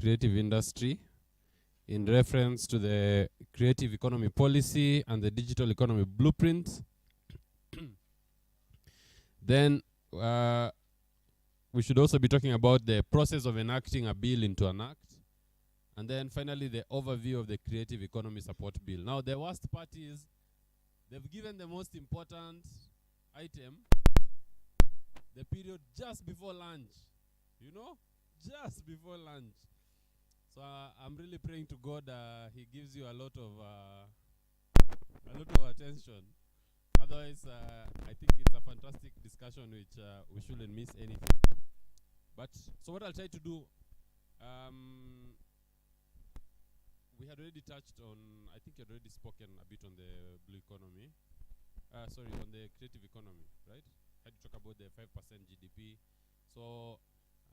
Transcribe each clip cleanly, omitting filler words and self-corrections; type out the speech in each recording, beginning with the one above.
creative industry in reference to the creative economy policy and the digital economy blueprint. Then we should also be talking about the process of enacting a bill into an act. And then finally, the overview of the creative economy support bill. Now, the worst part is they've given the most important item the period just before lunch. You know? Just before lunch. So I'm really praying to God he gives you a lot of attention. Otherwise, I think it's a fantastic discussion which we shouldn't miss anything. But so what I'll try to do, we had already touched on, I think you had already spoken a bit on the blue economy. On the creative economy, right? I had to talk about the 5% GDP. So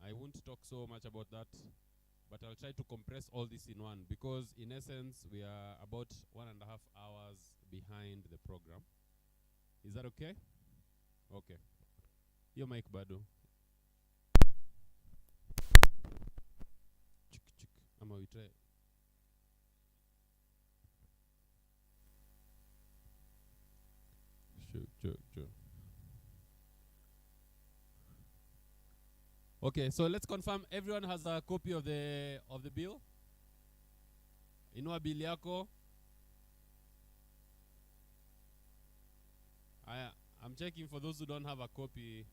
I won't talk so much about that, but I'll try to compress all this in one, because in essence, we are about 1.5 hours behind the program. Is that okay? Okay. Your mic, Bado. Ama we try. Sure. Okay, so let's confirm everyone has a copy of the bill. Inua bill yako. I'm checking for those who don't have a copy.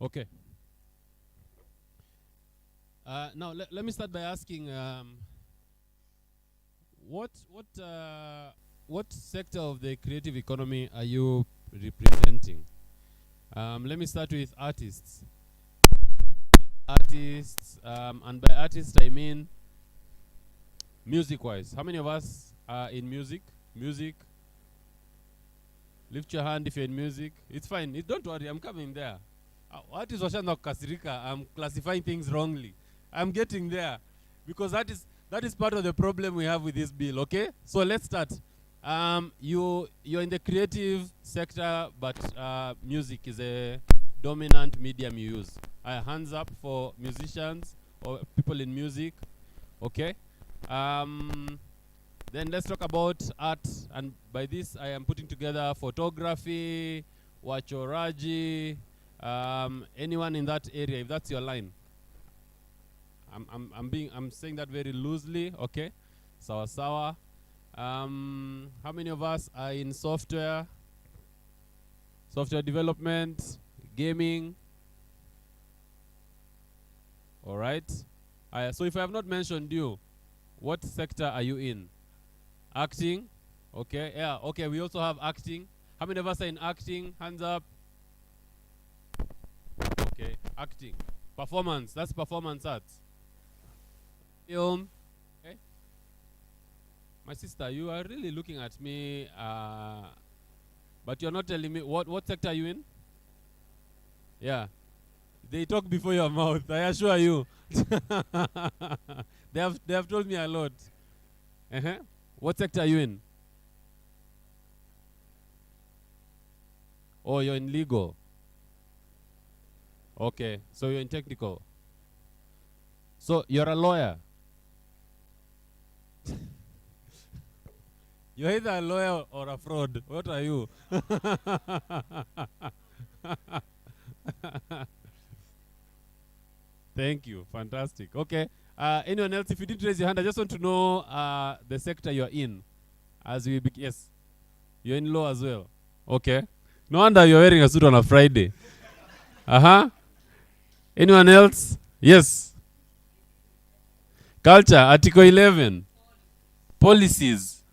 Okay. Now let me start by asking, what sector of the creative economy are you representing? Let me start with artists. And by artists I mean music-wise. How many of us are in music? Music. Lift your hand if you're in music. It's fine. Don't worry. I'm coming there. What is Washanda Kasirika? I'm classifying things wrongly. I'm getting there, because that is part of the problem we have with this bill. Okay, so let's start. You're in the creative sector, but music is a dominant medium you use. Hands up for musicians or people in music. Okay. Then let's talk about art, and by this I am putting together photography, wachoraji. Anyone in that area, if that's your line. I'm saying that very loosely, okay? Sawa. How many of us are in software development, gaming? All right. So if I have not mentioned you, what sector are you in? Acting? Okay. Yeah. Okay. We also have acting. How many of us are in acting? Hands up. Okay, acting. Performance, that's performance arts. Film. Okay. My sister, you are really looking at me, but you're not telling me what sector are you in? Yeah. They talk before your mouth, I assure you. They have told me a lot. What sector are you in? Oh, you're in legal. Okay, so you're in technical. So you're a lawyer. You're either a lawyer or a fraud. What are you? Thank you. Fantastic. Okay. Anyone else? If you didn't raise your hand, I just want to know the sector you're in. As we begin. Yes. You're in law as well. Okay. No wonder you're wearing a suit on a Friday. Anyone else? Yes. Culture, Article 11. Policies.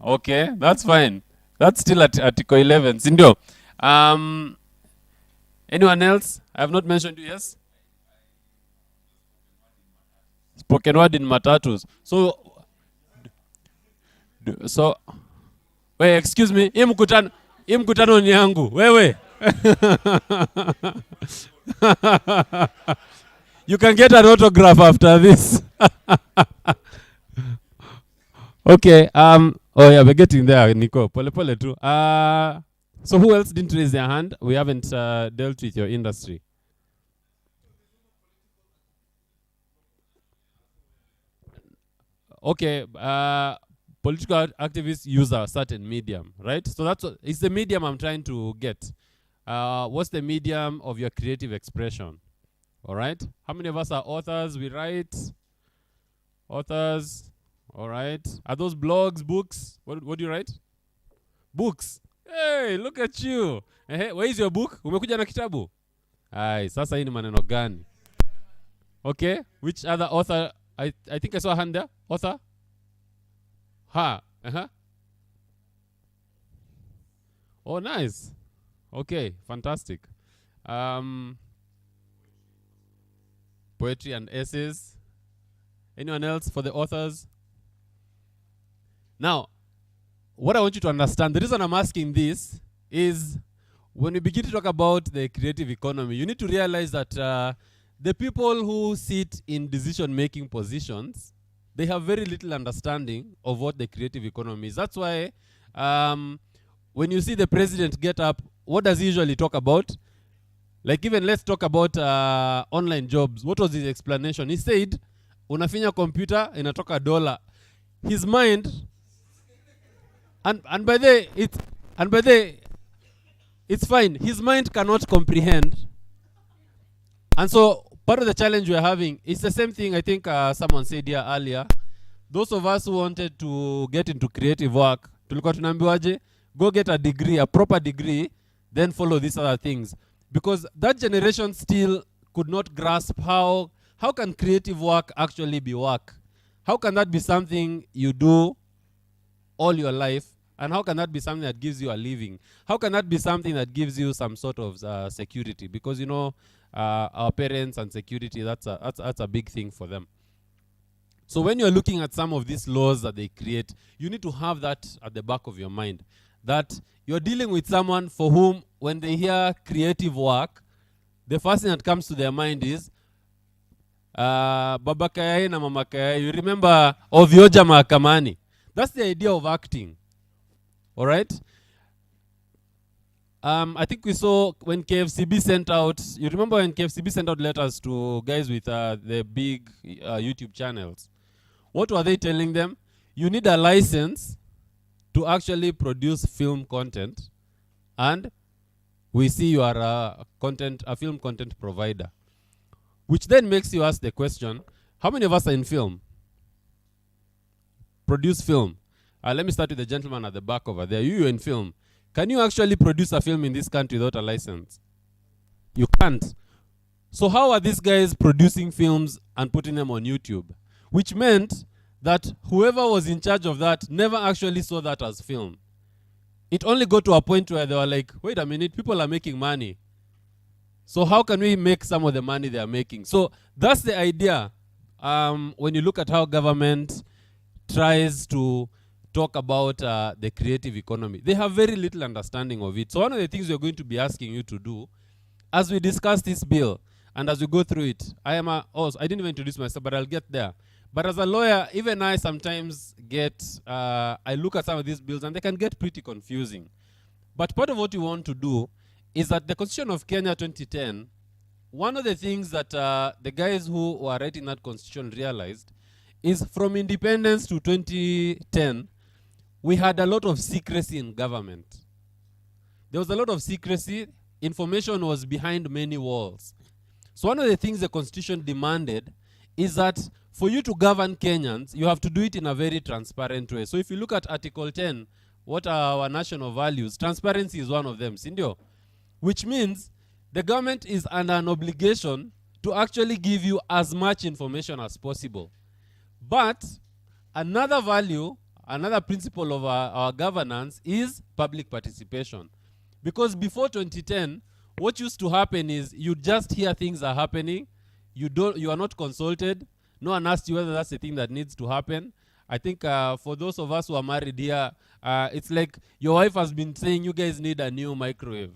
Okay, that's fine. That's still at Article 11. Sindio. Anyone else? I have not mentioned you, yes? Spoken word in matatus. So, wait, excuse me. Hii mkutano ni yangu. Wewe. You can get an autograph after this. Okay. Oh yeah, we're getting there, Nico. Pole pole too. So who else didn't raise their hand? We haven't dealt with your industry. Okay. Political activists use a certain medium, right? So it's the medium I'm trying to get. What's the medium of your creative expression? All right. How many of us are authors? We write. Authors. All right. Are those blogs, books? What do you write? Books. Hey, look at you. Where is your book? Umekuja na kitabu? Ai, sasa hii ni maneno gani? Okay. Which other author? I think I saw a hand there. Author? Ha. Oh, nice. Okay, fantastic. Poetry and essays. Anyone else for the authors? Now, what I want you to understand, the reason I'm asking this is when we begin to talk about the creative economy, you need to realize that the people who sit in decision-making positions, they have very little understanding of what the creative economy is. That's why when you see the president get up, what does he usually talk about? Like even let's talk about online jobs. What was his explanation? He said, unafinya computer, inatoka dollar. His mind, and by the it's fine. His mind cannot comprehend. And so part of the challenge we're having is the same thing I think someone said here earlier. Those of us who wanted to get into creative work, tulikuwa tunaambiwaje, go get a degree, a proper degree, then follow these other things. Because that generation still could not grasp how can creative work actually be work? How can that be something you do all your life? And how can that be something that gives you a living? How can that be something that gives you some sort of security? Because, you know, our parents and security, that's a big thing for them. So when you're looking at some of these laws that they create, you need to have that at the back of your mind. That you're dealing with someone for whom, when they hear creative work, the first thing that comes to their mind is Baba Kayai na Mama Kayai. You remember Ovyoja Mahakamani. That's the idea of acting. All right? I think we saw when KFCB sent out, you remember when KFCB sent out letters to guys with the big YouTube channels. What were they telling them? You need a license to actually produce film content, and we see you are a film content provider. Which then makes you ask the question, how many of us are in film? Produce film. Let me start with the gentleman at the back over there. You're in film. Can you actually produce a film in this country without a license? You can't. So how are these guys producing films and putting them on YouTube? Which meant that whoever was in charge of that never actually saw that as film. It only got to a point where they were like, wait a minute, people are making money. So how can we make some of the money they are making? So that's the idea. When you look at how government tries to talk about the creative economy, they have very little understanding of it. So one of the things we're going to be asking you to do, as we discuss this bill, and as we go through it, I didn't even introduce myself, but I'll get there. But as a lawyer, even I sometimes I look at some of these bills and they can get pretty confusing. But part of what we want to do is that the Constitution of Kenya 2010, one of the things that the guys who were writing that constitution realized is from independence to 2010, we had a lot of secrecy in government. There was a lot of secrecy. Information was behind many walls. So one of the things the Constitution demanded is that for you to govern Kenyans, you have to do it in a very transparent way. So if you look at Article 10, what are our national values? Transparency is one of them, Sindio. Which means the government is under an obligation to actually give you as much information as possible. But another value, another principle of our governance is public participation. Because before 2010, what used to happen is you just hear things are happening, you are not consulted, no one asked you whether that's the thing that needs to happen. I think for those of us who are married here, it's like your wife has been saying you guys need a new microwave.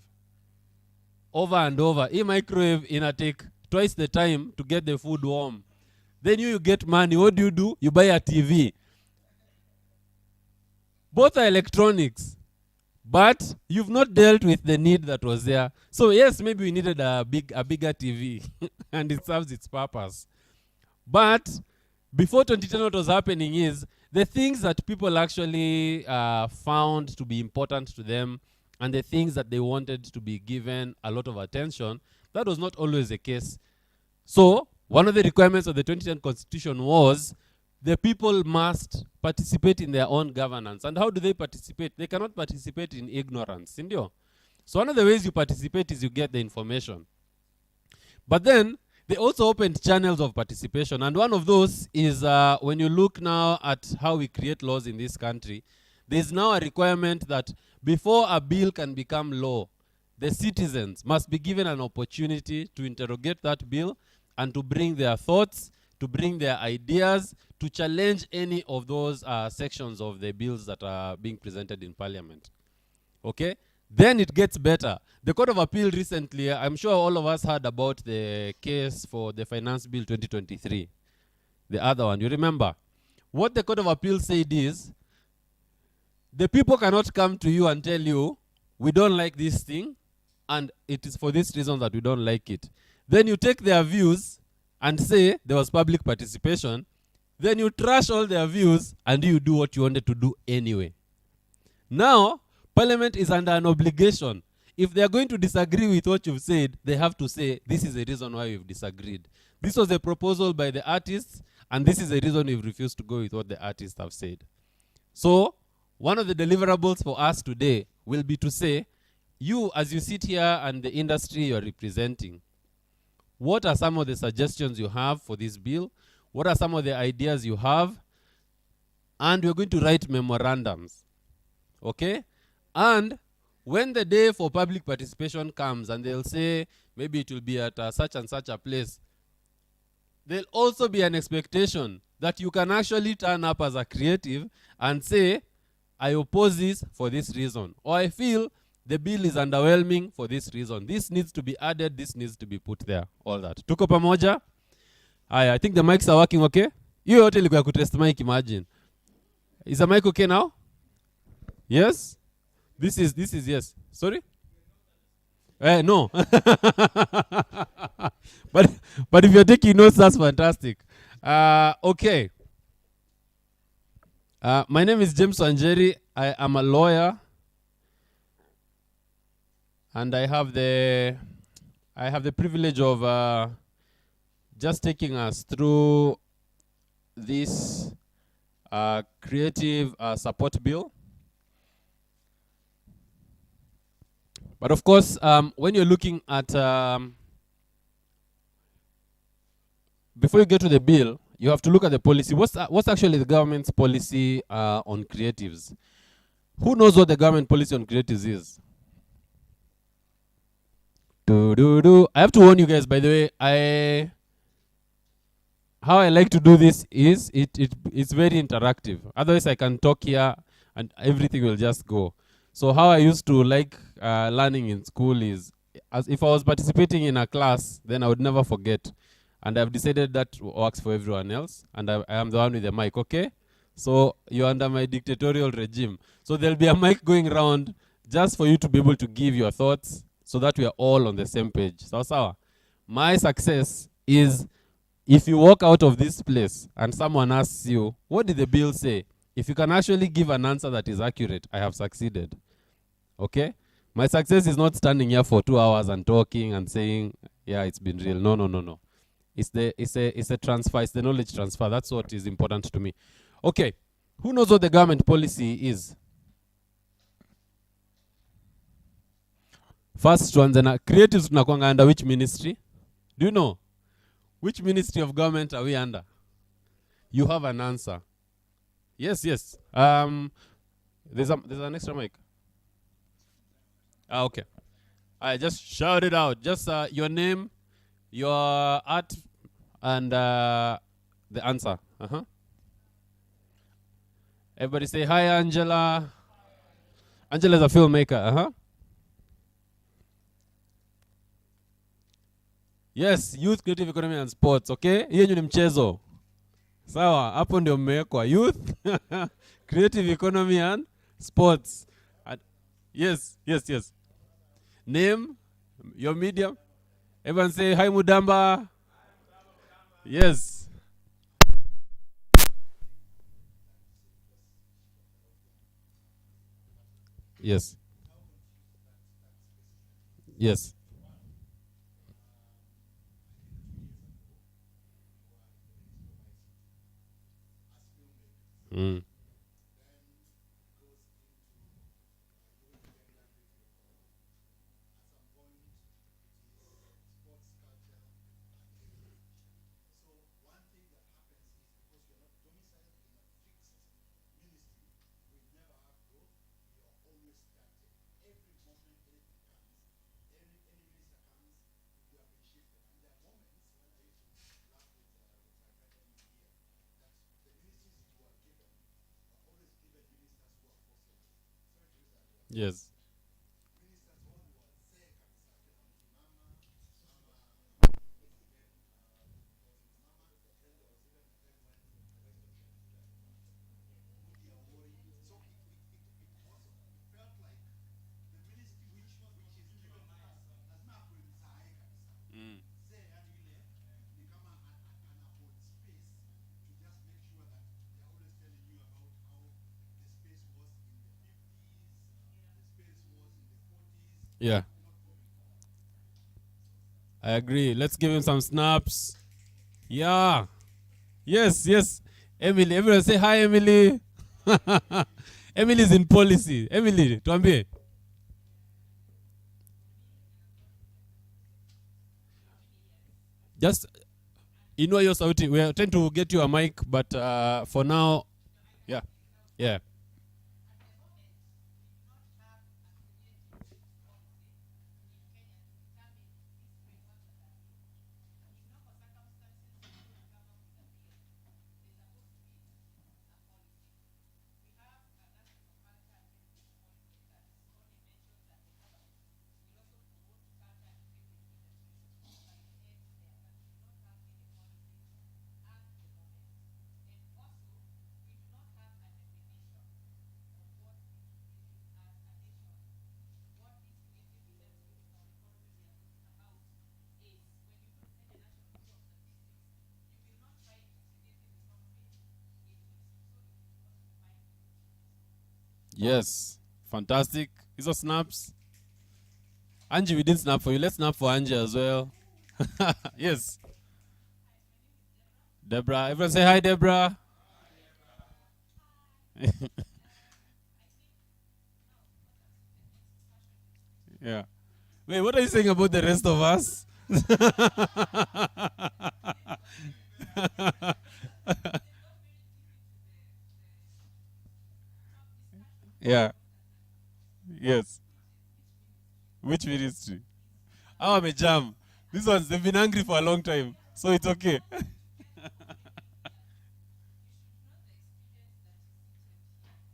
over and over. A microwave take twice the time to get the food warm. Then you get money. What do? You buy a TV. Both are electronics, but you've not dealt with the need that was there. So yes, maybe we needed a bigger TV, and it serves its purpose. But before 2010, what was happening is the things that people actually found to be important to them and the things that they wanted to be given a lot of attention, that was not always the case. So one of the requirements of the 2010 Constitution was the people must participate in their own governance. And how do they participate? They cannot participate in ignorance. So one of the ways you participate is you get the information. But then they also opened channels of participation. And one of those is when you look now at how we create laws in this country, there's now a requirement that before a bill can become law, the citizens must be given an opportunity to interrogate that bill and to bring their thoughts, to bring their ideas, to challenge any of those sections of the bills that are being presented in Parliament. Okay? Then it gets better. The Court of Appeal recently, I'm sure all of us heard about the case for the Finance Bill 2023. The other one, you remember? What the Court of Appeal said is, the people cannot come to you and tell you, we don't like this thing, and it is for this reason that we don't like it. Then you take their views and say there was public participation. Then you trash all their views and you do what you wanted to do anyway. Now, Parliament is under an obligation. If they are going to disagree with what you've said, they have to say, this is the reason why we've disagreed. This was a proposal by the artists, and this is the reason we've refused to go with what the artists have said. So, one of the deliverables for us today will be to say, you, as you sit here and the industry you're representing, what are some of the suggestions you have for this bill? What are some of the ideas you have? And we're going to write memorandums. Okay? And when the day for public participation comes and they'll say, maybe it will be at such and such a place, there'll also be an expectation that you can actually turn up as a creative and say, I oppose this for this reason. Or I feel the bill is underwhelming for this reason. This needs to be added, this needs to be put there. All that. Tuko pamoja? I think the mics are working okay? You yote ilikuwa kutest mic, imagine. Is the mic okay now? Yes? This is yes. Sorry? No. but if you're taking notes, that's fantastic. Okay. My name is James Wanjeri. I am a lawyer. And I have the privilege of just taking us through this creative support bill. But of course, when you're looking at, before you get to the bill, you have to look at the policy. What's actually the government's policy on creatives? Who knows what the government policy on creatives is? I have to warn you guys, by the way, how I like to do this is it's very interactive. Otherwise, I can talk here and everything will just go. So how I used to like learning in school is, as if I was participating in a class, then I would never forget. And I've decided that works for everyone else. And I am the one with the mic, okay? So you're under my dictatorial regime. So there'll be a mic going around just for you to be able to give your thoughts so that we are all on the same page. So, my success is if you walk out of this place and someone asks you, what did the bill say? If you can actually give an answer that is accurate, I have succeeded. Okay? My success is not standing here for 2 hours and talking and saying, yeah, it's been real. No. It's a transfer, it's the knowledge transfer. That's what is important to me. Okay. Who knows what the government policy is? First one, creatives tunakuanga under which ministry? Do you know? Which ministry of government are we under? You have an answer. Yes. There's an extra mic. Okay. I just shout it out. Just your name, your art, and the answer. Everybody say hi, Angela. Angela is a filmmaker. Yes, youth, creative economy and sports, okay? Hiyo ni mchezo. Sawa, hapo ndio mmewekwa youth, creative economy and sports. Yes, yes, yes. Name, your medium. Everyone say hi Mudamba. Yes. Yes. Yes. Mm. Yes. Mm. Yeah. I agree. Let's give him some snaps. Yeah. Yes, yes. Emily, everyone say hi, Emily. Emily's in policy. Emily, tuambie. Just inua your sauti. We are trying to get you a mic, but for now, yeah, yeah. Yes, fantastic. Hizo snaps. Angie, we didn't snap for you. Let's snap for Angie as well. Yes. Deborah. Everyone say hi, Deborah. Yeah. Wait, what are you saying about the rest of us? Yeah. Yes. Which ministry? Oh, I'm a jam. These ones, they've been angry for a long time. So it's okay.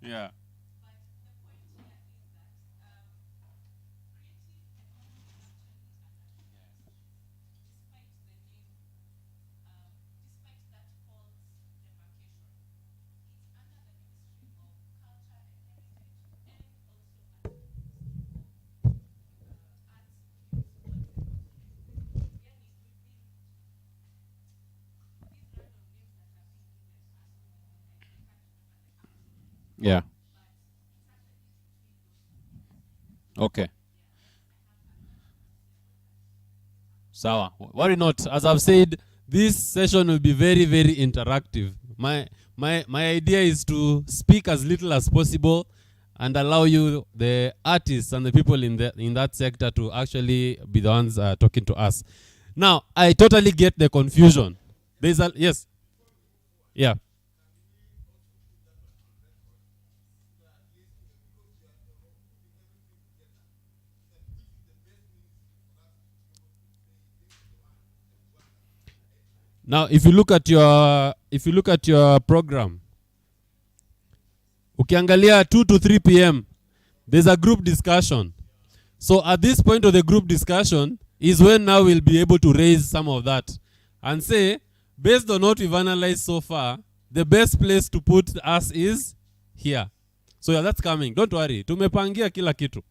Yeah. Yeah. Okay. Sawa. Worry not. As I've said, this session will be very, very interactive. My idea is to speak as little as possible and allow you, the artists and the people in that sector, to actually be the ones talking to us. Now, I totally get the confusion. There's a yes. Yeah. Now, if you look at your program, ukiangalia 2 to 3 p.m., there's a group discussion. So at this point of the group discussion, is when now we'll be able to raise some of that and say, based on what we've analyzed so far, the best place to put us is here. So yeah, that's coming. Don't worry. Tumepangia kila kitu.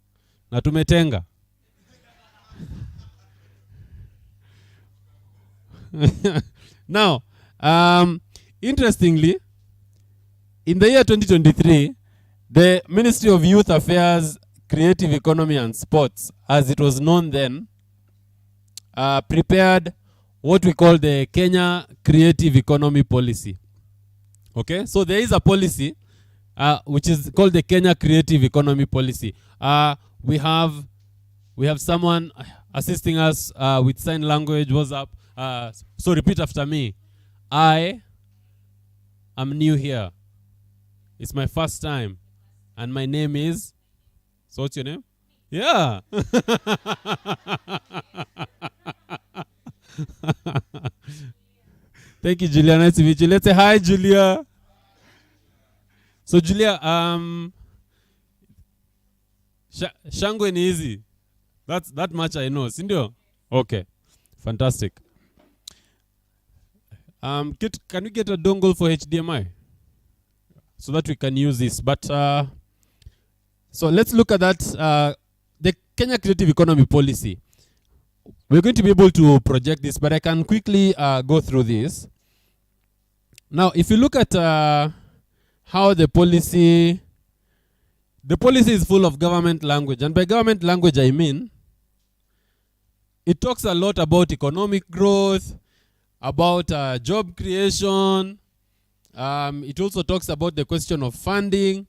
Na tumetenga. Now, interestingly, in the year 2023, the Ministry of Youth Affairs, Creative Economy and Sports, as it was known then, prepared what we call the Kenya Creative Economy Policy. Okay, so there is a policy which is called the Kenya Creative Economy Policy. We have someone assisting us with sign language. What's up? So repeat after me. I am new here. It's my first time. And my name is... So what's your name? Yeah. Thank you, Julia. Nice to meet you. Let's say hi, Julia. So Julia, Shangwe ni easy. That much I know. Sindio? Okay. Fantastic. Can we get a dongle for HDMI? So that we can use this. But so let's look at that. The Kenya Creative Economy Policy. We're going to be able to project this, but I can quickly go through this. Now, if you look at how the policy is full of government language. And by government language, I mean, it talks a lot about economic growth, about job creation. It also talks about the question of funding.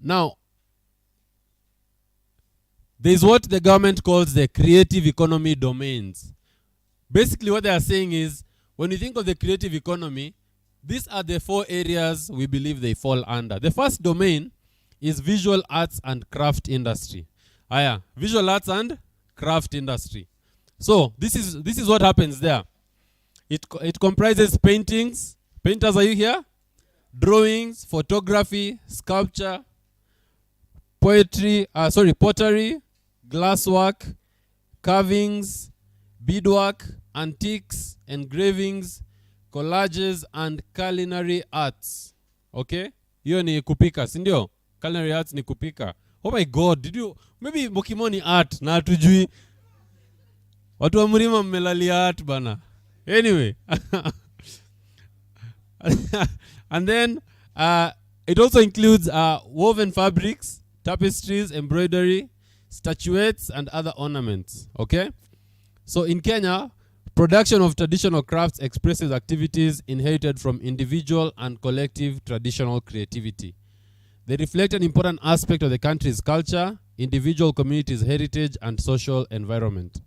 Now, there is what the government calls the creative economy domains. Basically, what they are saying is, when you think of the creative economy, these are the 4 areas we believe they fall under. The first domain is visual arts and craft industry. Visual arts and craft industry. So this is what happens there. It comprises paintings. Painters, are you here? Drawings, photography, sculpture, pottery, glasswork, carvings, beadwork, antiques, engravings, collages, and culinary arts. Okay? Hiyo ni kupika, si ndio? Culinary arts ni kupika. Oh my God, did you... Maybe Mokimoni art na hatujui. Watu wa Mrima mmelalia art bana. Anyway. And then it also includes woven fabrics, tapestries, embroidery, statuettes, and other ornaments. Okay? So in Kenya, production of traditional crafts expresses activities inherited from individual and collective traditional creativity. They reflect an important aspect of the country's culture, individual communities' heritage, and social environment.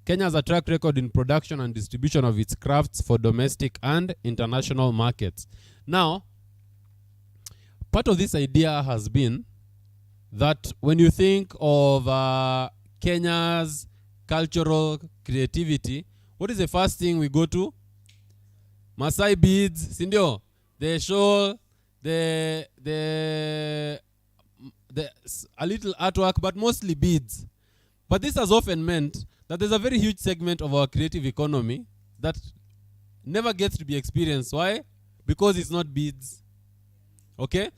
Kenya has a track record in production and distribution of its crafts for domestic and international markets. Now, part of this idea has been that when you think of Kenya's cultural creativity, what is the first thing we go to? Masai beads, sindio? The shawl, a little artwork, but mostly beads. But this has often meant that there's a very huge segment of our creative economy that never gets to be experienced. Why? Because it's not beads. Okay?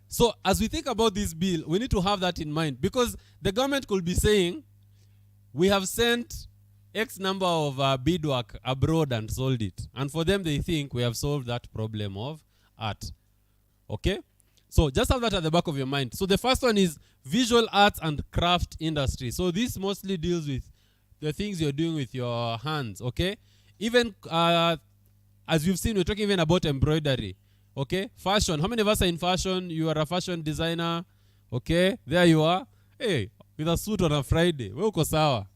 So as we think about this bill, we need to have that in mind, because the government could be saying, we have sent X number of beadwork abroad and sold it. And for them, they think we have solved that problem of art. Okay? So just have that at the back of your mind. So the first one is visual arts and craft industry. So this mostly deals with the things you're doing with your hands. Okay? Even as you've seen, we're talking even about embroidery. Okay? Fashion. How many of us are in fashion? You are a fashion designer. Okay? There you are. Hey, with a suit on a Friday. We uko sawa.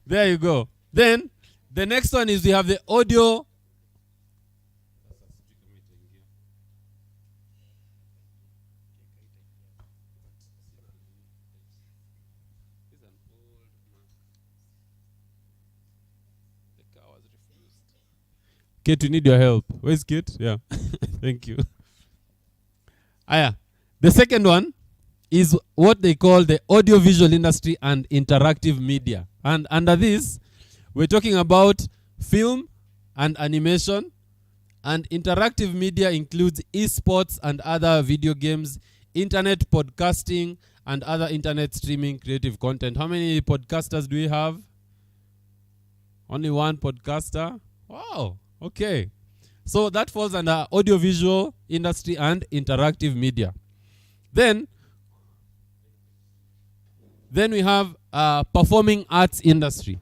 There you go. Then, the next one is we have the audio. Kate, we need your help. Where's Kate? Yeah. Thank you. The second one is what they call the audiovisual industry and interactive media. And under this, we're talking about film and animation, and interactive media includes esports and other video games, internet podcasting, and other internet streaming creative content. How many podcasters do we have? Only one podcaster? Wow, okay. So that falls under audiovisual industry and interactive media. Then we have performing arts industry.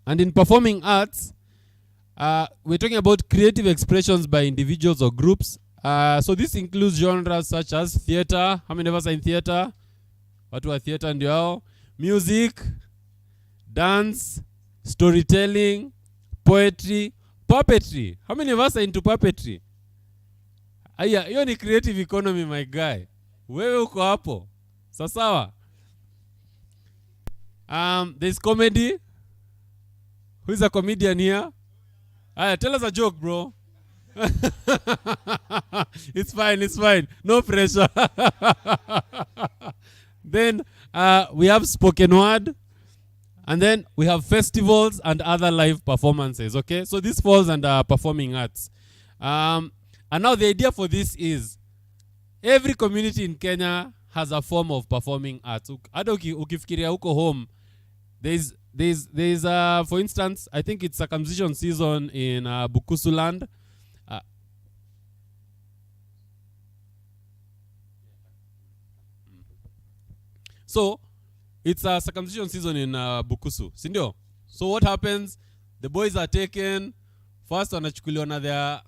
And in performing arts, we're talking about creative expressions by individuals or groups. So this includes genres such as theater. How many of us are in theater? Watu wa theater ndio hao. Music, dance, storytelling, poetry, puppetry. How many of us are into puppetry? Aya, hiyo ni creative economy, my guy. Wewe uko hapo. Sawa. There's comedy. Who is a comedian here? Tell us a joke, bro. It's fine. No pressure. Then we have spoken word. And then we have festivals and other live performances, okay? So this falls under performing arts. And now the idea for this is every community in Kenya has a form of performing arts. Hata ukifikiria huko home, there's for instance, I think it's circumcision season in Bukusu land. So it's a circumcision season in Bukusu, sindio? So what happens? The boys are taken. First wanachukuliwa na their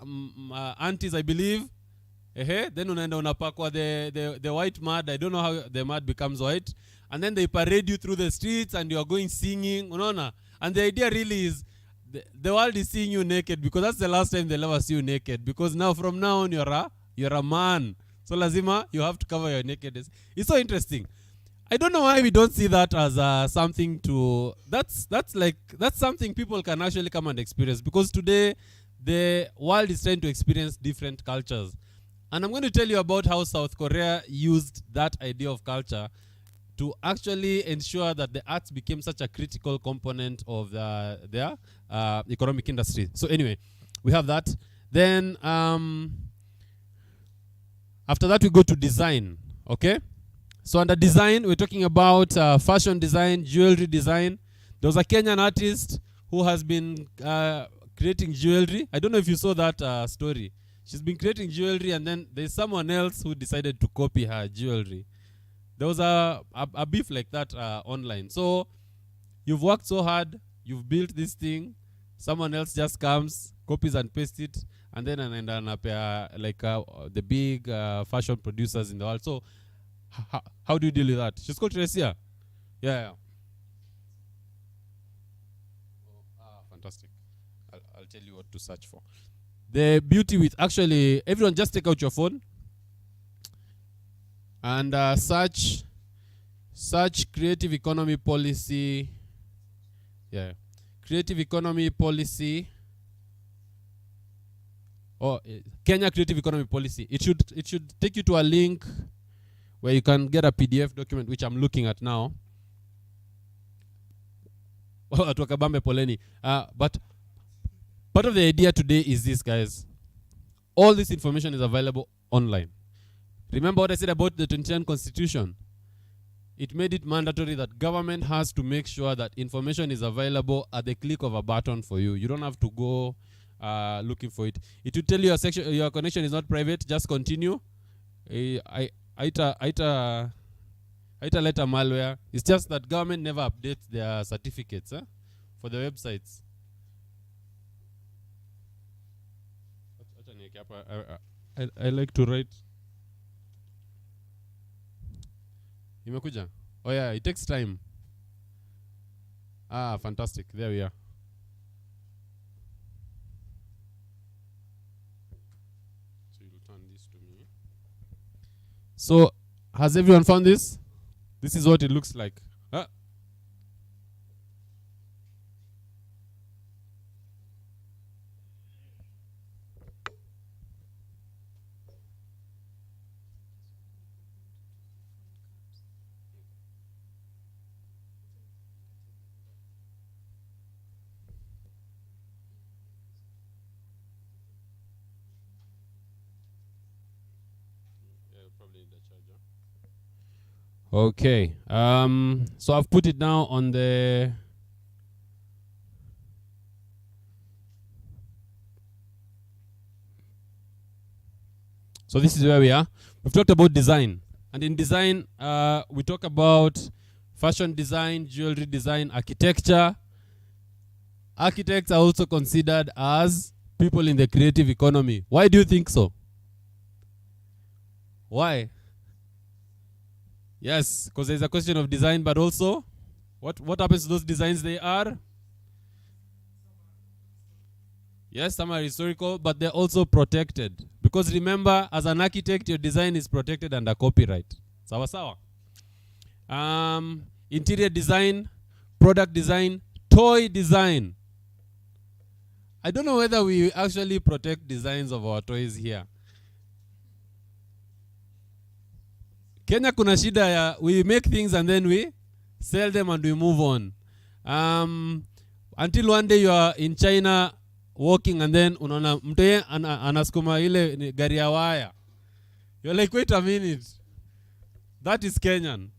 aunties, I believe. Then unaenda unapakwa the white mud. I don't know how the mud becomes white. And then they parade you through the streets and you are going singing. Unaona? And the idea really is the world is seeing you naked because that's the last time they'll ever see you naked. Because now, from now on, you're a man. So lazima, you have to cover your nakedness. It's so interesting. I don't know why we don't see that as something to... That's something people can actually come and experience. Because today, the world is trying to experience different cultures. And I'm going to tell you about how South Korea used that idea of culture to actually ensure that the arts became such a critical component of their economic industry. So anyway, we have that. Then after that, we go to design, okay? So under design, we're talking about fashion design, jewelry design. There was a Kenyan artist who has been creating jewelry. I don't know if you saw that story. She's been creating jewelry, and then there's someone else who decided to copy her jewelry. There was a beef like that online. So you've worked so hard, you've built this thing, someone else just comes, copies and pastes it, and then like the big fashion producers in the world. So how do you deal with that? She's called Teresia. Yeah. Fantastic. I'll tell you what to search for. The beauty with actually, everyone just take out your phone and search creative economy policy. Yeah. Creative economy policy. Kenya creative economy policy. It should take you to a link where you can get a PDF document, which I'm looking at now. But part of the idea today is this, guys. All this information is available online. Remember what I said about the 2010 Constitution? It made it mandatory that government has to make sure that information is available at the click of a button for you. You don't have to go looking for it. It will tell you your connection is not private. Just continue. Aita letter malware. It's just that government never updates their certificates for the websites. I like to write. Imekuja? Oh yeah, it takes time. Fantastic. There we are. So you'll turn this to me. So, has everyone found this? This is what it looks like. probably need a charger. Okay. So I've put it now on the. So this is where we are. We've talked about design. And in design, we talk about fashion design, jewelry design, architecture. Architects are also considered as people in the creative economy. Why do you think so? Why? Yes, because there's a question of design, but also, what happens to those designs? They are, yes, some are historical, but they're also protected. Because remember, as an architect, your design is protected under copyright. Sawa sawa. Interior design, product design, toy design. I don't know whether we actually protect designs of our toys here. Kenya kuna shida ya, we make things and then we sell them and we move on. Until one day you are in China walking and then unaona mtu anaskuma ile gari ya waya. You're like, wait a minute. That is Kenyan.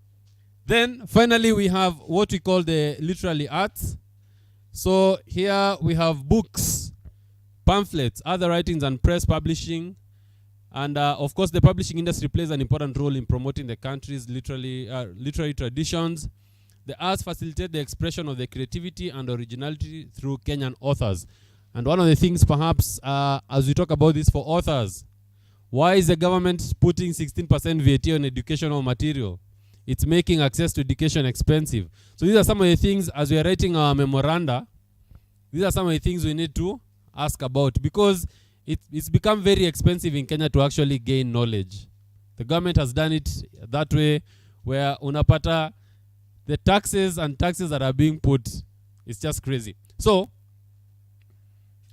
Then finally we have what we call the literary arts. So here we have books, pamphlets, other writings and press publishing. And of course the publishing industry plays an important role in promoting the country's literary traditions. The arts facilitate the expression of the creativity and originality through Kenyan authors. And one of the things perhaps, as we talk about this for authors, why is the government putting 16% VAT on educational material? It's making access to education expensive. So these are some of the things, as we are writing our memoranda, these are some of the things we need to ask about, because it's become very expensive in Kenya to actually gain knowledge. The government has done it that way, where unapata the taxes that are being put, it's just crazy. So,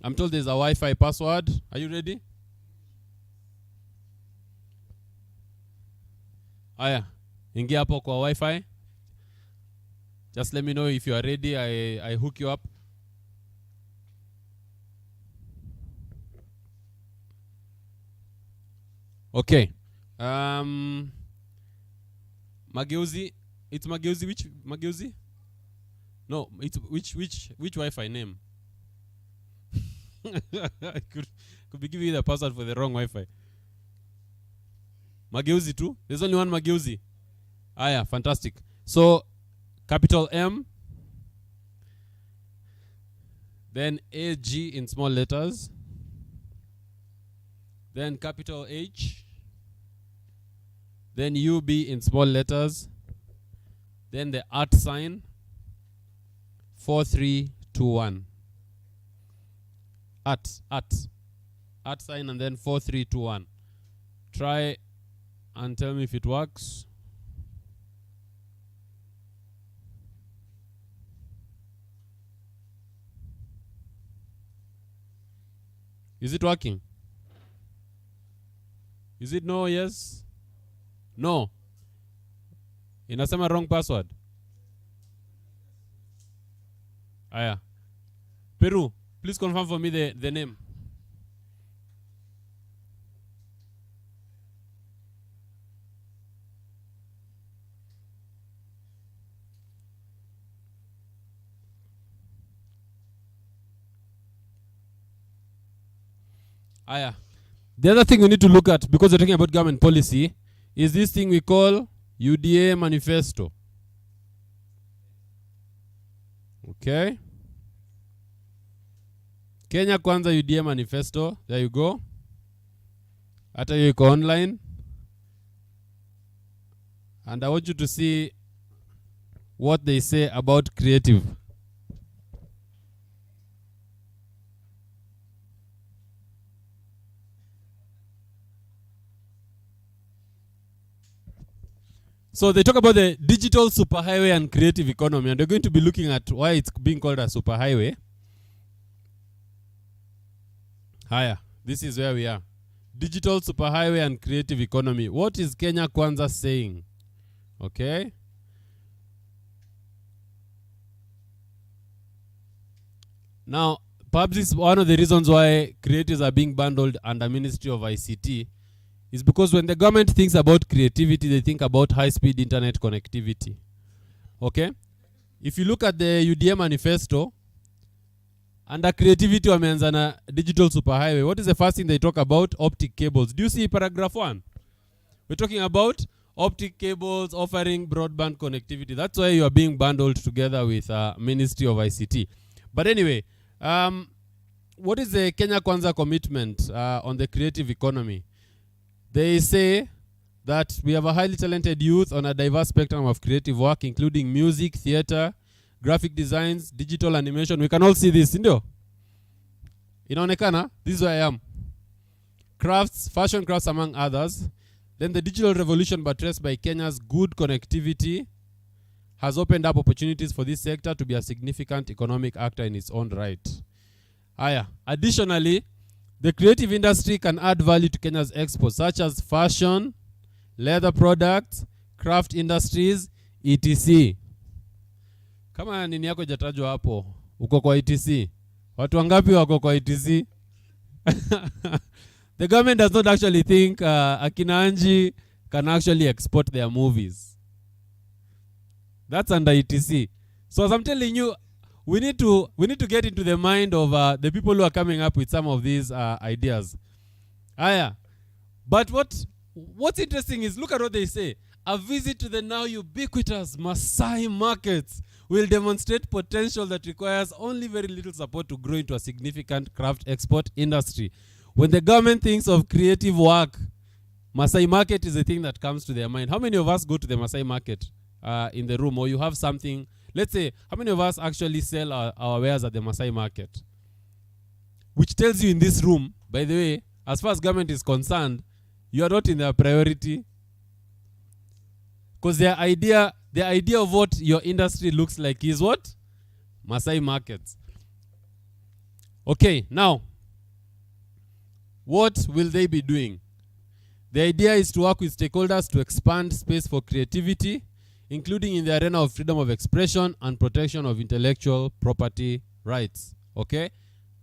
I'm told there's a Wi-Fi password. Are you ready? Aya, ingia hapo kwa Wi-Fi. Just let me know if you are ready. I hook you up. Okay. Mageuzi. It's Mageuzi. Which Mageuzi? No, it's which Wi-Fi name? I could be giving you the password for the wrong Wi-Fi. Mageuzi too? There's only one Mageuzi. Yeah, fantastic. So, capital M, then AG in small letters, then capital H, then UB in small letters, then the @ sign, 4321. @ sign and then 4321. Try and tell me if it works. Is it working? Is it no, yes? No. Inasema wrong password. Aya. Peru, please confirm for me the name. Aya. The other thing we need to look at, because we're talking about government policy, is this thing we call UDA manifesto. Okay. Kenya Kwanza UDA manifesto. There you go. Hata hiyo iko online. And I want you to see what they say about creative. So they talk about the digital superhighway and creative economy, and they're going to be looking at why it's being called a superhighway. Haya, this is where we are. Digital superhighway and creative economy. What is Kenya Kwanza saying? Okay. Now, perhaps this is one of the reasons why creatives are being bundled under Ministry of ICT, is because when the government thinks about creativity, they think about high-speed internet connectivity. Okay? If you look at the UDA manifesto, under creativity wameanza na digital superhighway. What is the first thing they talk about? Optic cables. Do you see paragraph 1? We're talking about optic cables offering broadband connectivity. That's why you are being bundled together with Ministry of ICT. But anyway, what is the Kenya Kwanza commitment on the creative economy? They say that we have a highly talented youth on a diverse spectrum of creative work, including music, theater, graphic designs, digital animation. We can all see this, ndio? Inaonekana? This is where I am. Crafts, fashion crafts among others. Then the digital revolution buttressed by Kenya's good connectivity has opened up opportunities for this sector to be a significant economic actor in its own right. Additionally, the creative industry can add value to Kenya's exports, such as fashion, leather products, craft industries, etc. Kama nini yako jatajwa hapo, uko kwa etc. Watu wangapi wako kwa etc? The government does not actually think akina Anji can actually export their movies. That's under etc. So as I'm telling you, we need to get into the mind of the people who are coming up with some of these ideas. But what's interesting is, look at what they say. A visit to the now ubiquitous Masai markets will demonstrate potential that requires only very little support to grow into a significant craft export industry. When the government thinks of creative work, Masai market is the thing that comes to their mind. How many of us go to the Masai market in the room, or you have something? Let's say, how many of us actually sell our wares at the Masai market? Which tells you in this room, by the way, as far as government is concerned, you are not in their priority. Because the idea of what your industry looks like is what? Masai markets. Okay, now, what will they be doing? The idea is to work with stakeholders to expand space for creativity, including in the arena of freedom of expression and protection of intellectual property rights. Okay?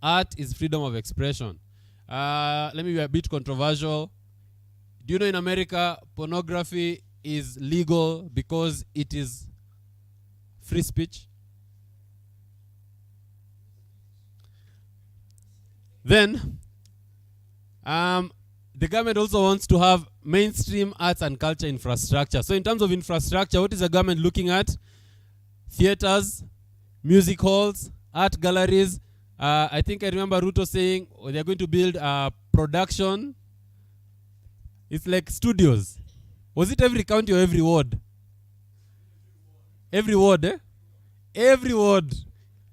Art is freedom of expression. Let me be a bit controversial. Do you know in America, pornography is legal because it is free speech? Then, the government also wants to have mainstream arts and culture infrastructure. So in terms of infrastructure, what is the government looking at? Theaters, music halls, art galleries. I think I remember Ruto saying they're going to build a production. It's like studios. Was it every county or every ward? Every ward, eh? Every ward.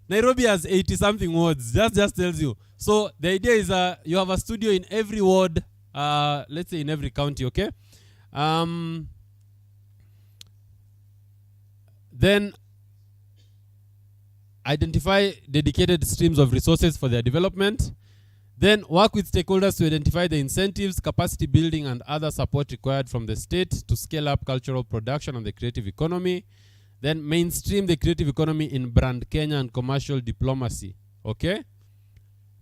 Nairobi has 80-something wards. Just tells you. So the idea is you have a studio in every ward, let's say in every county, okay? Then identify dedicated streams of resources for their development. Then work with stakeholders to identify the incentives, capacity building, and other support required from the state to scale up cultural production and the creative economy. Then mainstream the creative economy in brand Kenya and commercial diplomacy, okay?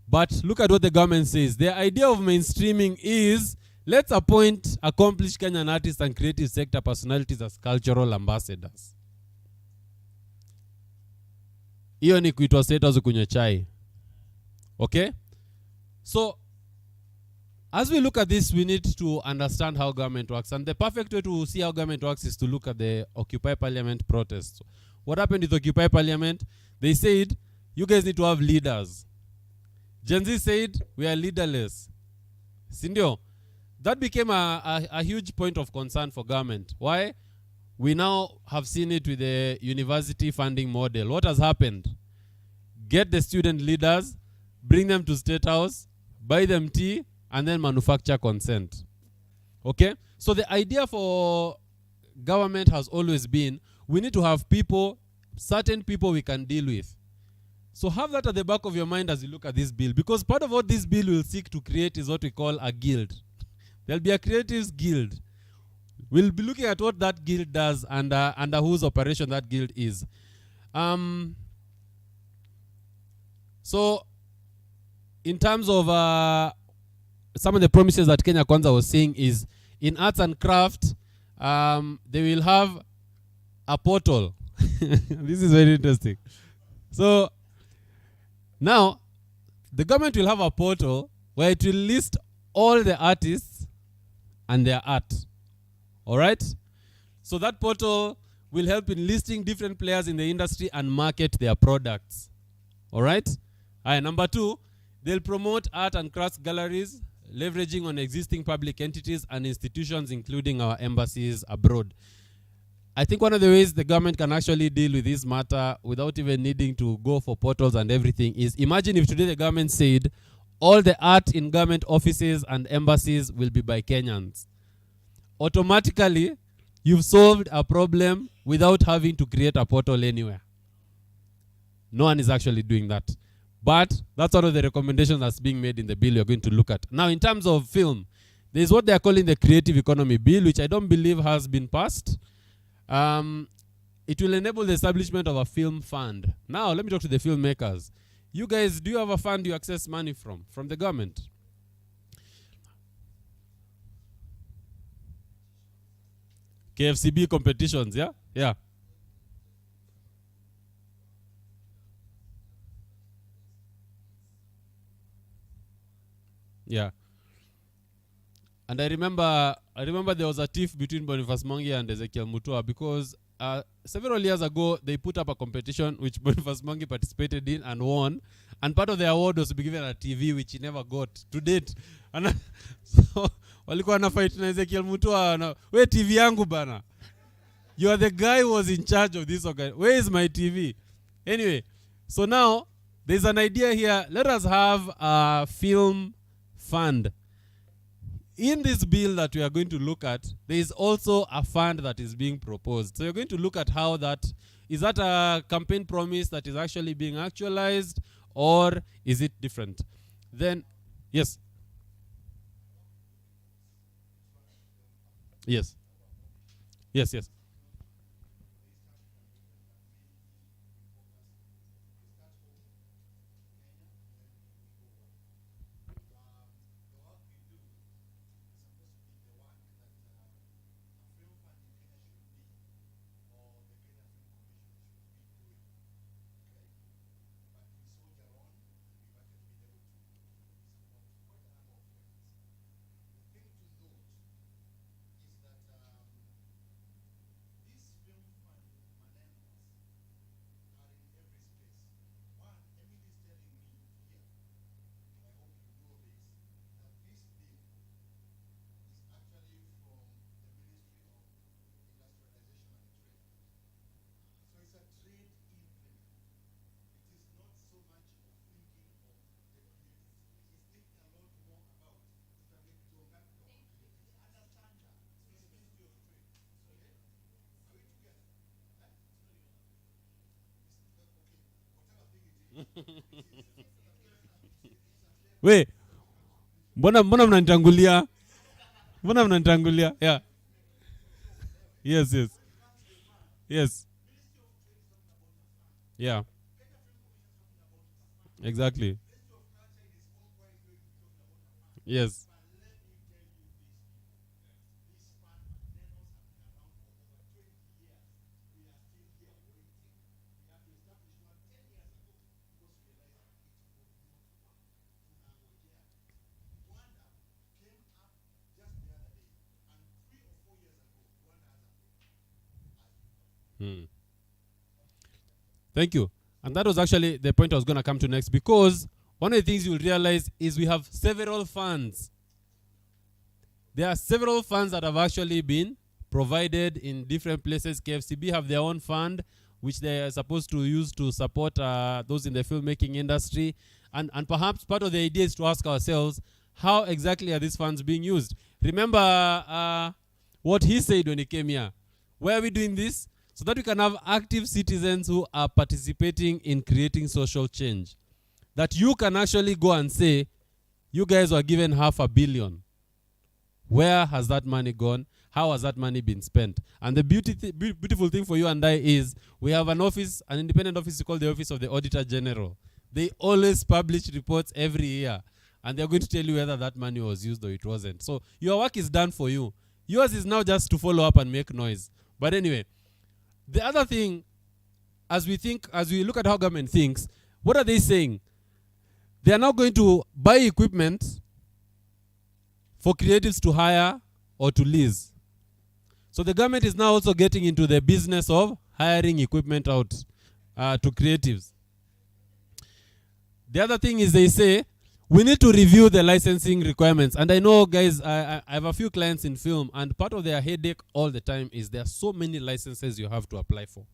But look at what the government says. The idea of mainstreaming is, let's appoint accomplished Kenyan artists and creative sector personalities as cultural ambassadors. Hiyo ni kuitwa status kunywa chai. Okay? So, as we look at this, we need to understand how government works. And the perfect way to see how government works is to look at the Occupy Parliament protests. What happened with Occupy Parliament? They said, you guys need to have leaders. Gen Z said, we are leaderless. Sindio? That became a huge point of concern for government. Why? We now have seen it with the university funding model. What has happened? Get the student leaders, bring them to State House, buy them tea, and then manufacture consent. Okay? So the idea for government has always been, we need to have people, certain people we can deal with. So have that at the back of your mind as you look at this bill. Because part of what this bill will seek to create is what we call a guild. There'll be a creatives guild. We'll be looking at what that guild does and under whose operation that guild is. So, in terms of some of the promises that Kenya Kwanza was saying is, in arts and craft, they will have a portal. This is very interesting. So now, the government will have a portal where it will list all the artists and their art. All right? So that portal will help in listing different players in the industry and market their products. All right? Number 2, they'll promote art and crafts galleries, leveraging on existing public entities and institutions, including our embassies abroad. I think one of the ways the government can actually deal with this matter without even needing to go for portals and everything is, imagine if today the government said all the art in government offices and embassies will be by Kenyans. Automatically, you've solved a problem without having to create a portal anywhere. No one is actually doing that. But that's one of the recommendations that's being made in the bill you're going to look at. Now, in terms of film, there's what they're calling the Creative Economy Bill, which I don't believe has been passed. It will enable the establishment of a film fund. Now, let me talk to the filmmakers. You guys, do you have a fund you access money from the government? KFCB competitions, yeah? Yeah. Yeah. And I remember there was a tiff between Boniface Mwangi and Ezekiel Mutua because several years ago they put up a competition which Boniface Mwangi participated in and won, and part of the award was to be given a TV which he never got to date. And so walikuwa na fight na Ezekiel Mutua na we TV yangu bana. You are the guy who was in charge of this organization. Where is my TV? Anyway, so now there's an idea here. Let us have a film fund. In this bill that we are going to look at, there is also a fund that is being proposed. So you're going to look at how is that a campaign promise that is actually being actualized, or is it different? Then, yes. Yes. Yes, yes. We, mbona mnanitangulia? Mbona mnanitangulia? Yeah. Yes, yes. Yes. Yeah. Exactly. Yes. Thank you. And that was actually the point I was going to come to next, because one of the things you'll realize is we have several funds. There are several funds that have actually been provided in different places. KFCB have their own fund, which they are supposed to use to support those in the filmmaking industry. And perhaps part of the idea is to ask ourselves, how exactly are these funds being used? Remember what he said when he came here. Why are we doing this? So that we can have active citizens who are participating in creating social change. That you can actually go and say, you guys were given $500 million. Where has that money gone? How has that money been spent? And the beautiful thing for you and I is we have an office, an independent office called the Office of the Auditor General. They always publish reports every year. and they're going to tell you whether that money was used or it wasn't. So your work is done for you. Yours is now just to follow up and make noise. But anyway, the other thing, as we look at how government thinks, what are they saying? They are now going to buy equipment for creatives to hire or to lease. So the government is now also getting into the business of hiring equipment out to creatives. The other thing is they say, we need to review the licensing requirements. And I know, guys, I have a few clients in film, and part of their headache all the time is there are so many licenses you have to apply for.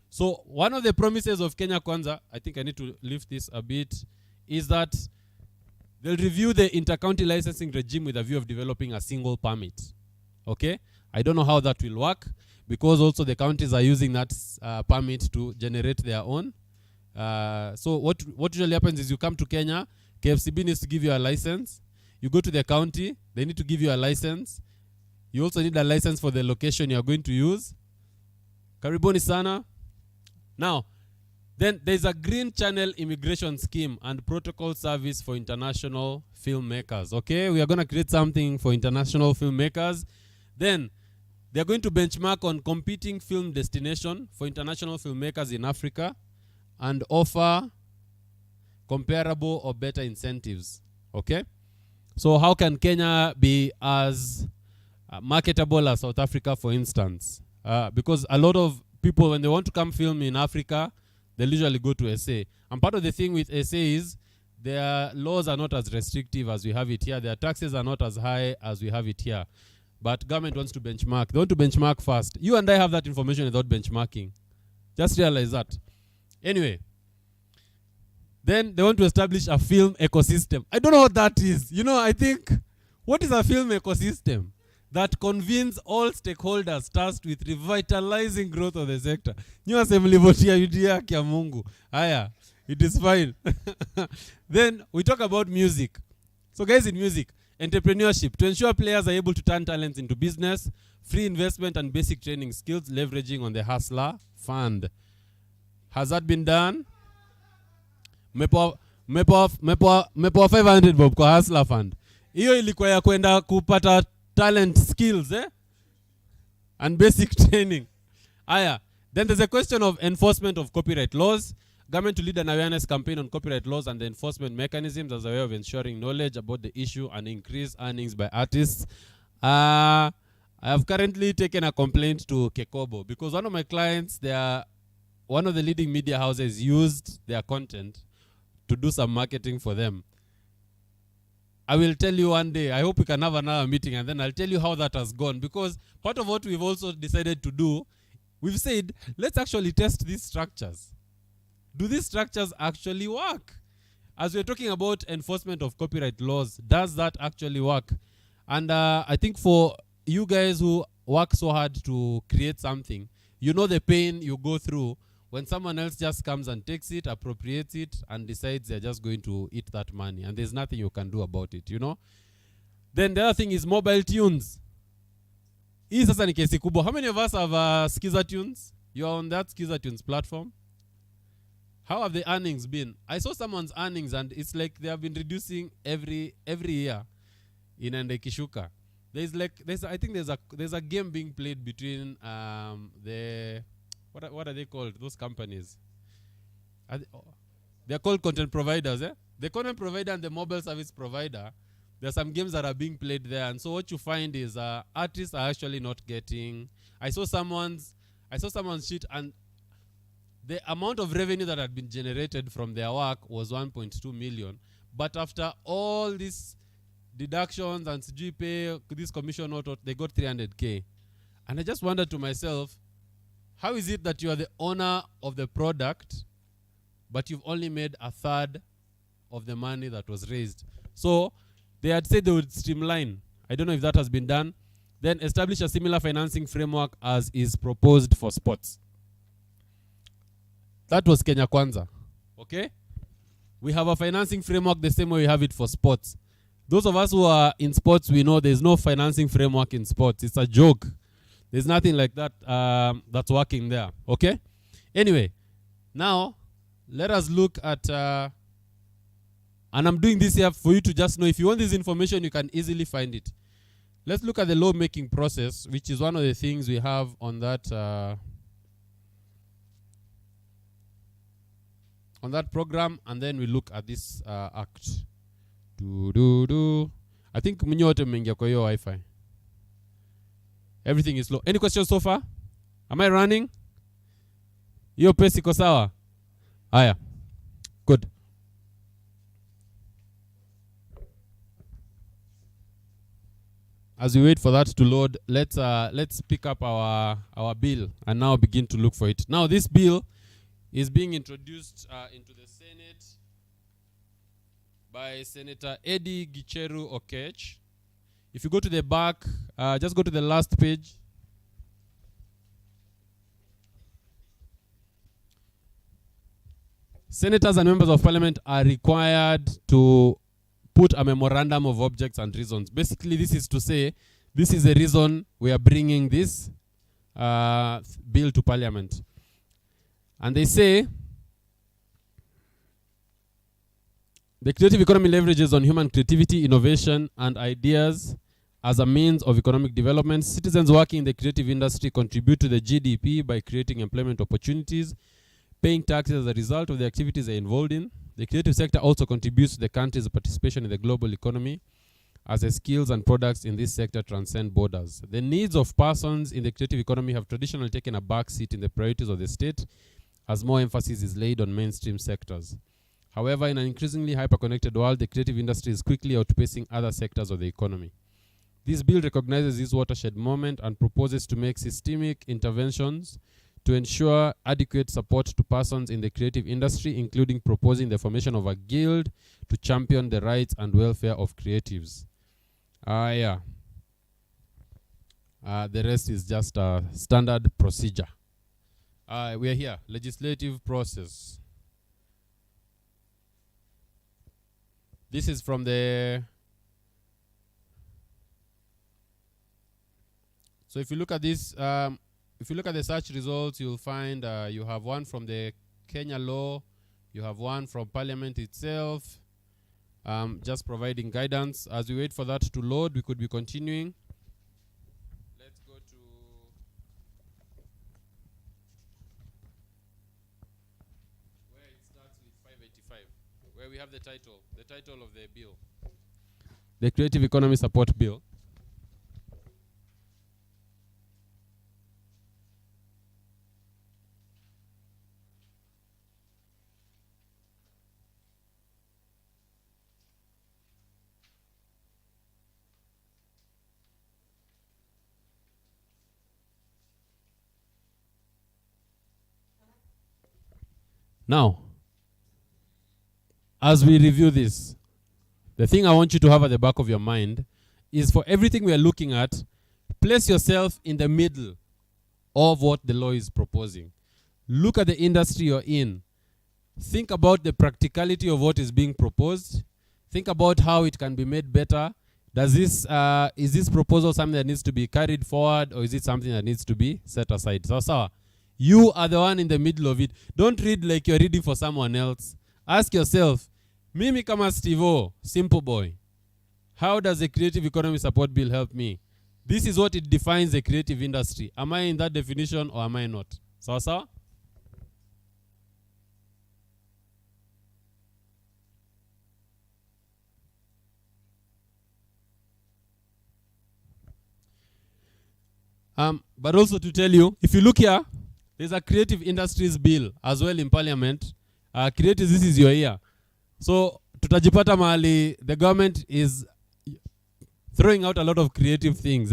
So one of the promises of Kenya Kwanza, I think I need to lift this a bit, is that they'll review the inter-county licensing regime with a view of developing a single permit. Okay? I don't know how that will work, because also the counties are using that permit to generate their own. So what usually happens is you come to Kenya, KFCB needs to give you a license. You go to the county, they need to give you a license. You also need a license for the location you are going to use. Karibuni sana. Now, then there's a Green Channel Immigration Scheme and Protocol Service for international filmmakers. Okay, we are going to create something for international filmmakers. Then they're going to benchmark on competing film destination for international filmmakers in Africa and offer comparable or better incentives. Okay? So how can Kenya be as marketable as South Africa, for instance? Because a lot of people, when they want to come film in Africa, they usually go to SA. And part of the thing with SA is their laws are not as restrictive as we have it here. Their taxes are not as high as we have it here. But government wants to benchmark. They want to benchmark first. You and I have that information without benchmarking. Just realize that. Anyway, then they want to establish a film ecosystem. I don't know what that is. You know, I think, what is a film ecosystem? That convenes all stakeholders tasked with revitalizing growth of the sector. Nyo assembly votia UDA kia Mungu. Aya, it is fine. Then we talk about music. So guys, in music, entrepreneurship, to ensure players are able to turn talents into business, free investment and basic training skills, leveraging on the Hustler Fund. Has that been done? Mepo 500 bob kwa Hustler Fund. Hiyo ilikuwa ya kwenda kupata talent skills, and basic training. Aya. Then there's a question of enforcement of copyright laws. Government to lead an awareness campaign on copyright laws and the enforcement mechanisms as a way of ensuring knowledge about the issue and increase earnings by artists. I have currently taken a complaint to Kekobo because one of my clients, one of the leading media houses used their content to do some marketing for them. I will tell you one day. I hope we can have another meeting and then I'll tell you how that has gone. Because part of what we've also decided to do, we've said, let's actually test these structures. Do these structures actually work? As we're talking about enforcement of copyright laws, does that actually work? And I think for you guys who work so hard to create something, you know the pain you go through when someone else just comes and takes it, appropriates it, and decides they're just going to eat that money. And there's nothing you can do about it, you know? Then the other thing is mobile tunes. Hii sasa ni kesi kubwa. How many of us have Skiza Tunes? You're on that Skiza Tunes platform? How have the earnings been? I saw someone's earnings and it's like they have been reducing every year in Endekishuka. I think there's a game being played between what are they called? Those companies. They're called content providers. The content provider and the mobile service provider. There are some games that are being played there, and so what you find is artists are actually not getting. I saw someone's sheet, and the amount of revenue that had been generated from their work was 1.2 million. But after all these deductions and pay this commission note, they got 300K. And I just wondered to myself, how is it that you are the owner of the product, but you've only made a third of the money that was raised? So they had said they would streamline. I don't know if that has been done. Then establish a similar financing framework as is proposed for sports. That was Kenya Kwanza. Okay? We have a financing framework the same way we have it for sports. Those of us who are in sports, we know there's no financing framework in sports. It's a joke. There's nothing like that that's working there. Okay? Anyway, now let us look at And I'm doing this here for you to just know. If you want this information, you can easily find it. Let's look at the law-making process, which is one of the things we have on that program, and then we look at this act. I think mnyote mmeingia kwa hiyo Wi-Fi. Everything is low. Any questions so far? Am I running? Hiyo pesi iko sawa? Aya. Good. As we wait for that to load, let's pick up our bill and now begin to look for it. Now this bill is being introduced into the Senate by Senator Eddie Gicheru Okech. If you go to the back, just go to the last page. Senators and members of parliament are required to put a memorandum of objects and reasons. Basically, this is to say, this is the reason we are bringing this bill to parliament. And they say, the creative economy leverages on human creativity, innovation, and ideas as a means of economic development. Citizens working in the creative industry contribute to the GDP by creating employment opportunities, paying taxes as a result of the activities they're involved in. The creative sector also contributes to the country's participation in the global economy, as the skills and products in this sector transcend borders. The needs of persons in the creative economy have traditionally taken a back seat in the priorities of the state, as more emphasis is laid on mainstream sectors. However, in an increasingly hyper-connected world, the creative industry is quickly outpacing other sectors of the economy. This bill recognizes this watershed moment and proposes to make systemic interventions to ensure adequate support to persons in the creative industry, including proposing the formation of a guild to champion the rights and welfare of creatives. The rest is just a standard procedure. We are here, legislative process. This is from the... So if you look at this, if you look at the search results, you'll find you have one from the Kenya law, you have one from Parliament itself, just providing guidance. As we wait for that to load, we could be continuing. Let's go to where it starts with 585, where we have the title of the bill, the Creative Economy Support Bill. Now, as we review this, the thing I want you to have at the back of your mind is, for everything we are looking at, place yourself in the middle of what the law is proposing. Look at the industry you're in. Think about the practicality of what is being proposed. Think about how it can be made better. Is this proposal something that needs to be carried forward, or is it something that needs to be set aside? So, you are the one in the middle of it. Don't read like you're reading for someone else. Ask yourself, mimi kama Steve-O, simple boy, how does the Creative Economy Support Bill help me? This is what it defines the creative industry. Am I in that definition or am I not? So? But also to tell you, if you look here, there's a creative industries bill as well in parliament. Creative, this is your year. So, tutajipata mahali, the government is throwing out a lot of creative things.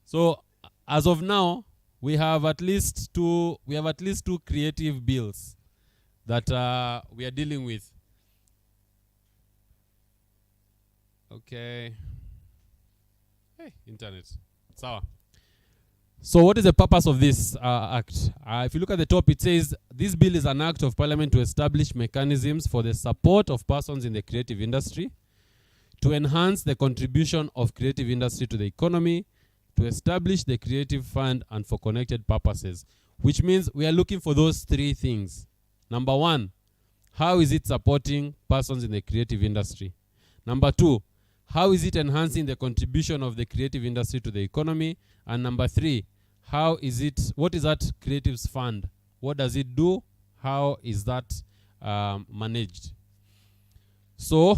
So, as of now, we have at least two creative bills that we are dealing with. Okay. Hey, internet. Sawa. So what is the purpose of this act? If you look at the top, it says, this bill is an act of parliament to establish mechanisms for the support of persons in the creative industry, to enhance the contribution of creative industry to the economy, to establish the creative fund, and for connected purposes. Which means we are looking for those three things. Number one, how is it supporting persons in the creative industry? Number 2, how is it enhancing the contribution of the creative industry to the economy? And number 3, what is that Creatives Fund? What does it do? How is that managed? So,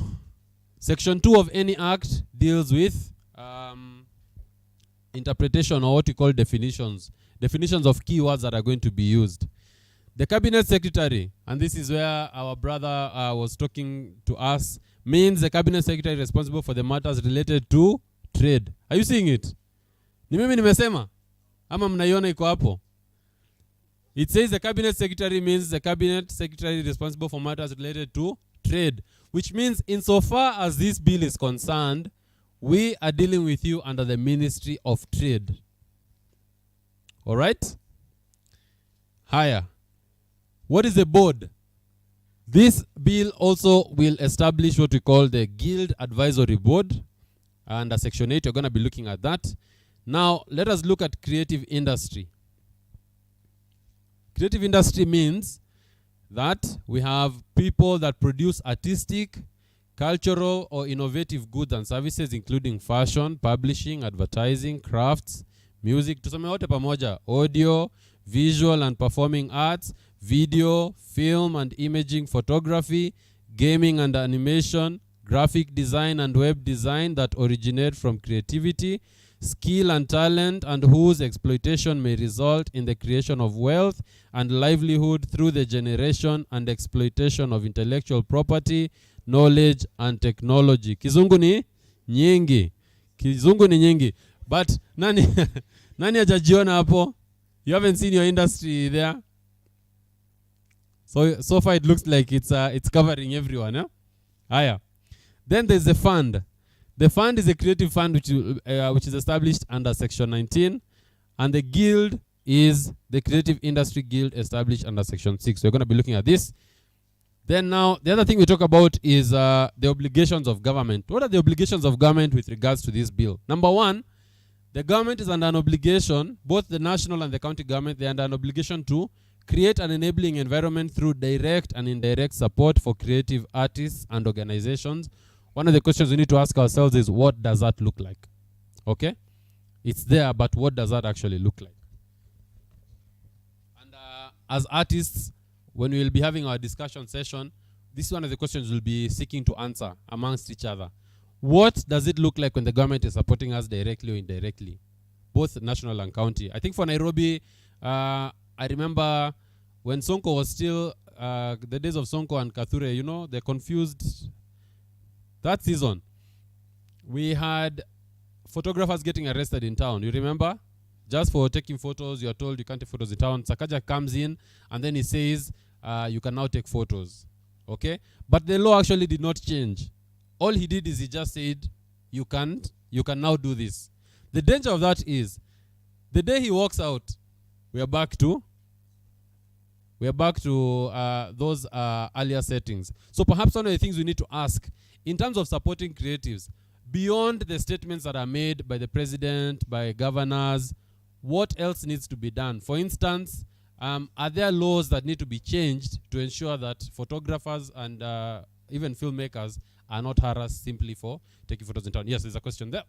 Section 2 of any act deals with interpretation, or what we call definitions. Definitions of keywords that are going to be used. The Cabinet Secretary, and this is where our brother was talking to us, means the Cabinet Secretary responsible for the matters related to trade. Are you seeing it? Ni mimi nimesema? Ama mnaiona iko hapo? It says the Cabinet Secretary means the Cabinet Secretary responsible for matters related to trade, which means insofar as this bill is concerned, we are dealing with you under the Ministry of Trade. All right? Higher. What is the board? This bill also will establish what we call the Guild Advisory Board. Under Section 8, you're going to be looking at that. Now, let us look at creative industry. Creative industry means that we have people that produce artistic, cultural, or innovative goods and services, including fashion, publishing, advertising, crafts, music, tuseme wote pamoja, audio, visual and performing arts, video, film and imaging, photography, gaming and animation, graphic design and web design that originate from creativity, skill and talent, and whose exploitation may result in the creation of wealth and livelihood through the generation and exploitation of intellectual property, knowledge and technology. Kizungu ni nyingi. Kizungu ni nyingi. But nani nani hajajiona hapo? You haven't seen your industry there? So far it looks like it's covering everyone, eh? Aya. Then there's the fund. The fund is a creative fund which is established under Section 19, and the guild is the Creative Industry Guild established under Section 6. So we're going to be looking at this. Then now, the other thing we talk about is the obligations of government. What are the obligations of government with regards to this bill? Number 1, the government is under an obligation, both the national and the county government, they're under an obligation to create an enabling environment through direct and indirect support for creative artists and organizations. One of the questions we need to ask ourselves is, what does that look like? Okay? It's there, but what does that actually look like? And as artists, when we will be having our discussion session, this is one of the questions we'll be seeking to answer amongst each other. What does it look like when the government is supporting us directly or indirectly? Both national and county. I think for Nairobi, I remember when Sonko was still, the days of Sonko and Kathure, you know, they're confused. That season, we had photographers getting arrested in town. You remember? Just for taking photos, you're told you can't take photos in town. Sakaja comes in and then he says, you can now take photos. Okay? But the law actually did not change. All he did is he just said, you can now do this. The danger of that is, the day he walks out, we are back to those earlier settings. So perhaps one of the things we need to ask, in terms of supporting creatives, beyond the statements that are made by the president, by governors, what else needs to be done? For instance, are there laws that need to be changed to ensure that photographers and even filmmakers are not harassed simply for taking photos in town? Yes, there's a question there.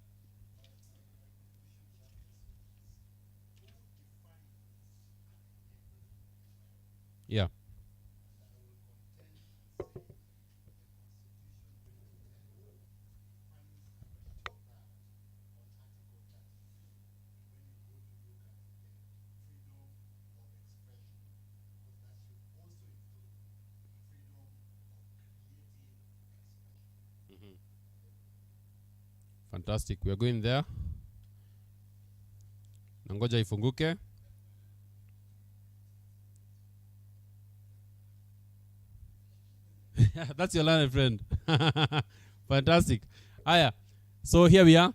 Yeah. Fantastic. We are going there. Nangoja ifunguke. That's your learned friend. Fantastic. Aya. So here we are.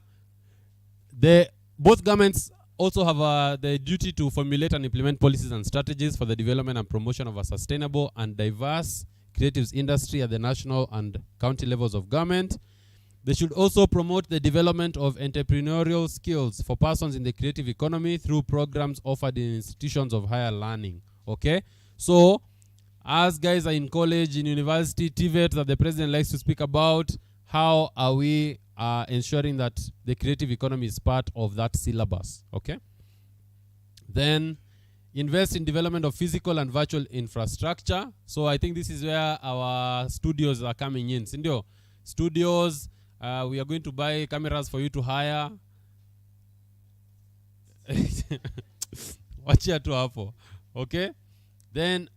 Both governments also have the duty to formulate and implement policies and strategies for the development and promotion of a sustainable and diverse creatives industry at the national and county levels of government. They should also promote the development of entrepreneurial skills for persons in the creative economy through programs offered in institutions of higher learning. Okay? So, As guys are in college, in university, TVET that the president likes to speak about, how are we ensuring that the creative economy is part of that syllabus, okay? Then invest in development of physical and virtual infrastructure. So I think this is where our studios are coming in. Sindio, studios, we are going to buy cameras for you to hire. Wachia tu hapo, okay? Then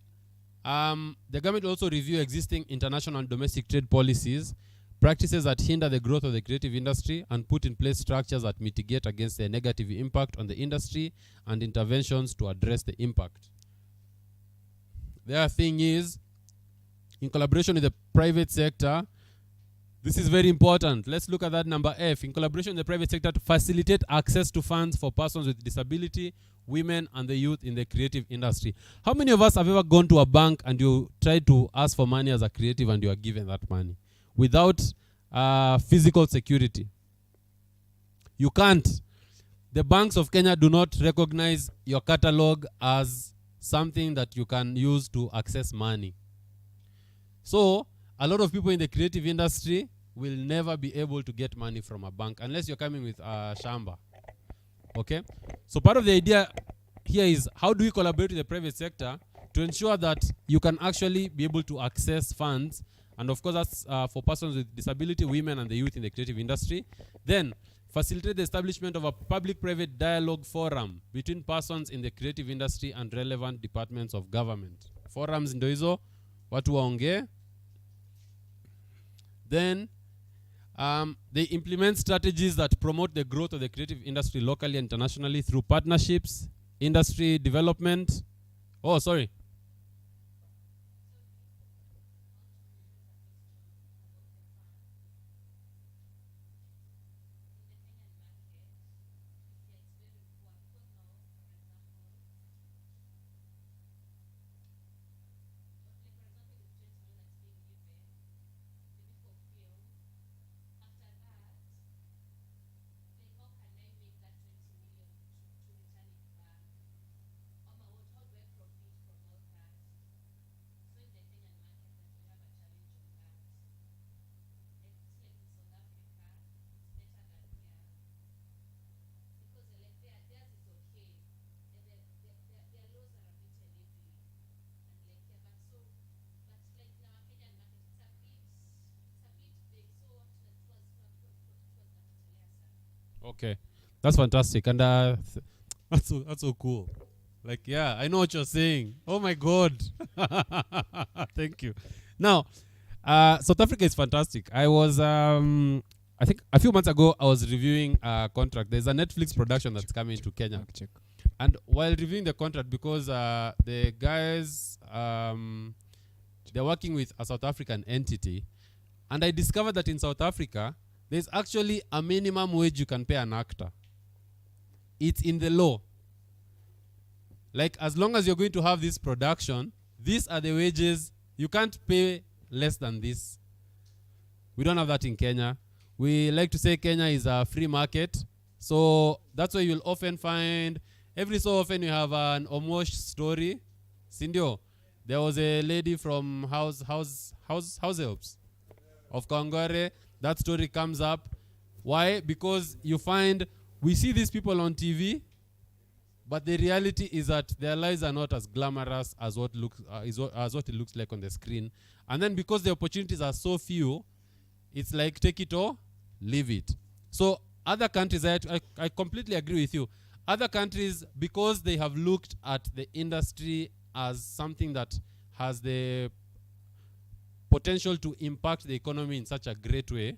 the government will also review existing international and domestic trade policies, practices that hinder the growth of the creative industry, and put in place structures that mitigate against the negative impact on the industry and interventions to address the impact. The other thing is, in collaboration with the private sector, this is very important. Let's look at that number F. In collaboration with the private sector to facilitate access to funds for persons with disability, women, and the youth in the creative industry. How many of us have ever gone to a bank and you tried to ask for money as a creative and you are given that money without physical security? You can't. The banks of Kenya do not recognize your catalog as something that you can use to access money. So, a lot of people in the creative industry will never be able to get money from a bank unless you're coming with a shamba. Okay? So part of the idea here is, how do we collaborate with the private sector to ensure that you can actually be able to access funds? And of course, that's for persons with disability, women, and the youth in the creative industry. Then, facilitate the establishment of a public-private dialogue forum between persons in the creative industry and relevant departments of government. Forums ndo hizo, watu waongee. Then, they implement strategies that promote the growth of the creative industry locally and internationally through partnerships, industry development. Oh, sorry. Okay, that's fantastic, and that's so cool. Like, yeah, I know what you're saying. Oh my God, thank you. Now, South Africa is fantastic. I was, I think a few months ago, I was reviewing a contract. There's a Netflix production that's coming to Kenya, and while reviewing the contract, because the guys, they're working with a South African entity, and I discovered that in South Africa, there's actually a minimum wage you can pay an actor. It's in the law. Like, as long as you're going to have this production, these are the wages. You can't pay less than this. We don't have that in Kenya. We like to say Kenya is a free market. So that's why you'll often find, every so often you have an Omosh story. Sindio, there was a lady from House Helps of Kangware. That story comes up. Why? Because you find, we see these people on TV, but the reality is that their lives are not as glamorous as what it looks like on the screen. And then because the opportunities are so few, it's like take it or leave it. So other countries, I completely agree with you. Other countries, because they have looked at the industry as something that has the potential to impact the economy in such a great way,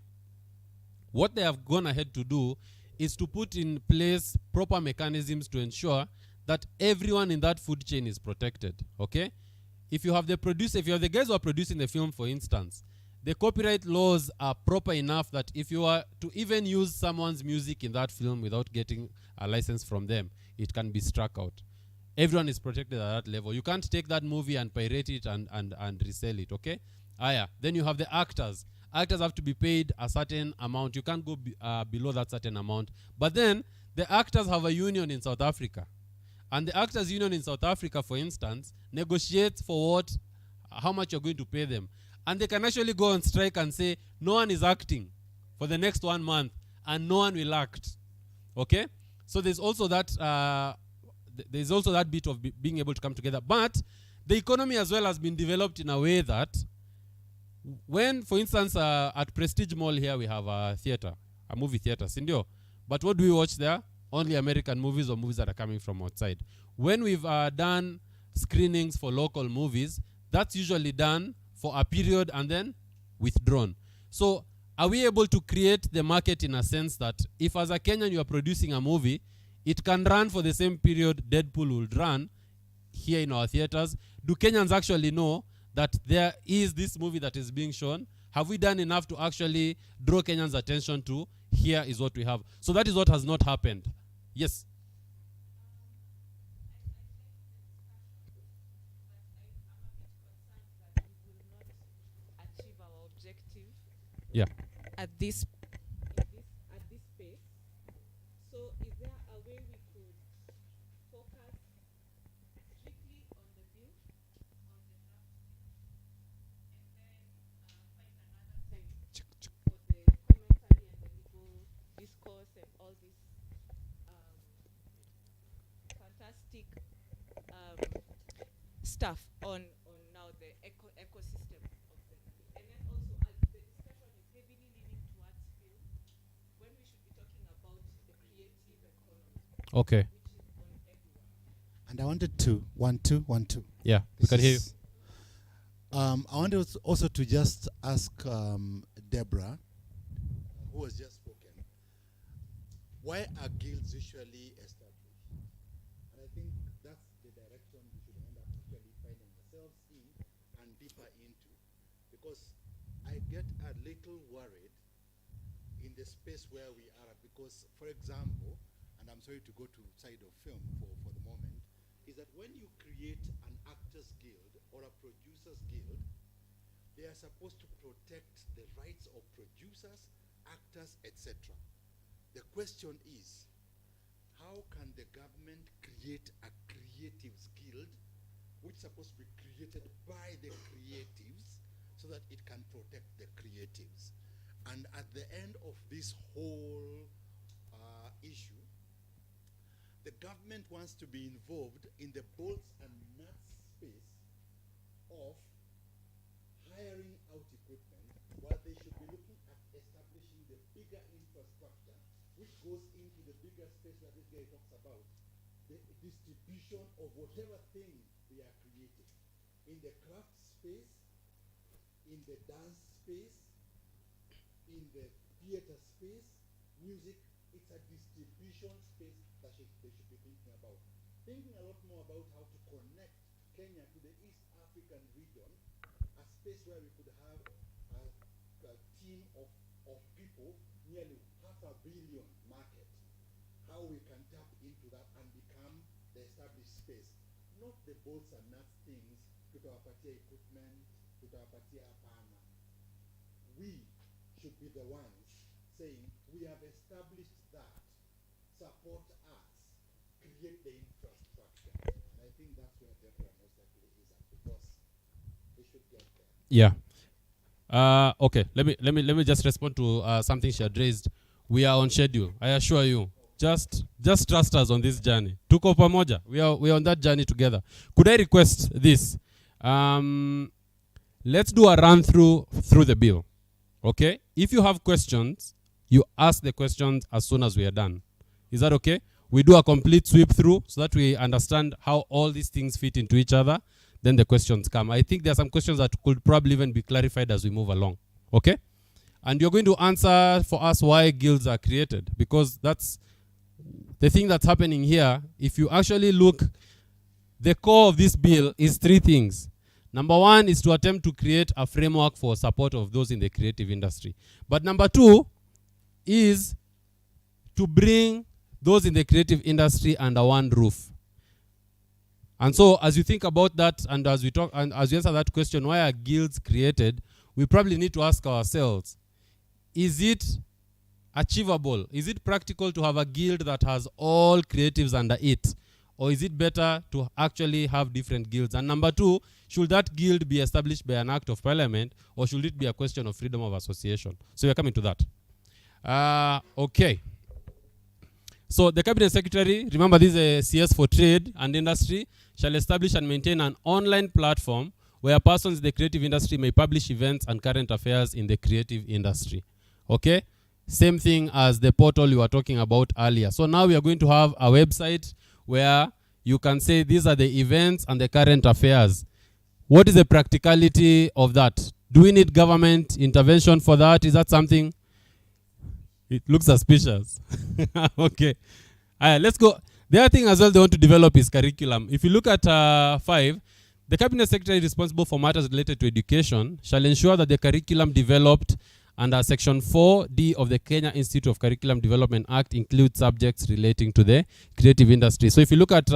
what they have gone ahead to do is to put in place proper mechanisms to ensure that everyone in that food chain is protected, okay? If you have the producer, if you have the guys who are producing the film, for instance, the copyright laws are proper enough that if you are to even use someone's music in that film without getting a license from them, it can be struck out. Everyone is protected at that level. You can't take that movie and pirate it and resell it, okay? Then you have the actors. Actors have to be paid a certain amount. You can't go below that certain amount. But then the actors have a union in South Africa. And the actors union in South Africa, for instance, negotiates for what how much you're going to pay them. And they can actually go on strike and say, no one is acting for the next 1 month, and no one will act. Okay? So there's also that bit of being able to come together. But the economy as well has been developed in a way that when, for instance, at Prestige Mall here, we have a theater, a movie theater, Sindio. But what do we watch there? Only American movies or movies that are coming from outside. When we've done screenings for local movies, that's usually done for a period and then withdrawn. So are we able to create the market in a sense that if as a Kenyan you are producing a movie, it can run for the same period Deadpool will run here in our theaters? Do Kenyans actually know that there is this movie that is being shown? Have we done enough to actually draw Kenyans' attention to, here is what we have? So that is what has not happened. Yes? Achieve our objective. Yeah. At this pace. So is there a way we could focus strictly on the bill, on the draft, and then find another time for the commentary and the legal discourse and all this fantastic stuff on now the ecosystem of the movie. And then also as the discussion is heavily leaning towards film, when we should be talking about the creative economy, Okay. which is on everyone. And I wanted to, 1, 2, 1, 2. Yeah, we can hear you. I wanted also to just ask Deborah, who was just spoken, why are guilds usually established? And I think that's the direction we should end up actually finding ourselves in and deeper into. Because I get a little worried in the space where we are, because, for example, and I'm sorry to go to side of film for the moment, is that when you create an actors guild or a producers guild, they are supposed to protect the rights of producers, actors, etc. The question is, how can the government create a creatives guild which is supposed to be created by the creatives so that it can protect the creatives? And at the end of this whole issue, the government wants to be involved in the bolts and nuts space of hiring out equipment, while they should be looking at establishing the bigger infrastructure, which goes into the bigger space that this guy talks about, the distribution of whatever thing they are creating. In the craft space, in the dance space, in the theater space, music, it's a distribution space that they should be thinking about. Thinking a lot more about how to connect Kenya to the East African region, a space where we could have a team of people, nearly 500 million market. How we can tap into that and become the established space. Not the bolts and nuts things, tutawapatia equipment, tutawapatia apana. We should be the ones saying, we have established that, support us, create the infrastructure. And I think that's where Deborah most likely is at, because we should get there. Yeah. Okay. Let me just respond to something she had raised. We are on schedule. I assure you. Just trust us on this journey. Tuko pamoja. We are on that journey together. Could I request this? Let's do a run through the bill. Okay? If you have questions, you ask the questions as soon as we are done. Is that okay? We do a complete sweep through so that we understand how all these things fit into each other. Then the questions come. I think there are some questions that could probably even be clarified as we move along. Okay? And you're going to answer for us why guilds are created, because that's the thing that's happening here. If you actually look, the core of this bill is 3 things. Number 1 is to attempt to create a framework for support of those in the creative industry. But number 2 is to bring those in the creative industry under one roof. And so as you think about that, and as we talk, and as we answer that question, why are guilds created, we probably need to ask ourselves, is it achievable? Is it practical to have a guild that has all creatives under it? or is it better to actually have different guilds? And number two, should that guild be established by an act of parliament, or should it be a question of freedom of association? So we're coming to that. Okay. So the Cabinet Secretary, remember this is a CS for Trade and Industry, shall establish and maintain an online platform where persons in the creative industry may publish events and current affairs in the creative industry. Okay? Same thing as the portal you were talking about earlier. So now we are going to have a website where you can say these are the events and the current affairs. What is the practicality of that? Do we need government intervention for that? Is that something? It looks suspicious. Okay. Let's go. The other thing as well they want to develop is curriculum. If you look at 5, the Cabinet Secretary responsible for matters related to education shall ensure that the curriculum developed under Section 4D of the Kenya Institute of Curriculum Development Act includes subjects relating to the creative industry. So if you look at,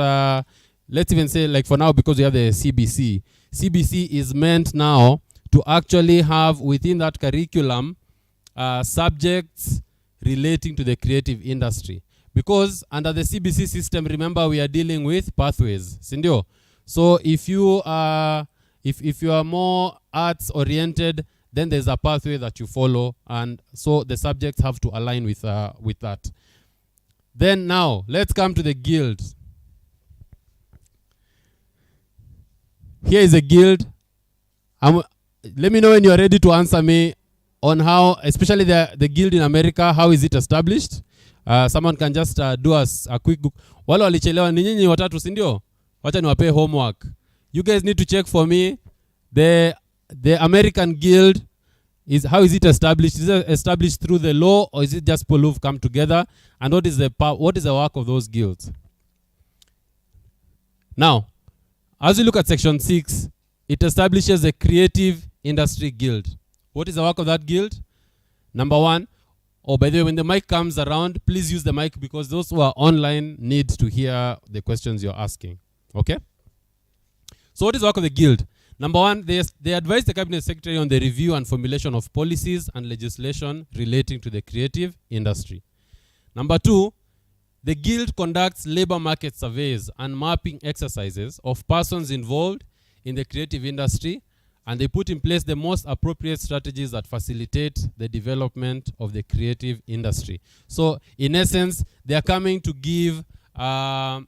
let's even say, like for now, because we have the CBC, CBC is meant now to actually have within that curriculum subjects relating to the creative industry. Because under the CBC system, remember, we are dealing with pathways. Sindio? So if you are more arts oriented, then there's a pathway that you follow, and so the subjects have to align with that. Then now, let's come to the guild. Here is a guild. Let me know when you are ready to answer me on how, especially the guild in America, how is it established? Someone can just do us a quick book. Wale walichelewa ni nyinyi watatu, si ndio? Wacha niwape homework. You guys need to check for me the American guild how is it established? Is it established through the law, or is it just people who've come together? And what is the work of those guilds? Now, as you look at Section 6, it establishes a creative industry guild. What is the work of that guild? Number 1, by the way, when the mic comes around, please use the mic because those who are online need to hear the questions you're asking. Okay? So what is the work of the guild? Number 1, they advise the Cabinet Secretary on the review and formulation of policies and legislation relating to the creative industry. Number 2, the guild conducts labor market surveys and mapping exercises of persons involved in the creative industry, and they put in place the most appropriate strategies that facilitate the development of the creative industry. So, in essence, they are coming to give a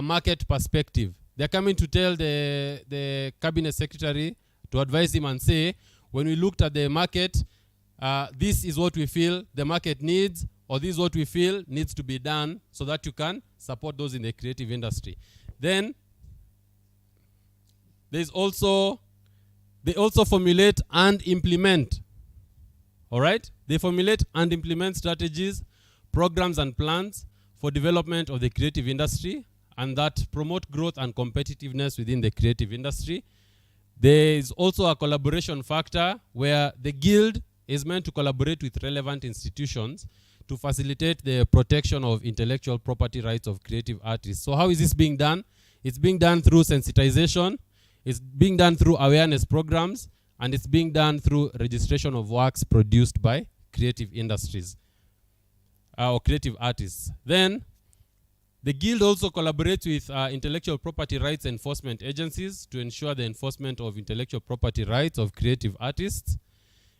market perspective. They're coming to tell the Cabinet Secretary to advise him and say, when we looked at the market, this is what we feel the market needs, or this is what we feel needs to be done so that you can support those in the creative industry. Then, they also formulate and implement. All right? They formulate and implement strategies, programs, and plans for development of the creative industry, and that promote growth and competitiveness within the creative industry. There is also a collaboration factor where the guild is meant to collaborate with relevant institutions to facilitate the protection of intellectual property rights of creative artists. So how is this being done? It's being done through sensitization, it's being done through awareness programs, and it's being done through registration of works produced by creative industries or creative artists. Then, the guild also collaborates with intellectual property rights enforcement agencies to ensure the enforcement of intellectual property rights of creative artists.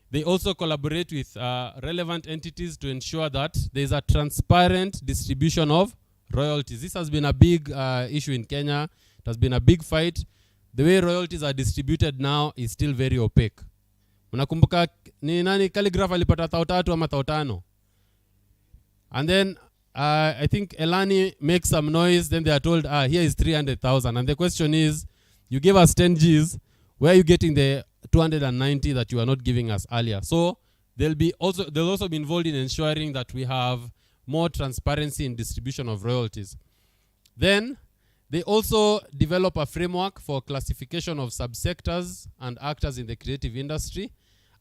They also collaborate with relevant entities to ensure that there is a transparent distribution of royalties. This has been a big issue in Kenya. It has been a big fight. The way royalties are distributed now is still very opaque. Unakumbuka ni nani calligraph alipata 3,000 ama 5,000? And then I think Elani makes some noise, then they are told, here is 300,000. And the question is, you gave us 10 Gs, where are you getting the 290 that you are not giving us earlier? So they'll also be involved in ensuring that we have more transparency in distribution of royalties. Then they also develop a framework for classification of subsectors and actors in the creative industry,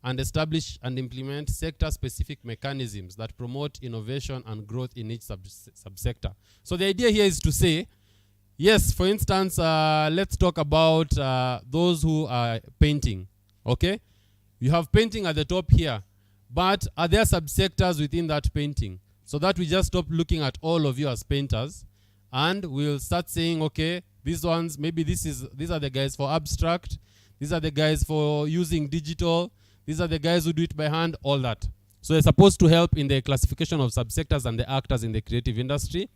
and establish and implement sector-specific mechanisms that promote innovation and growth in each subsector. So the idea here is to say, yes, for instance, let's talk about those who are painting, okay? You have painting at the top here, but are there subsectors within that painting? So that we just stop looking at all of you as painters, and we'll start saying, okay, these ones, maybe these are the guys for abstract, these are the guys for using digital, these are the guys who do it by hand, all that. So they're supposed to help in the classification of subsectors and the actors in the creative industry.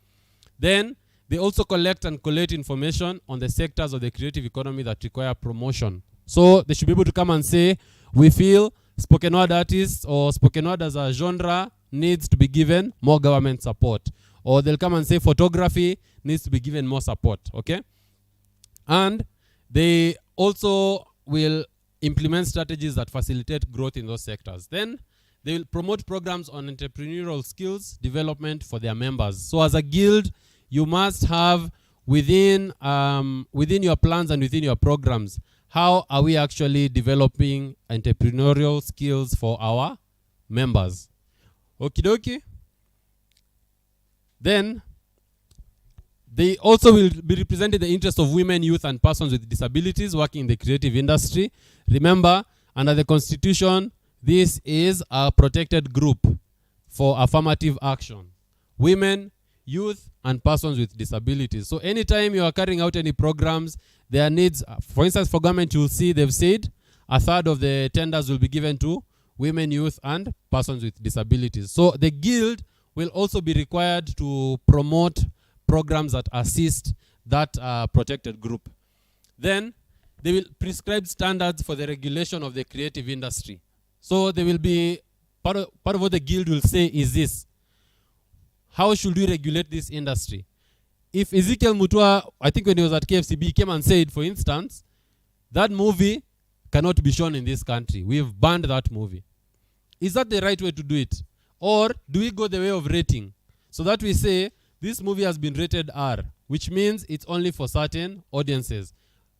Then they also collect and collate information on the sectors of the creative economy that require promotion. So they should be able to come and say, we feel spoken word artists or spoken word as a genre needs to be given more government support. Or they'll come and say photography needs to be given more support, okay? And they also will implement strategies that facilitate growth in those sectors. Then they will promote programs on entrepreneurial skills development for their members. So as a guild, you must have within your plans and within your programs, how are we actually developing entrepreneurial skills for our members? Okie dokie. Then they also will be representing the interests of women, youth, and persons with disabilities working in the creative industry. Remember, under the Constitution, this is a protected group for affirmative action. Women, youth, and persons with disabilities. So anytime you are carrying out any programs, there needs, for instance, for government, you'll see they've said a third of the tenders will be given to women, youth, and persons with disabilities. So the guild will also be required to promote programs that assist that protected group. Then they will prescribe standards for the regulation of the creative industry. So they will be, part of what the guild will say is this: how should we regulate this industry? If Ezekiel Mutua, I think when he was at KFCB, came and said, for instance, that movie cannot be shown in this country, we've banned that movie. Is that the right way to do it? Or do we go the way of rating? So that we say, this movie has been rated R, which means it's only for certain audiences.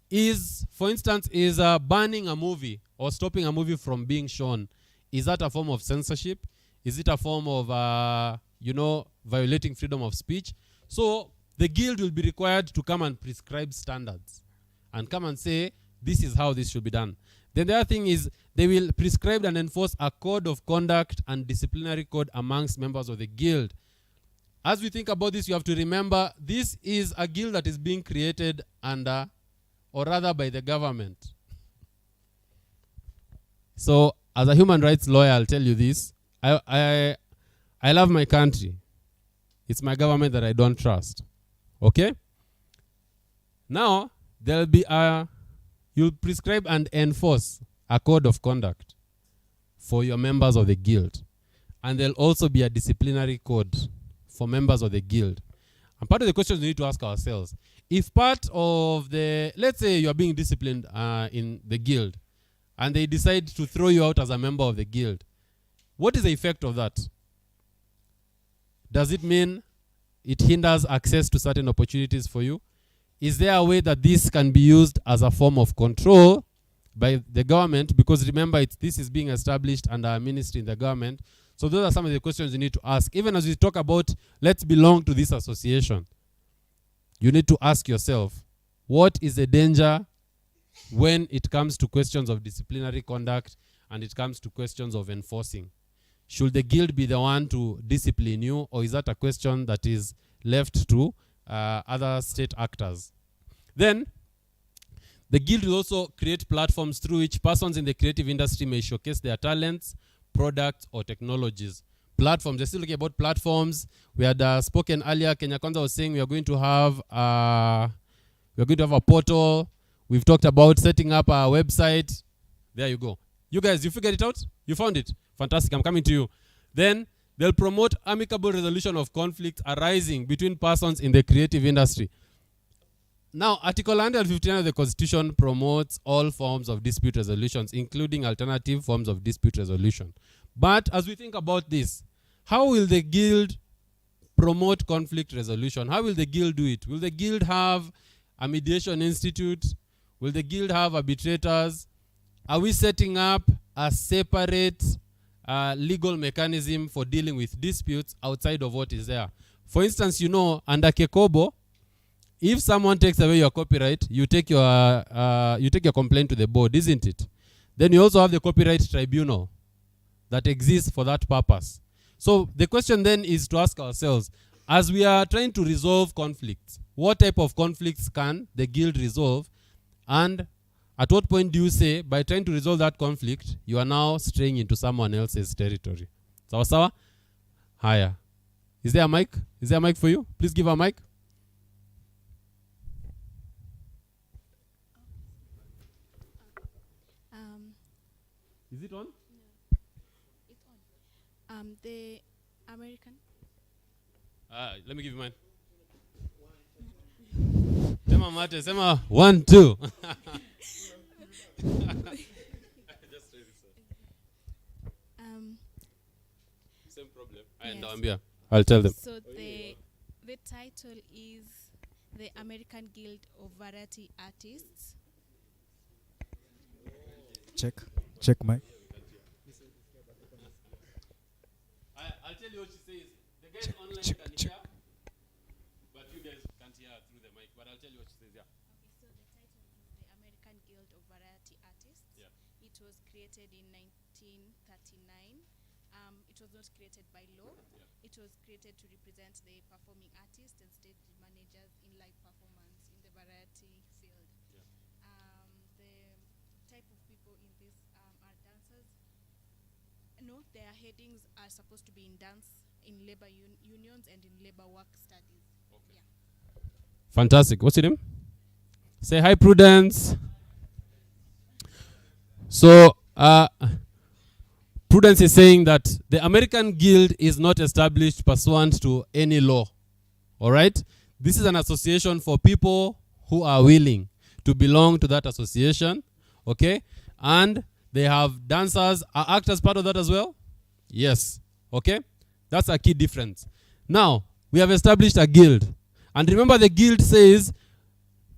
For instance, is banning a movie or stopping a movie from being shown, is that a form of censorship? Is it a form of, violating freedom of speech? So the guild will be required to come and prescribe standards and come and say, this is how this should be done. Then the other thing is, they will prescribe and enforce a code of conduct and disciplinary code amongst members of the guild. As we think about this, you have to remember, this is a guild that is being created under, or rather by the government. So, as a human rights lawyer, I'll tell you this. I love my country. It's my government that I don't trust. Okay? Now, there'll be you'll prescribe and enforce a code of conduct for your members of the guild. And there'll also be a disciplinary code for members of the guild. And part of the questions we need to ask ourselves, if part of the, let's say you are being disciplined in the guild, and they decide to throw you out as a member of the guild, what is the effect of that? Does it mean it hinders access to certain opportunities for you? Is there a way that this can be used as a form of control by the government? Because remember, this is being established under a ministry in the government. So those are some of the questions you need to ask. Even as we talk about, let's belong to this association, you need to ask yourself, what is the danger when it comes to questions of disciplinary conduct and it comes to questions of enforcing? Should the guild be the one to discipline you, or is that a question that is left to other state actors? Then, the guild will also create platforms through which persons in the creative industry may showcase their talents, products, or technologies. Platforms, they're still looking about platforms. We had spoken earlier, Kenya Kwanza was saying we are going to have a portal. We've talked about setting up a website. There you go. You guys, you figured it out? You found it? Fantastic, I'm coming to you. Then, they'll promote amicable resolution of conflicts arising between persons in the creative industry. Now, Article 159 of the Constitution promotes all forms of dispute resolutions, including alternative forms of dispute resolution. But as we think about this, how will the guild promote conflict resolution? How will the guild do it? Will the guild have a mediation institute? Will the guild have arbitrators? Are we setting up a separate legal mechanism for dealing with disputes outside of what is there? For instance, under Kekobo, if someone takes away your copyright, you take your complaint to the board, isn't it? Then you also have the copyright tribunal that exists for that purpose. So the question then is to ask ourselves, as we are trying to resolve conflicts, what type of conflicts can the guild resolve? And at what point do you say, by trying to resolve that conflict, you are now straying into someone else's territory? Sawa sawa? Haya. Is there a mic? Is there a mic for you? Please give a mic. Is it on? It's on. The American. Let me give you mine. Sema mate, sema 1, 2. Same problem. Yes. I'll tell them. So the title is the American Guild of Variety Artists. Check mic. I'll tell you what she says. The guys online can hear, but you guys can't hear through the mic. But I'll tell you what she says. Yeah. Okay, so the title is the American Guild of Variety Artists. Yeah. It was created in 1939. It was not created by law. Yeah. It was created to represent the performing artists and stage managers in live performance in the variety field. Yeah. The type of people in this are dancers. No, their headings are supposed to be in dance, in labor unions, and in labor work studies. Okay. Yeah. Fantastic. What's your name? Say hi, Prudence. So, Prudence is saying that the American Guild is not established pursuant to any law. All right? This is an association for people who are willing to belong to that association. Okay? And they have dancers. Are actors part of that as well? Yes. Okay? That's a key difference. Now, we have established a guild. And remember, the guild says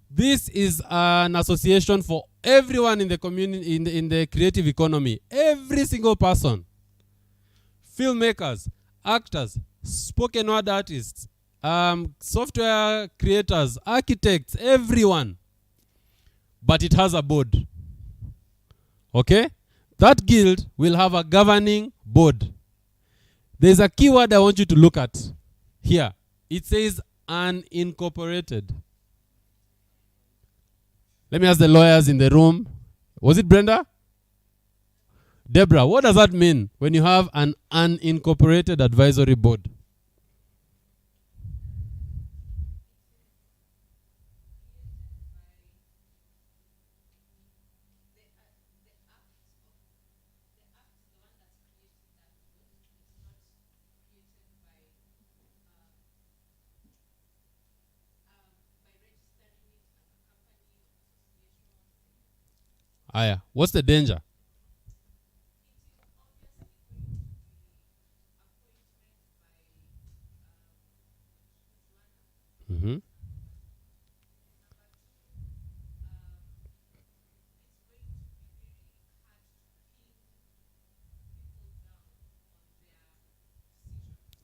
this is an association for everyone in the community, in the creative economy. Every single person. Filmmakers, actors, spoken word artists, software creators, architects, everyone. But it has a board. Okay? That guild will have a governing board. There's a keyword I want you to look at here. It says unincorporated. Let me ask the lawyers in the room. Was it Brenda? Deborah, what does that mean when you have an unincorporated advisory board? Aya, what's the danger? Mm-hmm.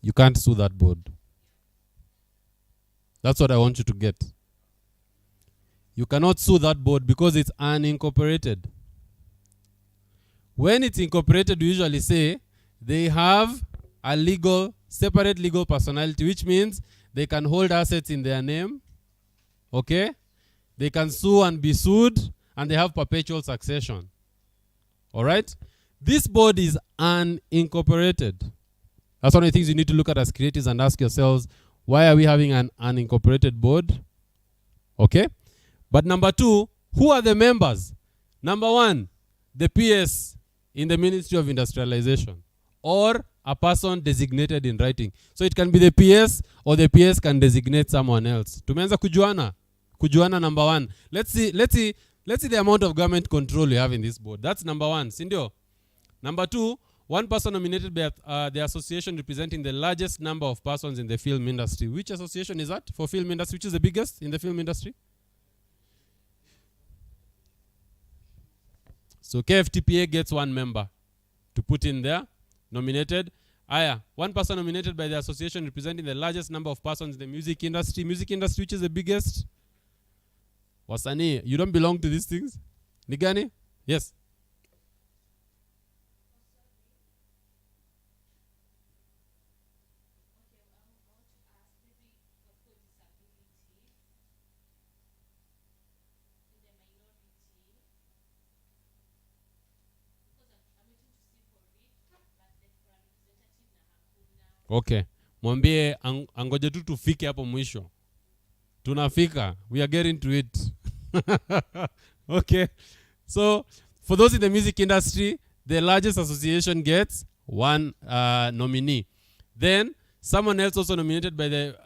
You can't sue that board. That's what I want you to get. You cannot sue that board because it's unincorporated. When it's incorporated, we usually say they have a separate legal personality, which means they can hold assets in their name. Okay? They can sue and be sued, and they have perpetual succession. All right? This board is unincorporated. That's one of the things you need to look at as creatives and ask yourselves, why are we having an unincorporated board? Okay? But number two, who are the members? Number one, the PS in the Ministry of Industrialization, or a person designated in writing. So it can be the PS, or the PS can designate someone else. Tumeanza kujuana. Kujuana number one. Let's see the amount of government control you have in this board. That's number one. Sindio. Number two, one person nominated by the association representing the largest number of persons in the film industry. Which association is that for film industry? Which is the biggest in the film industry? So KFTPA gets one member to put in there, nominated. One person nominated by the association representing the largest number of persons in the music industry. Music industry, which is the biggest? Wasani, you don't belong to these things? Nigani? Yes. Okay. Mwambie angoje tu tufike hapo mwisho. Tunafika. We are getting to it. Okay. So, for those in the music industry, the largest association gets one nominee. Then, someone else also nominated by the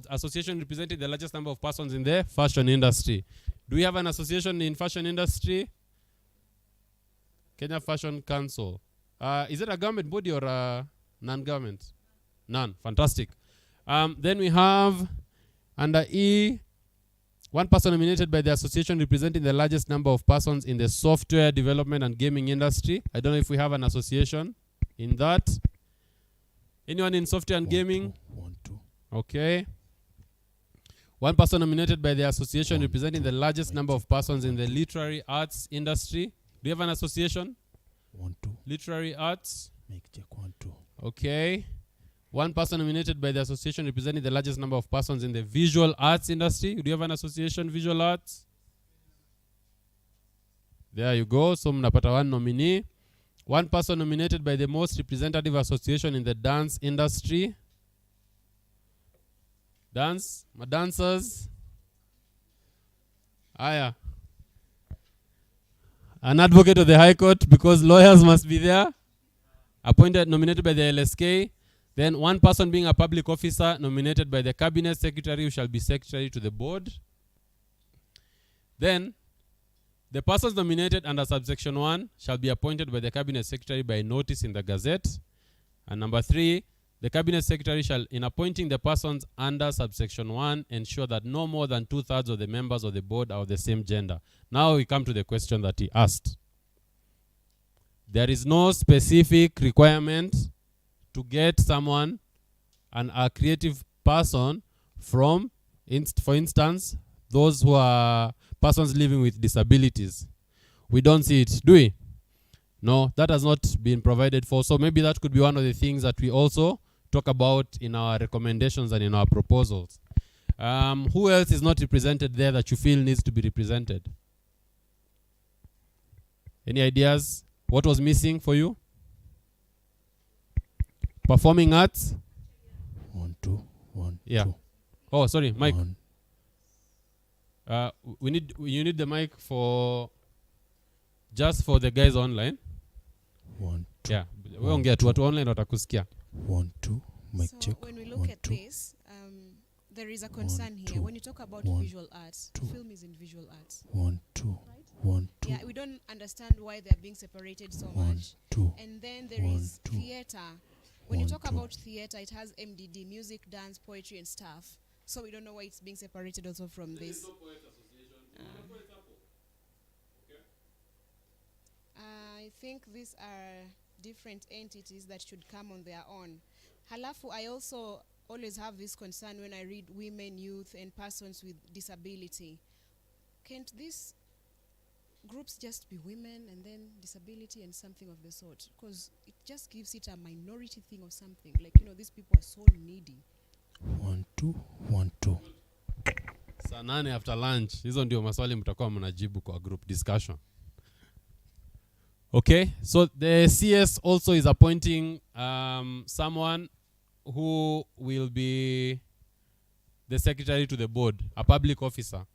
association representing the largest number of persons in the fashion industry. Do we have an association in fashion industry? Kenya Fashion Council. Is it a government body or a non-government? None. Fantastic. Then we have under E, one person nominated by the association representing the largest number of persons in the software development and gaming industry. I don't know if we have an association in that. Anyone in software and gaming? One, two. Okay. One person nominated by the association representing the largest number of persons in the literary arts industry. Do you have an association? 1, 2. Literary arts. Make check 1, 2. Okay. One person nominated by the association representing the largest number of persons in the visual arts industry. Do you have an association, visual arts? There you go. So mnapata one nominee. One person nominated by the most representative association in the dance industry. Dance, dancers. Aya. An advocate of the High Court because lawyers must be there. Appointed, nominated by the LSK. Then one person being a public officer nominated by the cabinet secretary who shall be secretary to the board. Then the persons nominated under subsection 1 shall be appointed by the cabinet secretary by notice in the Gazette. And number 3, the cabinet secretary shall, in appointing the persons under subsection 1, ensure that no more than 2/3 of the members of the board are of the same gender. Now we come to the question that he asked. There is no specific requirement to get someone, a creative person from, for instance, those who are persons living with disabilities. We don't see it, do we? No, that has not been provided for. So maybe that could be one of the things that we also talk about in our recommendations and in our proposals. Who else is not represented there that you feel needs to be represented? Any ideas? What was missing for you? Performing arts? 1, 2, 1, Yeah. 2. Oh, sorry, Mike. 1. You need the mic for just for the guys online. 1, 2. Yeah. We ongea tu watu online watakusikia. 1, 2. Mic So check. when we look 1, at 2. this, there is a concern here. 2, When you talk about 1, visual arts, 2. film is in visual arts. 1, 2. 1, 2. Yeah, we don't understand why they're being separated so 1, much. 2. And then there 1, is 2. theater. When you 1, talk 2. about theater, it has MDD, music, dance, poetry, and stuff. So we don't know why it's being separated also from this. I think these are different entities that should come on their own. Halafu, I also always have this concern when I read women, youth, and persons with disability. Can't these groups just be women and then disability and something of the sort? Because it just gives it a minority thing of something. Like, these people are so needy. 1, 2, 1, 2. Saa 8 after lunch. Hizo ndio maswali mtakuwa mnajibu kwa group discussion. Okay, so the CS also is appointing someone who will be the secretary to the board, a public officer.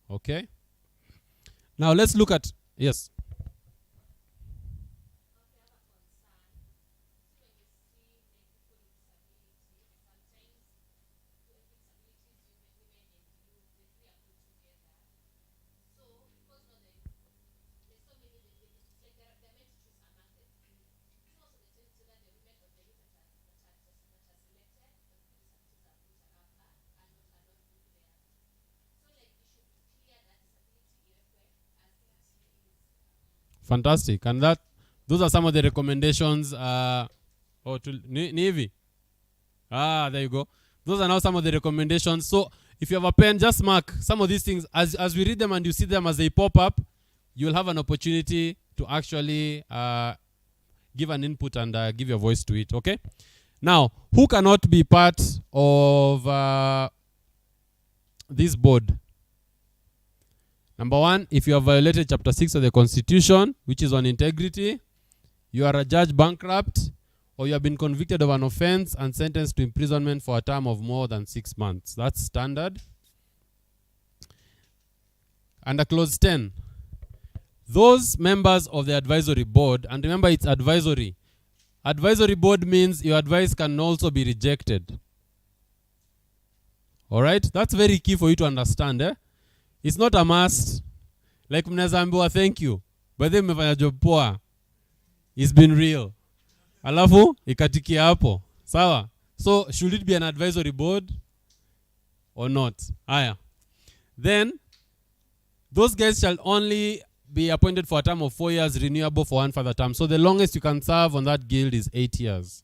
Okay? Now let's look at, yes. Fantastic. And those are some of the recommendations. Ni hivi? There you go. Those are now some of the recommendations. So if you have a pen, just mark some of these things. As we read them and you see them as they pop up, you'll have an opportunity to actually give an input and give your voice to it. Okay? Now, who cannot be part of this board? Number 1, if you have violated Chapter 6 of the Constitution, which is on integrity, you are a judge bankrupt, or you have been convicted of an offense and sentenced to imprisonment for a term of more than 6 months. That's standard. Under clause 10, those members of the advisory board, and remember it's advisory. Advisory board means your advice can also be rejected. Alright? That's very key for you to understand. It's not a must. Like mnaweza ambiwa thank you. By the way mmefanya job poa. It's been real. Alafu ikatikia hapo. Sawa? So should it be an advisory board or not? Aya. Then those guys shall only be appointed for a term of 4 years, renewable for one further term. So the longest you can serve on that guild is 8 years.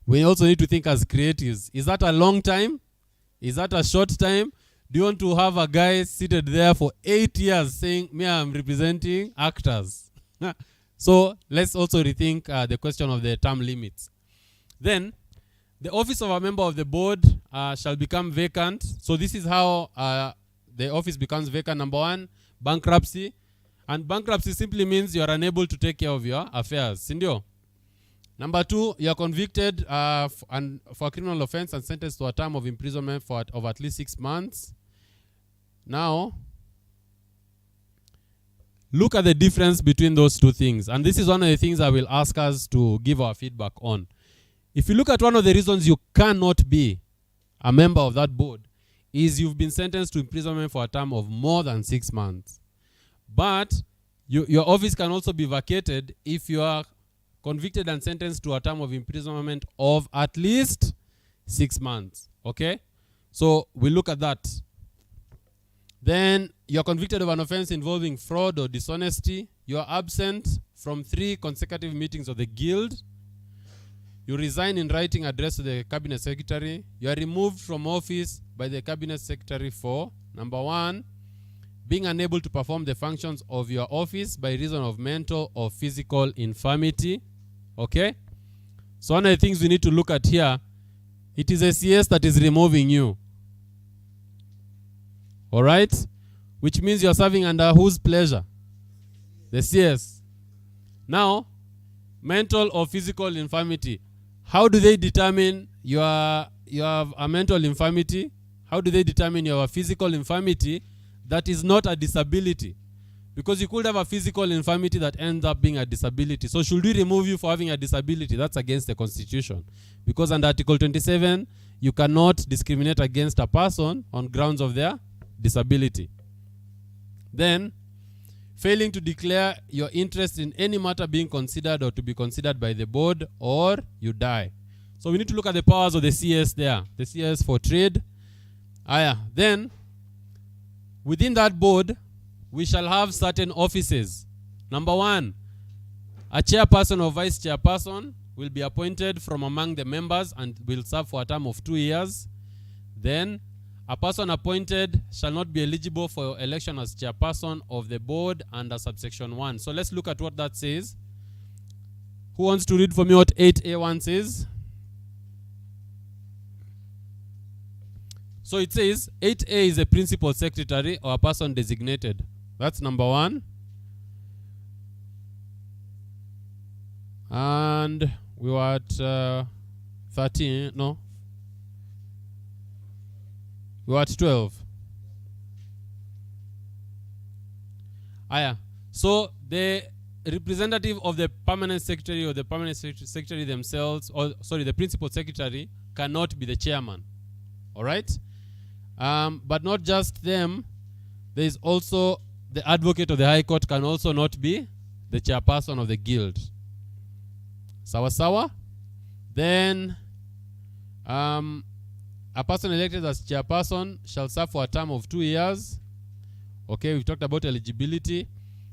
We also need to think as creatives. Is that a long time? Is that a short time? Do you want to have a guy seated there for 8 years saying, me, I'm representing actors? So let's also rethink the question of the term limits. Then, the office of a member of the board shall become vacant. So this is how the office becomes vacant. Number one, bankruptcy. And bankruptcy simply means you are unable to take care of your affairs. Sindio? Number two, you are convicted for a criminal offense and sentenced to a term of imprisonment of at least 6 months. Now, look at the difference between those two things. And this is one of the things I will ask us to give our feedback on. If you look at one of the reasons you cannot be a member of that board is you've been sentenced to imprisonment for a term of more than 6 months. But your office can also be vacated if you are convicted and sentenced to a term of imprisonment of at least 6 months. Okay? So we look at that. Then you're convicted of an offense involving fraud or dishonesty. You are absent from 3 consecutive meetings of the guild. You resign in writing address to the cabinet secretary. You are removed from office by the cabinet secretary for, number one, being unable to perform the functions of your office by reason of mental or physical infirmity. Okay? So one of the things we need to look at here, it is a CS that is removing you. Alright? Which means you are serving under whose pleasure? The CS. Now, mental or physical infirmity. How do they determine you have a mental infirmity? How do they determine you have a physical infirmity that is not a disability? Because you could have a physical infirmity that ends up being a disability. So should we remove you for having a disability? That's against the Constitution. Because under Article 27, you cannot discriminate against a person on grounds of their disability. Then, failing to declare your interest in any matter being considered or to be considered by the board, or you die. So we need to look at the powers of the CS there. The CS for trade. Then, within that board, we shall have certain offices. Number one, a chairperson or vice chairperson will be appointed from among the members and will serve for a term of 2 years. Then, a person appointed shall not be eligible for election as chairperson of the board under subsection 1. So let's look at what that says. Who wants to read for me what 8A1 says? So it says 8A is a principal secretary or a person designated. That's number one. And we were at 13, no? We were at 12. So the representative of the permanent secretary or the permanent secretary themselves, or sorry, the principal secretary cannot be the chairman. All right? But not just them. There is also the advocate of the High Court can also not be the chairperson of the guild. Sawa sawa? Then a person elected as chairperson shall serve for a term of 2 years. Okay, we've talked about eligibility.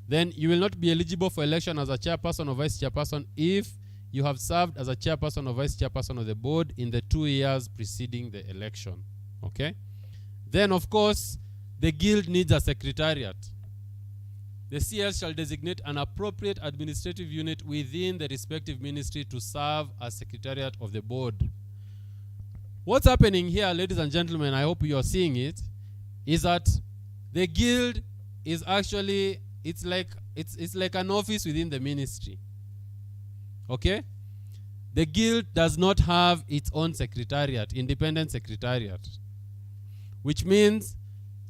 Then you will not be eligible for election as a chairperson or vice chairperson if you have served as a chairperson or vice chairperson of the board in the 2 years preceding the election. Okay? Then, of course, the guild needs a secretariat. The CS shall designate an appropriate administrative unit within the respective ministry to serve as secretariat of the board. What's happening here, ladies and gentlemen, I hope you are seeing it, is that the guild is actually, it's like an office within the ministry. Okay? the guild does not have its own secretariat, independent secretariat, which means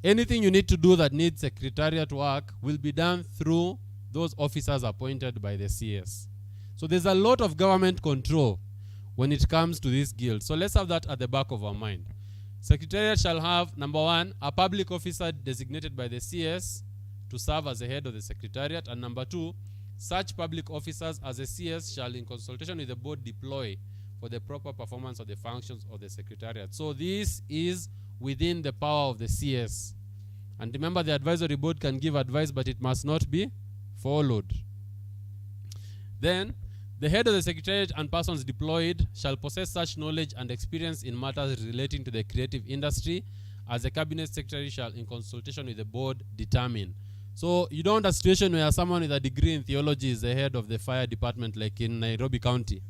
anything you need to do that needs secretariat work will be done through those officers appointed by the CS. So there's a lot of government control when it comes to this guild. So let's have that at the back of our mind. Secretariat shall have, number one, a public officer designated by the CS to serve as the head of the secretariat, and number two, such public officers as the CS shall, in consultation with the board, deploy for the proper performance of the functions of the secretariat. So this is within the power of the CS. And remember, the advisory board can give advice, but it must not be followed. Then, the head of the secretariat and persons deployed shall possess such knowledge and experience in matters relating to the creative industry as the cabinet secretary shall, in consultation with the board, determine. So you don't want a situation where someone with a degree in theology is the head of the fire department like in Nairobi County.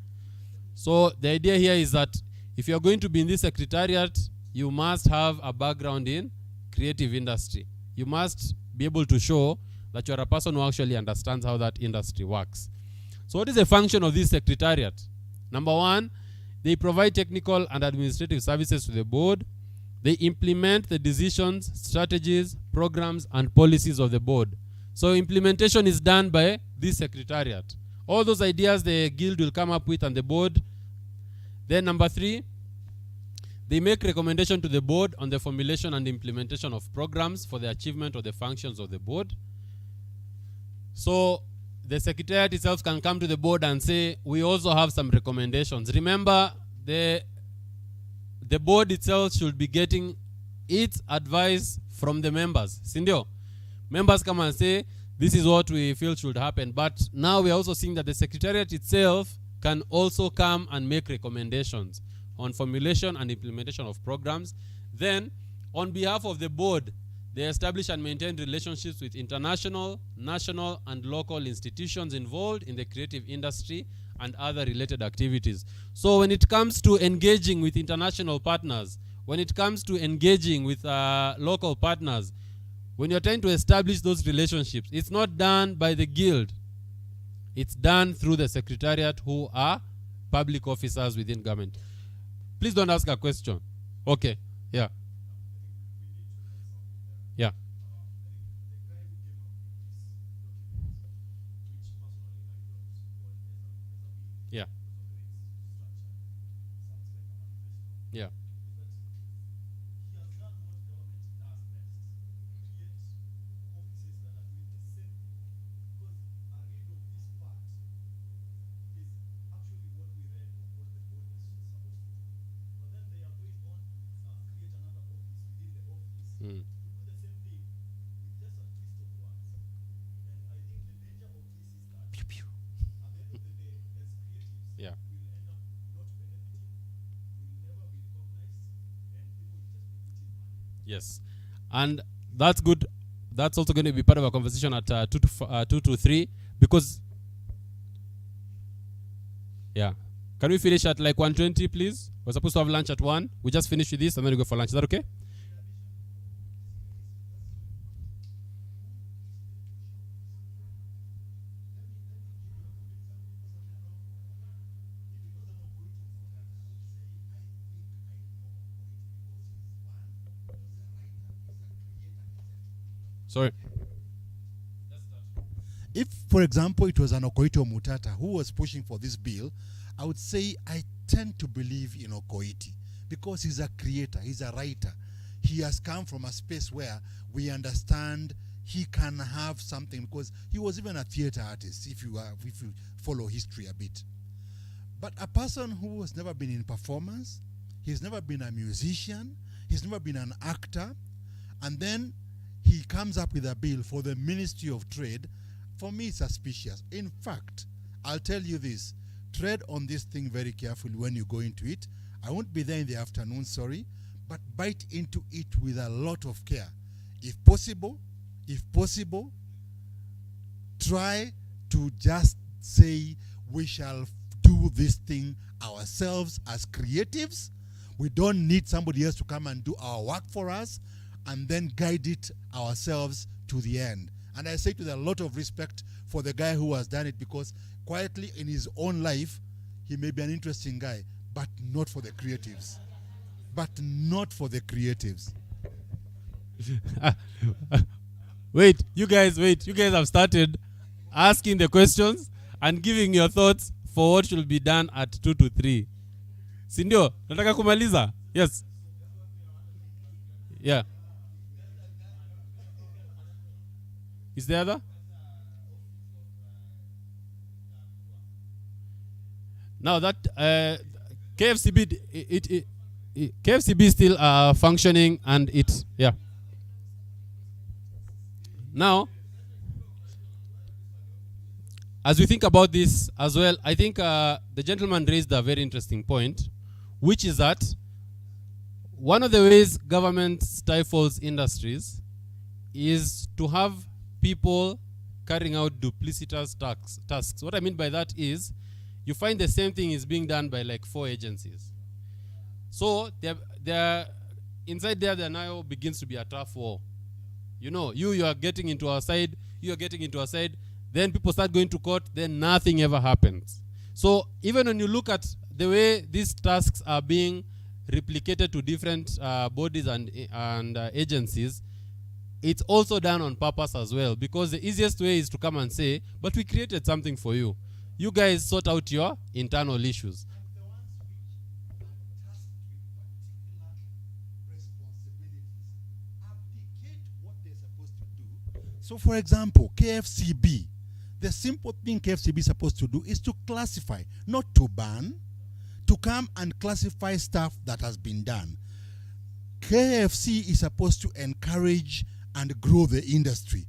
So the idea here is that if you're going to be in this secretariat, you must have a background in creative industry. You must be able to show that you're a person who actually understands how that industry works. So what is the function of this secretariat? Number one, they provide technical and administrative services to the board. They implement the decisions, strategies, programs, and policies of the board. So implementation is done by this secretariat. All those ideas the guild will come up with and the board. Then number three, they make recommendation to the board on the formulation and implementation of programs for the achievement of the functions of the board. So the secretariat itself can come to the board and say, we also have some recommendations. Remember, the board itself should be getting its advice from the members. Sindio? Members come and say, this is what we feel should happen. But now we are also seeing that the secretariat itself can also come and make recommendations on formulation and implementation of programs. Then, on behalf of the board, they establish and maintain relationships with international, national, and local institutions involved in the creative industry and other related activities. So when it comes to engaging with international partners, when it comes to engaging with local partners, when you're trying to establish those relationships, it's not done by the guild. It's done through the secretariat, who are public officers within government. Please don't ask a question. Okay, yeah. Yeah. Yeah. Yeah. Mm. Yeah. Yes. And that's good. That's also going to be part of our conversation at 2 to 3, because yeah. Can we finish at like 1:20, please? We're supposed to have lunch at 1. We just finish with this and then we go for lunch. Is that okay? Sorry. If, for example, it was an Okoito Mutata who was pushing for this bill, I would say I tend to believe in Okoiti because he's a creator, he's a writer. He has come from a space where we understand he can have something, because he was even a theater artist, if you follow history a bit. But a person who has never been in performance, he's never been a musician, he's never been an actor, and then he comes up with a bill for the Ministry of Trade, for me it's suspicious. In fact, I'll tell you this, tread on this thing very carefully when you go into it. I won't be there in the afternoon, sorry, but bite into it with a lot of care. If possible, try to just say we shall do this thing ourselves as creatives. We don't need somebody else to come and do our work for us and then guide it ourselves to the end. And I say it with a lot of respect for the guy who has done it, because quietly in his own life, he may be an interesting guy, but not for the creatives. But not for the creatives. Wait, you guys have started asking the questions and giving your thoughts for what should be done at 2 to 3. Sindio, nataka kumaliza? Yes. Yeah. Is there other? Now that KFCB, KFCB is still functioning, and it, yeah. Now, as we think about this as well, I think the gentleman raised a very interesting point, which is that one of the ways government stifles industries is to have people carrying out duplicitous tasks. What I mean by that is, you find the same thing is being done by like 4 agencies. So they're inside there now begins to be a tough war. You know, you are getting into our side, you are getting into our side, then people start going to court, then nothing ever happens. So even when you look at the way these tasks are being replicated to different bodies and agencies, it's also done on purpose as well, because the easiest way is to come and say, but we created something for you. You guys sort out your internal issues. So for example, KFCB, the simple thing KFCB is supposed to do is to classify, not to ban, to come and classify stuff that has been done. KFC is supposed to encourage and grow the industry.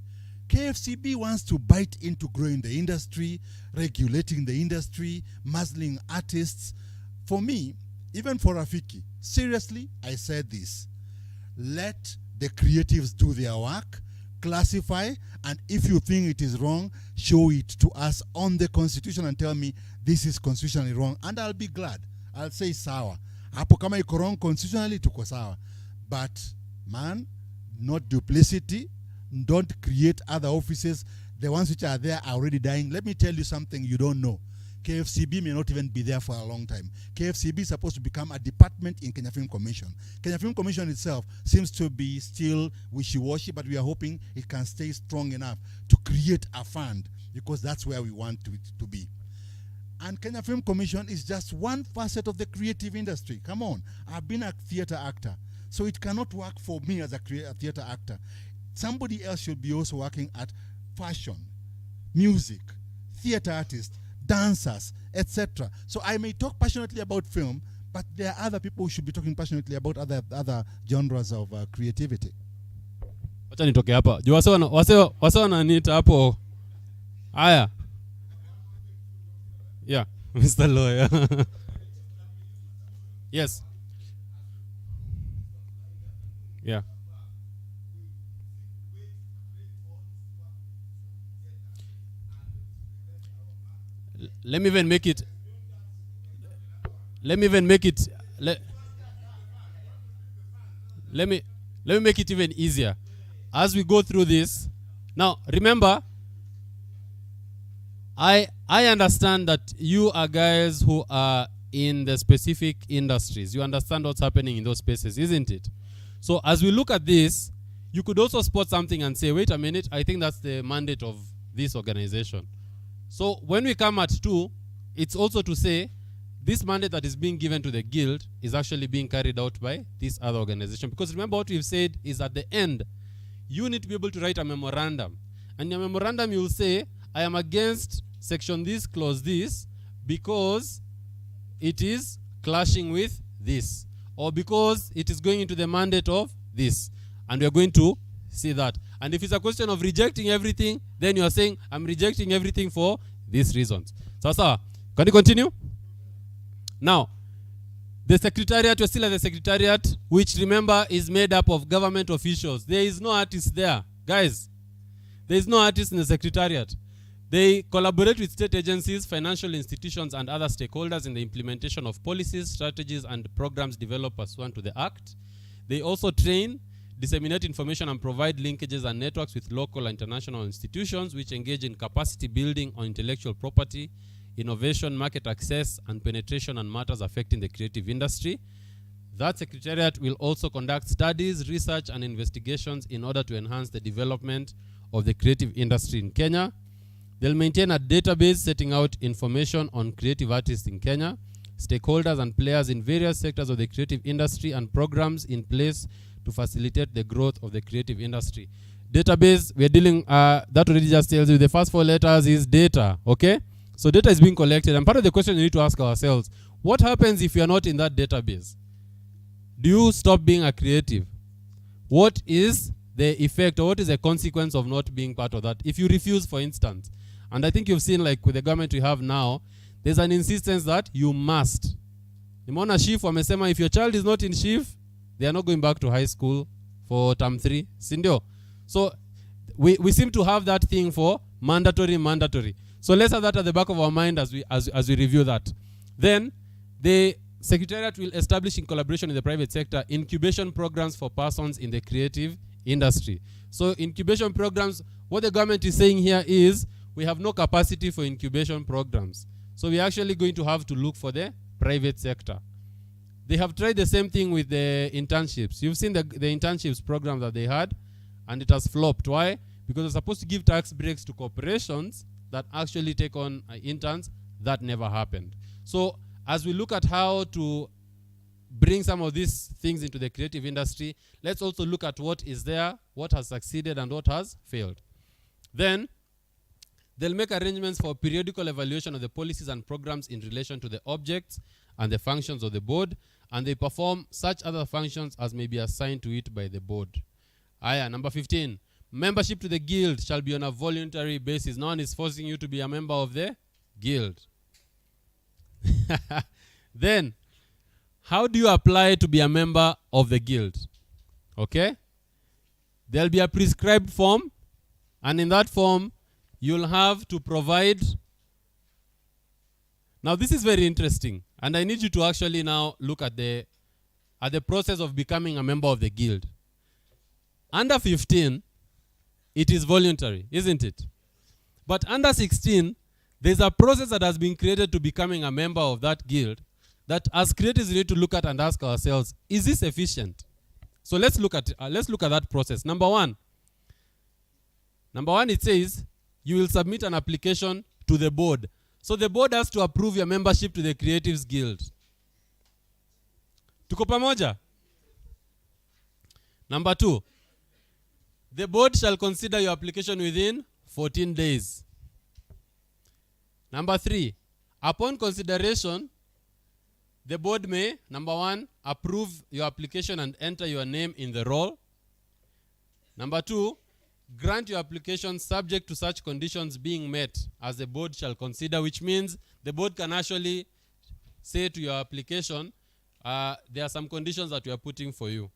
KFCB wants to bite into growing the industry, regulating the industry, muzzling artists. For me, even for Rafiki, seriously, I said this. Let the creatives do their work, classify, and if you think it is wrong, show it to us on the constitution and tell me this is constitutionally wrong, and I'll be glad. I'll say sawa. Hapo kama iko wrong constitutionally, tuko sawa. But man, not duplicity. Don't create other offices. The ones which are there are already dying. Let me tell you something you don't know. KFCB may not even be there for a long time. KFCB is supposed to become a department in Kenya Film Commission. Kenya Film Commission itself seems to be still wishy-washy, but we are hoping it can stay strong enough to create a fund, because that's where we want it to be. And Kenya Film Commission is just one facet of the creative industry. Come on, I've been a theater actor, so it cannot work for me as a theater actor. Somebody else should be also working at fashion, music, theater artists, dancers, etc. So I may talk passionately about film, but there are other people who should be talking passionately about other genres of creativity. Wacha nitoke hapa. Juu wase wananiita hapo. Aya. Yeah, Mr. Lawyer. Yes. Yeah. Let me even make it let me make it even easier. As we go through this, now remember, I understand that you are guys who are in the specific industries. You understand what's happening in those spaces, isn't it? So as we look at this, you could also spot something and say, wait a minute, I think that's the mandate of this organization. So when we come at 2, it's also to say this mandate that is being given to the guild is actually being carried out by this other organization. Because remember what we've said is at the end, you need to be able to write a memorandum. And in your memorandum you will say, I am against section this, clause this, because it is clashing with this. Or because it is going into the mandate of this. And we are going to see that. And if it's a question of rejecting everything, then you are saying, I'm rejecting everything for these reasons. So, can you continue? Now, the secretariat, you're still at the secretariat, which remember is made up of government officials. There is no artist there. Guys, there is no artist in the secretariat. They collaborate with state agencies, financial institutions, and other stakeholders in the implementation of policies, strategies, and programs developed pursuant to the Act. They also train, disseminate information, and provide linkages and networks with local and international institutions which engage in capacity building on intellectual property, innovation, market access, and penetration on matters affecting the creative industry. That secretariat will also conduct studies, research, and investigations in order to enhance the development of the creative industry in Kenya. They'll maintain a database setting out information on creative artists in Kenya, stakeholders and players in various sectors of the creative industry, and programs in place to facilitate the growth of the creative industry. Database, we're dealing, that already just tells you the first 4 letters is data, okay? So data is being collected, and part of the question we need to ask ourselves, what happens if you are not in that database? Do you stop being a creative? What is the effect, or what is the consequence of not being part of that? If you refuse, for instance, and I think you've seen, like with the government we have now, there's an insistence that you must. Nimeona chief wamesema if your child is not in chief, they are not going back to high school for term 3. Sindio? So we seem to have that thing for mandatory. So let's have that at the back of our mind as we review that. Then the Secretariat will establish, in collaboration with the private sector, incubation programs for persons in the creative industry. So incubation programs, what the government is saying here is we have no capacity for incubation programs. So we're actually going to have to look for the private sector. They have tried the same thing with the internships. You've seen the internships program that they had, and it has flopped. Why? Because they're supposed to give tax breaks to corporations that actually take on interns. That never happened. So as we look at how to bring some of these things into the creative industry, let's also look at what is there, what has succeeded, and what has failed. Then they'll make arrangements for periodical evaluation of the policies and programs in relation to the objects and the functions of the board, and they perform such other functions as may be assigned to it by the board. Number 15, membership to the guild shall be on a voluntary basis. No one is forcing you to be a member of the guild. Then, how do you apply to be a member of the guild? Okay? There'll be a prescribed form, and in that form, you'll have to provide. Now, this is very interesting, and I need you to actually now look at the process of becoming a member of the guild. Under 15, it is voluntary, isn't it? But under 16, there's a process that has been created to becoming a member of that guild that as creators we need to look at and ask ourselves, is this efficient? So let's look at that process. Number one, it says you will submit an application to the board. So the board has to approve your membership to the Creatives Guild. Tuko pamoja? Number 2, the board shall consider your application within 14 days. Number 3, upon consideration, the board may, number 1, approve your application and enter your name in the roll. Number 2, grant your application subject to such conditions being met as the board shall consider, which means the board can actually say to your application, there are some conditions that we are putting for you.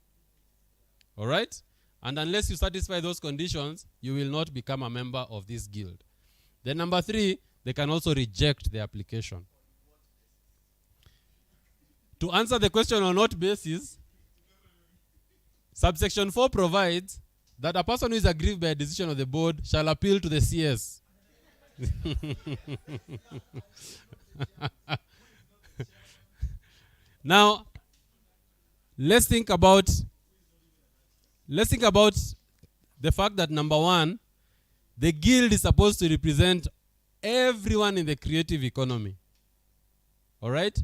All right? And unless you satisfy those conditions, you will not become a member of this guild. Then number 3, they can also reject the application. To answer the question on what basis, subsection 4 provides that a person who is aggrieved by a decision of the board shall appeal to the CS. Now, let's think about the fact that number 1, the guild is supposed to represent everyone in the creative economy. All right?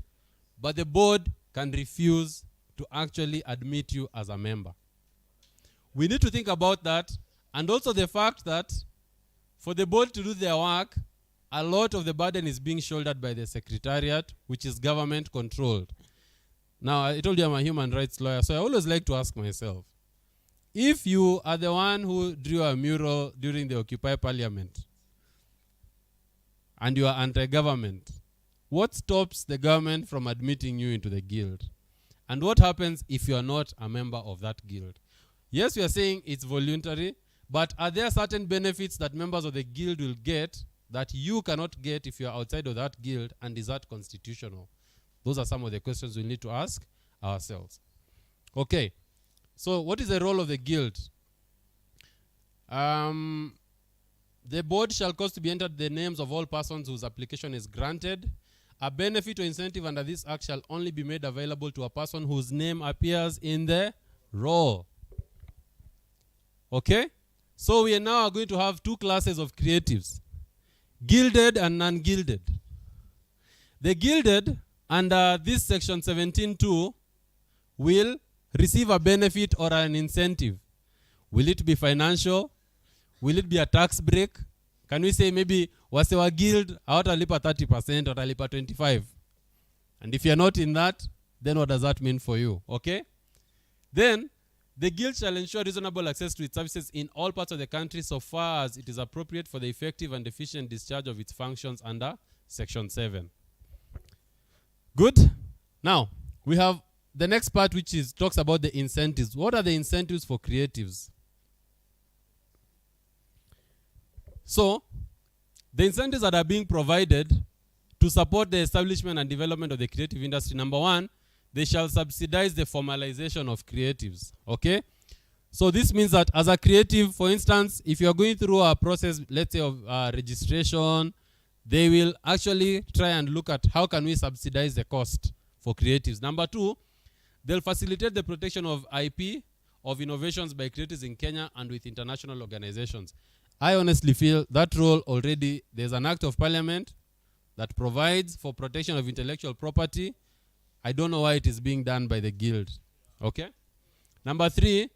But the board can refuse to actually admit you as a member. We need to think about that, and also the fact that for the board to do their work, a lot of the burden is being shouldered by the secretariat, which is government controlled. Now, I told you I'm a human rights lawyer, so I always like to ask myself, if you are the one who drew a mural during the Occupy Parliament, and you are anti-government, what stops the government from admitting you into the guild? And what happens if you are not a member of that guild? Yes, we are saying it's voluntary, but are there certain benefits that members of the guild will get that you cannot get if you are outside of that guild, and is that constitutional? Those are some of the questions we need to ask ourselves. Okay, so what is the role of the guild? The The board shall cause to be entered the names of all persons whose application is granted. A benefit or incentive under this act shall only be made available to a person whose name appears in the roll. Okay? So we are now going to have two classes of creatives, gilded and non-gilded. The gilded, under this section 17.2, will receive a benefit or an incentive. Will it be financial? Will it be a tax break? Can we say maybe wase wa guild hawatalipa 30% or watalipa 25%? And if you're not in that, then what does that mean for you? Okay? Then, the guild shall ensure reasonable access to its services in all parts of the country so far as it is appropriate for the effective and efficient discharge of its functions under Section 7. Good? Now, we have the next part which talks about the incentives. What are the incentives for creatives? So, the incentives that are being provided to support the establishment and development of the creative industry, number one, they shall subsidize the formalization of creatives. Okay? So this means that as a creative, for instance, if you're going through a process, let's say of registration, they will actually try and look at how can we subsidize the cost for creatives. Number two, they'll facilitate the protection of IP, of innovations by creatives in Kenya and with international organizations. I honestly feel that role already, there's an act of parliament that provides for protection of intellectual property. I don't know why it is being done by the guild. Okay? Number three,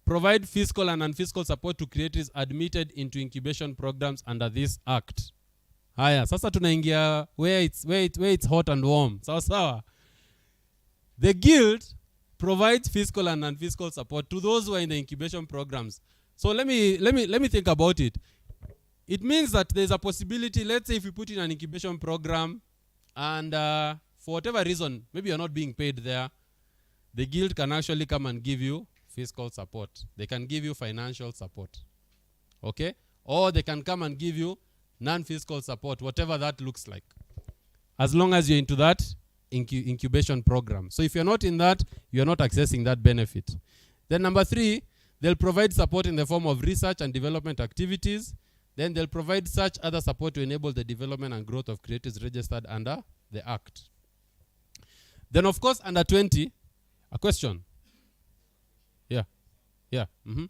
provide fiscal and non-fiscal support to creators admitted into incubation programs under this act. Haya, sasa tunaingia where it's hot and warm. Sawa sawa. The guild provides fiscal and non-fiscal support to those who are in the incubation programs. So let me think about it. It means that there's a possibility, let's say if you put in an incubation program and for whatever reason, maybe you're not being paid there, the guild can actually come and give you fiscal support. They can give you financial support. Okay? Or they can come and give you non-fiscal support, whatever that looks like. As long as you're into that incubation program. So if you're not in that, you're not accessing that benefit. Then number three, they'll provide support in the form of research and development activities. Then they'll provide such other support to enable the development and growth of creators registered under the Act. Then, of course, under 20, a question. Yeah. Yeah. Mm-hmm.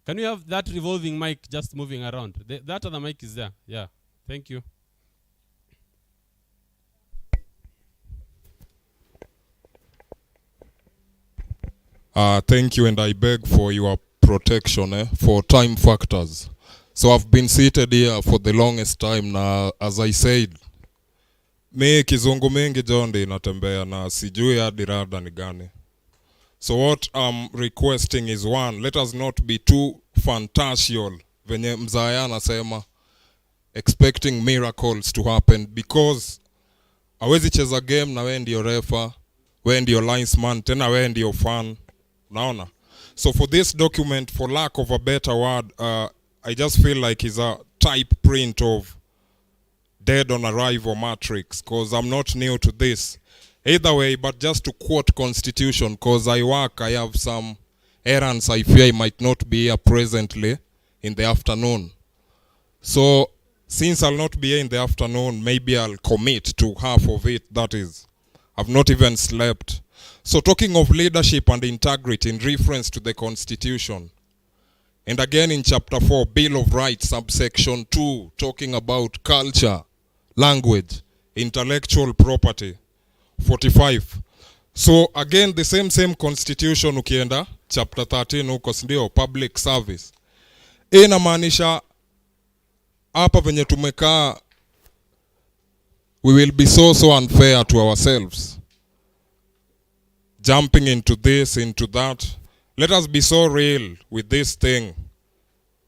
Can we have that revolving mic just moving around? That other mic is there. Yeah. Thank you. Thank you, and I beg for your protection for time factors. So I've been seated here for the longest time now. As I said, me kizungu mengi jonde inatembea na sijui hadi rada ni gani. So what I'm requesting is one, let us not be too fantasial venye mzaya anasema expecting miracles to happen, because hawezi cheza game na wewe ndio refa, wewe ndio linesman, tena wewe ndio fan. Naona. So for this document, for lack of a better word, I just feel like it's a type print of Dead on Arrival Matrix, because I'm not new to this. Either way, but just to quote Constitution, because I have some errands I fear I might not be here presently in the afternoon. So, since I'll not be here in the afternoon, maybe I'll commit to half of it, that is. I've not even slept. So talking of leadership and integrity in reference to the Constitution, and again in chapter 4, Bill of Rights, subsection 2, talking about culture, language, intellectual property, 45. So again, the same Constitution ukienda, chapter 13 huko sindio, public service. Inamaanisha hapa venye tumekaa, we will be so unfair to ourselves. Jumping into this, into that. Let us be so real with this thing.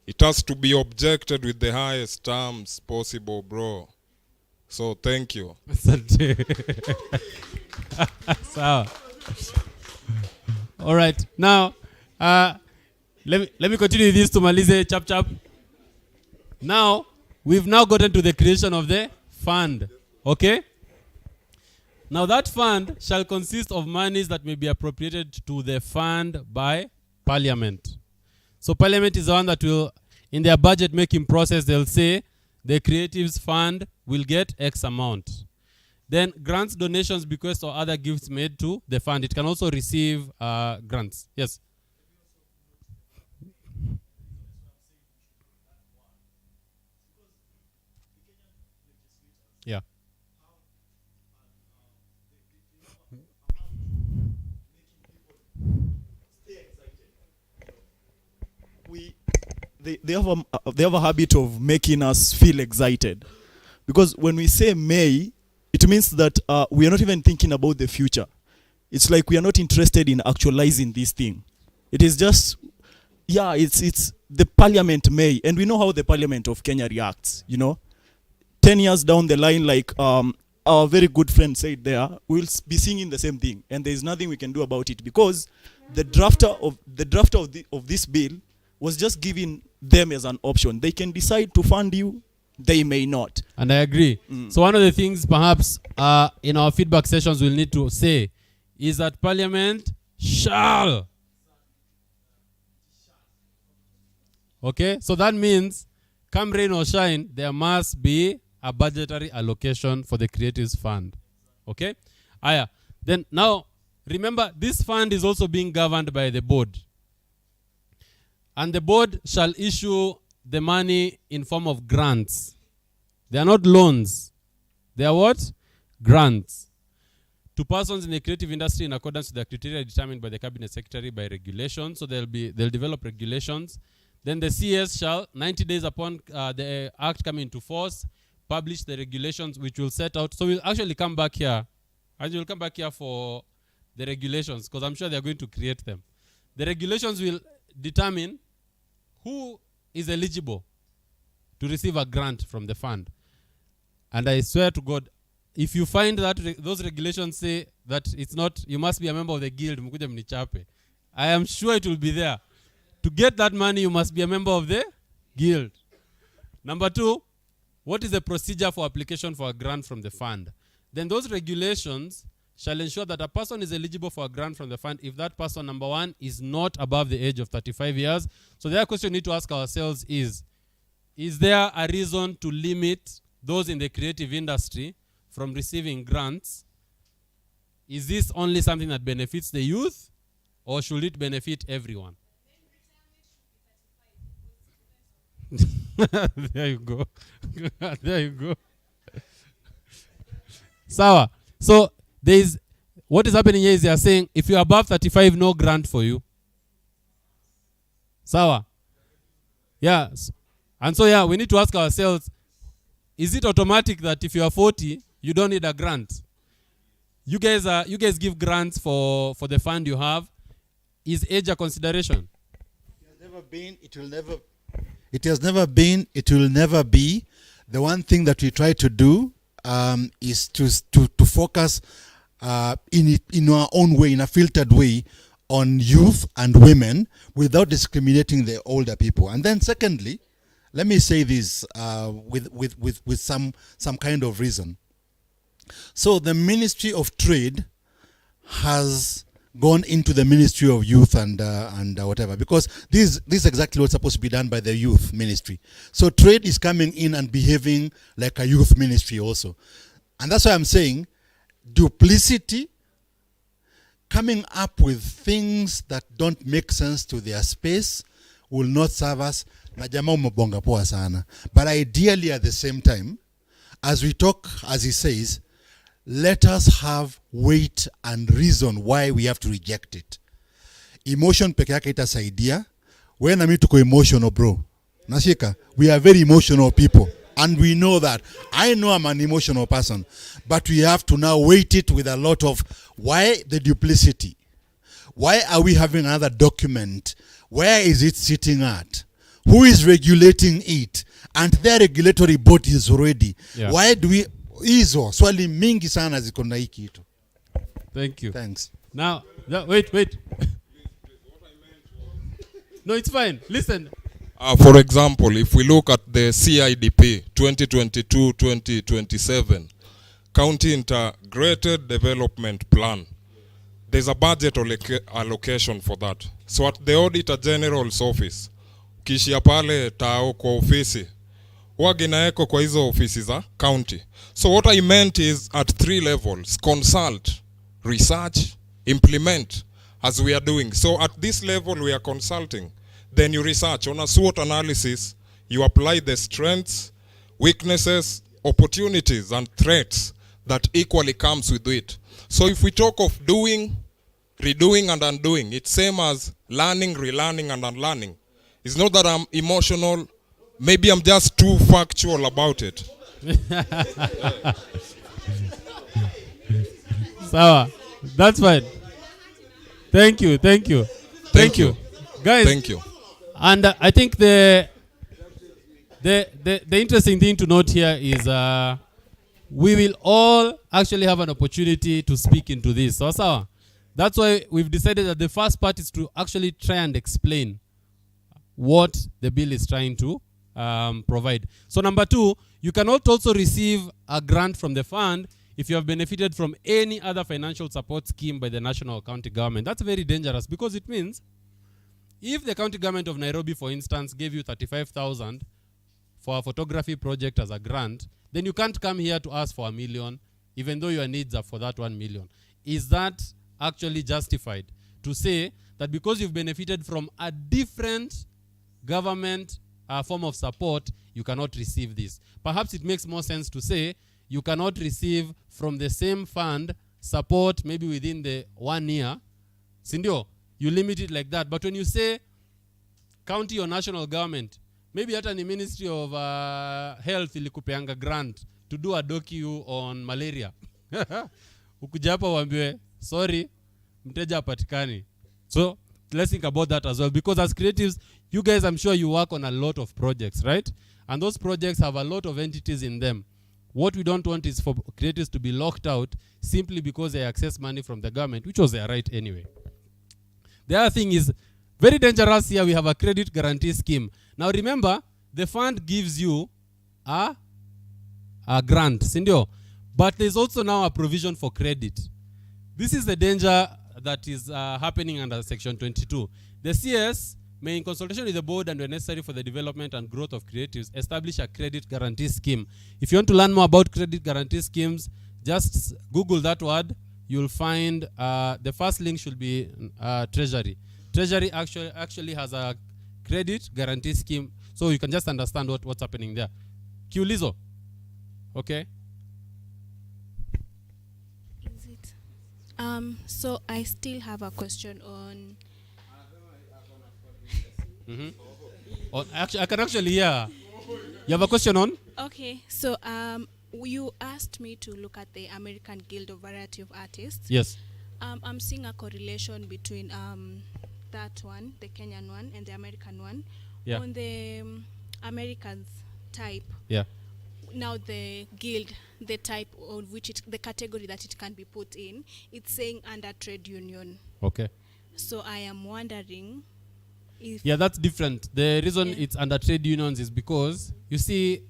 It has to be objected with the highest terms possible, bro. So thank you. So, all right. Now, let me continue this to Malize chap. Now, we've now gotten to the creation of the fund. Okay? Now that fund shall consist of monies that may be appropriated to the fund by Parliament. So Parliament is the one that will, in their budget making process, they'll say the Creatives Fund will get X amount. Then grants, donations, bequests, or other gifts made to the fund. It can also receive grants. Yes. Yeah. They have a habit of making us feel excited, because when we say may, it means that we are not even thinking about the future. It's like we are not interested in actualizing this thing. It is just, yeah, it's the Parliament may, and we know how the Parliament of Kenya reacts. 10 years down the line, like our very good friend said there, we'll be singing the same thing, and there is nothing we can do about it, because the drafter of this bill was just giving them as an option. They can decide to fund you, they may not. And I agree. So one of the things perhaps in our feedback sessions we'll need to say is that Parliament shall. Okay, so that means come rain or shine, there must be a budgetary allocation for the Creatives Fund. Okay? Then now, remember, this fund is also being governed by the board. And the board shall issue the money in form of grants. They are not loans. They are what? Grants. To persons in the creative industry in accordance with the criteria determined by the Cabinet Secretary by regulation. So they'll develop regulations. Then the CS shall, 90 days upon the act coming into force, publish the regulations which will set out. So we'll actually come back here. We'll come back here for the regulations, because I'm sure they're going to create them. The regulations will determine who is eligible to receive a grant from the fund. And I swear to God, if you find that those regulations say that it's not, you must be a member of the guild, I am sure it will be there. To get that money, you must be a member of the guild. Number 2, what is the procedure for application for a grant from the fund? Then those regulations shall ensure that a person is eligible for a grant from the fund if that person, number 1, is not above the age of 35 years. So the other question we need to ask ourselves is there a reason to limit those in the creative industry from receiving grants? Is this only something that benefits the youth, or should it benefit everyone? There you go. There you go. Sawa. So what is happening here is they are saying if you're above 35, no grant for you. Sawa. Yeah. And so we need to ask ourselves, is it automatic that if you are 40, you don't need a grant? You guys give grants for the fund you have. Is age a consideration? It has never been, it will never. It has never been, it will never be. The one thing that we try to do is to focus in our own way, in a filtered way, on youth and women without discriminating the older people. And then secondly, let me say this with some kind of reason. So the Ministry of Trade has gone into the Ministry of Youth and whatever, because this is exactly what's supposed to be done by the Youth Ministry. So trade is coming in and behaving like a youth ministry also. And that's why I'm saying duplicity, coming up with things that don't make sense to their space, will not serve us. Na jamaa umebonga poa sana. But ideally at the same time, as we talk, as he says, let us have weight and reason why we have to reject it. Emotion peke yake itasaidia. Wewe na mimi tuko emotional, bro. Nashika, we are very emotional people. And we know that. I know I'm an emotional person. But we have to now weight it with a lot of why the duplicity? Why are we having another document? Where is it sitting at? Who is regulating it? And their regulatory body is already. Yeah. Why do we... Hizo swali mingi sana ziko na hii kitu. Thank you. Thanks. Now, wait. No, it's fine. Listen. For example, if we look at the CIDP 2022-2027 County Integrated Development Plan, there's a budget allocation for that. So at the Auditor General's office, kishia pale tao kwa ofisi waginaeko kwa hizo ofisi za county. So what I meant is at 3 levels: consult, research, implement, as we are doing. So at this level we are consulting, then you research on a SWOT analysis, you apply the strengths, weaknesses, opportunities and threats that equally comes with it. So if we talk of doing, redoing and undoing, it's same as learning, relearning and unlearning. It's not that I'm emotional, maybe I'm just too factual about it. Sawa, that's fine. Thank you. Thank you. Guys. Thank you. And I think the interesting thing to note here is we will all actually have an opportunity to speak into this. So that's why we've decided that the first part is to actually try and explain what the bill is trying to provide. So number 2, you cannot also receive a grant from the fund if you have benefited from any other financial support scheme by the national or county government. That's very dangerous, because it means if the county government of Nairobi, for instance, gave you 35,000 for a photography project as a grant, then you can't come here to ask for $1 million, even though your needs are for that 1 million. Is that actually justified to say that because you've benefited from a different government form of support, you cannot receive this? Perhaps it makes more sense to say you cannot receive from the same fund support maybe within the 1 year. Sindio, you limit it like that. But when you say county or national government, maybe hata ni Ministry of Health ilikupeanga grant to do a docu on malaria. Ukuja hapa uambiwe, sorry, mteja hapatikani. So let's think about that as well, because as creatives, you guys, I'm sure you work on a lot of projects, right? And those projects have a lot of entities in them. What we don't want is for creatives to be locked out simply because they access money from the government, which was their right anyway. The other thing is very dangerous here. We have a credit guarantee scheme. Now remember, the fund gives you a grant, sindio? But there's also now a provision for credit. This is the danger that is happening under Section 22. The CS may, in consultation with the board and when necessary for the development and growth of creatives, establish a credit guarantee scheme. If you want to learn more about credit guarantee schemes, just Google that word. You'll find the first link should be Treasury. Treasury actually has a credit guarantee scheme, so you can just understand what's happening there. Kiulizo, okay? Is it? So I still have a question on. Actually, I can actually hear. You have a question on? Okay, so you asked me to look at the American Guild of Variety of Artists. Yes. I'm seeing a correlation between that one, the Kenyan one, and the American one. Yeah. On the American type. Yeah. Now the guild, the type of which the category that it can be put in, it's saying under trade union. Okay. So I am wondering if... Yeah, that's different. The reason it's under trade unions is because, you see,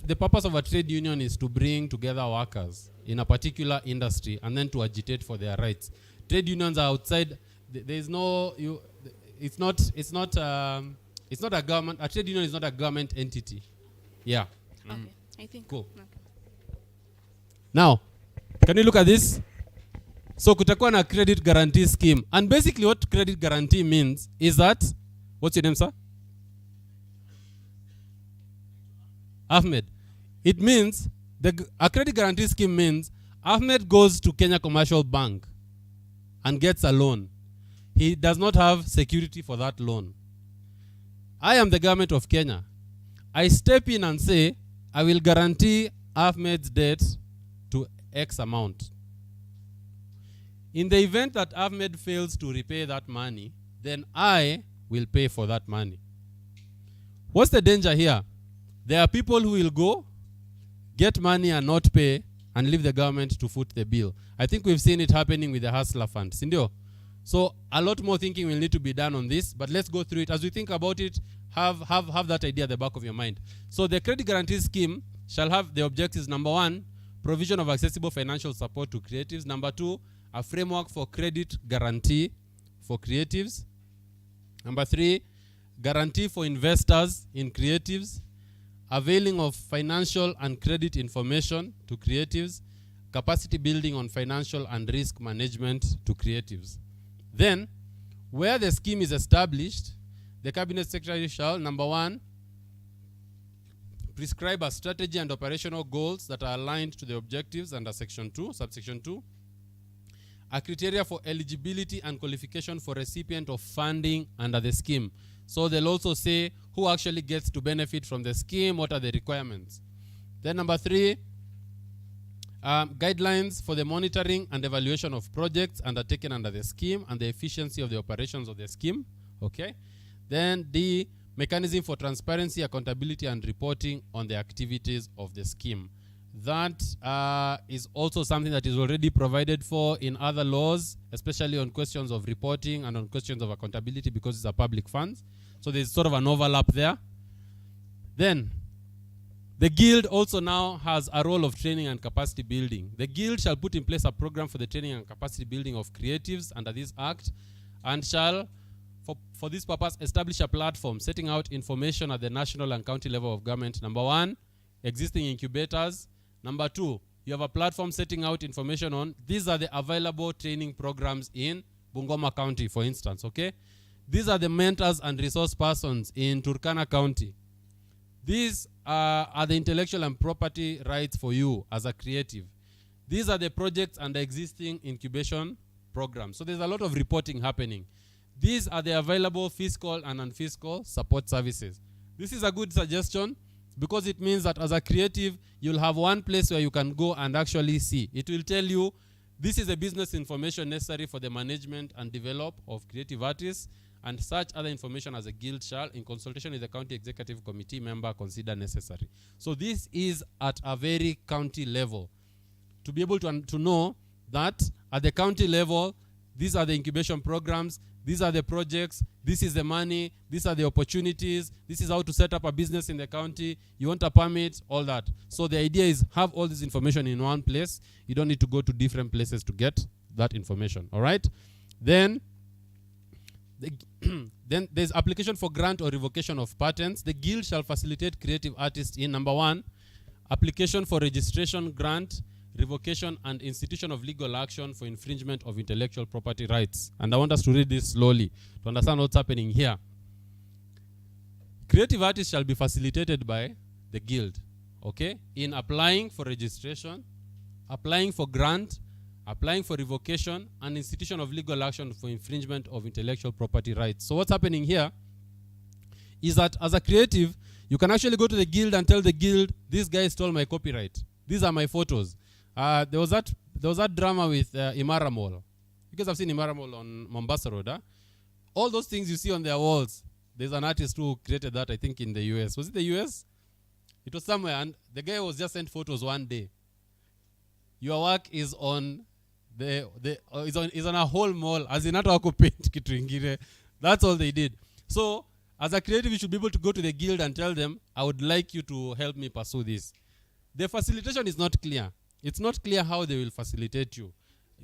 the purpose of a trade union is to bring together workers in a particular industry and then to agitate for their rights. Trade unions are outside. There is no... It's not a government... A trade union is not a government entity. Yeah. Okay. I think. Cool. Okay. Now, can you look at this? So kutakuwa na credit guarantee scheme. And basically what credit guarantee means is that, what's your name, sir? Ahmed. It means, a credit guarantee scheme means Ahmed goes to Kenya Commercial Bank and gets a loan. He does not have security for that loan. I am the government of Kenya. I step in and say, I will guarantee Ahmed's debt to X amount. In the event that Ahmed fails to repay that money, then I will pay for that money. What's the danger here? There are people who will go, get money and not pay, and leave the government to foot the bill. I think we've seen it happening with the Hustler Fund. Sindio? So a lot more thinking will need to be done on this, but let's go through it. As we think about it, have that idea at the back of your mind. So the credit guarantee scheme shall have the objectives: number 1, provision of accessible financial support to creatives. Number 2, a framework for credit guarantee for creatives. Number 3, guarantee for investors in creatives, availing of financial and credit information to creatives, capacity building on financial and risk management to creatives. Then, where the scheme is established, the Cabinet Secretary shall, number 1, prescribe a strategy and operational goals that are aligned to the objectives under section 2, subsection 2, a criteria for eligibility and qualification for recipient of funding under the scheme. So they'll also say who actually gets to benefit from the scheme, what are the requirements. Then number 3, guidelines for the monitoring and evaluation of projects undertaken under the scheme and the efficiency of the operations of the scheme. Okay. Then D, mechanism for transparency, accountability, and reporting on the activities of the scheme. That is also something that is already provided for in other laws, especially on questions of reporting and on questions of accountability, because it's a public funds. So there's sort of an overlap there. Then, the Guild also now has a role of training and capacity building. The Guild shall put in place a program for the training and capacity building of creatives under this Act, and shall, for this purpose, establish a platform setting out information at the national and county level of government. Number 1, existing incubators. Number 2, you have a platform setting out information on, these are the available training programs in Bungoma County, for instance, okay? These are the mentors and resource persons in Turkana County. These are the intellectual and property rights for you as a creative. These are the projects and the existing incubation programs. So there's a lot of reporting happening. These are the available fiscal and non-fiscal support services. This is a good suggestion, because it means that as a creative, you'll have one place where you can go and actually see. It will tell you, this is the business information necessary for the management and develop of creative artists, and such other information as a guild shall, in consultation with the county executive committee member, consider necessary. So this is at a very county level. To be able to know that at the county level, these are the incubation programs, these are the projects, this is the money, these are the opportunities, this is how to set up a business in the county, you want a permit, all that. So the idea is have all this information in one place. You don't need to go to different places to get that information, all right? Then there's application for grant or revocation of patents. The Guild shall facilitate creative artists in, number 1, application for registration, grant, revocation, and institution of legal action for infringement of intellectual property rights. And I want us to read this slowly to understand what's happening here. Creative artists shall be facilitated by the Guild, okay, in applying for registration, applying for grant, applying for revocation, and institution of legal action for infringement of intellectual property rights. So what's happening here is that as a creative, you can actually go to the Guild and tell the Guild, this guy stole my copyright. These are my photos. There was that drama with Imara Mall. You guys have seen Imara Mall on Mombasa Road. Huh? All those things you see on their walls, there's an artist who created that, I think, in the US. Was it the US? It was somewhere, and the guy was just sent photos one day. Your work is on is on a whole mall, as in hata wako paint kitu ingine. That's all they did. So, as a creative, you should be able to go to the Guild and tell them, I would like you to help me pursue this. The facilitation is not clear. It's not clear how they will facilitate you,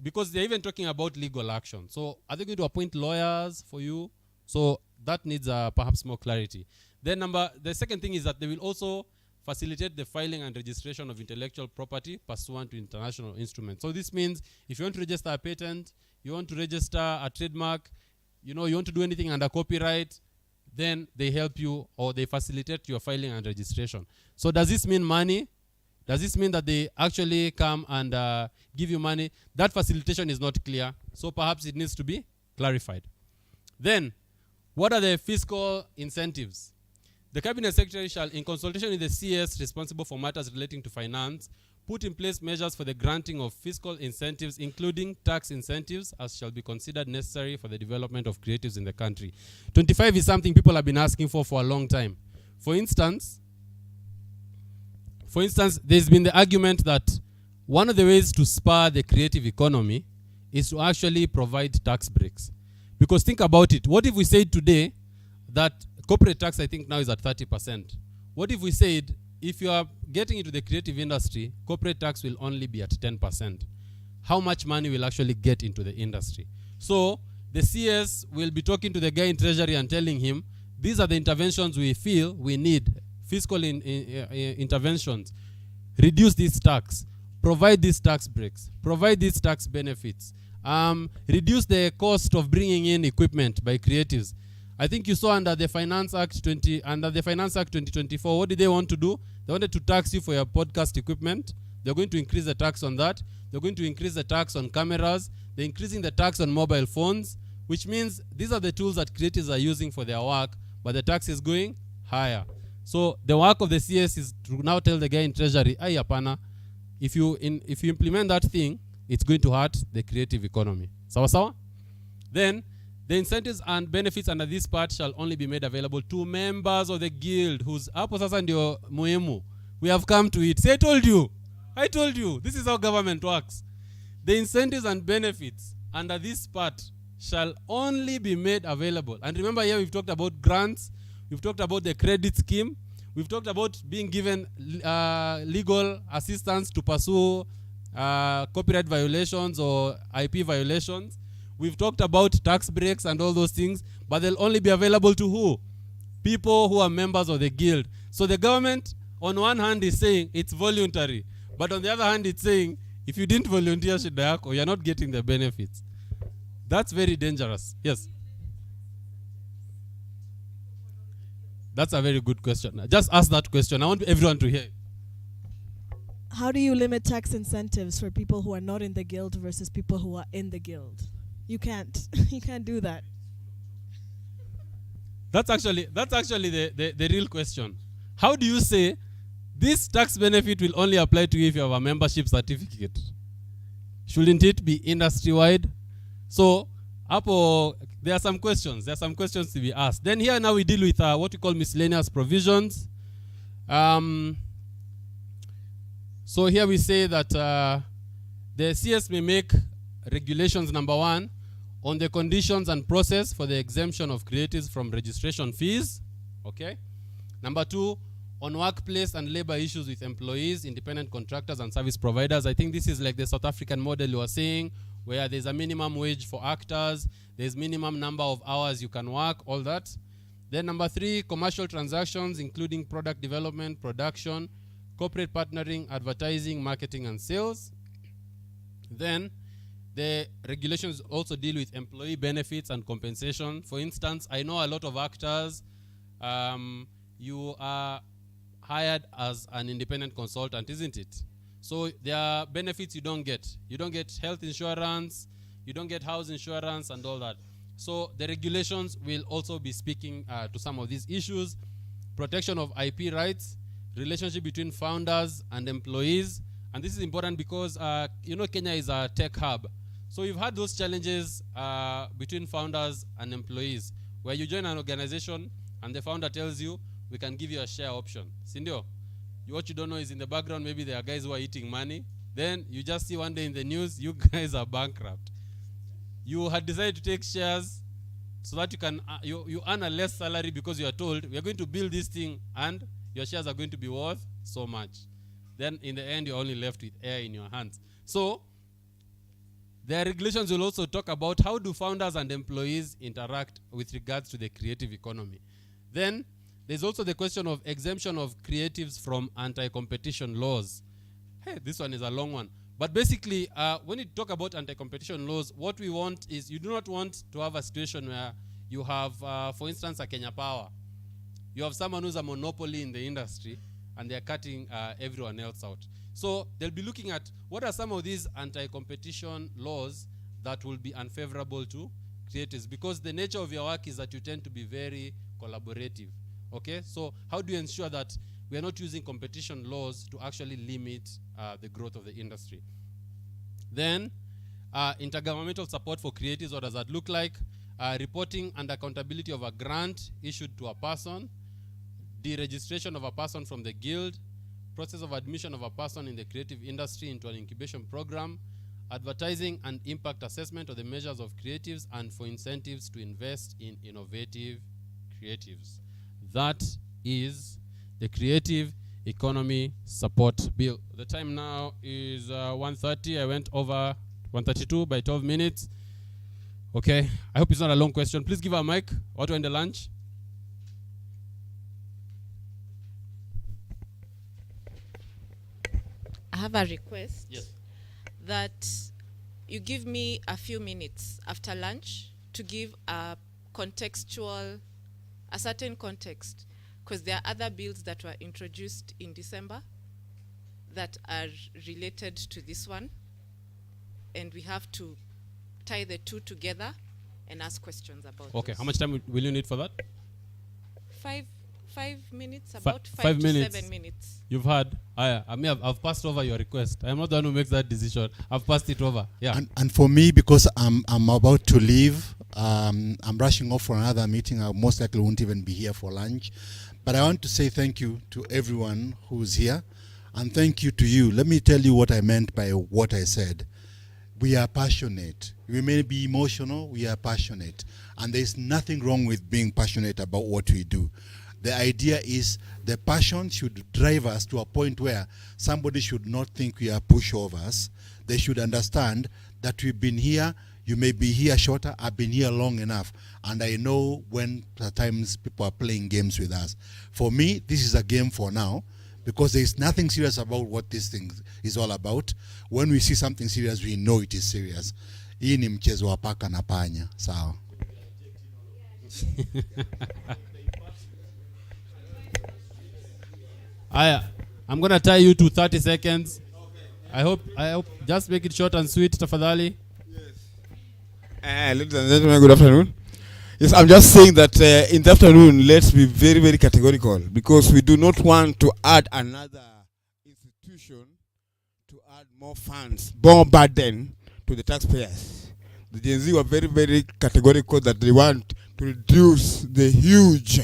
because they're even talking about legal action. So are they going to appoint lawyers for you? So that needs perhaps more clarity. Then the second thing is that they will also facilitate the filing and registration of intellectual property pursuant to international instruments. So this means if you want to register a patent, you want to register a trademark, you want to do anything under copyright, then they help you, or they facilitate your filing and registration. So does this mean money? Does this mean that they actually come and give you money? That facilitation is not clear, so perhaps it needs to be clarified. Then, what are the fiscal incentives? The Cabinet Secretary shall, in consultation with the CS responsible for matters relating to finance, put in place measures for the granting of fiscal incentives, including tax incentives, as shall be considered necessary for the development of creatives in the country. 25 is something people have been asking for a long time. For instance, there's been the argument that one of the ways to spur the creative economy is to actually provide tax breaks. Because think about it. What if we said today that corporate tax, I think now is at 30%. What if we said, if you are getting into the creative industry, corporate tax will only be at 10%? How much money will actually get into the industry? So the CS will be talking to the guy in Treasury and telling him, these are the interventions we feel we need. Fiscal interventions. Reduce this tax. Provide these tax breaks. Provide these tax benefits. Reduce the cost of bringing in equipment by creatives. I think you saw under the Finance Act 2024, what did they want to do? They wanted to tax you for your podcast equipment. They're going to increase the tax on that. They're going to increase the tax on cameras. They're increasing the tax on mobile phones, which means these are the tools that creatives are using for their work, but the tax is going higher. So the work of the CS is to now tell the guy in treasury, "Ay, apana, if you implement that thing, it's going to hurt the creative economy." Sawa sawa? Then the incentives and benefits under this part shall only be made available to members of the guild whose hapo sasa ndio muhimu. We have come to it. See, I told you. This is how government works. The incentives and benefits under this part shall only be made available. And remember here we've talked about grants. We've talked about the credit scheme. We've talked about being given legal assistance to pursue copyright violations or IP violations. We've talked about tax breaks and all those things, but they'll only be available to who? People who are members of the guild. So the government, on one hand, is saying it's voluntary, but on the other hand, it's saying if you didn't volunteer, shida yako, you're not getting the benefits. That's very dangerous. Yes. That's a very good question. Just ask that question. I want everyone to hear it. How do you limit tax incentives for people who are not in the guild versus people who are in the guild? You can't. You can't do that. That's actually the real question. How do you say this tax benefit will only apply to you if you have a membership certificate? Shouldn't it be industry-wide? So, there are some questions. There are some questions to be asked. Then here now we deal with what we call miscellaneous provisions. So here we say that the CS may make regulations, number 1, on the conditions and process for the exemption of creatives from registration fees. Okay. Number 2, on workplace and labor issues with employees, independent contractors, and service providers. I think this is like the South African model you are saying, where there's a minimum wage for actors, there's minimum number of hours you can work, all that. Then number 3, commercial transactions, including product development, production, corporate partnering, advertising, marketing, and sales. Then the regulations also deal with employee benefits and compensation. For instance, I know a lot of actors, you are hired as an independent consultant, isn't it? So there are benefits you don't get. You don't get health insurance, you don't get house insurance and all that. So the regulations will also be speaking to some of these issues. Protection of IP rights, relationship between founders and employees. And this is important because, Kenya is a tech hub. So you've had those challenges between founders and employees, where you join an organization and the founder tells you, we can give you a share option. Sindio? What you don't know is in the background, maybe there are guys who are eating money. Then you just see one day in the news, you guys are bankrupt. You had decided to take shares so that you can you earn a less salary because you are told, we are going to build this thing and your shares are going to be worth so much. Then in the end, you're only left with air in your hands. So the regulations will also talk about how do founders and employees interact with regards to the creative economy. Then there's also the question of exemption of creatives from anti-competition laws. Hey, this one is a long one. But basically, when you talk about anti-competition laws, what we want is you do not want to have a situation where you have, for instance, a Kenya Power. You have someone who's a monopoly in the industry, and they're cutting everyone else out. So they'll be looking at what are some of these anti-competition laws that will be unfavorable to creators, because the nature of your work is that you tend to be very collaborative. Okay, so how do you ensure that we are not using competition laws to actually limit the growth of the industry? Then, intergovernmental support for creatives, what does that look like? Reporting and accountability of a grant issued to a person, deregistration of a person from the guild, process of admission of a person in the creative industry into an incubation program, advertising and impact assessment of the measures of creatives, and for incentives to invest in innovative creatives. That is the Creative Economy Support Bill. The time now is 1:30. I went over 1:32 by 12 minutes. Okay, I hope it's not a long question. Please give a mic. What in the lunch? I have a request. Yes. That you give me a few minutes after lunch to give a certain context, because there are other bills that were introduced in December that are related to this one, and we have to tie the two together and ask questions about Okay, those. how much time will you need for that? 5 minutes, about 5 5 to minutes. 7 minutes. You've had. I've passed over your request. I'm not the one who makes that decision. I've passed it over. Yeah. And for me, because I'm about to leave, I'm rushing off for another meeting. I most likely won't even be here for lunch. But I want to say thank you to everyone who's here. And thank you to you. Let me tell you what I meant by what I said. We are passionate. We may be emotional, we are passionate. And there's nothing wrong with being passionate about what we do. The idea is the passion should drive us to a point where somebody should not think we are pushovers. They should understand that we've been here. You may be here shorter. I've been here long enough. And I know when at times people are playing games with us. For me, this is a game for now, because there is nothing serious about what this thing is all about. When we see something serious, we know it is serious. Hii ni mchezo wa paka na panya. Sawa. I'm gonna tie you to 30 seconds. I hope just make it short and sweet, tafadhali. Ladies and gentlemen, good afternoon. Yes, I'm just saying that in the afternoon, let's be very, very categorical, because we do not want to add another institution to add more funds, more burden to the taxpayers. The Gen Z were very, very categorical that they want to reduce the huge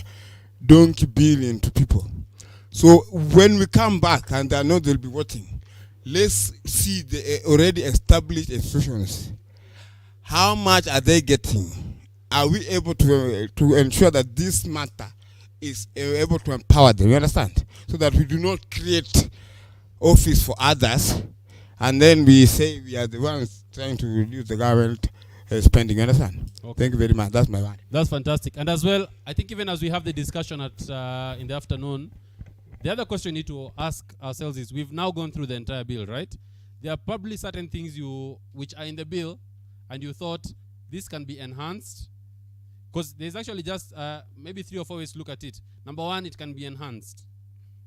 donkey bill into people. So when we come back, and I know they'll be watching, let's see the already established institutions. How much are they getting? Are we able to ensure that this matter is able to empower them? You understand? So that we do not create office for others, and then we say we are the ones trying to reduce the government spending. You understand? Okay. Thank you very much. That's my one. That's fantastic. And as well, I think even as we have the discussion at in the afternoon, the other question we need to ask ourselves is, we've now gone through the entire bill, right? There are probably certain things which are in the bill, and you thought this can be enhanced, because there's actually just maybe 3 or 4 ways to look at it. Number one, it can be enhanced.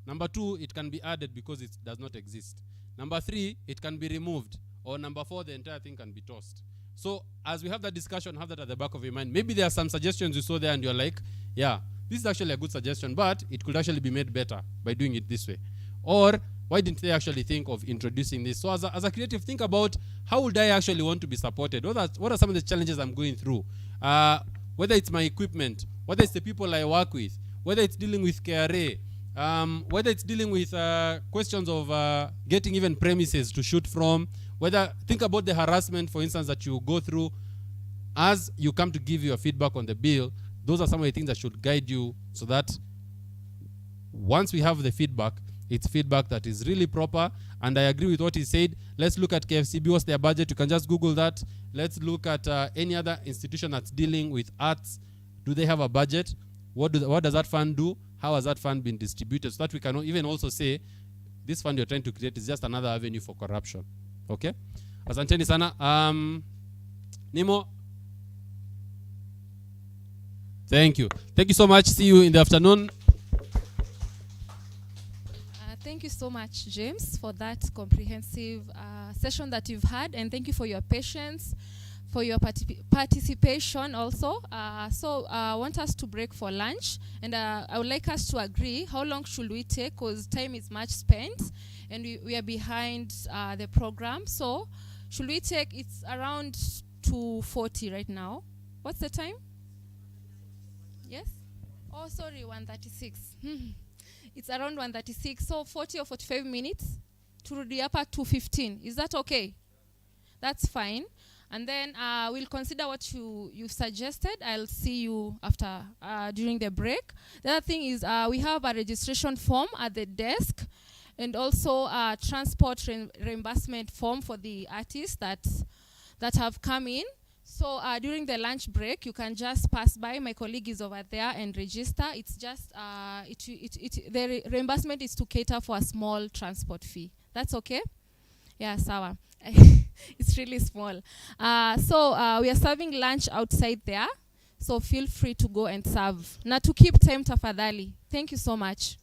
Number two, it can be added because it does not exist. Number three, it can be removed. Or number four, the entire thing can be tossed. So as we have that discussion, have that at the back of your mind. Maybe there are some suggestions you saw there and you're like, yeah, this is actually a good suggestion, but it could actually be made better by doing it this way. Or why didn't they actually think of introducing this? So as a creative, think about, how would I actually want to be supported? What are some of the challenges I'm going through? Whether it's my equipment, whether it's the people I work with, whether it's dealing with KRA, whether it's dealing with questions of getting even premises to shoot from, think about the harassment, for instance, that you go through as you come to give your feedback on the bill. Those are some of the things that should guide you, so that once we have the feedback, it's feedback that is really proper. And I agree with what he said. Let's look at KFCB, what's their budget? You can just Google that. Let's look at any other institution that's dealing with arts. Do they have a budget? What does that fund do? How has that fund been distributed? So that we can even also say, this fund you're trying to create is just another avenue for corruption. Okay? Asanteni sana. Nimo? Thank you. Thank you so much. See you in the afternoon. Thank you so much, James, for that comprehensive session that you've had, and thank you for your patience, for your participation also. So I want us to break for lunch, and I would like us to agree how long should we take, because time is much spent, and we are behind the program. So should we take, it's around 2:40 right now. What's the time? Yes? Oh, sorry, 1:36. It's around 1:36, so 40 or 45 minutes to rudi hapa 2:15. Is that okay? That's fine. And then we'll consider what you've suggested. I'll see you after, during the break. The other thing is we have a registration form at the desk, and also a transport reimbursement form for the artists that have come in. So during the lunch break, you can just pass by. My colleague is over there and register. It's just, the reimbursement is to cater for a small transport fee. That's okay? Yeah, sawa. It's really small. So we are serving lunch outside there. So feel free to go and serve. Na to keep time tafadhali. Thank you so much.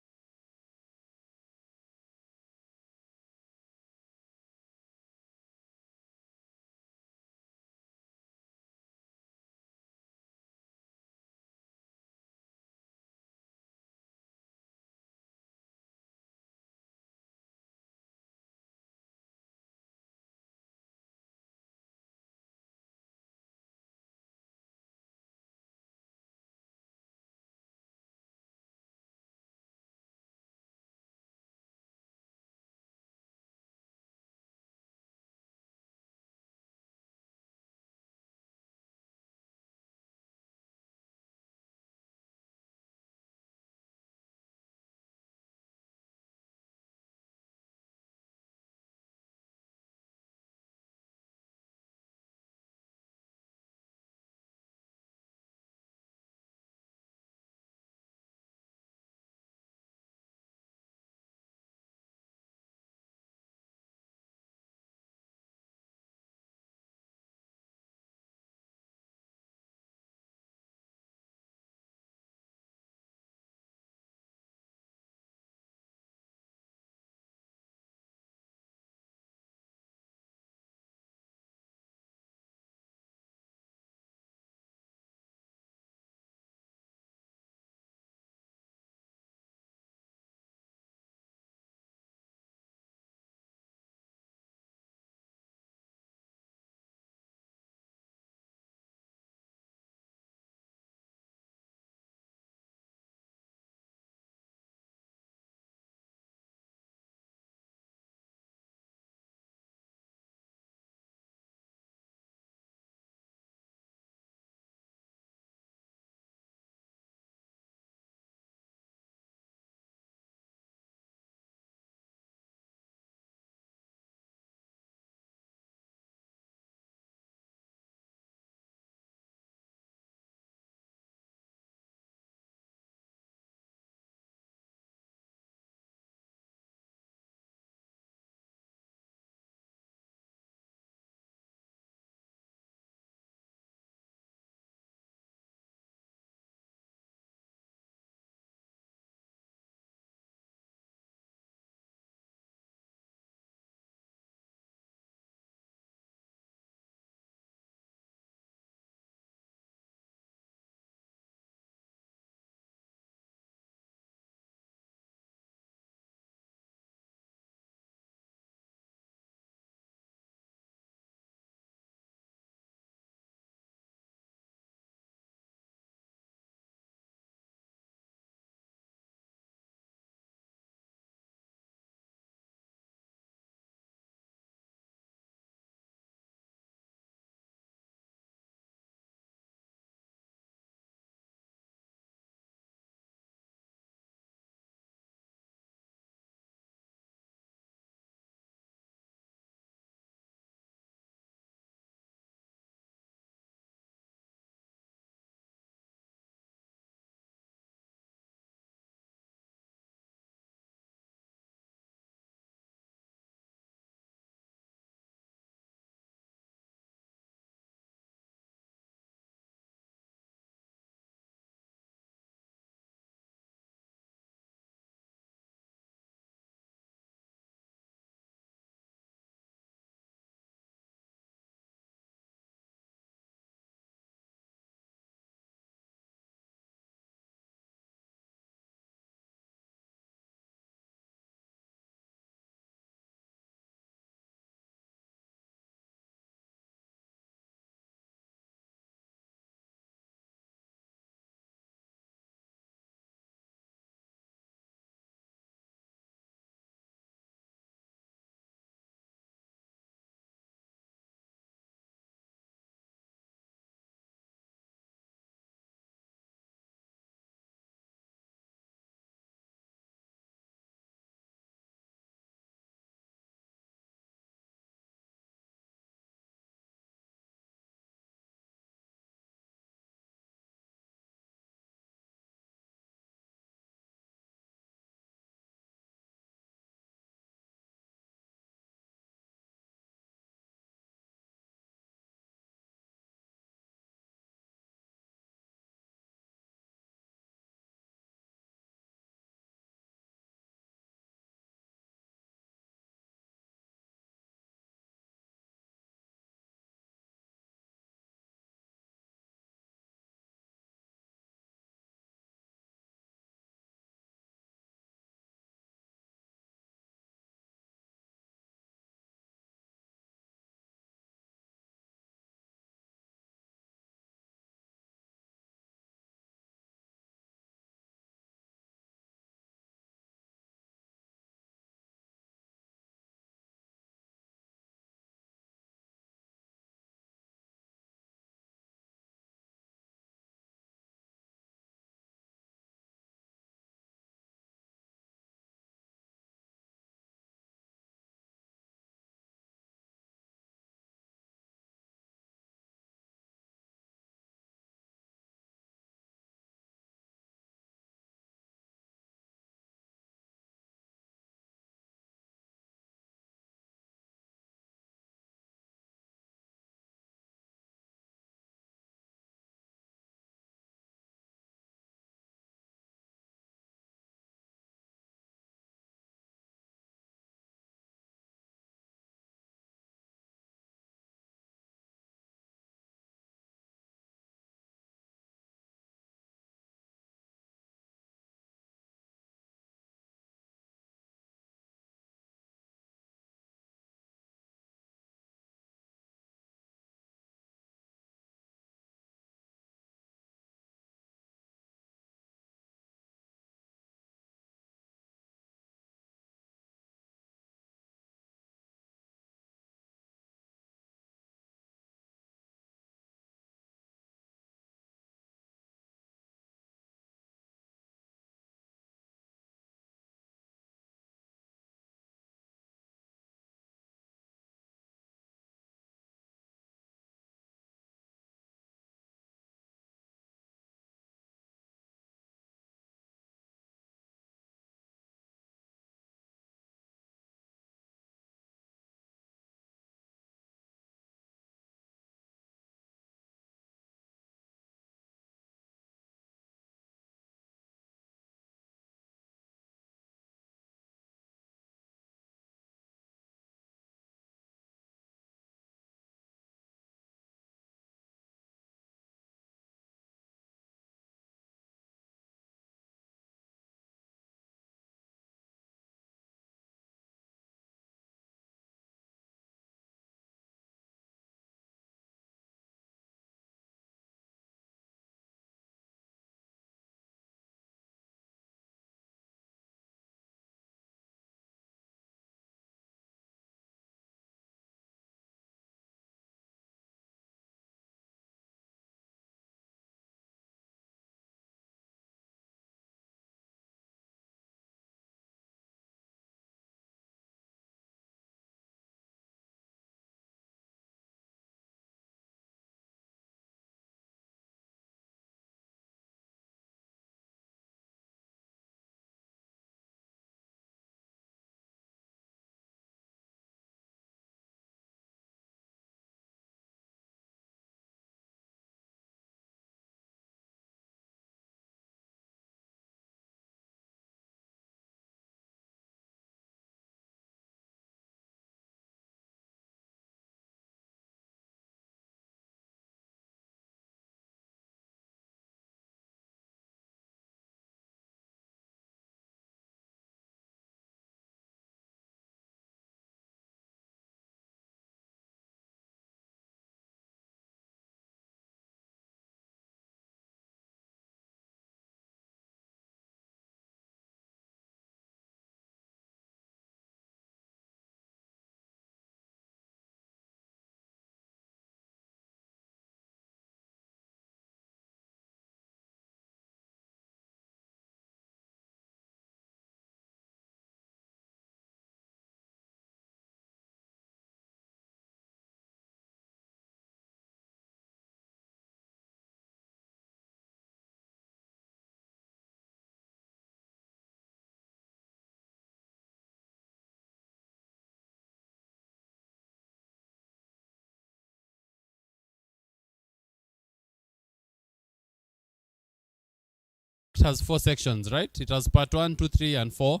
has 4 sections, right? It has part 1, 2, 3, and 4.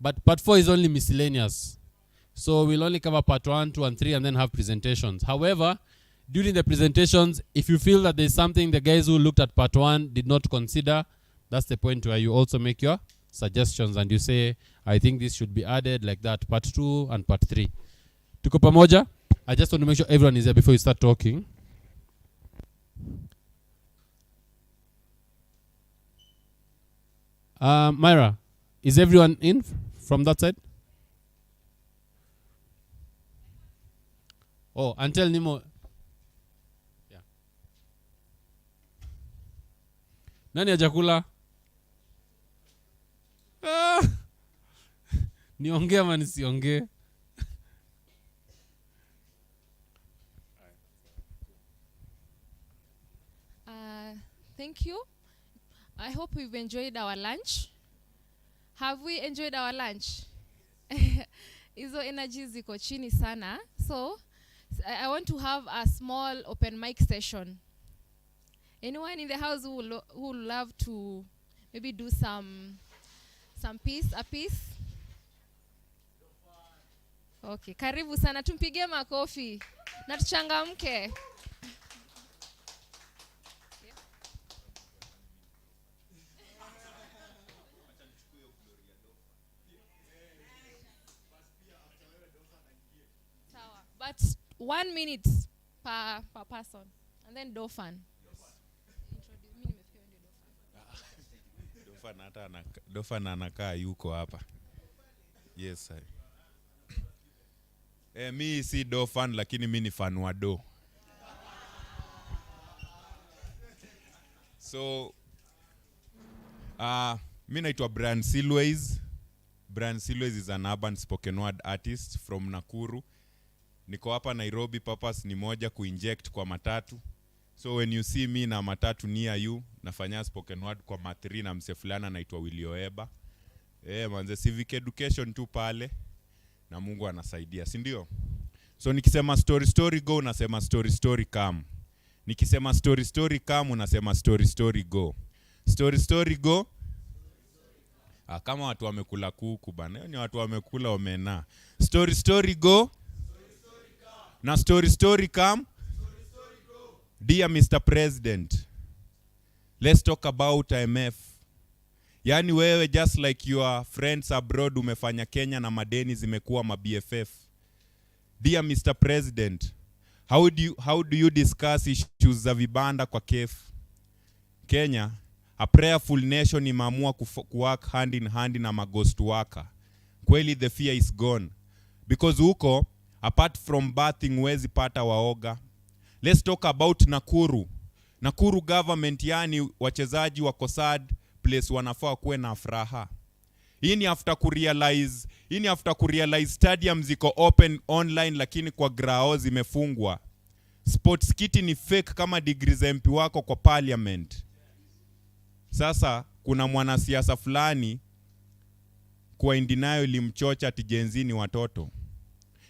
But part 4 is only miscellaneous. So we'll only cover part 1, 2, and 3 and then have presentations. However, during the presentations, if you feel that there's something the guys who looked at part 1 did not consider, that's the point where you also make your suggestions and you say, I think this should be added like that, part 2 and part 3. Tuko pamoja? I just want to make sure everyone is there before you start talking. Myra, is everyone in from that side? Oh, until Nimo. Yeah. Nani hajakula? Niongee ama nisiongee? Thank you. I hope we've enjoyed our lunch. Have we enjoyed our lunch? Hizo energies ziko chini sana. So, I want to have a small open mic session. Anyone in the house who would love to maybe do a piece? Okay, karibu sana, tumpigie makofi na tuchangamke. But 1 minute per person. And then Dofan. Dofan anakaa yuko hapa. Yes, sir. Mi si Dofan lakini mi ni fan wa Do. So, mi naitwa Brian Silways. Brian Silways is an urban spoken word artist from Nakuru. Niko hapa Nairobi, purpose ni moja kuinject kwa matatu. So when you see me na matatu near you, nafanya spoken word kwa matri na mse fulana naitwa Willy Oeba. Manze civic education tu pale na Mungu anasaidia, si ndio? So nikisema story go, nasema story come. Nikisema story come, unasema story go. Story go. Kama watu wamekula kuku bana, ni watu wamekula omena. Story go. Na story come. Dear Mr. President, let's talk about IMF. Yani wewe just like your friends abroad umefanya Kenya na madeni zimekuwa ma-BFF. Dear Mr. President, how do you discuss issues za vibanda kwa KEF? Kenya, a prayerful nation imeamua kuwork hand in hand na maghost worker. Kweli the fear is gone. Because huko, apart from bathing wezi pata waoga. Let's talk about Nakuru. Nakuru government, yani wachezaji wa Kosad place wanafaa kuwe na furaha. Hii ni after kurealize stadium ziko open online lakini kwa grao zimefungwa. Sports kit ni fake kama degree za MP wako kwa parliament. Sasa kuna mwanasiasa fulani kwa indinayo limchocha tijenzini watoto.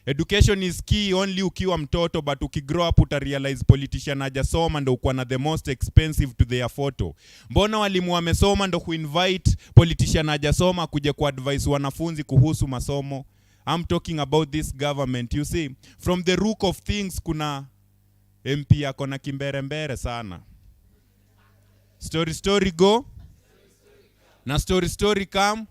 Education is key only ukiwa mtoto, but ukigrow up utarealize politician hajasoma ndo uko na the most expensive to their photo. Mbona walimu wamesoma ndo kuinvite politician hajasoma kuja kuadvise wanafunzi kuhusu masomo? I'm talking about this government. You see, from the root of things kuna MP yako na kimberembere sana. Story go. Na story come.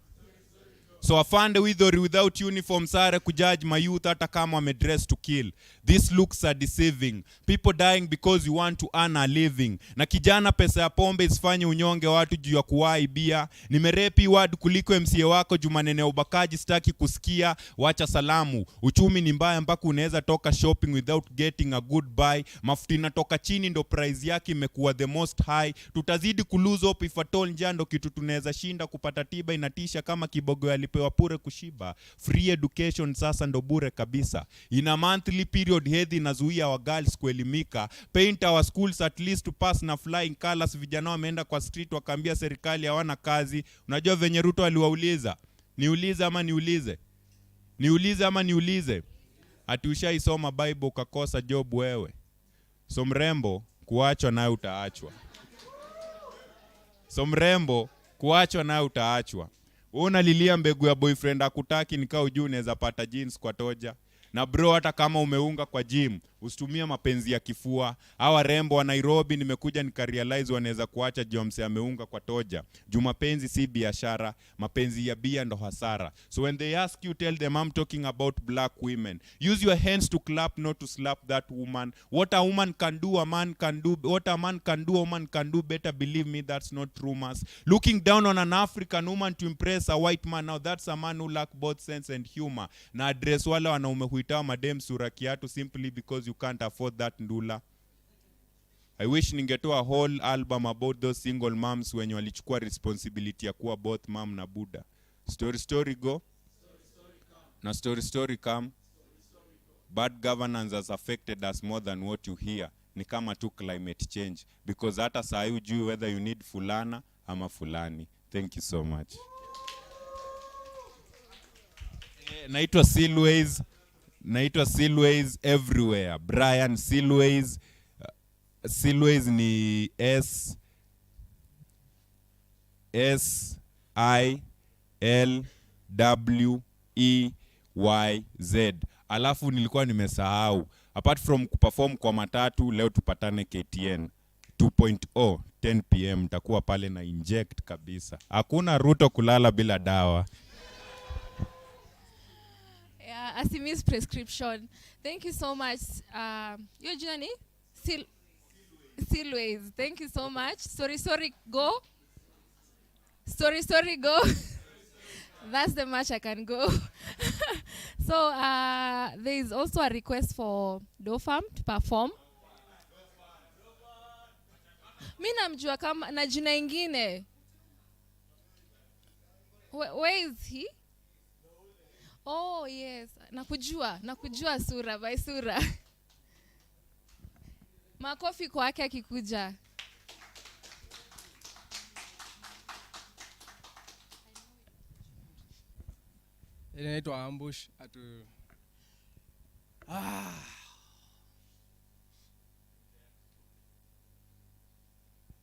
So afande with or without uniform sare kujudge my youth hata kama wamedress to kill. These looks are deceiving. People dying because you want to earn a living. Na kijana pesa ya pombe isifanye unyonge watu juu ya kuwai bia. Nimerepi word kuliko MCA wako juu maneno ya ubakaji sitaki kusikia. Wacha salamu. Uchumi ni mbaya mpaka unaweza toka shopping without getting a good buy. Mafuta inatoka chini ndo price yake imekuwa the most high. Tutazidi kulose hope if at all njando kitu tunaweza shinda kupata tiba inatisha kama kibogo alipewa pure kushiba. Free education sasa ndo bure kabisa. In a monthly period hedhi inazuia wa girls kuelimika. Paint our schools at least to pass na flying colors. Vijana wameenda kwa street wakaambia serikali hawana kazi. Unajua venye Ruto aliwauliza? Niulize ama niulize? Niulize ama niulize? Ati ushaisoma Bible ukakosa job wewe. So mrembo kuachwa naye utaachwa. So mrembo kuachwa nayo utaachwa. Wewe unalilia mbegu ya boyfriend akutaki, nikao ujue unaweza pata jeans kwa toja. Na bro, hata kama umeunga kwa gym, usitumie mapenzi ya kifua. Hawa rembo wa Nairobi nimekuja nikarealize wanaweza kuacha Jomse ameunga kwa toja. Juu mapenzi si biashara, mapenzi ya bia ndo hasara. So when they ask you, tell them I'm talking about black women. Use your hands to clap, not to slap that woman. What a woman can do, a man can do. What a man can do, a woman can do better. Believe me, that's not rumors. Looking down on an African woman to impress a white man, now that's a man who lack both sense and humor. Na address wala wanaume huita madem sura kiatu simply because you can't afford that ndula. I wish ningetoa a whole album about those single moms wenye walichukua responsibility ya kuwa both mom na Buddha. Story go. Na story come. Bad governance has affected us more than what you hear. Ni kama tu climate change. Because hata saa hii hujui whether you need fulana ama fulani. Thank you so much. Naitwa Silways everywhere. Brian Silways. Silways ni SILWEYZ. Alafu nilikuwa nimesahau. Apart from kuperform kwa matatu, leo tupatane KTN 2.0 10 PM. Nitakuwa pale na inject kabisa. Hakuna Ruto kulala bila dawa. Yeah, Asimi's prescription. Thank you so much. Your journey? Silways. Thank you so much. Sorry, go. Sorry, go. That's the much I can go. So there is also a request for Dofam to perform. Mimi namjua kama na jina ingine. Where is he? Oh yes, nakujua sura by sura. Makofi kwake akikuja. Inaitwa ambush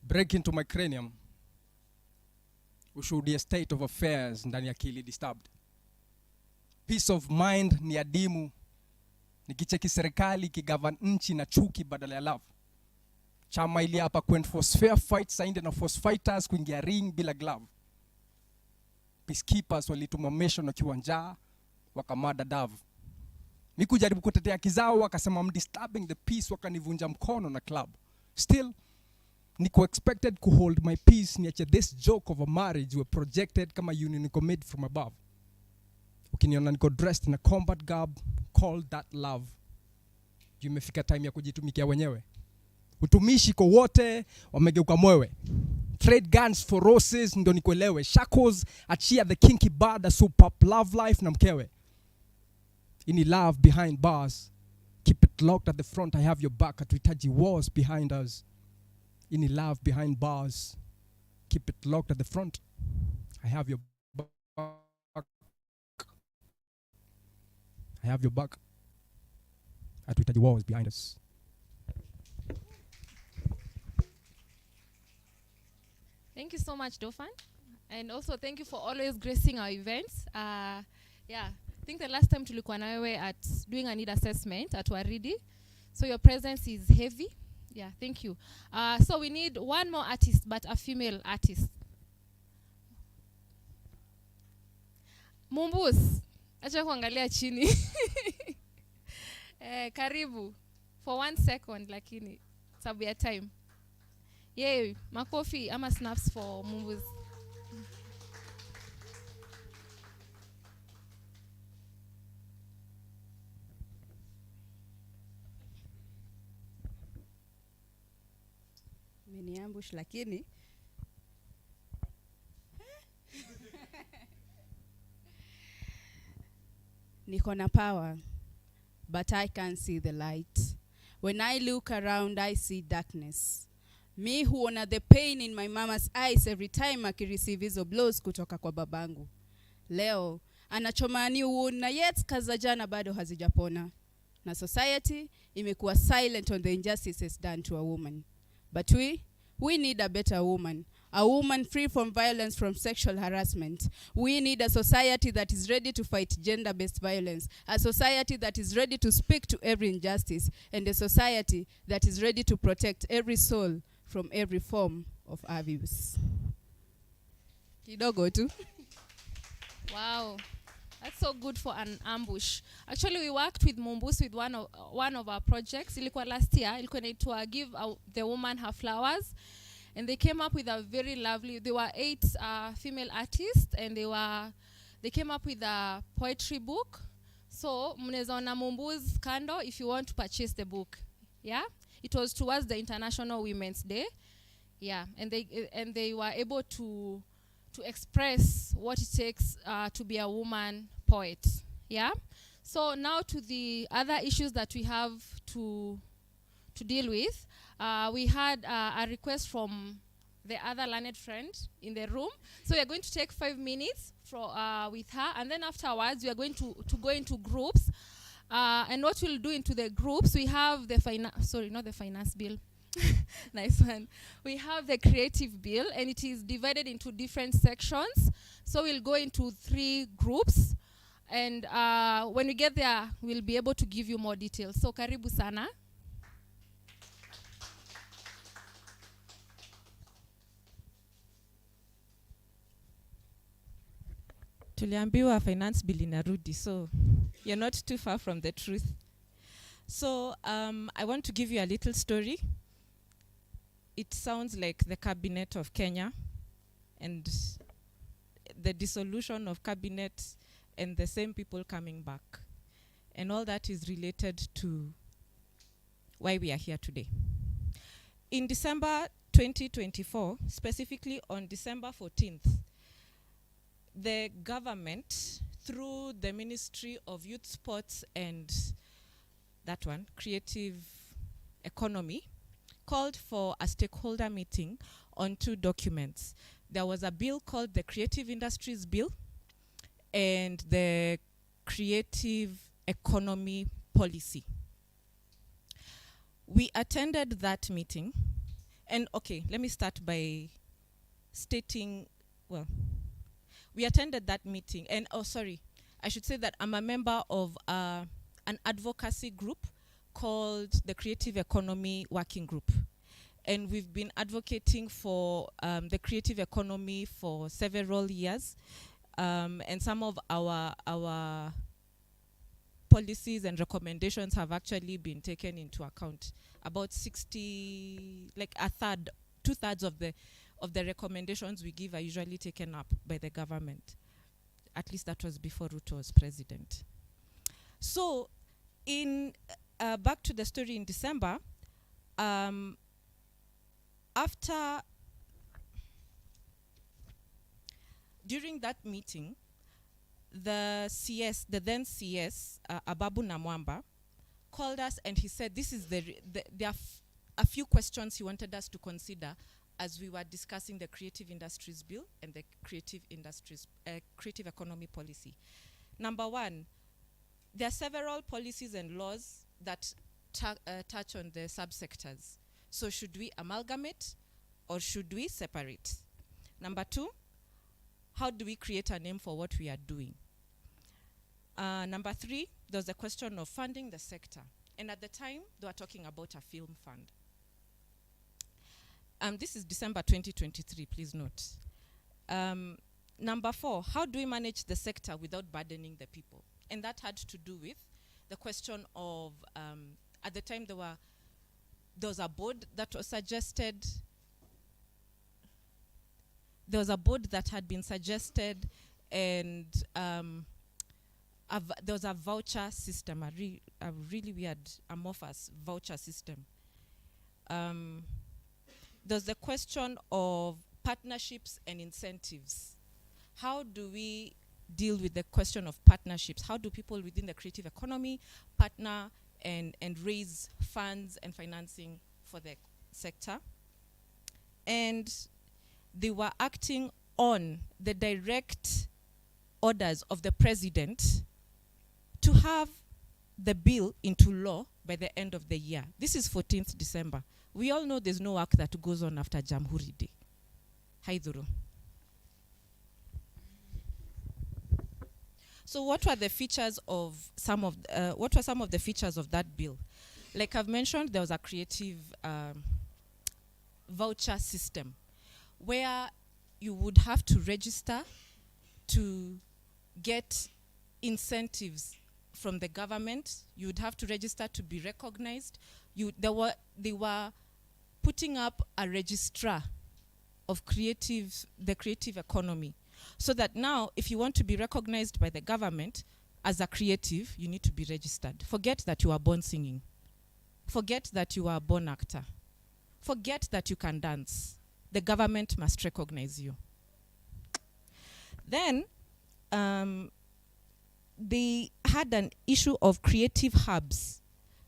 break into my cranium. Ushuhudie state of affairs ndani ya akili disturbed. Peace of mind ni adimu. Nikicheki serikali kigovern nchi na chuki badala ya love. Chama ili hapa kuenforce fair fights ainde na force fighters kuingia ring bila glove. Peacekeepers walituma mission wakiwa njaa wakamada dav. Nikujaribu kutetea kizao wakasema I'm disturbing the peace wakanivunja mkono na club. Still niko expected to hold my peace niache this joke of a marriage were projected kama union made from above. Ukiniona niko dressed in a combat garb, call that love. Imefika time ya kujitumikia wenyewe. Utumishi kwa wote wamegeuka mwewe. Trade guns for roses ndo nikuelewe. Shackles achia the kinky bar that soup up love life na mkewe. Ini love behind bars. Keep it locked at the front, I have your back. Atuhitaji wars behind us. Ini love behind bars. Keep it locked at the front, I have your back. I have your back. Atuhitaji wars behind us. Thank you so much, Dofan. And also thank you for always gracing our events. Yeah, I think the last time tulikuwa na wewe at doing a need assessment at Waridi. So your presence is heavy. Yeah, thank you. So we need one more artist, but a female artist. Mumbus, acha kuangalia chini. Karibu for 1 second lakini sababu ya time. Yay, makofi ama snaps for Mumbus. Ambush lakini niko na power, but I can't see the light. When I look around, I see darkness. Me who honor the pain in my mama's eyes every time akireceive hizo blows kutoka kwa babangu. Leo anachoma new wound na yet kaza jana bado hazijapona. Na society imekuwa silent on the injustices done to a woman. But we need a better woman. a woman free from violence, from sexual harassment. We need a society that is ready to fight gender-based violence, a society that is ready to speak to every injustice, and a society that is ready to protect every soul from every form of abuse. Kidogo tu. Wow. That's so good for an ambush. Actually, we worked with Mumbus with one of our projects. Ilikuwa last year. Ilikuwa inaitwa Give the Woman Her Flowers. And they came up with a very lovely, there were 8 female artists, and they came up with a poetry book. So, mnaweza ona Mumbus kando if you want to purchase the book. Yeah? It was towards the International Women's Day. Yeah, and they were able to express what it takes to be a woman poet. Yeah? So now to the other issues that we have to deal with. We had a request from the other learned friend in the room. So we are going to take 5 minutes with her, and then afterwards we are going to go into groups. And what we'll do into the groups, we have the not the finance bill. Nice one. We have the creative bill, and it is divided into different sections. So we'll go into 3 groups, and when we get there, we'll be able to give you more details. So karibu sana. Tuliambiwa finance bill inarudi, so you're not too far from the truth. So I want to give you a little story. It sounds like the cabinet of Kenya and the dissolution of cabinet and the same people coming back. And all that is related to why we are here today. In December 2024, specifically on December 14th, the government, through the Ministry of Youth, Sports and Creative Economy, called for a stakeholder meeting on 2 documents. There was a bill called the Creative Industries Bill and the Creative Economy Policy. We attended that meeting, and okay, let me start by stating, we attended that meeting, and I should say that I'm a member of an advocacy group called the Creative Economy Working Group. And we've been advocating for the creative economy for several years. And some of our policies and recommendations have actually been taken into account. About 60, like a third, 2/3 of the recommendations we give are usually taken up by the government. At least that was before Ruto was president. So, back to the story in December, during that meeting, the then CS, Ababu Namwamba, called us and he said there are a few questions he wanted us to consider as we were discussing the Creative Industries Bill and the Creative Economy Policy. Number 1, there are several policies and laws that touch on the subsectors. So should we amalgamate or should we separate? Number 2, how do we create a name for what we are doing? Number 3, there's a question of funding the sector. And at the time, they were talking about a film fund. This is December 2023, please note. Number 4, how do we manage the sector without burdening the people? And that had to do with the question of, at the time there was a board that was suggested. There was a board that had been suggested, and there was a voucher system, a really weird, amorphous voucher system. There's the question of partnerships and incentives. How do we deal with the question of partnerships? How do people within the creative economy partner and raise funds and financing for the sector? And they were acting on the direct orders of the president to have the bill into law by the end of the year. This is 14th December. We all know there's no work that goes on after Jamhuri Day. haidhuru. So what were the features of what were some of the features of that bill? Like I've mentioned, there was a creative voucher system where you would have to register to get incentives from the government. You would have to register to be recognized. They were putting up a registrar of the creative economy, so that now if you want to be recognized by the government as a creative, you need to be registered. Forget that you are born singing. Forget that you are a born actor. Forget that you can dance. The government must recognize you. Then they had an issue of creative hubs,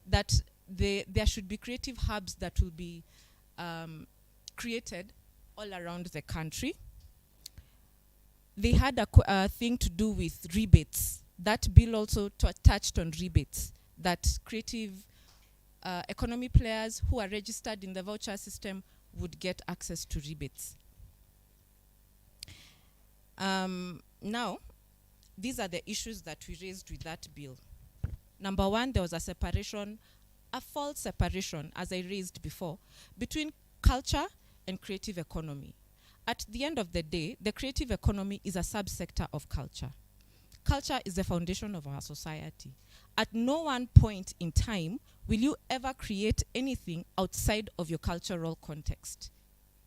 that there should be creative hubs that will be created all around the country. They had a thing to do with rebates. That bill also touched on rebates, that creative economy players who are registered in the voucher system would get access to rebates. Now, these are the issues that we raised with that bill. Number one, there was a false separation, as I raised before, between culture and creative economy. At the end of the day, the creative economy is a subsector of culture. Culture is the foundation of our society. At no one point in time will you ever create anything outside of your cultural context.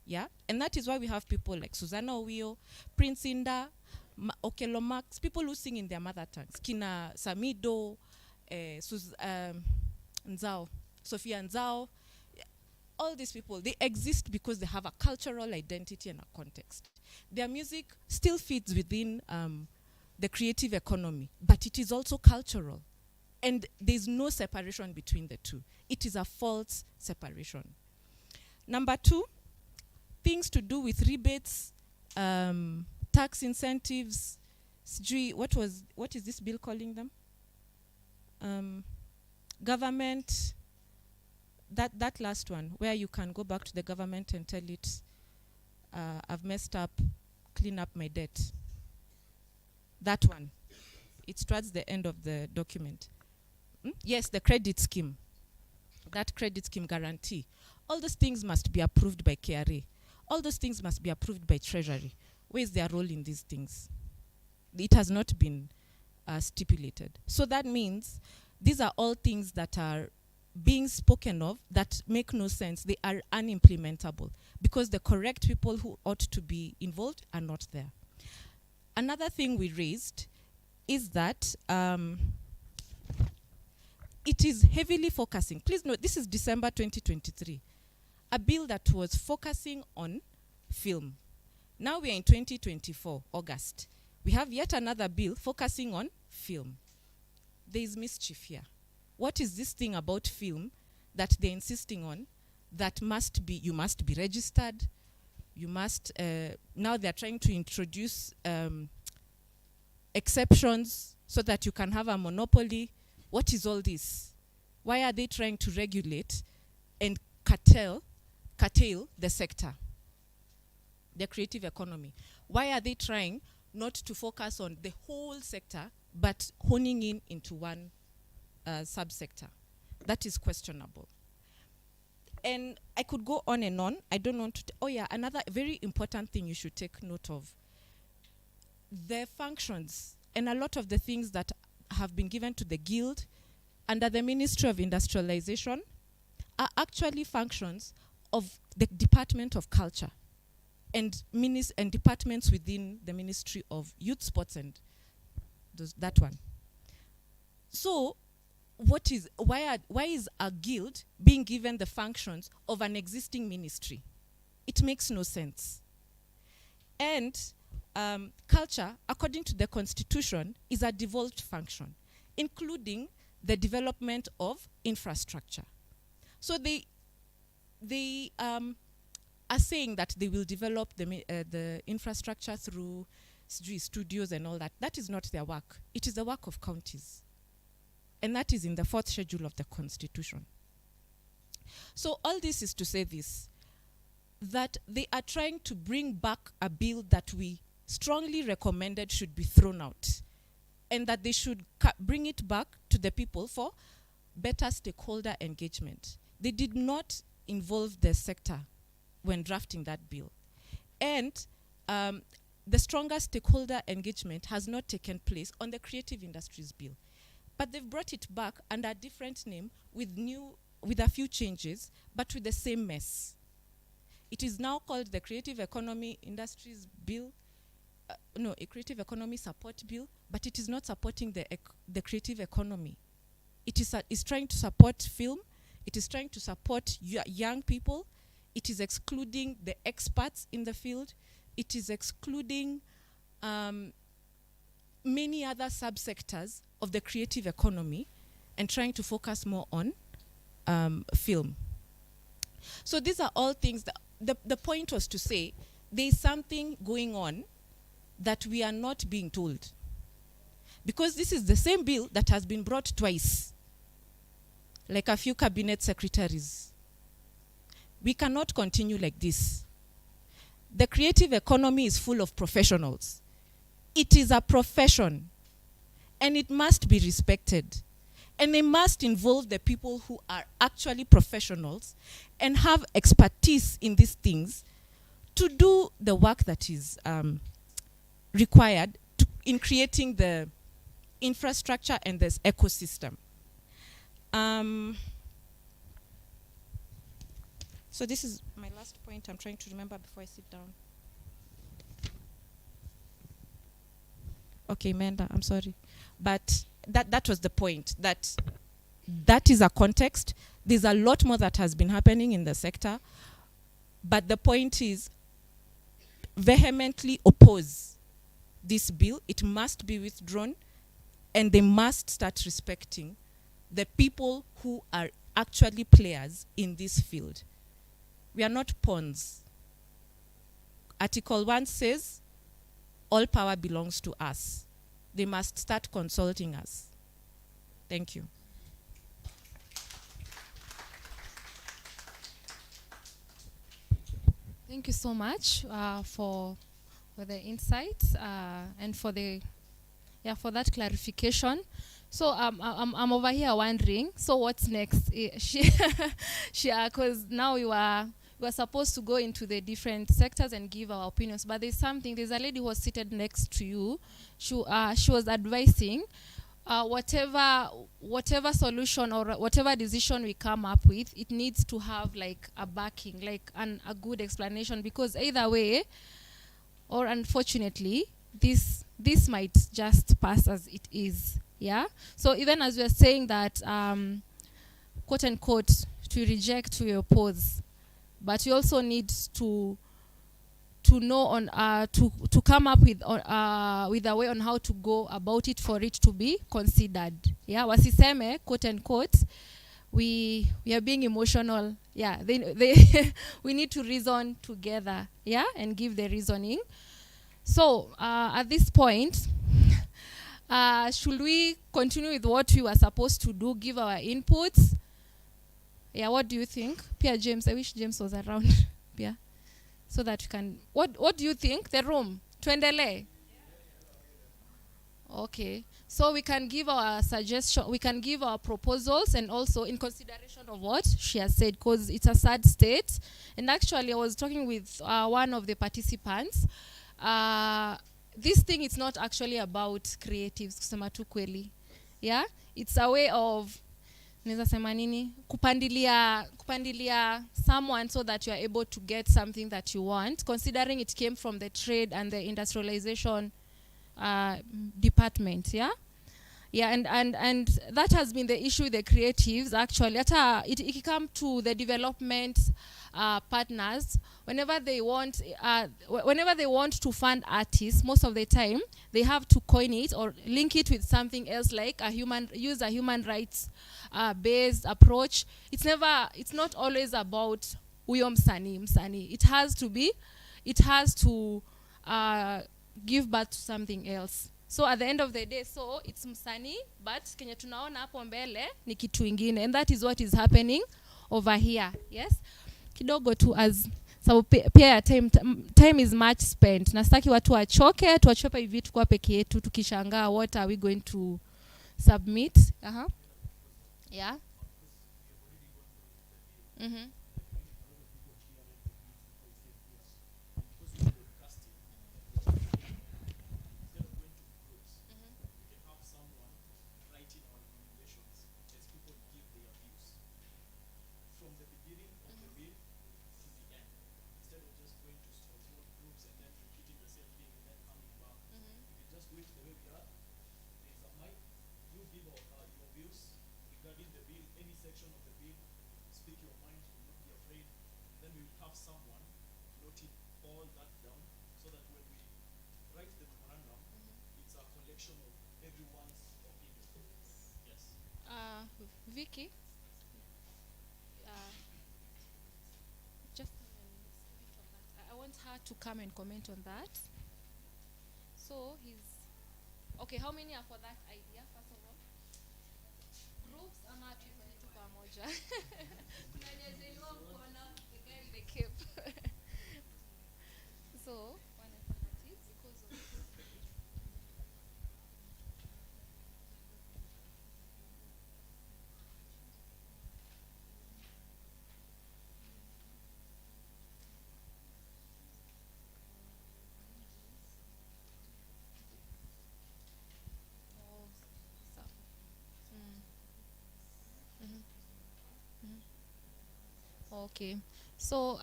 Yeah? And that is why we have people like Susanna Owio, Prince Inda, Okelo Max, people who sing in their mother tongues. Kina Samido, Nzao, Sophia Nzao. All these people, they exist because they have a cultural identity and a context. Their music still fits within the creative economy, but it is also cultural. And there's no separation between the two. It is a false separation. Number two, things to do with rebates, tax incentives, what is this bill calling them? Government, that last one, where you can go back to the government and tell it, I've messed up, clean up my debt. That one. It's towards the end of the document. Yes, the credit scheme. That credit scheme guarantee. All those things must be approved by KRA. All those things must be approved by Treasury. Where is their role in these things? It has not been stipulated. So that means these are all things that are being spoken of that make no sense. They are unimplementable because the correct people who ought to be involved are not there. Another thing we raised is that it is heavily focusing. Please note, this is December 2023. A bill that was focusing on film. Now we are in 2024, August. We have yet another bill focusing on film. There is mischief here. What is this thing about film that they're insisting on that you must be registered, you must, now they're trying to introduce exceptions so that you can have a monopoly. What is all this? Why are they trying to regulate and curtail the sector, the creative economy? Why are they trying not to focus on the whole sector, but honing in into one subsector? That is questionable. And I could go on and on. I don't want to. Oh yeah, another very important thing you should take note of. The functions and a lot of the things that have been given to the guild under the Ministry of Industrialization are actually functions of the Department of Culture and departments within the Ministry of Youth, Sports and that one. So why is a guild being given the functions of an existing ministry? It makes no sense. And culture, according to the Constitution, is a devolved function, including the development of infrastructure. So they are saying that they will develop the infrastructure through studios and all that. That is not their work. It is the work of counties. And that is in the 4th schedule of the Constitution. So all this is to say this. that they are trying to bring back a bill that we strongly recommended should be thrown out, and that they should bring it back to the people for better stakeholder engagement. They did not involve the sector when drafting that bill. And the stronger stakeholder engagement has not taken place on the creative industries bill. But they've brought it back under a different name with a few changes, but with the same mess. It is now called the Creative Economy Industries Bill, a Creative Economy Support Bill, but it is not supporting the creative economy. It is trying to support film, it is trying to support young people, it is excluding the experts in the field, it is excluding many other subsectors of the creative economy and trying to focus more on film. So these are all things that the point was to say there is something going on that we are not being told. Because this is the same bill that has been brought twice, like a few cabinet secretaries. We cannot continue like this. The creative economy is full of professionals. It is a profession, and it must be respected. And they must involve the people who are actually professionals and have expertise in these things to do the work that is required in creating the infrastructure and this ecosystem. So this is my last point I'm trying to remember before I sit down. Okay, Menda, I'm sorry. But that was the point, that is a context. There's a lot more that has been happening in the sector, but the point is vehemently oppose this bill. It must be withdrawn, and they must start respecting the people who are actually players in this field. We are not pawns. Article 1 says all power belongs to us. They must start consulting us. Thank you. Thank you so much for the insights and for that clarification. So I'm over here wondering. So what's next? Because now we were supposed to go into the different sectors and give our opinions, but there's a lady who was seated next to you. She was advising whatever solution or whatever decision we come up with, it needs to have like a backing, like a good explanation, because either way, or unfortunately, this might just pass as it is. Yeah. So even as we are saying that, quote unquote, to reject, to oppose, but you also need to know on to come up with a way on how to go about it for it to be considered. Yeah, wasiseme, quote unquote, we are being emotional. Yeah, they we need to reason together. Yeah, and give the reasoning. So at this point, should we continue with what we were supposed to do, give our inputs? Yeah, what do you think? Pia James, I wish James was around. Yeah. So that we can, what do you think? The room, tuendele? Okay. So we can give our suggestion, we can give our proposals, and also in consideration of what she has said, because it's a sad state. And actually I was talking with one of the participants. This thing is not actually about creatives, kusema tu kweli. Yeah? It's a way of kupandilia someone so that you are able to get something that you want, considering it came from the trade and the industrialization department. Yeah, yeah, and that has been the issue with the creatives. Actually, it come to the development partners. Whenever they want to fund artists, most of the time they have to coin it or link it with something else, like use a human rights based approach. It's not always about uyo msanii. It has to give birth to something else. So at the end of the day, so it's msanii, but kenye tunaona hapo mbele ni kitu ingine, and that is what is happening over here. Yes, kidogo tu as So pia ya time is much spent. Nastaki watu wachoke, tuwachope hivi tukua peke yetu tukishangaa what are we going to submit. Yeah. Vicky, just I want her to come and comment on that. So okay. How many are for that idea? First of all, groups ama tufanye tu pamoja. Kuna nyezewa mkono, the guy with the cape. So one alternative because of okay. So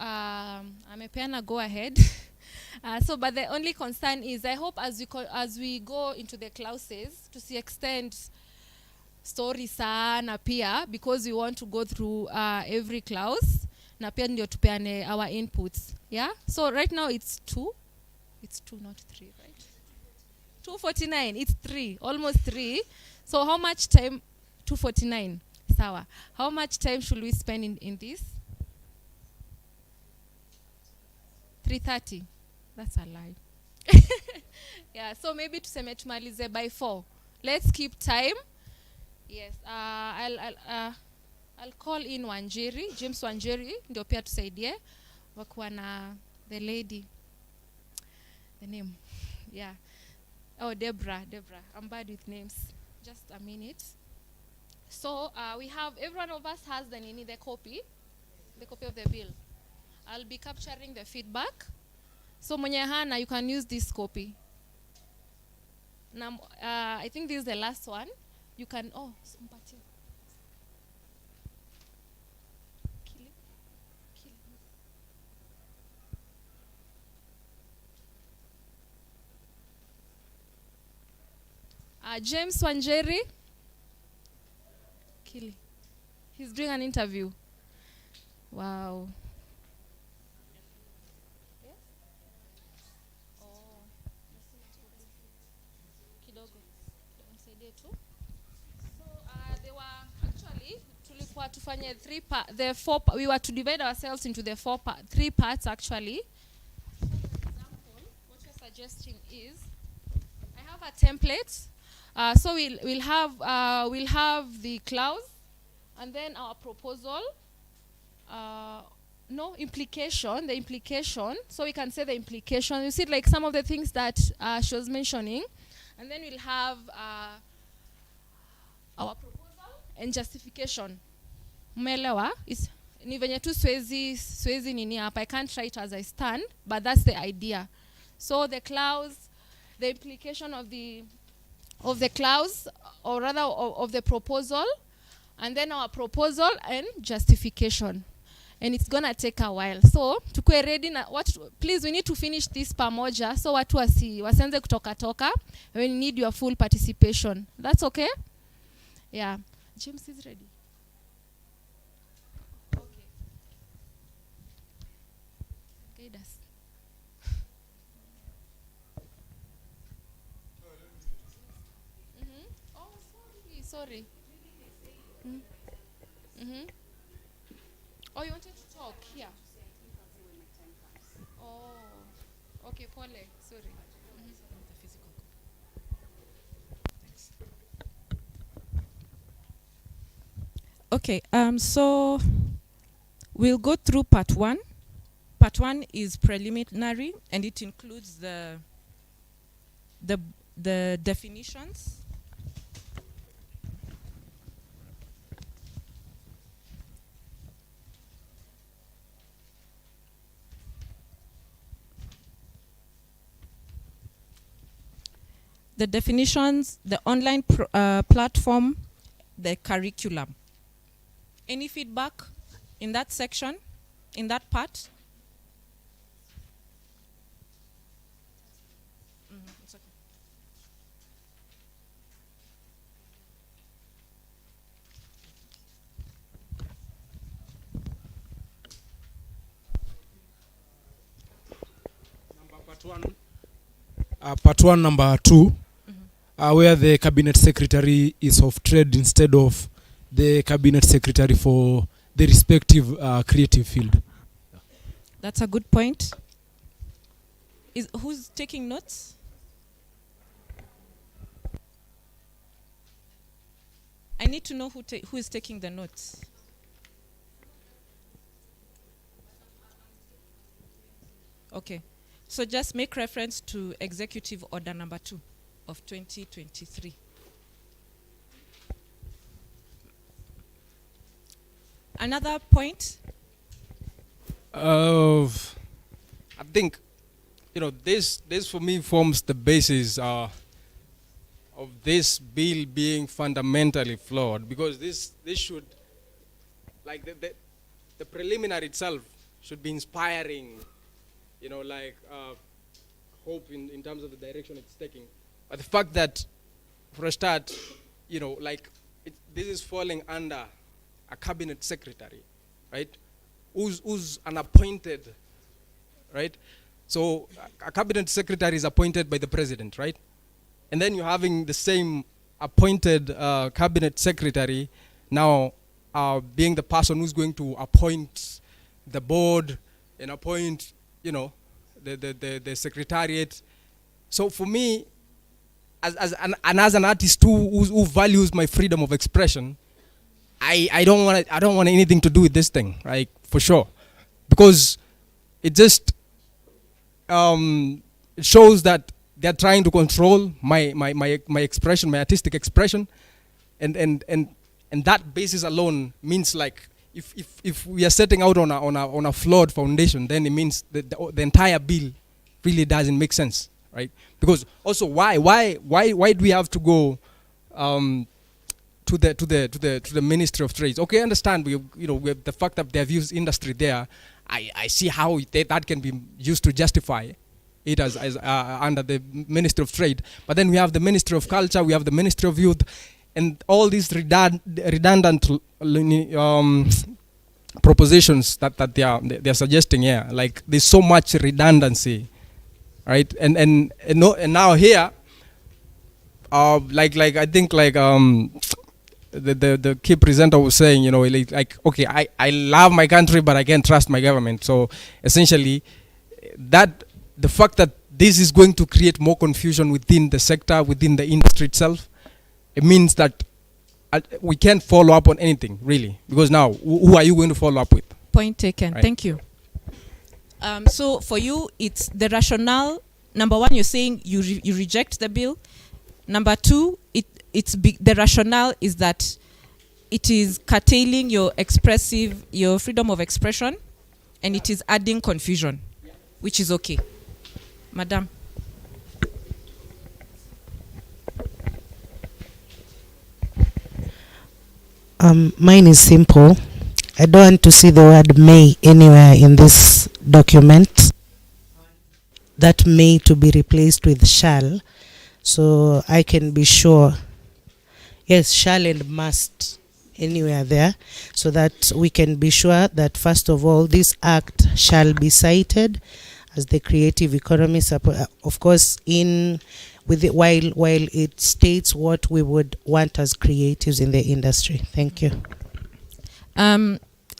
amepeana go ahead. So but the only concern is I hope as we go into the classes to see extend story sana pia because we want to go through every class na pia ndio tupeane our inputs. Yeah. So right now it's 2 not 3, right? 2:49. It's 3, almost 3. So how much time? 2:49. Sawa. How much time should we spend in this? 3:30. That's a lie. Yeah, so maybe tuseme tumalize by 4. Let's keep time. Yes. I'll call in Wanjiri, James Wanjiri, ndio pia tusaidie wakuwa na the lady. The name. Yeah. Oh, Deborah. I'm bad with names. Just a minute. So we have, every one of us has the copy of the bill. I'll be capturing the feedback. So mwenye hana, you can use this copy. Now, I think this is the last one. You can, mpatie. James Wanjeri. Kili. He's doing an interview. Wow. Yes? Oh. Kidogo. Msaidie tu. So they were actually tulikuwa tufanye we were to divide ourselves into the 3 parts actually. So for example, what you're suggesting is I have a template. So we'll have the clause and then our proposal. The implication. So we can say the implication. You see, like some of the things that she was mentioning, and then we'll have our proposal and justification. Umeelewa? Ni venye tu swezi nini hapa. I can't write as I stand, but that's the idea. So the clause, the implication of the clause, or rather of the proposal, and then our proposal and justification. And it's gonna take a while. So tukue ready na please, we need to finish this pamoja so watu wasianze kutoka. We need your full participation. That's okay? Yeah. James is ready. Okay. Guide us. Oh, sorry. Oh, you wanted to talk here? Oh, okay, pole, sorry. Okay, so we'll go through part 1, part 1 is preliminary, and it includes the definitions. The definitions, the online platform, the curriculum. Any feedback in that section, in that part? It's okay. Part 1, number 2, where the cabinet secretary is of trade instead of the cabinet secretary for the respective creative field. That's a good point. Who's taking notes? I need to know who is taking the notes. Okay. So just make reference to Executive Order number 2 of 2023. Another point? I think, this for me forms the basis of this bill being fundamentally flawed, because this should, like the preliminary itself should be inspiring, hope in terms of the direction it's taking. But the fact that, for a start, this is falling under a cabinet secretary, right? Who's unappointed, right? So a cabinet secretary is appointed by the president, right? And then you're having the same appointed cabinet secretary now being the person who's going to appoint the board and appoint, the secretariat. So for me, as an artist who values my freedom of expression, I don't want anything to do with this thing, right? For sure, because it just it shows that they're trying to control my expression, my artistic expression, and that basis alone means, like, if we are setting out on a flawed foundation, then it means that the entire bill really doesn't make sense, right? Because also, why do we have to go to the Ministry of Trade? Okay, I understand we have the fact that they have used industry there. I see how that can be used to justify it as under the Ministry of Trade. But then we have the Ministry of Culture, we have the Ministry of Youth, and all these redundant propositions that they are suggesting here. Like, there's so much redundancy, right? And now here, I think the key presenter was saying, okay, I love my country, but I can't trust my government. So essentially, the fact that this is going to create more confusion within the sector, within the industry itself, it means that we can't follow up on anything, really. Because now, who are you going to follow up with? Point taken. Right. Thank you. So for you, it's the rationale. Number one, you're saying you reject the bill. Number two, the rationale is that it is curtailing your freedom of expression, and it is adding confusion, which is okay. Madam. Mine is simple. I don't want to see the word may anywhere in this document. That may to be replaced with shall, so I can be sure. Yes, shall and must anywhere there, so that we can be sure that, first of all, this act shall be cited as the creative economy support, of course, while it states what we would want as creatives in the industry. Thank you.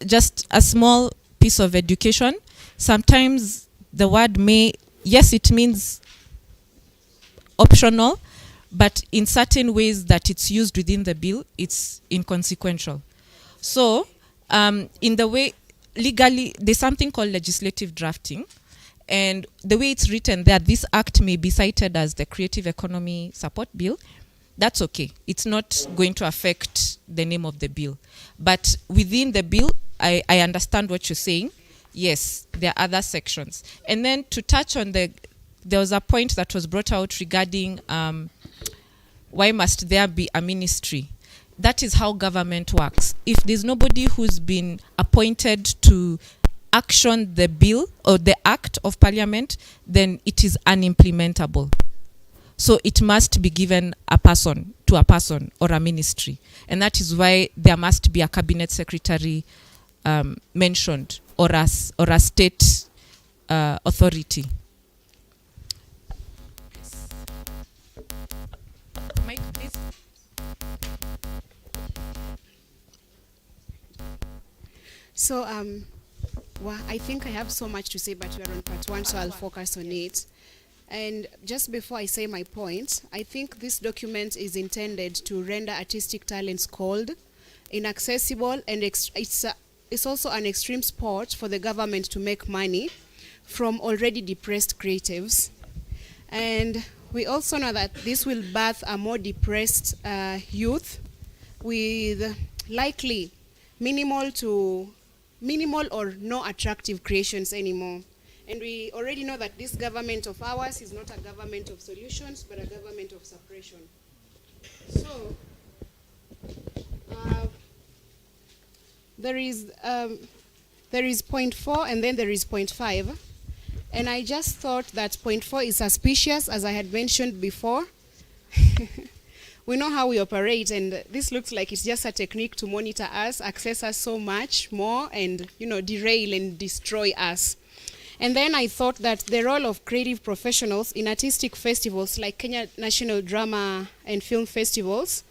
Just a small piece of education. Sometimes the word may, yes, it means optional, but in certain ways that it's used within the bill, it's inconsequential. So, in the way, legally, there's something called legislative drafting. And the way it's written there, this act may be cited as the Creative Economy Support Bill. That's okay. It's not going to affect the name of the bill. But within the bill, I understand what you're saying. Yes, there are other sections. And then to touch on there was a point that was brought out regarding why must there be a ministry? That is how government works. If there's nobody who's been appointed to action the bill or the act of parliament, then it is unimplementable. So it must be given to a person or a ministry. And that is why there must be a cabinet secretary mentioned or a state authority. Mike, please. So, well, I think I have so much to say, but we're on part one, so I'll focus on it. And just before I say my point, I think this document is intended to render artistic talents cold, inaccessible, and it's also an extreme sport for the government to make money from already depressed creatives. And we also know that this will birth a more depressed youth with likely minimal or no attractive creations anymore. And we already know that this government of ours is not a government of solutions, but a government of suppression. So, there is point 4 and then there is point 5. And I just thought that point 4 is suspicious, as I had mentioned before. We know how we operate, and this looks like it's just a technique to monitor us, access us so much more, and derail and destroy us. And then I thought that the role of creative professionals in artistic festivals like Kenya National Drama and Film Festivals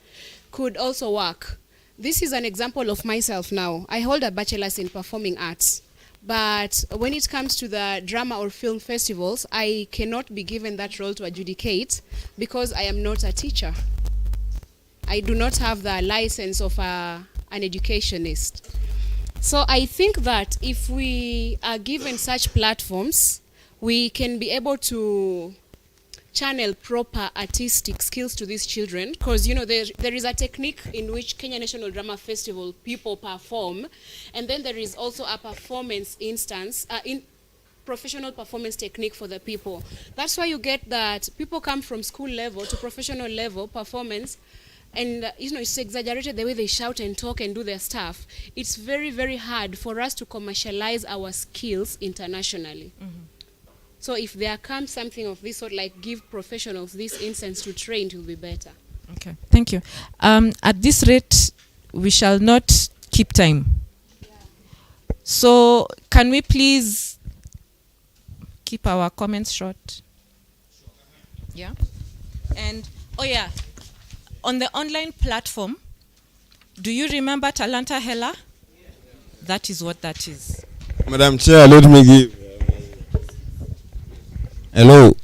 could also work. This is an example of myself now. I hold a bachelor's in performing arts. But when it comes to the drama or film festivals, I cannot be given that role to adjudicate because I am not a teacher. I do not have the license of an educationist. So I think that if we are given such platforms, we can be able to channel proper artistic skills to these children, because there is a technique in which Kenya National Drama Festival people perform, and then there is also a performance instance, in professional performance technique for the people. That's why you get that people come from school level to professional level performance, and it's exaggerated the way they shout and talk and do their stuff. It's very, very hard for us to commercialize our skills internationally. Mm-hmm. So if there comes something of this sort, like give professionals this instance to train, it will be better. Okay, thank you. At this rate, we shall not keep time. Yeah. So can we please keep our comments short? Yeah. And, on the online platform, do you remember Talanta Hela? That is what that is. Madam Chair, let me give. Hello.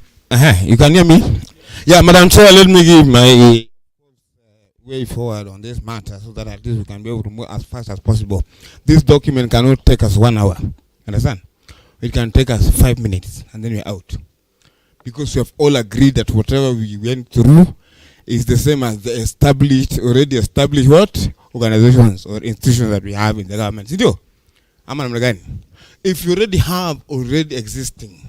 You can hear me? Yeah, Madam Chair, let me give my way forward on this matter so that at least we can be able to move as fast as possible. This document cannot take us 1 hour. Understand? It can take us 5 minutes and then we're out. Because we have all agreed that whatever we went through is the same as the already established what? Organizations or institutions that we have in the government. If you already have existing,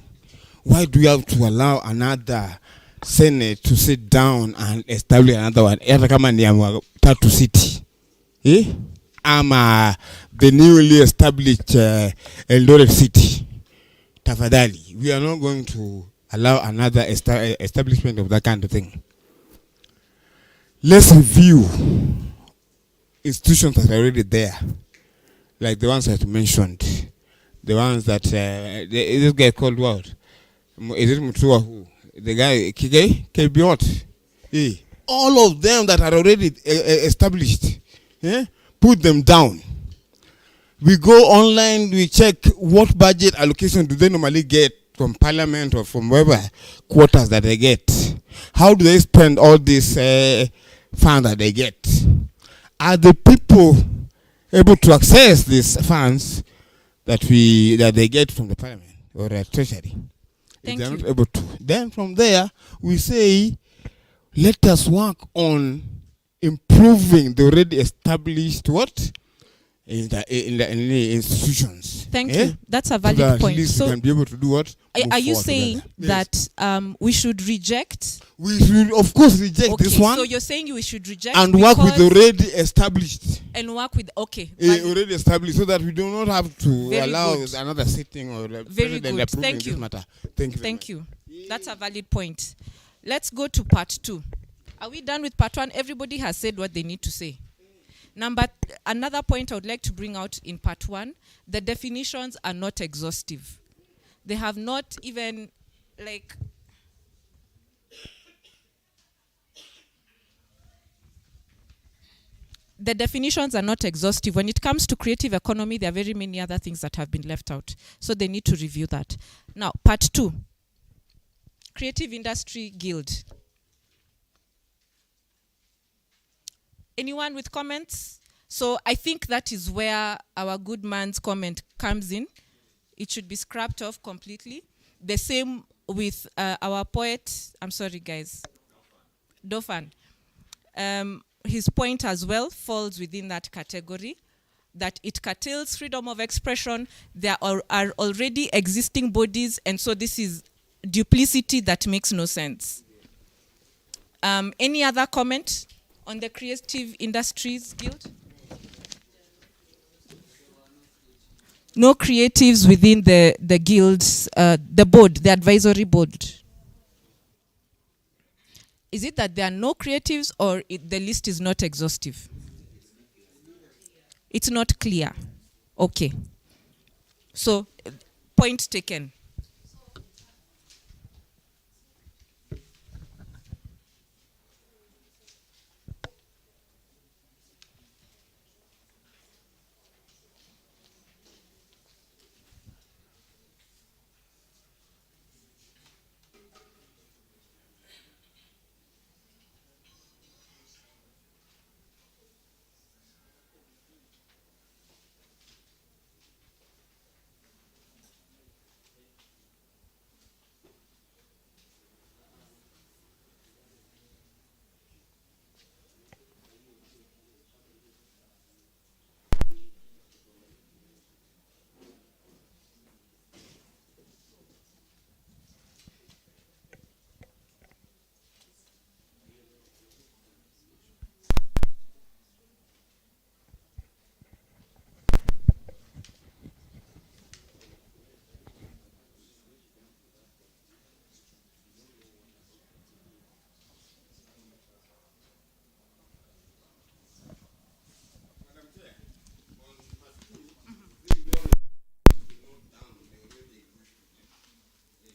why do you have to allow another Senate to sit down and establish another one? Tatu City. The newly established Eldoret City. Tafadhali. We are not going to allow another establishment of that kind of thing. Let's review institutions that are already there, like the ones that you mentioned, the ones that this guy called what? Is it Mutua who? The guy Kige Kebiot. All of them that are already established, put them down. We go online, we check what budget allocation do they normally get from Parliament or from wherever quarters that they get. How do they spend all this funds that they get? Are the people able to access these funds that they get from the parliament or treasury. If Thank they're you. not able to, then from there we say, let us work on improving the already established what in the institutions. Thank Eh? you. That's a So that valid at point. least So we can be able to do what? Move are you forward saying together. Yes. that we should reject? We should, of course, reject Okay, this one. so you're saying we should reject and work with because- already established. And work with, okay. Already established, so that we do not have to Very allow good. another sitting or the Very president good. approving Thank this you. matter. Thank you. very Thank you. That's a valid point. Let's go to part 2. Are we done with part 1? Everybody has said what they need to say. Another point I would like to bring out in part 1, the definitions are not exhaustive. They have not even, like, the definitions are not exhaustive. When it comes to creative economy, there are very many other things that have been left out. So they need to review that. Now, part 2, Creative Industry Guild. Anyone with comments? So I think that is where our good man's comment comes in. It should be scrapped off completely. The same with our poet, I'm sorry guys, Dofan. His point as well falls within that category, that it curtails freedom of expression. There are already existing bodies, and so this is duplicity that makes no sense. Any other comment on the Creative Industries Guild? No creatives within the guilds, the board, the advisory board. Is it that there are no creatives, or the list is not exhaustive? It's not clear. Okay. So, point taken.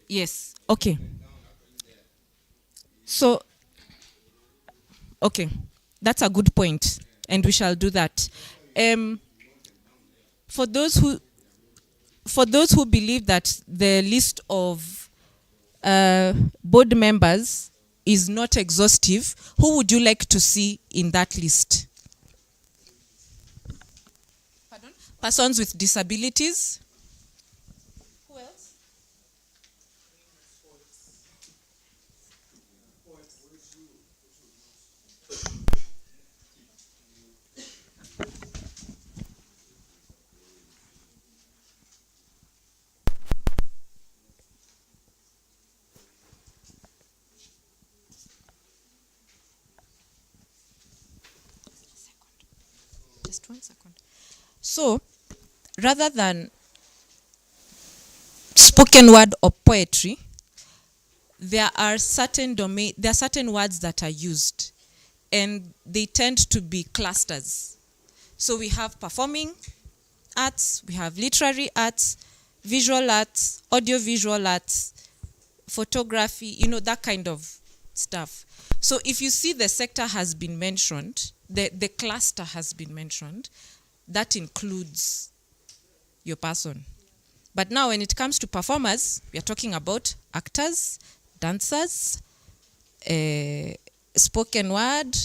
Yes. Okay. So, okay, that's a good point, and we shall do that. For those who believe that the list of board members is not exhaustive, who would you like to see in that list? Pardon? Persons with disabilities. Who else? Just 1 second. So, rather than spoken word or poetry, there are certain words that are used, and they tend to be clusters. So we have performing arts, we have literary arts, visual arts, audiovisual arts, photography, that kind of stuff. So if you see the sector has been mentioned, the cluster has been mentioned, that includes your person. But now when it comes to performers, we are talking about actors, dancers, spoken word.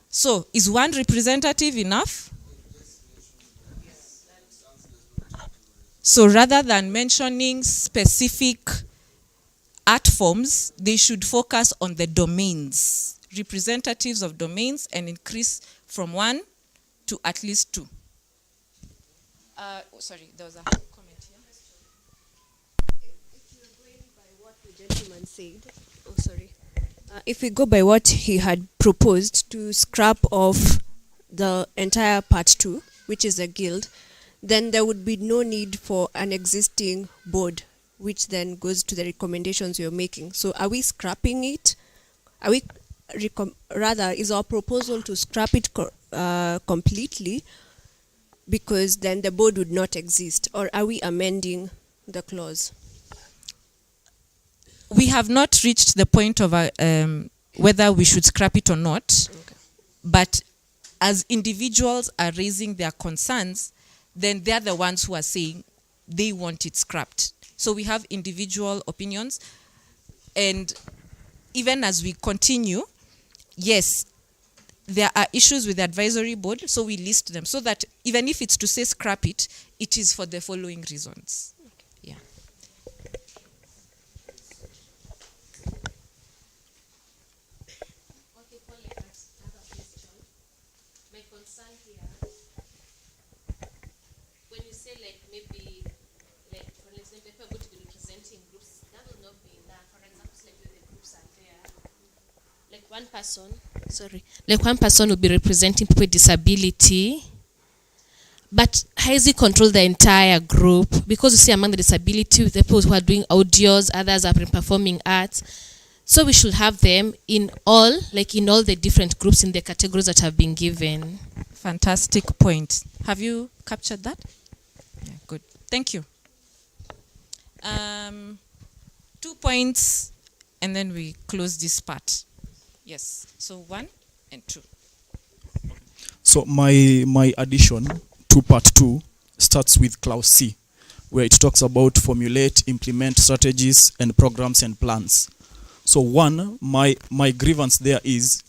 So is one representative enough? So rather than mentioning specific art forms, they should focus on the domains, representatives of domains, and increase from 1 to at least 2. Sorry, there was a comment here. If you're going by what the gentleman said, if we go by what he had proposed to scrap off the entire part 2, which is a guild, then there would be no need for an existing board, which then goes to the recommendations you're making. So are we scrapping it? Are we rather, is our proposal to scrap it completely, because then the board would not exist, or are we amending the clause? We have not reached the point of whether we should scrap it or not, but as individuals are raising their concerns, then they're the ones who are saying they want it scrapped. So we have individual opinions, and even as we continue, yes, there are issues with the advisory board, so we list them so that even if it's to say scrap it, it is for the following reasons. Yeah. Okay, Paul, I have a question. My concern here, when you say like maybe, like for example, if we're going to be representing groups, that will not be enough. For example, like when the groups are there, like one person will be representing people with disability, but how is he control the entire group? Because you see, among the disability, the people who are doing audios, others are performing arts. So we should have them in all the different groups in the categories that have been given. Fantastic point. Have you captured that? Yeah, good. Thank you. 2 points, and then we close this part. Yes. So 1 and 2. So my addition to part 2 starts with clause C, where it talks about formulate, implement strategies and programs and plans. So my grievance there is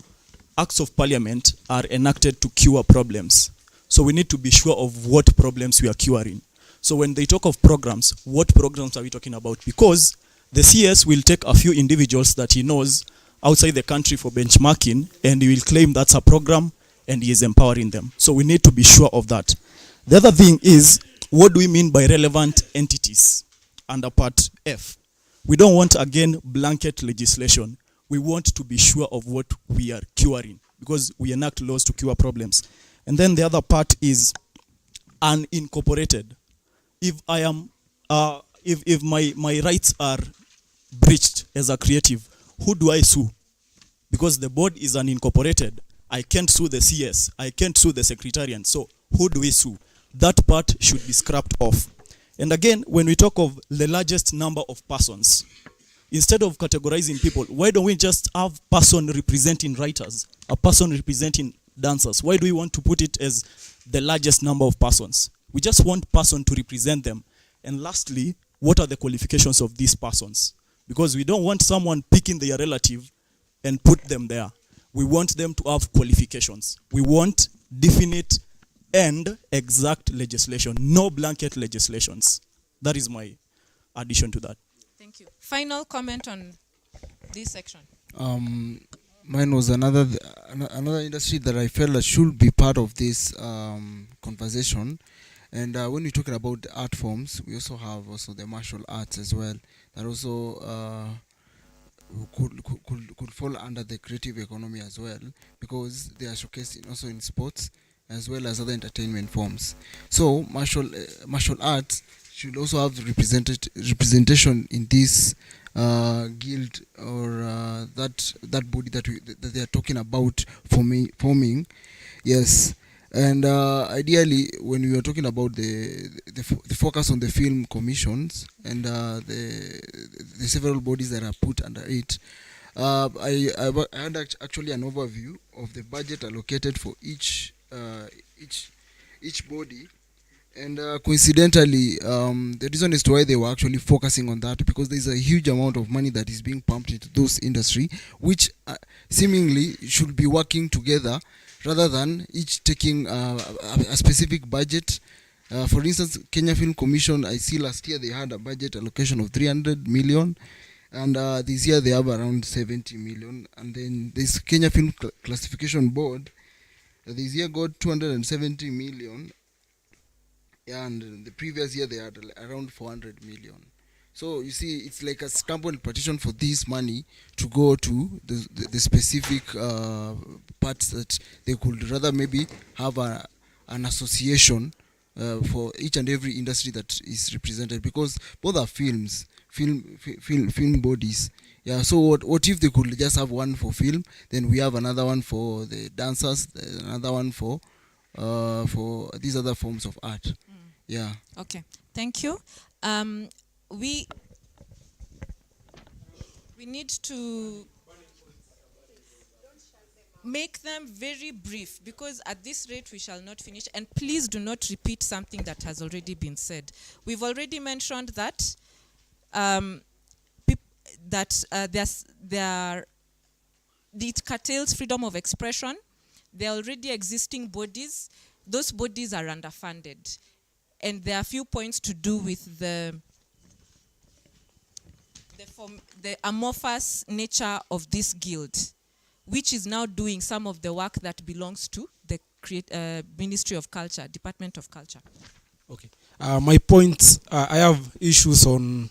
acts of parliament are enacted to cure problems. So we need to be sure of what problems we are curing. So when they talk of programs, what programs are we talking about? Because the CS will take a few individuals that he knows outside the country for benchmarking, and he will claim that's a program and he is empowering them. So we need to be sure of that. The other thing is, what do we mean by relevant entities under part F? We don't want, again, blanket legislation. We want to be sure of what we are curing, because we enact laws to cure problems. And then the other part is unincorporated. If I am, if my rights are breached as a creative, who do I sue? Because the board is unincorporated. I can't sue the CS. I can't sue the secretariat. So who do we sue? That part should be scrapped off. And again, when we talk of the largest number of persons, instead of categorizing people, why don't we just have person representing writers, a person representing dancers? Why do we want to put it as the largest number of persons? We just want person to represent them. And lastly, what are the qualifications of these persons? Because we don't want someone picking their relative and put them there. We want them to have qualifications. We want definite and exact legislation, no blanket legislations. That is my addition to that. Thank you. Final comment on this section. Mine was another industry that I felt that should be part of this conversation. And when we're talking about the art forms, we also have the martial arts as well, that also could fall under the creative economy as well, because they are showcased also in sports as well as other entertainment forms. So martial arts should also have representation in this guild or that body that they are talking about forming. Yes. And ideally, when we are talking about the focus on the film commissions and the several bodies that are put under it, I had actually an overview of the budget allocated for each body. And coincidentally, the reason as to why they were actually focusing on that, because there's a huge amount of money that is being pumped into those industry, which seemingly should be working together rather than each taking a specific budget For instance, Kenya Film Commission, I see last year they had a budget allocation of 300 million, and this year they have around 70 million. And then this Kenya Film Classification Board, this year got 270 million, and the previous year they had around 400 million. So you see, it's like a stamp on petition for this money to go to the specific parts that they could rather maybe have an association for each and every industry that is represented, because both are film bodies. Yeah. So what if they could just have one for film, then we have another one for the dancers, another one for these other forms of art. Yeah. Okay. Thank you. We need to make them very brief, because at this rate we shall not finish. And please do not repeat something that has already been said. We've already mentioned that it curtails freedom of expression. There are already existing bodies. Those bodies are underfunded. And there are a few points to do with the amorphous nature of this guild, which is now doing some of the work that belongs to the Ministry of Culture, Department of Culture. Okay. My points, I have issues on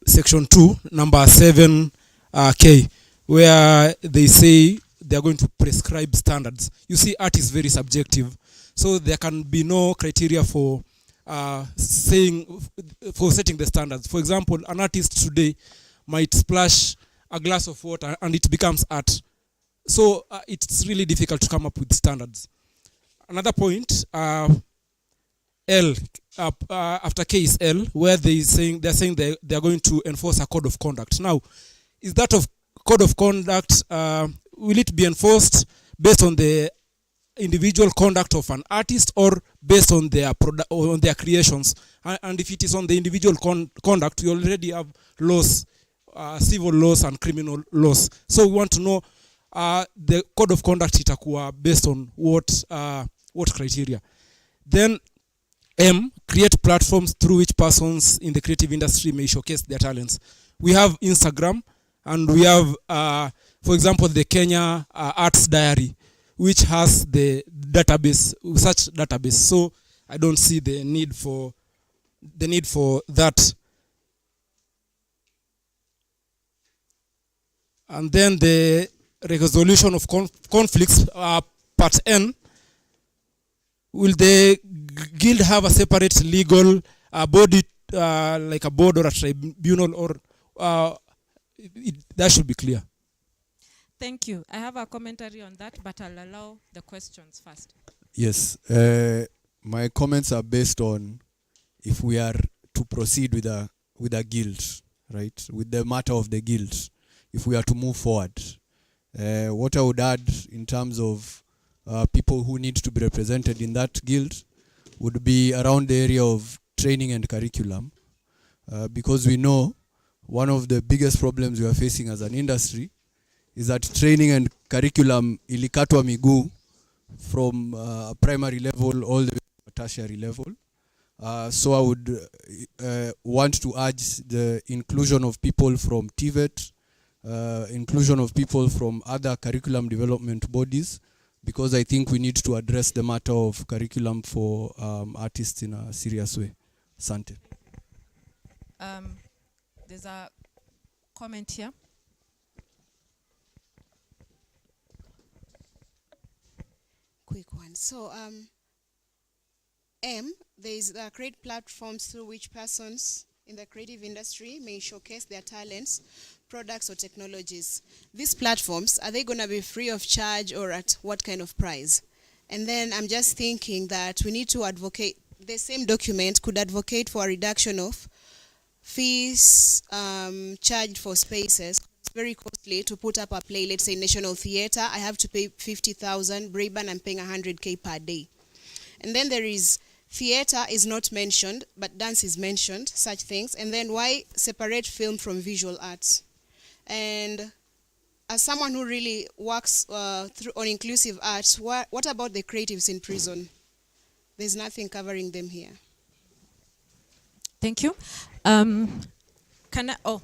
section 2, number 7K, where they say they are going to prescribe standards. You see, art is very subjective, so there can be no criteria for setting the standards. For example, an artist today might splash a glass of water and it becomes art. So it's really difficult to come up with standards. Another point, L, after K is L, where they're saying they are going to enforce a code of conduct. Now, is that code of conduct, will it be enforced based on the individual conduct of an artist or based on their creations? And if it is on the individual conduct, we already have laws, civil laws and criminal laws. So we want to know the code of conduct itakuwa based on what criteria. Then M, create platforms through which persons in the creative industry may showcase their talents. We have Instagram, and we have, for example, the Kenya Arts Diary, which has the database, such database. So I don't see the need for that. And then the resolution of conflicts, part N. Will the guild have a separate legal body, like a board or a tribunal, or that should be clear? Thank you. I have a commentary on that, but I'll allow the questions first. Yes. My comments are based on if we are to proceed with a guild, right? With the matter of the guild, if we are to move forward. What I would add in terms of people who need to be represented in that guild would be around the area of training and curriculum, because we know one of the biggest problems we are facing as an industry is that training and curriculum ilikatwa miguu from primary level all the way to tertiary level. So I would want to urge the inclusion of people from TVET, inclusion of people from other curriculum development bodies, because I think we need to address the matter of curriculum for artists in a serious way. Asante. There's a comment here. Quick one. So, M, there is create platforms through which persons in the creative industry may showcase their talents, products, or technologies. These platforms, are they going to be free of charge or at what kind of price? And then I'm just thinking that we need to advocate, the same document could advocate for a reduction of fees charged for spaces. It's very costly to put up a play, let's say National Theatre. I have to pay 50,000, Braeburn I'm paying 100K per day. And then there is theatre is not mentioned, but dance is mentioned, such things. And then why separate film from visual arts? And as someone who really works on inclusive arts, what about the creatives in prison? there's nothing covering them here. Thank you. Can I? Oh.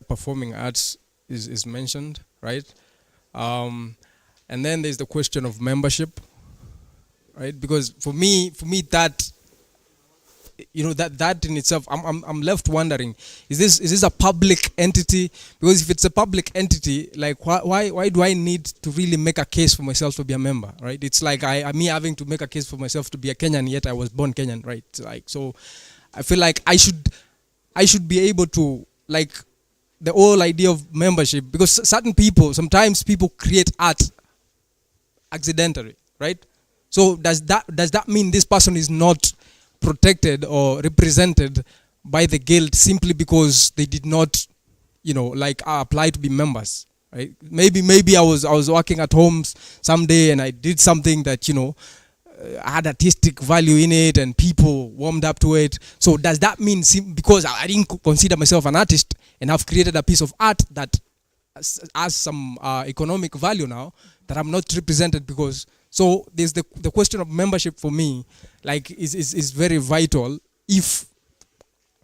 Performing arts is mentioned, right? And then there's the question of membership, right? Because for me that, you know, that in itself, I'm left wondering, is this a public entity? Because if it's a public entity, like why do I need to really make a case for myself to be a member, right? It's like me having to make a case for myself to be a Kenyan, yet I was born Kenyan, right? Like, so I feel like I should be able to, like, the whole idea of membership, because sometimes people create art accidentally, right? So does that mean this person is not protected or represented by the guild simply because they did not, you know, like apply to be members, right? Maybe I was working at home someday and I did something that, you know, had artistic value in it and people warmed up to it. So does that mean because I didn't consider myself an artist and I've created a piece of art that has some economic value now, that I'm not represented? Because, so there's the question of membership for me, like, is very vital. If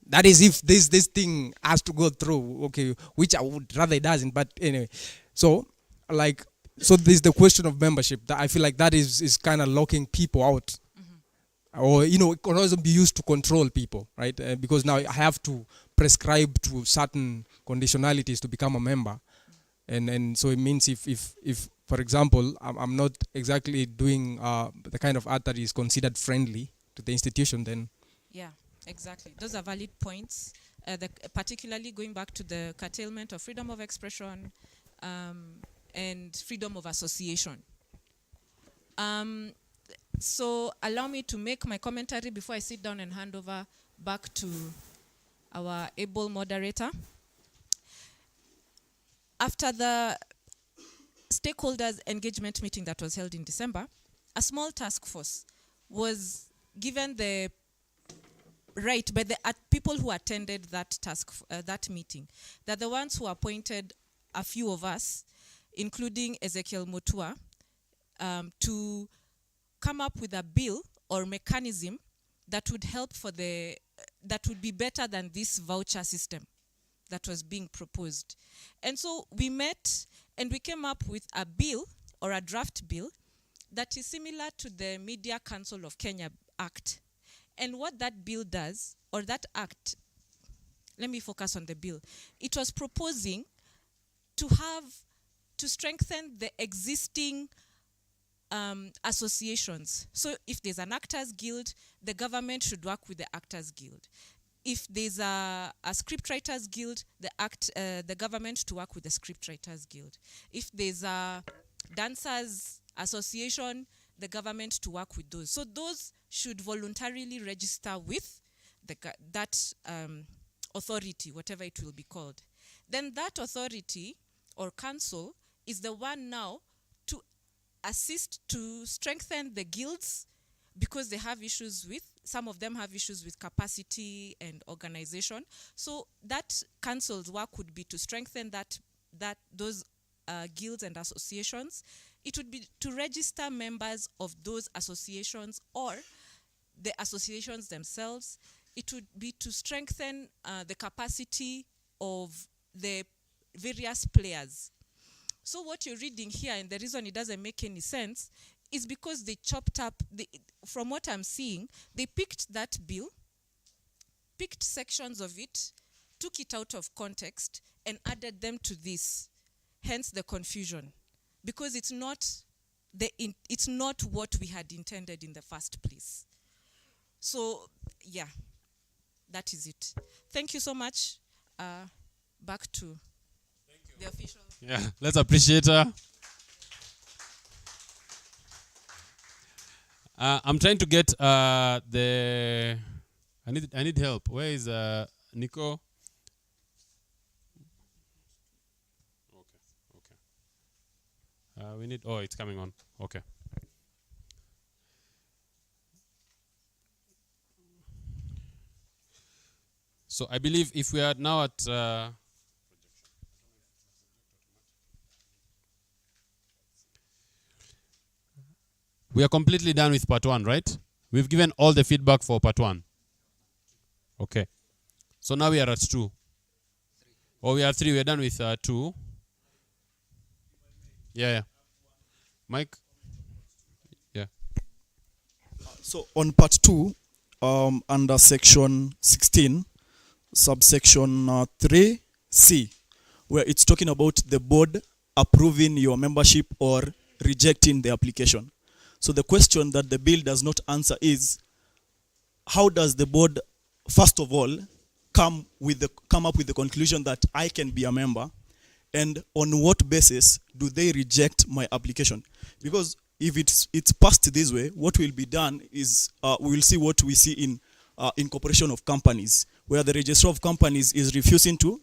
this thing has to go through, okay, which I would rather it doesn't, but anyway. So like, so there's the question of membership that I feel like that is kind of locking people out. Or, you know, it can also be used to control people, right? Because now I have to prescribe to certain conditionalities to become a member. And so it means if for example, I'm not exactly doing the kind of art that is considered friendly to the institution, then... Yeah, exactly. Those are valid points, particularly going back to the curtailment of freedom of expression and freedom of association. So allow me to make my commentary before I sit down and hand over back to our able moderator. After the stakeholders engagement meeting that was held in December, a small task force was given the right by the people who attended that meeting. They're the ones who appointed a few of us, including Ezekiel Mutua, to come up with a bill or mechanism that would help that would be better than this voucher system that was being proposed. And so we met and we came up with a bill or a draft bill that is similar to the Media Council of Kenya Act. And what that bill does, or that act, let me focus on the bill. It was proposing to strengthen the existing associations. So if there's an actors guild, the government should work with the actors guild. If there's a scriptwriters guild, the government to work with the scriptwriters guild. If there's a dancers association, the government to work with those. So those should voluntarily register with that authority, whatever it will be called. Then that authority or council is the one now to assist to strengthen the guilds, because they have issues with, some of them have issues with capacity and organization. So that council's work would be to strengthen those guilds and associations. It would be to register members of those associations or the associations themselves. It would be to strengthen the capacity of the various players. So what you're reading here, and the reason it doesn't make any sense, is because they chopped up, from what I'm seeing, they picked that bill, picked sections of it, took it out of context, and added them to this. Hence the confusion. Because it's not what we had intended in the first place. So, yeah, that is it. Thank you so much. Back to the official. Yeah, let's appreciate her. I'm trying to get I need help. Where is Nico? Okay. We need. Oh, it's coming on. Okay. So I believe if we are now at We are completely done with part 1, right? We've given all the feedback for part 1. Okay. So now we are at 2. Oh, we are 3. We are done with 2. Yeah. Mike? Yeah. So on part 2, under section 16, subsection 3C, where it's talking about the board approving your membership or rejecting the application. So the question that the bill does not answer is, how does the board, first of all, come up with the conclusion that I can be a member, and on what basis do they reject my application? Because if it's passed this way, what will be done is we will see what we see in incorporation of companies, where the registrar of companies is refusing to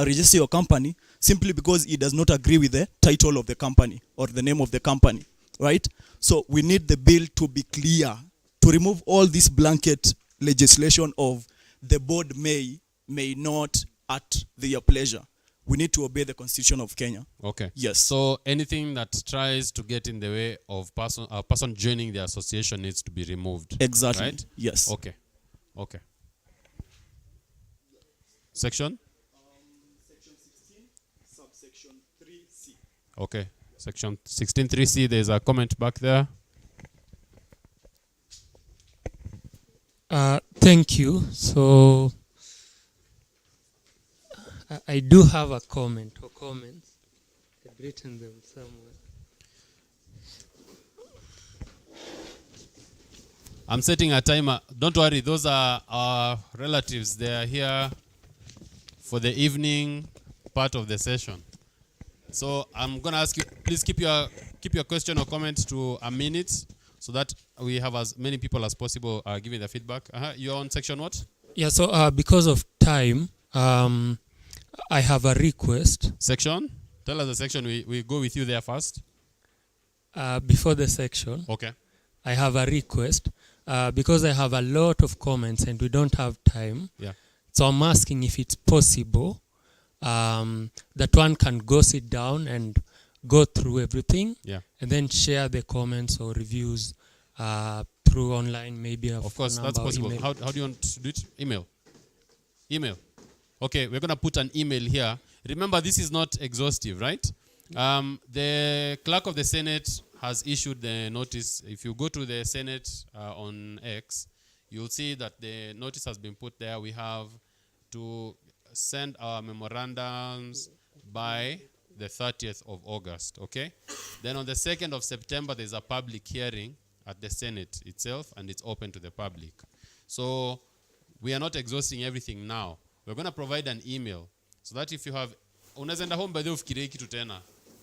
register your company simply because it does not agree with the title of the company or the name of the company, right? So we need the bill to be clear, to remove all this blanket legislation of the board may not at their pleasure. We need to obey the Constitution of Kenya. Okay. Yes. So anything that tries to get in the way of a person joining the association needs to be removed. Exactly. Right? Yes. Okay. Okay. Section? Section 16, subsection 3C. Okay. Section 16.3C, there's a comment back there. Thank you. So I do have a comment or comments. I've written them somewhere. I'm setting a timer. Don't worry, those are our relatives. They are here for the evening part of the session. So I'm going to ask you, please keep your question or comment to a minute so that we have as many people as possible giving their feedback. You're on section what? Yeah, so because of time, I have a request. Section? Tell us the section. We go with you there first. Before the section, okay, I have a request because I have a lot of comments and we don't have time. Yeah. So I'm asking if it's possible that one can go sit down and go through everything, yeah, and then share the comments or reviews through online, maybe. Of course, that's possible. How do you want to do it? Email. Okay, we're going to put an email here. Remember, this is not exhaustive, right? The clerk of the Senate has issued the notice. If you go to the Senate on X, you'll see that the notice has been put there. We have to send our memorandums by the 30th of August, okay? Then on the 2nd of September, there's a public hearing at the Senate itself, and it's open to the public. So we are not exhausting everything now. We're going to provide an email so that if you have, unazenda home by the ufikirie kitu tena,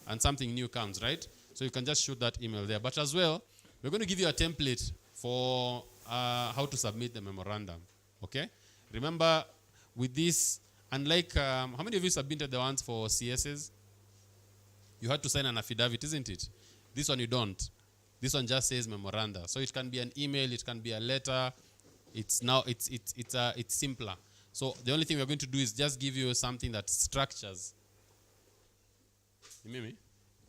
and something new comes, right? So you can just shoot that email there. But as well, we're going to give you a template for how to submit the memorandum, okay? Remember, with this, unlike, how many of you submitted the ones for CSs? You had to sign an affidavit, isn't it? This one you don't. This one just says memoranda. So it can be an email, it can be a letter. It's simpler. So the only thing we're going to do is just give you something that structures. You mean me?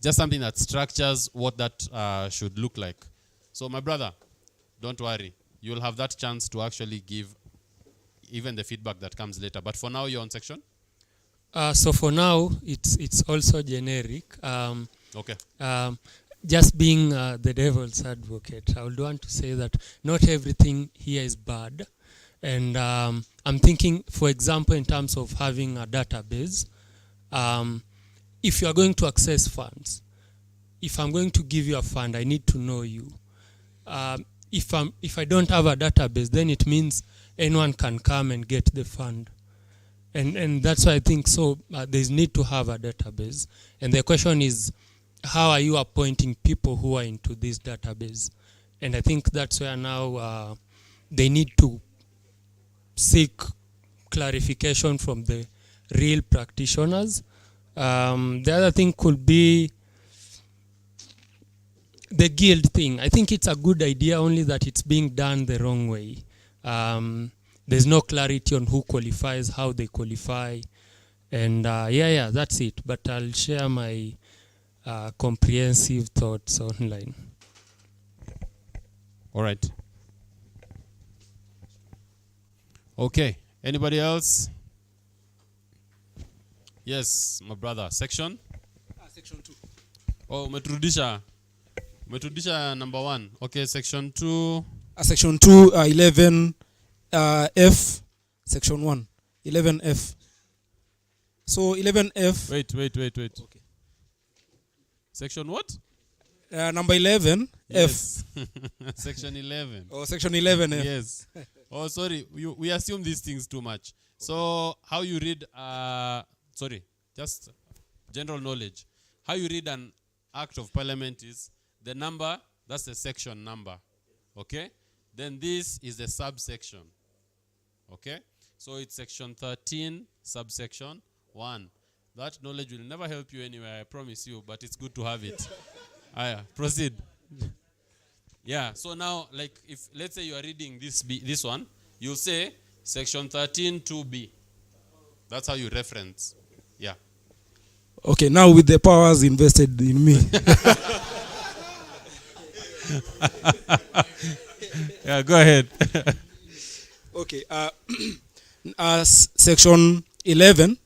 Just something that structures what that should look like. So my brother, don't worry. You'll have that chance to actually give even the feedback that comes later. But for now, you're on section? So for now, it's also generic. Okay. Just being the devil's advocate, I would want to say that not everything here is bad. And I'm thinking, for example, in terms of having a database, if you are going to access funds, if I'm going to give you a fund, I need to know you. If I don't have a database, then it means anyone can come and get the fund. And that's why I think so there's need to have a database. And the question is, how are you appointing people who are into this database? And I think that's where now they need to seek clarification from the real practitioners. The other thing could be the guild thing. I think it's a good idea, only that it's being done the wrong way. There's no clarity on who qualifies, how they qualify. And that's it. But I'll share my comprehensive thoughts online. All right. Okay. Anybody else? Yes, my brother. Section? Section 2. Oh, umeturudisha number 1. Okay, section 2. Section 2, 11 F, section 1. 11F. So 11F. Wait. Okay. Section what? Number 11, yes. F. Section 11. Oh, section 11, F. Yes. Oh, sorry. We assume these things too much. So, how you read, just general knowledge. How you read an act of parliament is the number, that's the section number. Okay? Then this is the subsection. Okay? So, it's section 13, subsection 1. That knowledge will never help you anywhere, I promise you, but it's good to have it. Proceed. Yeah, so now, like, if let's say you are reading this one, you'll say section 13 2B. That's how you reference. Yeah. Okay, now with the powers invested in me. Yeah, go ahead. Okay, section 11,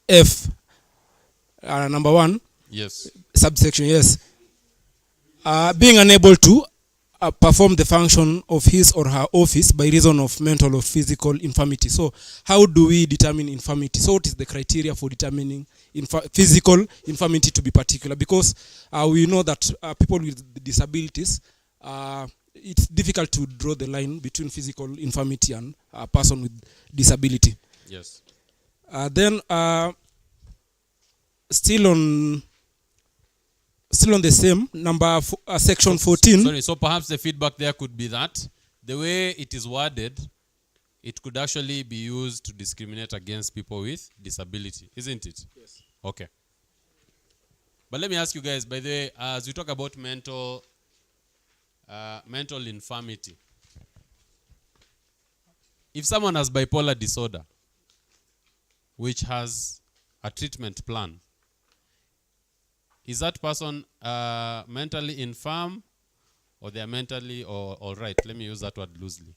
F, number 1. Yes. Subsection, yes. Being unable to perform the function of his or her office by reason of mental or physical infirmity. So, how do we determine infirmity? So, what is the criteria for determining physical infirmity to be particular? Because we know that people with disabilities, it's difficult to draw the line between physical infirmity and a person with disability. Yes. Then, still on the same number, section 14. Sorry, so perhaps the feedback there could be that the way it is worded, it could actually be used to discriminate against people with disability, isn't it? Yes. Okay. But let me ask you guys, by the way, as we talk about mental infirmity, if someone has bipolar disorder, which has a treatment plan, is that person mentally infirm, or they are mentally all right? Let me use that word loosely.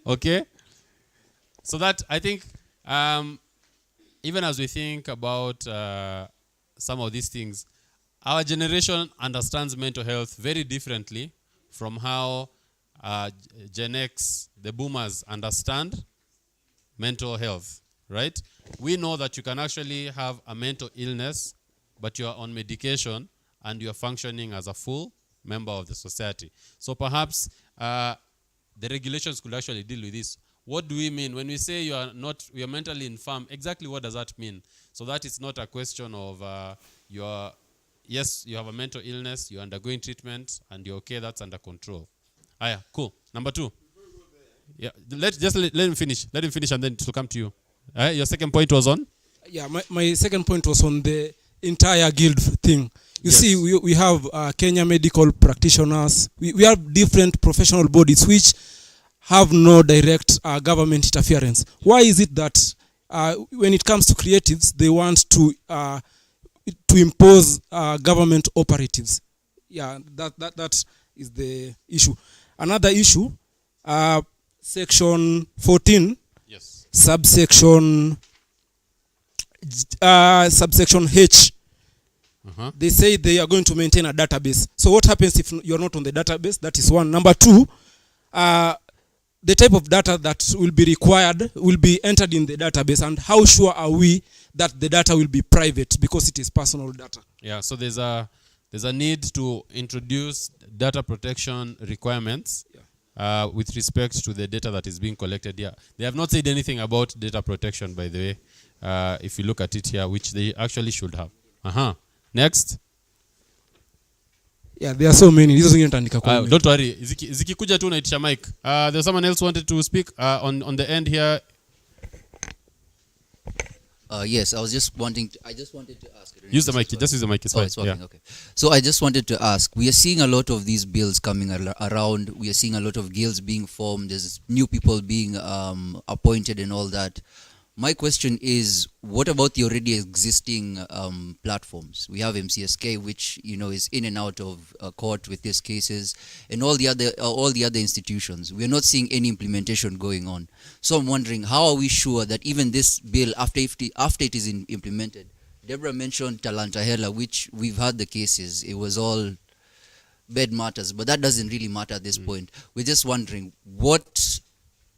Okay? So that, I think, even as we think about some of these things, our generation understands mental health very differently from how Gen X, the boomers, understand mental health, right? We know that you can actually have a mental illness, but you are on medication and you are functioning as a full member of the society. So perhaps the regulations could actually deal with this. What do we mean when we say you are mentally infirm? Exactly what does that mean? So that it's not a question of yes, you have a mental illness, you're undergoing treatment, and you're okay, that's under control. Cool. Number 2. Yeah, let him finish. Let him finish and then to come to you. Your second point was on? Yeah, my second point was on the entire guild thing. You see, we have Kenya medical practitioners. We have different professional bodies which have no direct government interference. Why is it that when it comes to creatives, they want to impose government operatives? Yeah, that is the issue. Another issue, section 14, yes. subsection H. They say they are going to maintain a database. So what happens if you're not on the database? That is one. Number 2, the type of data that will be required will be entered in the database, and how sure are we that the data will be private because it is personal data? Yeah, so there's a need to introduce data protection requirements with respect to the data that is being collected here. They have not said anything about data protection, by the way, if you look at it here, which they actually should have. Next. Yeah, there are so many. Don't worry. Zikikuja tu naitisha mic. There's someone else wanted to speak on the end here. Yes, I just wanted to ask. Use the mic. Just use the mic. It's fine. It's working. Yeah. Okay. So I just wanted to ask. We are seeing a lot of these bills coming around. We are seeing a lot of guilds being formed. There's new people being appointed and all that. My question is, what about the already existing platforms? We have MCSK, which is in and out of court with these cases, and all the other institutions. We're not seeing any implementation going on. So I'm wondering, how are we sure that even this bill, after it is implemented? Deborah mentioned Talanta Hela, which we've had the cases. It was all bad matters, but that doesn't really matter at this point. We're just wondering, what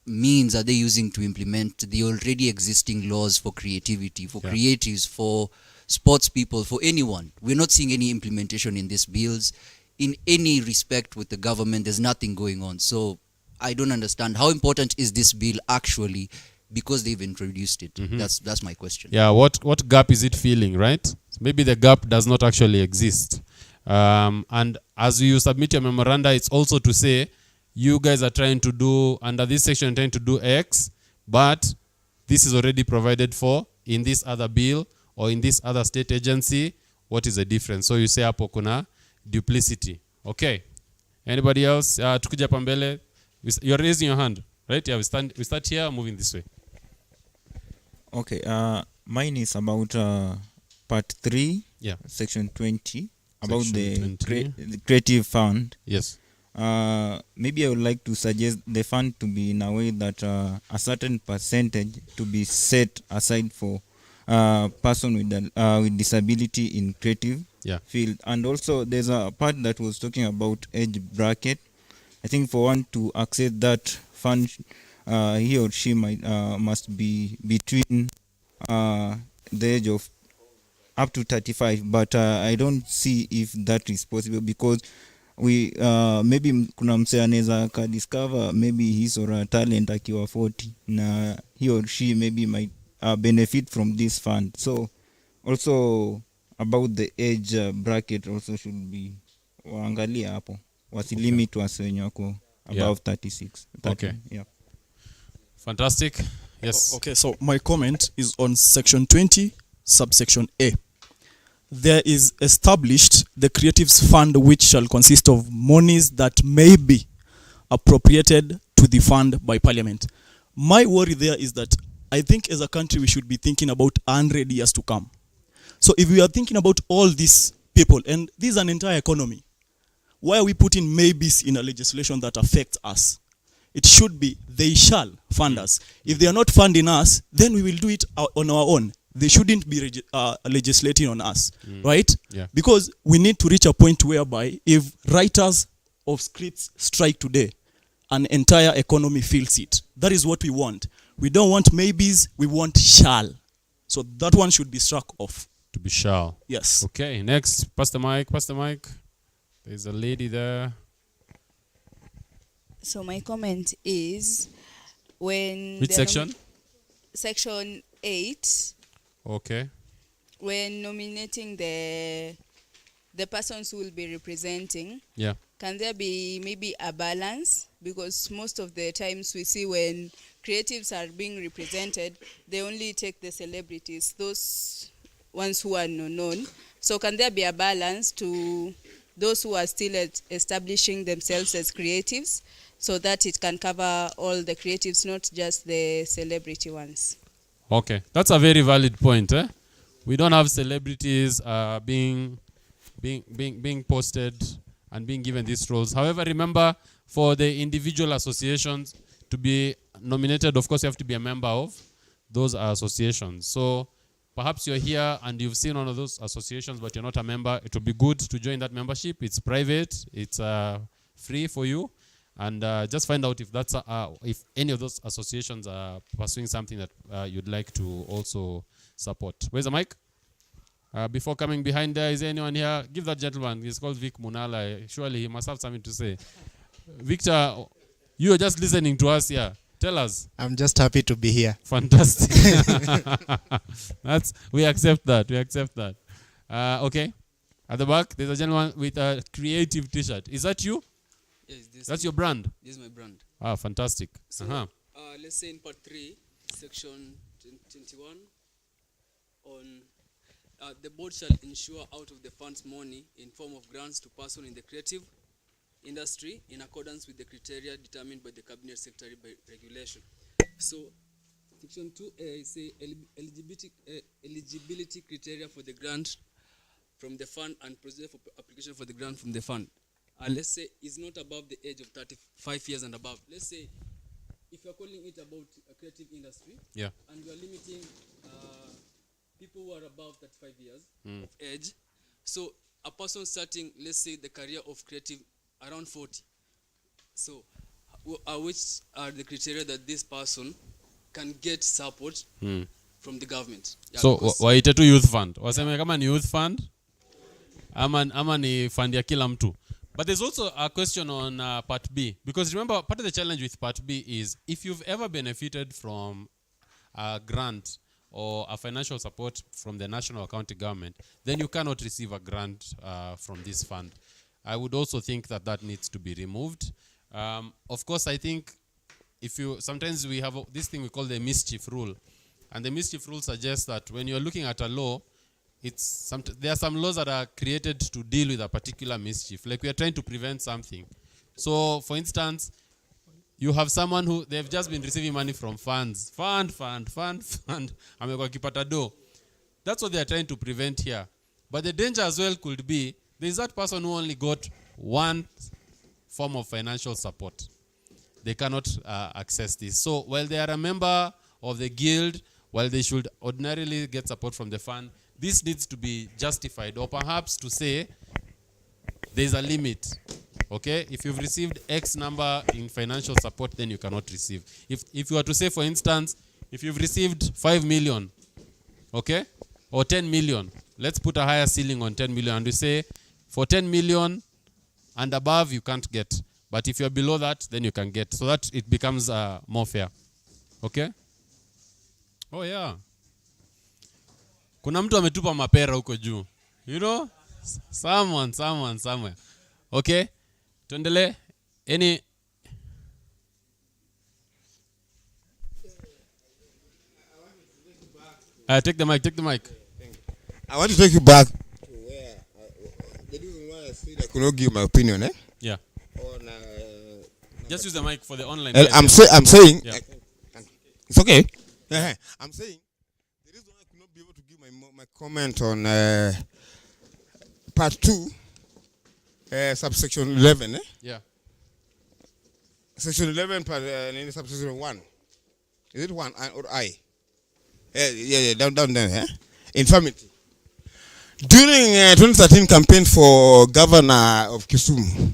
means are they using to implement the already existing laws for creativity, for creatives, for sports people, for anyone? We're not seeing any implementation in these bills. In any respect with the government, there's nothing going on. So I don't understand, how important is this bill actually, because they've introduced it? That's my question. Yeah, what gap is it filling, right? So maybe the gap does not actually exist. And as you submit your memoranda, it's also to say, you guys are trying to do, under this section, trying to do X, but this is already provided for in this other bill or in this other state agency. What is the difference? So you say hapo kuna duplicity. Okay. Anybody else? Tukija pambele. You're raising your hand, right? Yeah, we start here, moving this way. Okay. Mine is about part 3, section 20, about the creative fund. Yes. Maybe I would like to suggest the fund to be in a way that a certain percentage to be set aside for person with disability in creative field. And also there's a part that was talking about age bracket. I think for one to access that fund, he or she must be between the age of up to 35, but I don't see if that is possible, because we maybe kuna mse anaweza ka discover maybe his or her talent akiwa 40, na he or she maybe might benefit from this fund. So also about the age bracket also should be waangalia hapo, wasilimit wenye wako above 36. Okay. Yeah. Fantastic. Yes. Okay, so my comment is on section 20, subsection A. There is established the Creatives Fund, which shall consist of monies that may be appropriated to the fund by Parliament. My worry there is that I think as a country we should be thinking about 100 years to come. So if we are thinking about all these people, and this is an entire economy, why are we putting maybes in a legislation that affects us? It should be they shall fund us. If they are not funding us, then we will do it on our own. They shouldn't be legislating on us, right? Yeah. Because we need to reach a point whereby if writers of scripts strike today, an entire economy feels it. That is what we want. We don't want maybes, we want shall. So that one should be struck off. To be shall. Yes. Okay, next, pass the mic. There's a lady there. So my comment is, when which section? Section 8. Okay. When nominating the persons who will be representing, can there be maybe a balance? Because most of the times we see when creatives are being represented, they only take the celebrities, those ones who are known. So can there be a balance to those who are still establishing themselves as creatives, so that it can cover all the creatives, not just the celebrity ones? Okay, that's a very valid point. We don't have celebrities being posted and being given these roles. However, remember, for the individual associations to be nominated, of course, you have to be a member of those associations. So perhaps you're here and you've seen one of those associations, but you're not a member. It would be good to join that membership. It's private. It's free for you. And just find out if that's if any of those associations are pursuing something that you'd like to also support. Where's the mic? Before coming behind there, is there anyone here? Give that gentleman. He's called Vic Munala. Surely he must have something to say. Victor, you are just listening to us here. Tell us. I'm just happy to be here. Fantastic. We accept that. Okay. At the back, there's a gentleman with a creative T-shirt. Is that you? Yes, that's your brand? This is my brand. Ah, fantastic. So, let's say in part 3, section 21, on the board shall ensure out of the funds money in form of grants to person in the creative industry in accordance with the criteria determined by the cabinet secretary by regulation. So section 2A say eligibility criteria for the grant from the fund and procedure for application for the grant from the fund. Let's say is not above the age of 35 years and above. Let's say if you're calling it about a creative industry, yeah, and you're limiting people who are above 35 years of age, so a person starting, let's say, the career of creative around 40. So, which are the criteria that this person can get support from the government? Yeah, so waite tu youth fund, waseme kama ni youth fund ama ni fund ya kila mtu. But there's also a question on part B, because remember, part of the challenge with part B is if you've ever benefited from a grant or a financial support from the national or county government, then you cannot receive a grant from this fund. I would also think that that needs to be removed. Of course, I think sometimes we have this thing we call the mischief rule, and the mischief rule suggests that when you're looking at a law, there are some laws that are created to deal with a particular mischief. Like we are trying to prevent something. So, for instance, you have someone who they've just been receiving money from funds. Fund. Amekuwa kipata do. That's what they are trying to prevent here. But the danger as well could be there's that person who only got one form of financial support. They cannot access this. So, while they are a member of the guild, while they should ordinarily get support from the fund, this needs to be justified, or perhaps to say there's a limit. Okay, if you've received X number in financial support, then you cannot receive. If you were to say, for instance, if you've received 5 million, okay, or 10 million, let's put a higher ceiling on 10 million, and we say for 10 million and above you can't get, but if you're below that, then you can get, so that it becomes more fair. Okay. Oh yeah. Kuna mtu ametupa mapera huko juu. You know? Someone somewhere. Okay? Tuendelee. Take the mic. I want to take you back to where the reason why I said I could not give my opinion, Yeah. On, just use the mic for the online. I'm saying, yeah. It's okay. I'm saying the reason why I could not be able to give my comment on part 2, subsection 11. Yeah. Section 11, subsection 1. Is it 1 or I? Yeah, down there. Infirmity. During 2013 campaign for governor of Kisumu,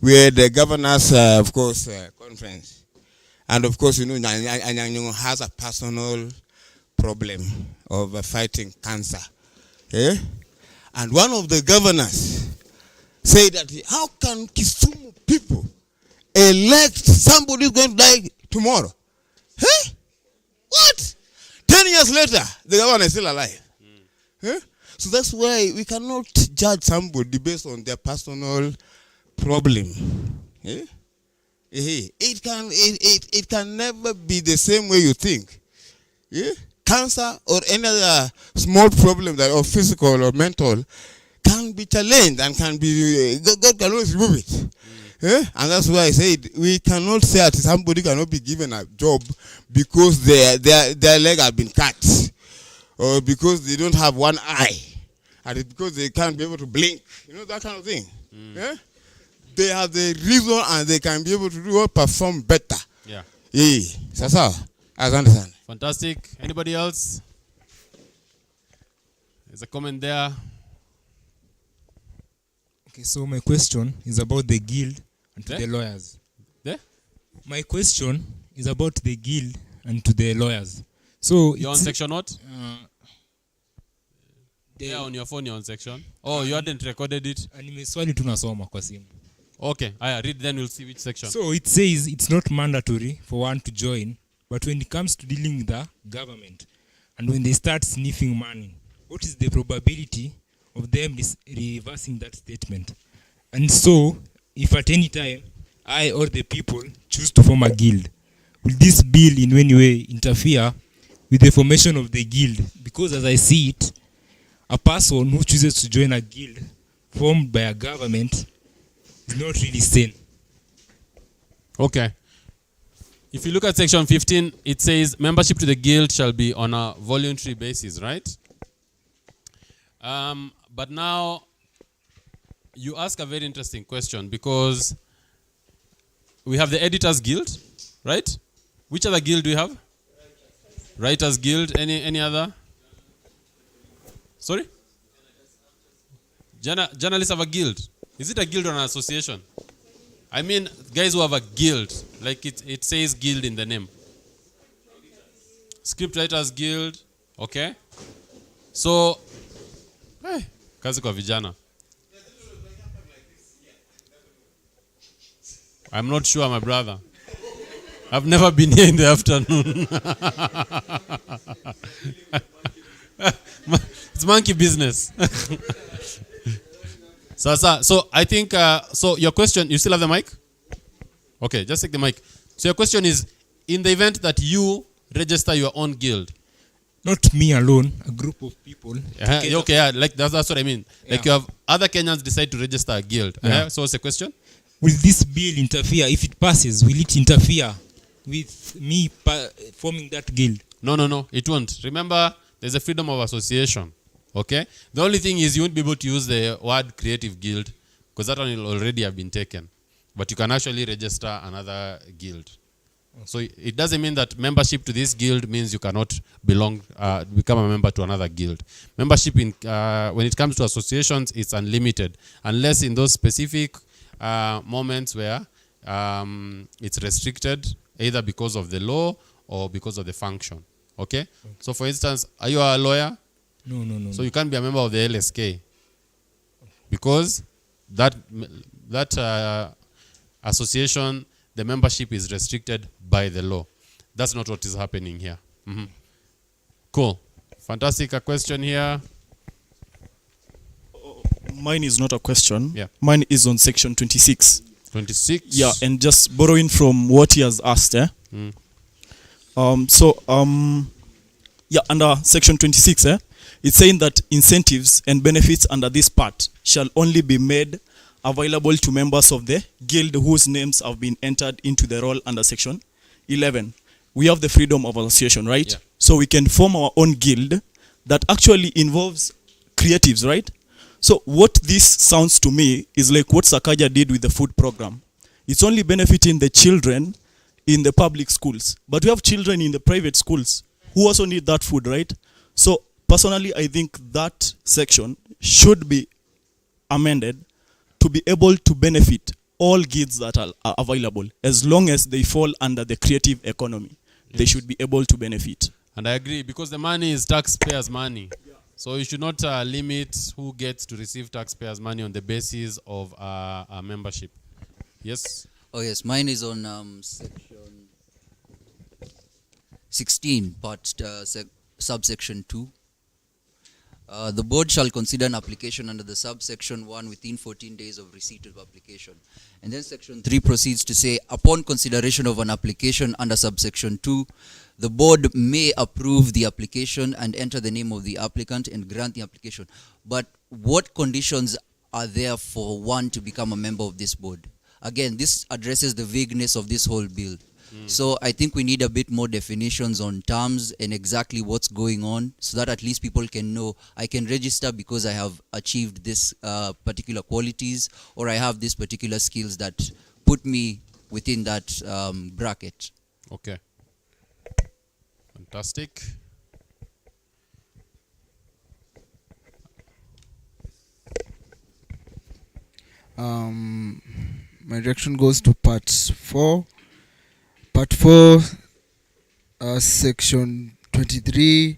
we had the governor's, of course, conference. And of course, you know, Nyanyongo has a personal problem of fighting cancer. Yeah? And one of the governors said that, how can Kisumu people elect somebody who's going to die tomorrow? Huh? What? 10 years later, the governor is still alive. Huh? So that's why we cannot judge somebody based on their personal problem. Yeah? It can never be the same way you think. Yeah? Cancer or any other small problem that or physical or mental can be challenged and can be God can always remove it. Yeah? And that's why I said we cannot say that somebody cannot be given a job because their leg have been cut, or because they don't have one eye, and it's because they can't be able to blink. You know, that kind of thing. Yeah? They have the reason and they can be able to do or perform better. Yeah. That's how I understand. Fantastic. Anybody else? There's a comment there. Okay, so my question is about the guild and to the lawyers. My question is about the guild and to the lawyers. So you're on section what? Yeah, on your phone you're on section. Oh, you hadn't recorded it? Nimeswali tunasoma kwa simu. Okay, read, then we'll see which section. So it says it's not mandatory for one to join, but when it comes to dealing with the government and when they start sniffing money, what is the probability of them reversing that statement? And so, if at any time I or the people choose to form a guild, will this bill in any way interfere with the formation of the guild, because as I see it, a person who chooses to join a guild formed by a government is not really sane. Okay. If you look at section 15, it says membership to the guild shall be on a voluntary basis, right? But now you ask a very interesting question, because we have the editors guild, right? Which other guild do we have? Writers guild. Any other? Sorry? Journalists have a guild. Is it a guild or an association? I mean, guys who have a guild, like it says guild in the name. Script writers guild. Okay. So, kazi kwa vijana. I'm not sure, my brother. I've never been here in the afternoon. It's monkey business. So I think, so your question, you still have the mic? Okay, just take the mic. So your question is, in the event that you register your own guild. Not me alone, a group of people. Okay, yeah, like that's what I mean. Like you have other Kenyans decide to register a guild. So what's the question? Will this bill interfere, if it passes, will it interfere with me forming that guild? No, it won't. Remember, there's a freedom of association. Okay? The only thing is you won't be able to use the word creative guild, because that one will already have been taken. But you can actually register another guild. So it doesn't mean that membership to this guild means you cannot become a member to another guild. Membership when it comes to associations, it's unlimited, unless in those specific moments where it's restricted, either because of the law or because of the function. Okay? So for instance, are you a lawyer? No. So you can't be a member of the LSK, because that association, the membership is restricted by the law. That's not what is happening here. Cool. Fantastic. A question here. Mine is not a question. Yeah. Mine is on section 26. 26? Yeah, and just borrowing from what he has asked. Under section 26, it's saying that incentives and benefits under this part shall only be made available to members of the guild whose names have been entered into the roll under section 11. We have the freedom of association, right? Yeah. So we can form our own guild that actually involves creatives, right? So what this sounds to me is like what Sakaja did with the food program. It's only benefiting the children in the public schools. But we have children in the private schools who also need that food, right? So personally, I think that section should be amended to be able to benefit all guilds that are available, as long as they fall under the creative economy. Yes. They should be able to benefit. And I agree, because the money is taxpayers' money. Yeah. So you should not limit who gets to receive taxpayers' money on the basis of a membership. Yes? Oh yes, mine is on section 16, subsection 2. The board shall consider an application under the subsection 1 within 14 days of receipt of application. And then section 3 proceeds to say, upon consideration of an application under subsection 2, the board may approve the application and enter the name of the applicant and grant the application. But what conditions are there for one to become a member of this board? Again, this addresses the vagueness of this whole bill. So I think we need a bit more definitions on terms and exactly what's going on, so that at least people can know I can register because I have achieved this particular qualities, or I have these particular skills that put me within that bracket. Okay. Fantastic. My direction goes to part 4. Part 4, section 23,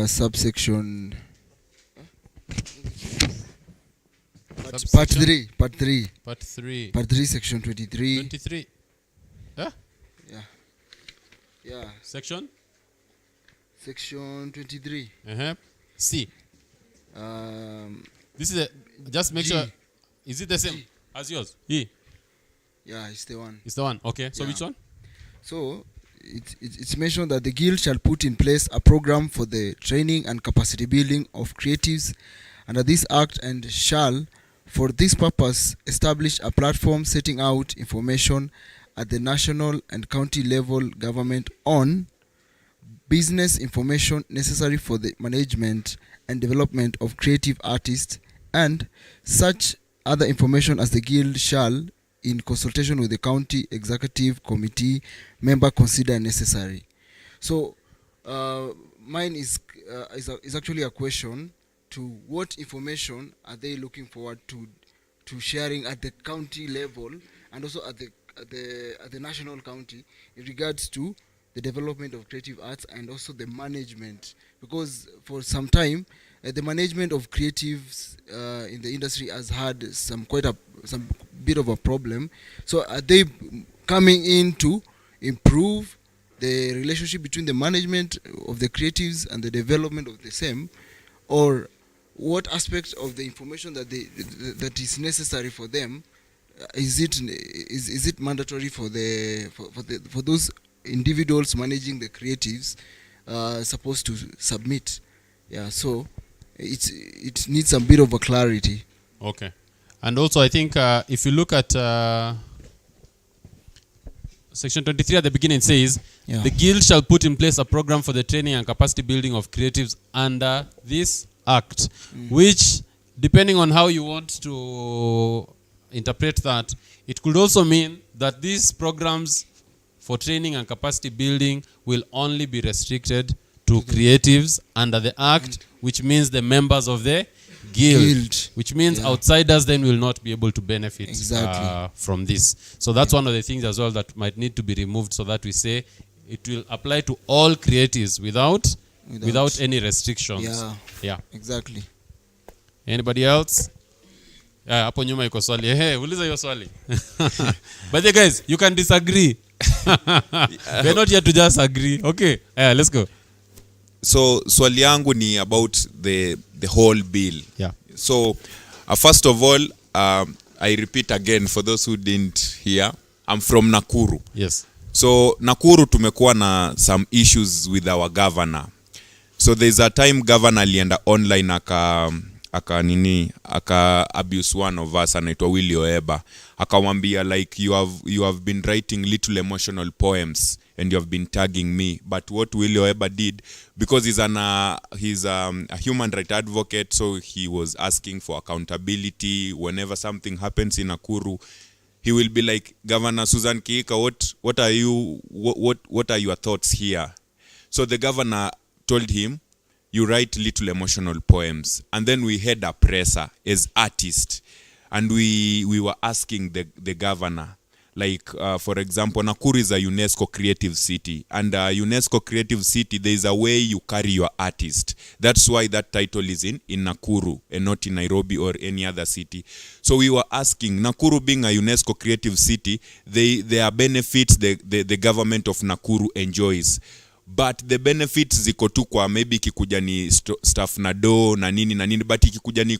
subsection... Part 3. Part 3. Part 3, section 23. 23. Huh? Yeah. Section? Section 23. C. This is just make G. sure. Is it the same as yours? E. Yeah, it's the one. It's the one. Okay. So Yeah. which one? So it's mentioned that the guild shall put in place a program for the training and capacity building of creatives under this act, and shall, for this purpose, establish a platform setting out information at the national and county level government on business information necessary for the management and development of creative artists, and such other information as the guild shall, in consultation with the county executive committee member, consider necessary. So mine is actually a question to what information are they looking forward to sharing at the county level and also at the national county in regards to the development of creative arts and also the management, because for some time the management of creatives in the industry has had some bit of a problem. So are they coming in to improve the relationship between the management of the creatives and the development of the same, or what aspect of the information that that is necessary for them is it mandatory for those individuals managing the creatives supposed to submit? Yeah, so it needs a bit of a clarity. Okay. And also I think if you look at section 23 at the beginning, it says the guild shall put in place a program for the training and capacity building of creatives under this act, which, depending on how you want to interpret that, it could also mean that these programs for training and capacity building will only be restricted to creatives under the act, which means the members of the guild. Which means outsiders then will not be able to benefit from this. So that's one of the things as well that might need to be removed, so that we say it will apply to all creatives without any restrictions. Yeah. Exactly. Anybody else? Hapo nyuma iko swali. Uliza hiyo swali. But the guys, you can disagree. We're not here to just agree. Okay. Let's go. So swali yangu ni about the whole bill. Yeah. So first of all, I repeat again for those who didn't hear, I'm from Nakuru. Yes. So Nakuru tumekuwa na some issues with our governor. So there's a time governor alienda online aka abuse one of us, anaitwa Willy Oeba. Akamwambia like you have been writing little emotional poems and you have been tagging me. But what Willy Oeba did, because he's a human rights advocate, so he was asking for accountability. Whenever something happens in Nakuru, he will be like, Governor Susan Kiika, what are your thoughts here? So the governor told him, you write little emotional poems. And then we had a presser as artists, and we were asking the governor, like for example, Nakuru is a UNESCO creative city, and UNESCO creative city, there is a way you carry your artist. That's why that title is in Nakuru and not in Nairobi or any other city. So we were asking, Nakuru being a UNESCO creative city, there are benefits the government of Nakuru enjoys. But the benefits ziko tu kwa maybe ikikuja ni staff na do na nini, but ikikuja ni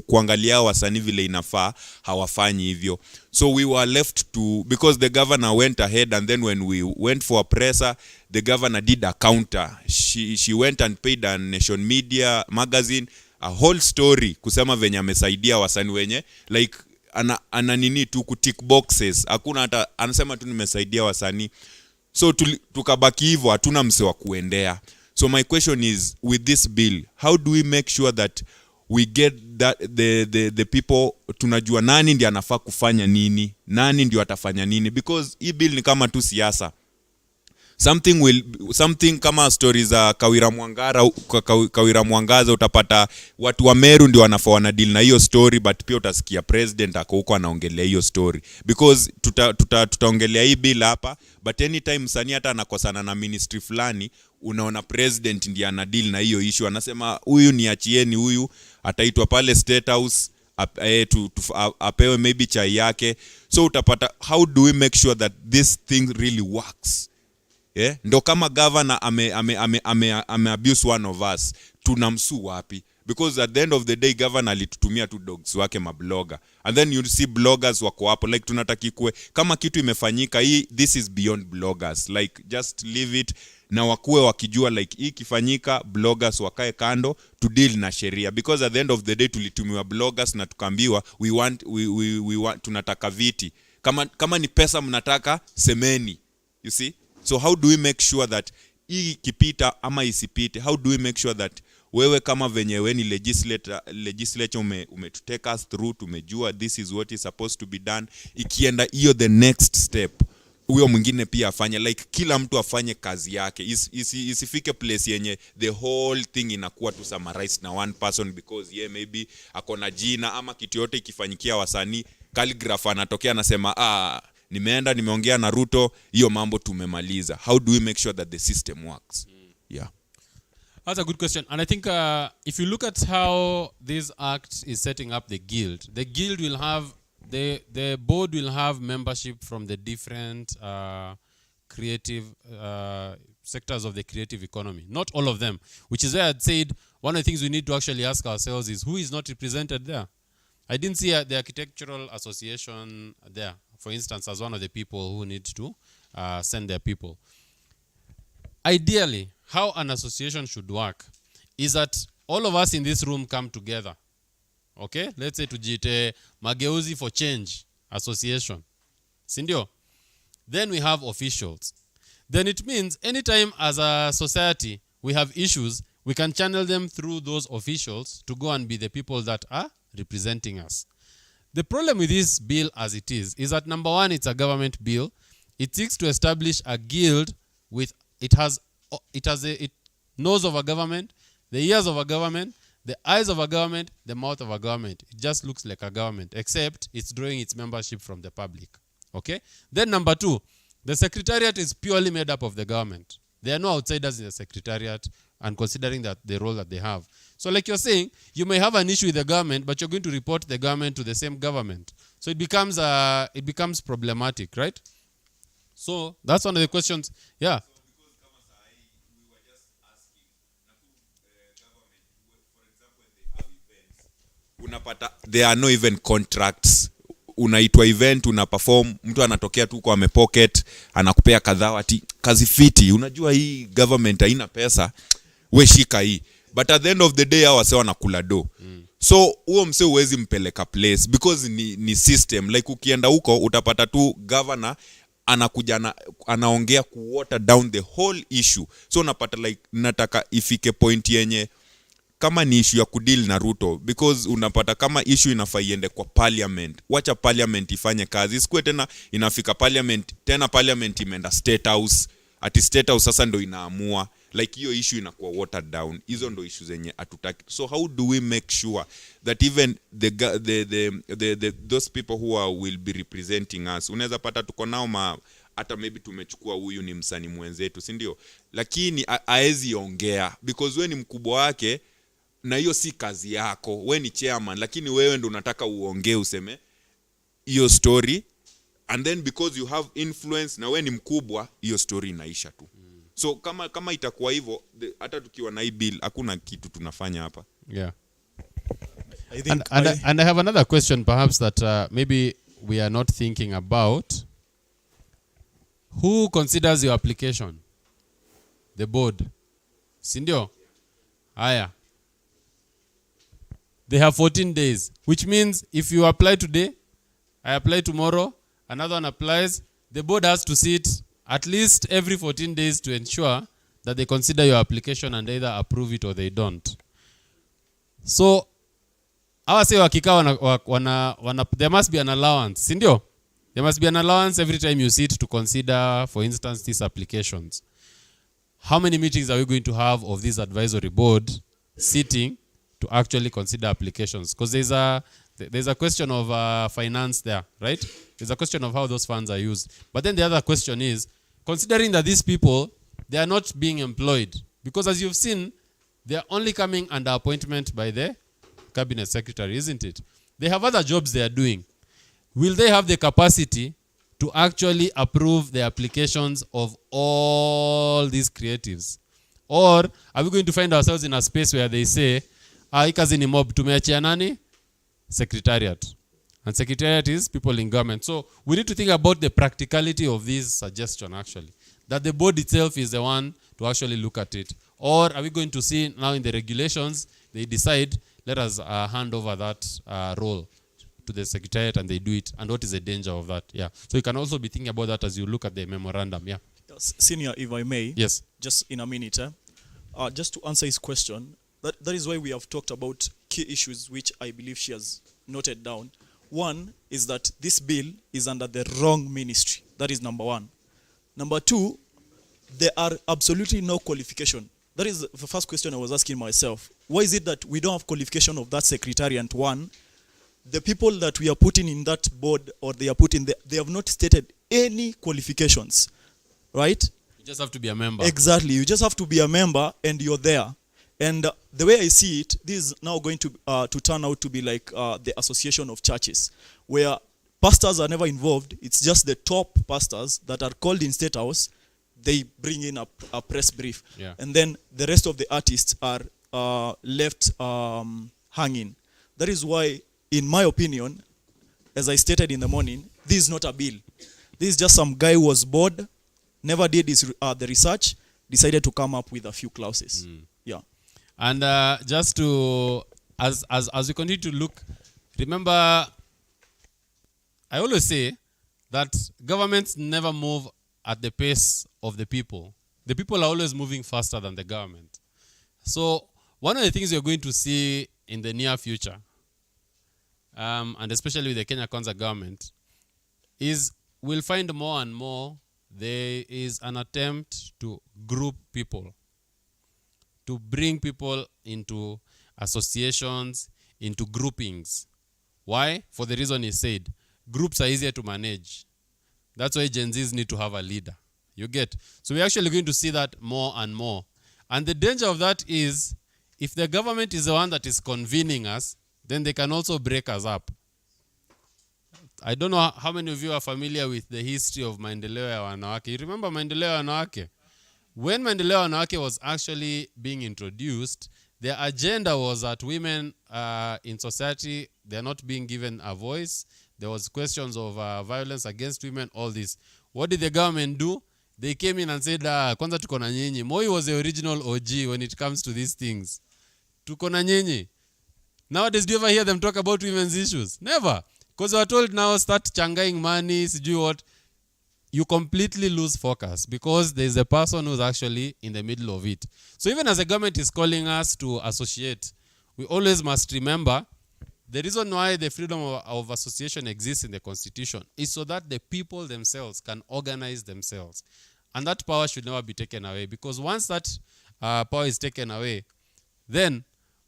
kuangalia wasanii vile inafaa, hawafanyi hivyo. So we were left to, because the governor went ahead, and then when we went for a presser, the governor did a counter. She went and paid a Nation Media magazine a whole story kusema venye amesaidia wasanii wenye like ana nini tu kutick boxes, hakuna hata anasema tu nimesaidia wasanii. So tukabaki hivyo, hatuna mse wa kuendea. So my question is, with this bill, how do we make sure that we get that the people, tunajua nani ndiye anafaa kufanya nini, nani ndio atafanya nini, because hii bill ni kama tu siasa. Something kama stories za Kawira Mwangaza, utapata watu wa Meru ndio wanafaa wana deal na hiyo story, but pia utasikia president ako huko anaongelea hiyo story, because tutaongelea hii bill hapa, but anytime msanii hata anakosana na ministry fulani, unaona president ndiye ana deal na hiyo issue, anasema huyu niachieni, huyu ataitwa pale State House apewe maybe chai yake. So utapata, how do we make sure that this thing really works? Ndo kama governor ame abuse one of us, tunamsuu wapi? because at the end of the day governor alitutumia tu dogs wake mablogger, and then you see bloggers wako hapo like tunataki kue kama kitu imefanyika hii, this is beyond bloggers, like just leave it na wakue wakijua like hii kifanyika, bloggers wakae kando to deal na sheria, because at the end of the day tulitumiwa bloggers na tukaambiwa we want tunataka viti, kama ni pesa mnataka semeni, you see. So how do we make sure that hii kipita ama isipite, how do we make sure that wewe kama venye we ni legislature umetutake us through, tumejua this is what is supposed to be done, ikienda hiyo the next step huyo mwingine pia afanye, like kila mtu afanye kazi yake, isifike place yenye the whole thing inakuwa tu summarized na one person because maybe akona jina ama kitu yote ikifanyikia wasanii, calligraph anatokea anasema nimeongea na Ruto, hiyo mambo tumemaliza. How do we make sure that the system works? Yeah. That's a good question. And I think if you look at how this act is setting up the guild will have, the board will have membership from the different creative sectors of the creative economy. Not all of them, which is why I'd said one of the things we need to actually ask ourselves is who is not represented there? I didn't see the Architectural Association there, for instance, as one of the people who need to send their people. Ideally, how an association should work is that all of us in this room come together. Okay? Let's say tujite Mageuzi for Change Association. Sindio? Then we have officials. Then it means anytime as a society we have issues, we can channel them through those officials to go and be the people that are representing us. The problem with this bill as it is that number one, it's a government bill. It seeks to establish a guild with, it nose of a government, the ears of a government, the eyes of a government, the mouth of a government. It just looks like a government, except it's drawing its membership from the public. Okay? Then number two, the secretariat is purely made up of the government. There are no outsiders in the secretariat, and considering that the role that they have. So like you're saying, you may have an issue with the government, but you're going to report the government to the same government. So it becomes problematic, right? So that's one of the questions. Yeah. Unapata there are no even contracts. Unaitwa event, una perform, mtu anatokea tu kwa amepocket, anakupea kadhaa ati kazi fiti. Unajua hii government haina pesa, we shika hii. But at the end of the day hawa sewa nakula do. So huo mse huwezi mpeleka place because ni system. Like ukienda huko utapata tu governor anakuja anaongea ku water down the whole issue. So unapata like nataka ifike point yenye kama ni issue ya kudeal na Ruto, because unapata kama issue inafaa iende kwa parliament, wacha parliament ifanye kazi, isikue tena inafika parliament, tena parliament imeenda state house, ati state house sasa ndo inaamua, like hiyo issue inakuwa watered down. Hizo ndo issues zenye hatutaki. So how do we make sure that even those people who will be representing us, unaweza pata tuko nao hata maybe tumechukua huyu ni msanii mwenzetu, si ndio? Lakini haezi ongea because wewe ni mkubwa wake na hiyo si kazi yako. Wewe ni chairman, lakini wewe ndo unataka uongee useme hiyo story, and then because you have influence na wewe ni mkubwa, hiyo story inaisha tu. So kama itakuwa hivyo, hata tukiwa na hii bill hakuna kitu tunafanya hapa. Yeah. And I have another question perhaps that maybe we are not thinking about. Who considers your application? The board. Sindio? Aya. They have 14 days, which means if you apply today, I apply tomorrow, another one applies, the board has to sit at least every 14 days to ensure that they consider your application and either approve it or they don't. So, hawa say wakika there must be an allowance, sindio? There must be an allowance every time you sit to consider, for instance, these applications. How many meetings are we going to have of this advisory board sitting to actually consider applications? Because there's a question of finance there, right? There's a question of how those funds are used. But then the other question is, considering that these people, they are not being employed, because as you've seen, they are only coming under appointment by the cabinet secretary, isn't it? They have other jobs they are doing. Will they have the capacity to actually approve the applications of all these creatives? Or are we going to find ourselves in a space where they say, hii kazi ni mob, tumeachia nani? Secretariat. And secretariat is people in government. So we need to think about the practicality of this suggestion actually. That the board itself is the one to actually look at it. Or are we going to see now in the regulations, they decide, let us hand over that role to the secretariat and they do it. And what is the danger of that? Yeah. So you can also be thinking about that as you look at the memorandum. Yeah. Senior, if I may. Yes. Just in a minute. Just to answer his question, that is why we have talked about key issues which I believe she has noted down. One is that this bill is under the wrong ministry. That is number one. Number two, there are absolutely no qualification. That is the first question I was asking myself. Why is it that we don't have qualification of that secretariat? One, the people that we are putting in that board or they are putting there, they have not stated any qualifications, right? You just have to be a member. Exactly. You just have to be a member and you're there. And the way I see it, this is now going to turn out to be like the association of churches, where pastors are never involved. It's just the top pastors that are called in State House. They bring in a press brief. Yeah. And then the rest of the artists are left hanging. That is why, in my opinion, as I stated in the morning, this is not a bill. This is just some guy who was bored, never did the research, decided to come up with a few clauses. Yeah. And just to, as we continue to look, remember, I always say that governments never move at the pace of the people. The people are always moving faster than the government. So one of the things you're going to see in the near future, and especially with the Kenya Kwanza government, is we'll find more and more there is an attempt to group people, to bring people into associations, into groupings. Why? For the reason he said, groups are easier to manage. That's why Gen Zs need to have a leader. You get? So we're actually going to see that more and more. And the danger of that is, if the government is the one that is convening us, then they can also break us up. I don't know how many of you are familiar with the history of Maendeleo ya Wanawake. You remember Maendeleo ya Wanawake? When Maendeleo ya Wanawake was actually being introduced, their agenda was that women in society, they're not being given a voice. There was questions of violence against women, all this. What did the government do? They came in and said, kwanza tuko na nyinyi. Moi was the original OG when it comes to these things. Tuko na nyinyi. Nowadays, do you ever hear them talk about women's issues? Never. Because they are told now, start changaing money, sijui what. You completely lose focus because there is a person who's actually in the middle of it. So even as the government is calling us to associate, we always must remember the reason why the freedom of association exists in the Constitution is so that the people themselves can organize themselves. And that power should never be taken away, because once that power is taken away, then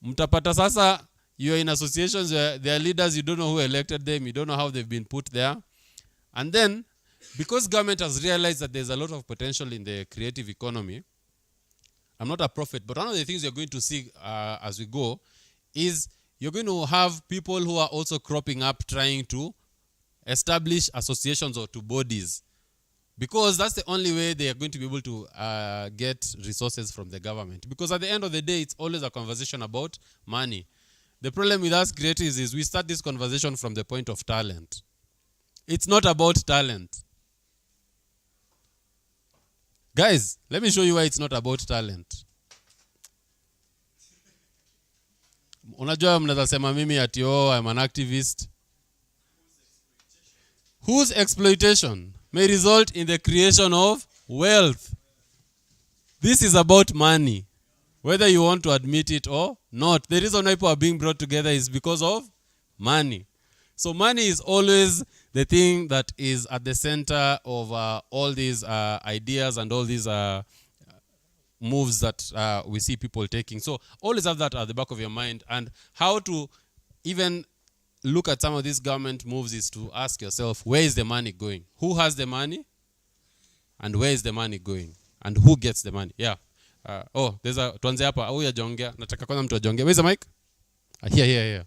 mtapata sasa you're in associations where their leaders, you don't know who elected them, you don't know how they've been put there. And then, because government has realized that there's a lot of potential in the creative economy, I'm not a prophet, but one of the things you're going to see as we go is you're going to have people who are also cropping up trying to establish associations or to bodies, because that's the only way they are going to be able to get resources from the government. Because at the end of the day, it's always a conversation about money. The problem with us creatives is we start this conversation from the point of talent. It's not about talent. Guys, let me show you why it's not about talent. Unajua mnaweza sema mimi ati I'm an activist. Whose exploitation may result in the creation of wealth. This is about money, whether you want to admit it or not. The reason why people are being brought together is because of money. So money is always the thing that is at the center of all these ideas and all these moves that we see people taking. So always have that at the back of your mind. And how to even look at some of these government moves is to ask yourself, where is the money going? Who has the money? And where is the money going? And who gets the money? Yeah. There's a tuanze hapa au ya jongea. Nataka kwanza mtu ajongea. Where's the mic? Here.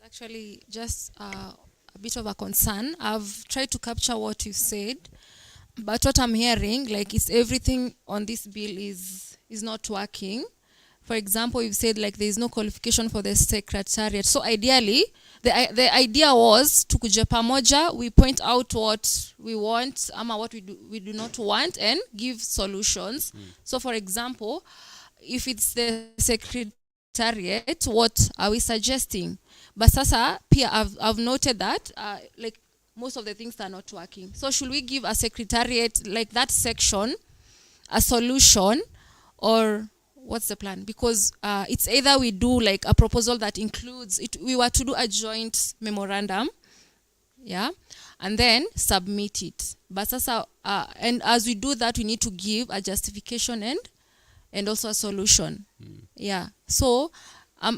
Actually just a bit of a concern. I've tried to capture what you said, but what I'm hearing, like, is everything on this bill is not working. For example, you've said like there is no qualification for the secretariat. So ideally, the idea was tukuje pamoja, we point out what we want, ama what we do not want, and give solutions. So for example, if it's the secretariat, what are we suggesting? But sasa, pia I've noted that like most of the things are not working. So should we give a secretariat, like that section, a solution, or what's the plan? Because it's either we do like a proposal that includes it, we were to do a joint memorandum, yeah, and then submit it. But sasa, and as we do that, we need to give a justification and also a solution. Yeah. So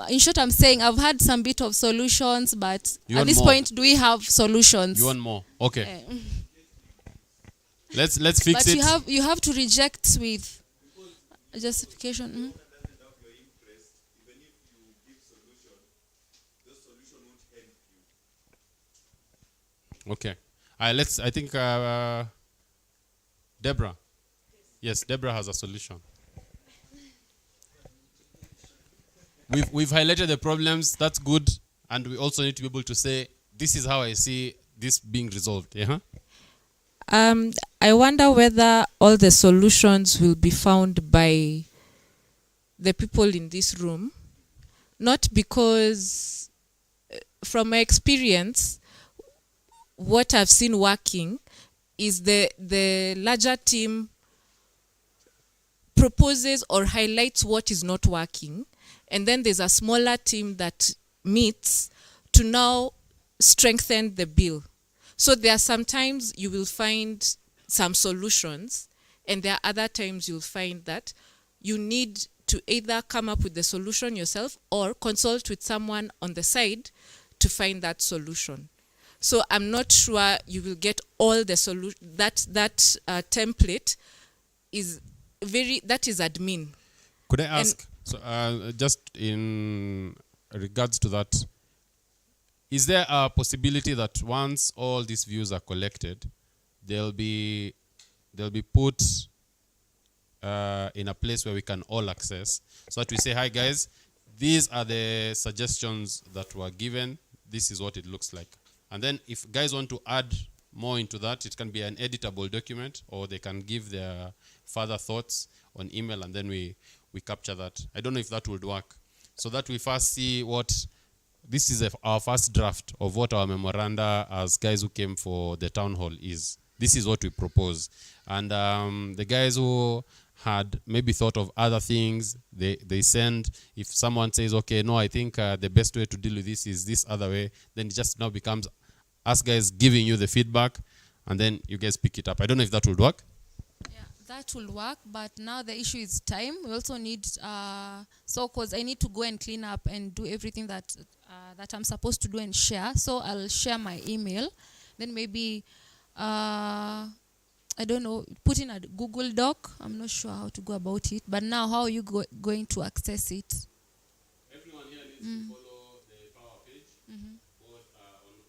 in short, I'm saying I've had some bit of solutions, but at this point, do we have solutions? You want more? Okay. Let's fix but it. But you have to reject with a justification. Okay. I think Deborah. Yes, Deborah has a solution. We've highlighted the problems. That's good, and we also need to be able to say this is how I see this being resolved. Yeah. I wonder whether all the solutions will be found by the people in this room, not because, from my experience, what I've seen working is the larger team proposes or highlights what is not working, and then there's a smaller team that meets to now strengthen the bill. So there are sometimes you will find some solutions, and there are other times you'll find that you need to either come up with the solution yourself or consult with someone on the side to find that solution. So I'm not sure you will get all the solution. That template is admin. Could I ask, just in regards to that, is there a possibility that once all these views are collected, they'll be put in a place where we can all access, so that we say, hi guys, these are the suggestions that were given, this is what it looks like. And then if guys want to add more into that, it can be an editable document, or they can give their further thoughts on email, and then we capture that. I don't know if that would work. So that we first see what, this is our first draft of what our memoranda as guys who came for the town hall is. This is what we propose. And the guys who had maybe thought of other things, they send. If someone says, okay, no, I think the best way to deal with this is this other way, then it just now becomes us guys giving you the feedback, and then you guys pick it up. I don't know if that would work. Yeah, that will work, but now the issue is time. We also need, because I need to go and clean up and do everything that I'm supposed to do and share. So I'll share my email. Then maybe, I don't know, put in a Google Doc. I'm not sure how to go about it. But now, how are you going to access it? Everyone here needs to follow the power page, both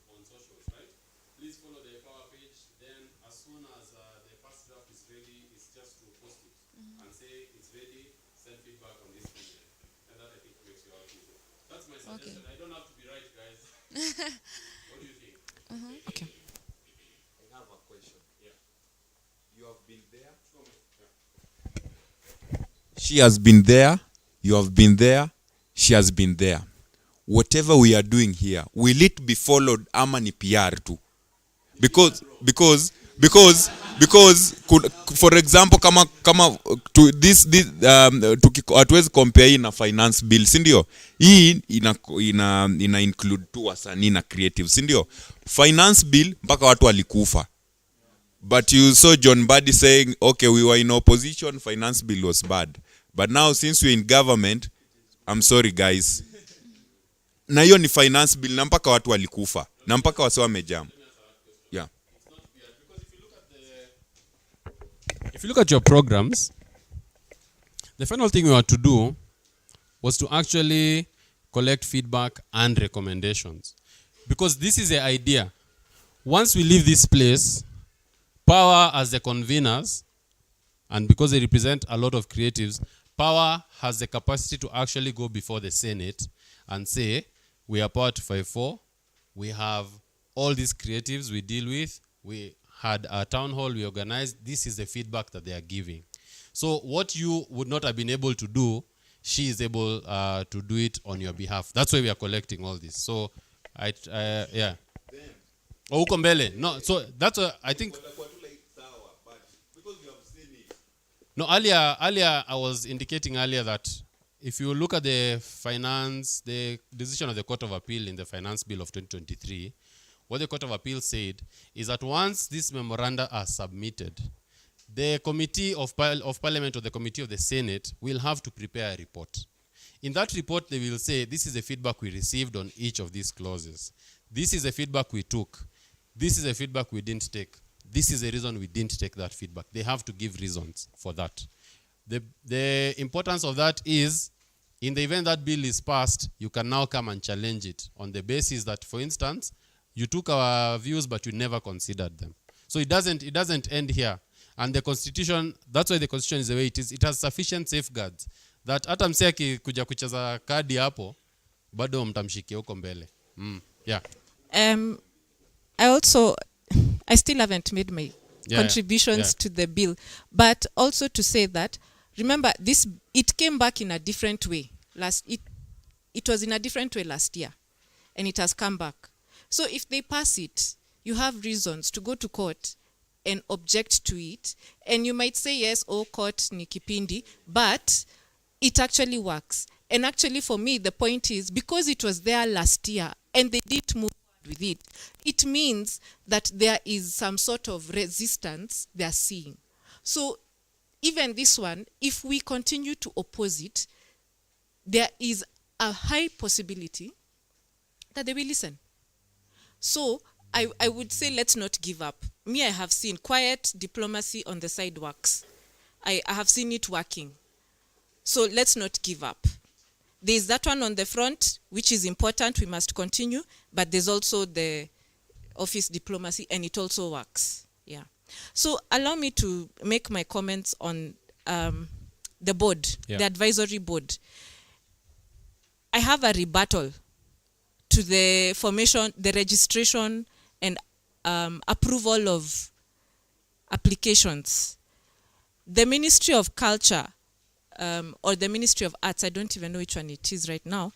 on socials, right? Please follow the power page. Then as soon as the first draft is ready, it's just to post it and say it's ready, send feedback on this email. And that, I think, makes you out easier. That's my suggestion. Okay. I don't have to be right, guys. What do you think? Okay. I have a question. Yeah. You have been there. She has been there. You have been there. She has been there. Whatever we are doing here, will it be followed ama ni PR too? Because for example, kama to this hatuwezi compare hii na finance bill, si ndio? Hii ina include tu wasanii na creative, si ndio? Finance bill mpaka watu walikufa. But you saw John Buddy saying, okay, we were in opposition, finance bill was bad. But now since we're in government, I'm sorry guys. Na hiyo ni finance bill na mpaka watu walikufa. Na mpaka wase wamejam. Yeah. If you look at your programs, the final thing we had to do was to actually collect feedback and recommendations. Because this is the idea. Once we leave this place, power as the conveners, and because they represent a lot of creatives, power has the capacity to actually go before the Senate and say, we are Power 254, we have all these creatives we deal with, we had a town hall, we organized, this is the feedback that they are giving. So what you would not have been able to do, she is able to do it on your behalf. That's why we are collecting all this. So, yeah. Oh, uko mbele. No, so that's I think. No, earlier I was indicating earlier that if you look at the decision of the Court of Appeal in the Finance Bill of 2023, what the Court of Appeal said is that once these memoranda are submitted, the Committee of Parliament or the Committee of the Senate will have to prepare a report. In that report, they will say, this is the feedback we received on each of these clauses. This is the feedback we took. This is the feedback we didn't take. This is the reason we didn't take that feedback. They have to give reasons for that. The importance of that is, in the event that bill is passed, you can now come and challenge it on the basis that, for instance, you took our views, but you never considered them. So it doesn't end here. And the Constitution, that's why the Constitution is the way it is. It has sufficient safeguards that hata msee akikuja kucheza kadi hapo, bado mtamshikia huko mbele. Yeah. I still haven't made my contributions to the bill, but also to say that, remember, it came back in a different way. It was in a different way last year, and it has come back. So if they pass it, you have reasons to go to court and object to it, and you might say, yes, court ni kipindi, but it actually works. And actually, for me, the point is, because it was there last year, and they did move with it, it means that there is some sort of resistance they are seeing. So even this one, if we continue to oppose it, there is a high possibility that they will listen. So I would say let's not give up. Me, I have seen quiet diplomacy on the side works. I have seen it working. So let's not give up. There's that one on the front, which is important, we must continue, but there's also the office diplomacy, and it also works. Yeah. So allow me to make my comments on the board, the advisory board. I have a rebuttal to the formation, the registration, and approval of applications. The Ministry of Culture or the Ministry of Arts, I don't even know which one it is right now,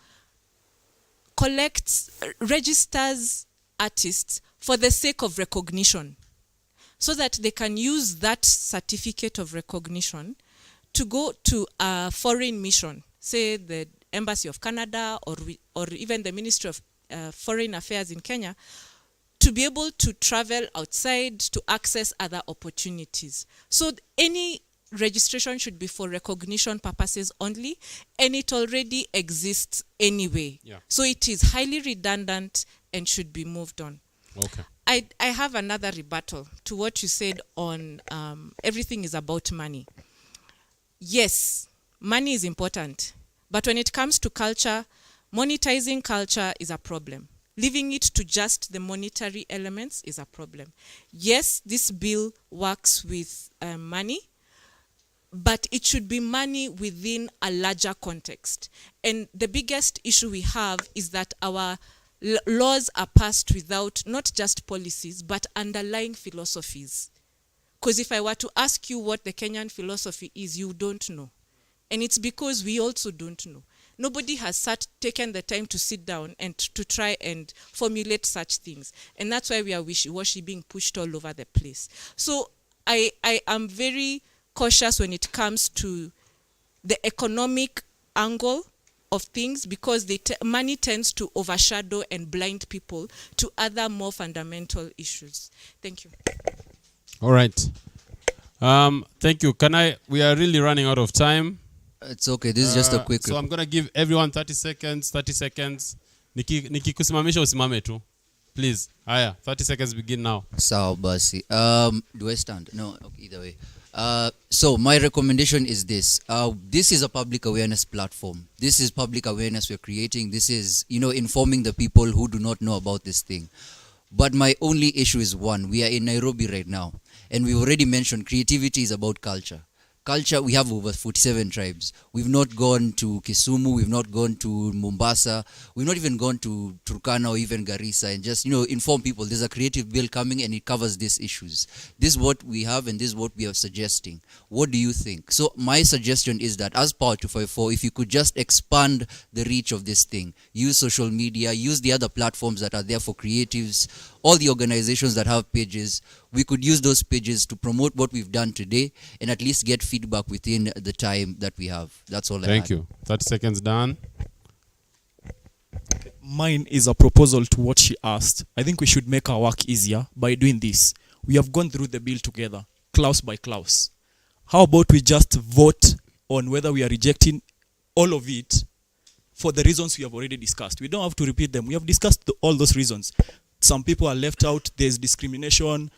registers artists for the sake of recognition, so that they can use that certificate of recognition to go to a foreign mission, say the Embassy of Canada or even the Ministry of Foreign Affairs in Kenya, to be able to travel outside to access other opportunities. So any registration should be for recognition purposes only, and it already exists anyway. Yeah. So it is highly redundant and should be moved on. Okay. I have another rebuttal to what you said on everything is about money. Yes, money is important, but when it comes to culture, monetizing culture is a problem. Leaving it to just the monetary elements is a problem. Yes, this bill works with money, but it should be money within a larger context. And the biggest issue we have is that our laws are passed without not just policies, but underlying philosophies. Because if I were to ask you what the Kenyan philosophy is, you don't know. And it's because we also don't know. Nobody has taken the time to sit down and to try and formulate such things. And that's why we are wishy-washy, being pushed all over the place. So I am very cautious when it comes to the economic angle of things, because money tends to overshadow and blind people to other more fundamental issues. Thank you. All right. Thank you. We are really running out of time. It's okay. This is just a quick. So I'm going to give everyone 30 seconds. 30 seconds. Nikikusimamisha usimame tu. Please. Haya, 30 seconds begin now. Sawa basi. Do I stand? No, okay, either way. So my recommendation is this. This is a public awareness platform. This is public awareness we're creating. This is, informing the people who do not know about this thing. But my only issue is one. We are in Nairobi right now. And we already mentioned creativity is about culture. culture, we have over 47 tribes. We've not gone to Kisumu, we've not gone to Mombasa, we've not even gone to Turkana or even Garissa, and just, inform people there's a creative bill coming and it covers these issues. This is what we have and this is what we are suggesting. What do you think? So my suggestion is that as Power 254, if you could just expand the reach of this thing, use social media, use the other platforms that are there for creatives, all the organizations that have pages, we could use those pages to promote what we've done today and at least get feedback within the time that we have. That's all I Thank you. 30 seconds done. Mine is a proposal to what she asked. I think we should make our work easier by doing this. We have gone through the bill together, clause by clause. How about we just vote on whether we are rejecting all of it for the reasons we have already discussed? We don't have to repeat them. We have discussed all those reasons. Some people are left out. There's discrimination.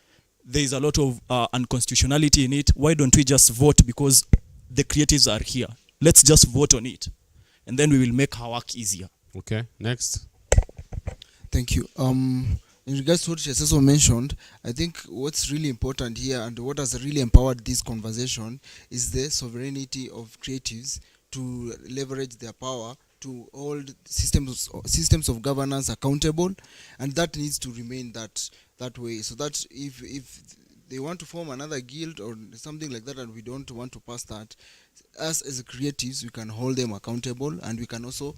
There's a lot of unconstitutionality in it. Why don't we just vote because the creatives are here? Let's just vote on it. And then we will make our work easier. Okay, next. Thank you. In regards to what she has also mentioned, I think what's really important here and what has really empowered this conversation is the sovereignty of creatives to leverage their power to hold systems of governance accountable, and that needs to remain that way. So that if they want to form another guild or something like that and we don't want to pass that, us as creatives, we can hold them accountable and we can also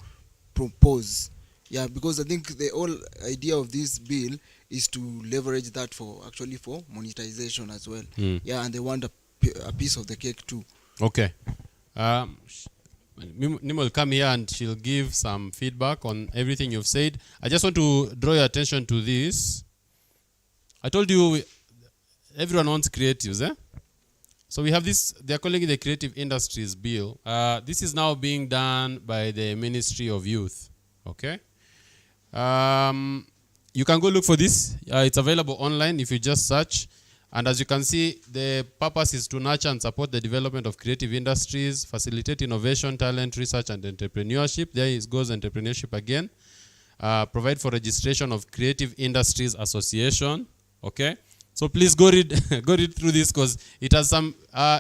propose. Yeah, because I think the whole idea of this bill is to leverage that for monetization as well. Yeah, and they want a piece of the cake too. Okay. Nima will come here and she'll give some feedback on everything you've said. I just want to draw your attention to this. I told you everyone wants creatives, eh? So we have this, they're calling it the Creative Industries Bill. This is now being done by the Ministry of Youth, okay? You can go look for this. It's available online if you just search. And as you can see, the purpose is to nurture and support the development of creative industries, facilitate innovation, talent, research, and entrepreneurship. There goes entrepreneurship again. Provide for registration of Creative Industries Association. Okay? So please go read through this because it has some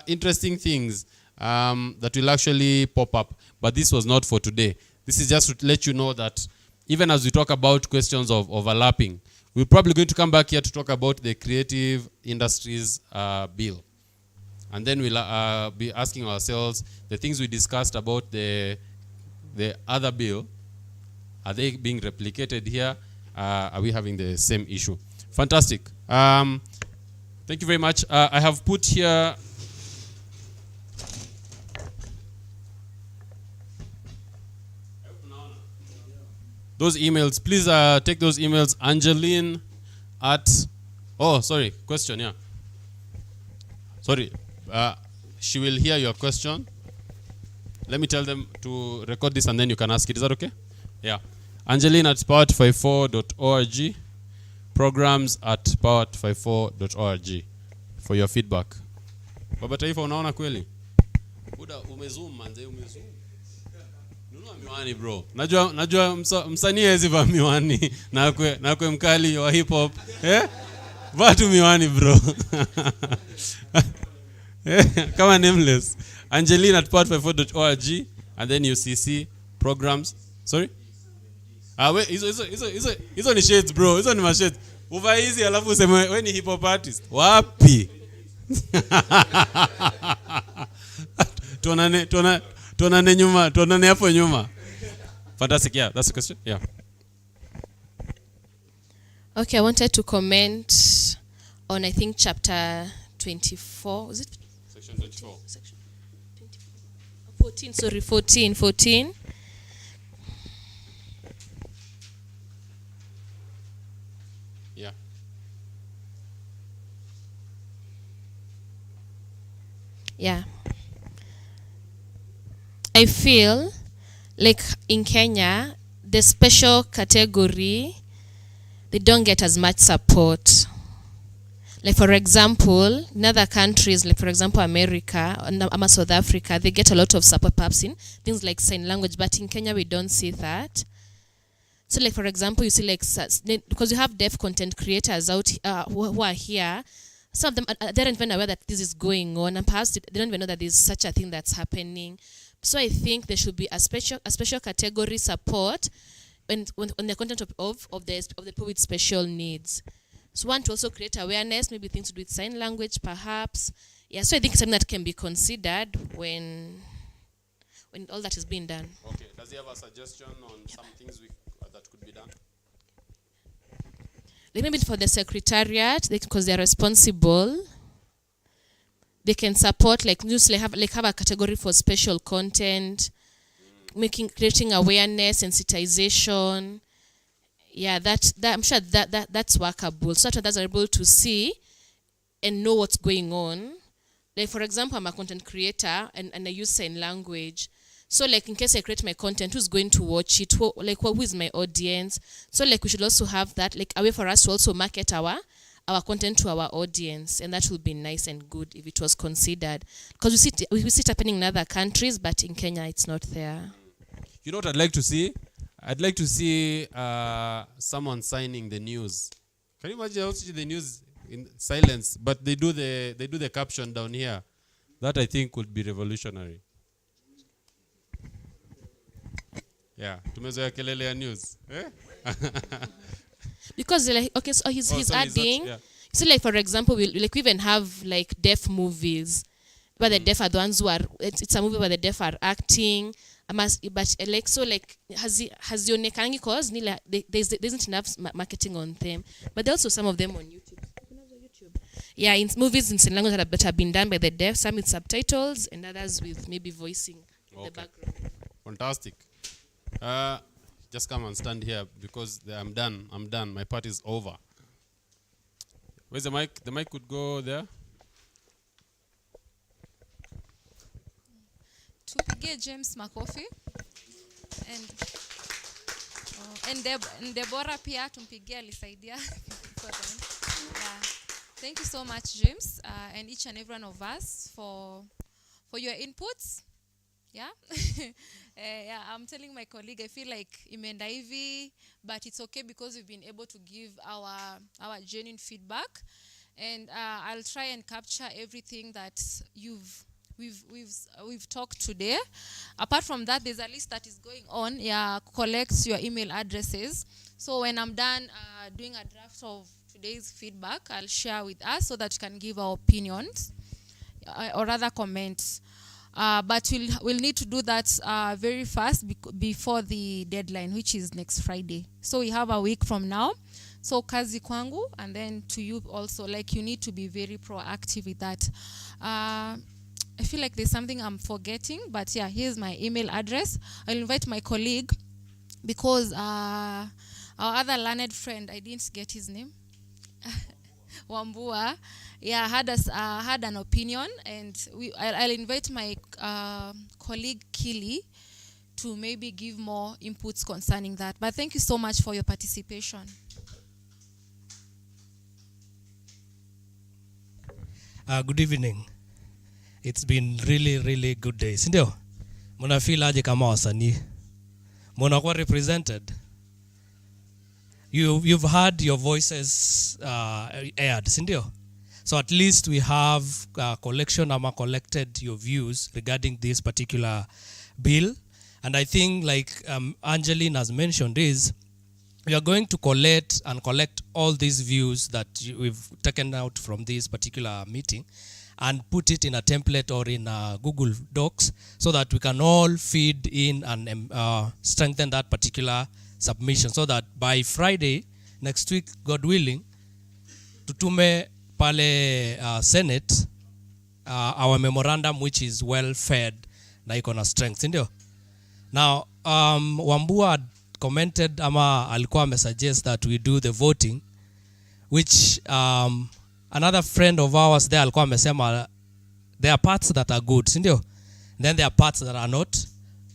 interesting things that will actually pop up. But this was not for today. This is just to let you know that even as we talk about questions of overlapping, we're probably going to come back here to talk about the Creative Industries Bill. And then we'll be asking ourselves, the things we discussed about the other bill, are they being replicated here? Are we having the same issue? Fantastic. Thank you very much. I have put here those emails. Please take those emails. Angeline at... Oh, sorry. Question, yeah. Sorry. She will hear your question. Let me tell them to record this and then you can ask it. Is that okay? Yeah. Angeline at power254.org. Programs at power254.org for your feedback. Baba Taifa, unaona kweli? Buda umezoom manze, umezoom. Nunua miwani bro. Najua msanii hawezi vaa miwani na kwe mkali wa hip hop. Vaa tu miwani bro. Kama nameless. Angeline at power254.org and then you see programs. Sorry? Wait, hizo ni shades bro. Hizo ni mashades. Uva hizi alafu useme wewe ni hip hop artist. Wapi? Tuonane nyuma, tuonane hapo nyuma. Fantastic, yeah, that's the question. Yeah. Okay, I wanted to comment on, I think, chapter 24. Was it? Section 24. Section 24. 14. Yeah. Yeah. I feel like in Kenya, the special category, they don't get as much support. Like for example, in other countries, like for example America or South Africa, they get a lot of support perhaps in things like sign language, but in Kenya we don't see that. So like for example, you see like, because you have deaf content creators out who are here, some of them they aren't even aware that this is going on, and perhaps they don't even know that there's such a thing that's happening. So I think there should be a special category support on the content of the people with special needs. So want to also create awareness, maybe things to do with sign language, perhaps. Yeah, so I think it's something that can be considered when all that is being done. Okay. Does he have a suggestion on some things that could be done? Like maybe for the secretariat, because they're responsible, they can support have a category for special content, creating awareness, sensitization. Yeah, that I'm sure that's workable. So that others are able to see and know what's going on. Like for example, I'm a content creator and I use sign language. So like in case I create my content, who's going to watch it? Who is my audience? So like we should also have that, like a way for us to also market our content to our audience, and that would be nice and good if it was considered. Because we see it happening in other countries, but in Kenya it's not there. You know what I'd like to see? I'd like to see someone signing the news. Can you imagine how to see the news in silence, but they do the caption down here? That I think would be revolutionary. Yeah, tumezoea kelele ya news. Because like okay, so he's adding. So like for example, we even have like deaf movies where the deaf are the ones who are. It's a movie where the deaf are acting. But like so like has your nekangi cause there isn't enough marketing on them. But there's also some of them on YouTube. Yeah, in movies in language that have been done by the deaf, some with subtitles and others with maybe voicing in the background. Fantastic. Just come and stand here because I'm done. My part is over. Where's the mic? The mic could go there. Tupige James makofi and Deborah pia tumpigie alisaidia. Yeah. Thank you so much, James, and each and every one of us for your inputs. Yeah. Yeah, I'm telling my colleague, I feel like imeenda hivi, but it's okay because we've been able to give our genuine feedback, and I'll try and capture everything that we've talked today. Apart from that, there's a list that is going on. Yeah, collect your email addresses. So when I'm done doing a draft of today's feedback, I'll share with us so that you can give our opinions or rather comments. But we'll need to do that very fast before the deadline, which is next Friday. So we have a week from now. So kazi kwangu, and then to you also, like you need to be very proactive with that. I feel like there's something I'm forgetting, but yeah, here's my email address. I'll invite my colleague because our other learned friend, I didn't get his name, Wambua, yeah, had an opinion, and I'll invite my colleague Kili to maybe give more inputs concerning that. But thank you so much for your participation. Good evening. It's been really good day. Sindio? Muna feel aje kama wasanii? Muna kuwa represented? You've heard your voices aired, sindio? So at least we have collected your views regarding this particular bill. And I think like Angeline has mentioned is, we are going to collect all these views that we've taken out from this particular meeting and put it in a template or in Google Docs so that we can all feed in and strengthen that particular submission, so that by Friday next week, God willing, tutume pale Senate our memorandum which is well fed na iko na strength, ndio? Now Wambua had commented ama alikuwa amesuggest that we do the voting, which another friend of ours there alikuwa amesema there are parts that are good, sindio? Then there are parts that are not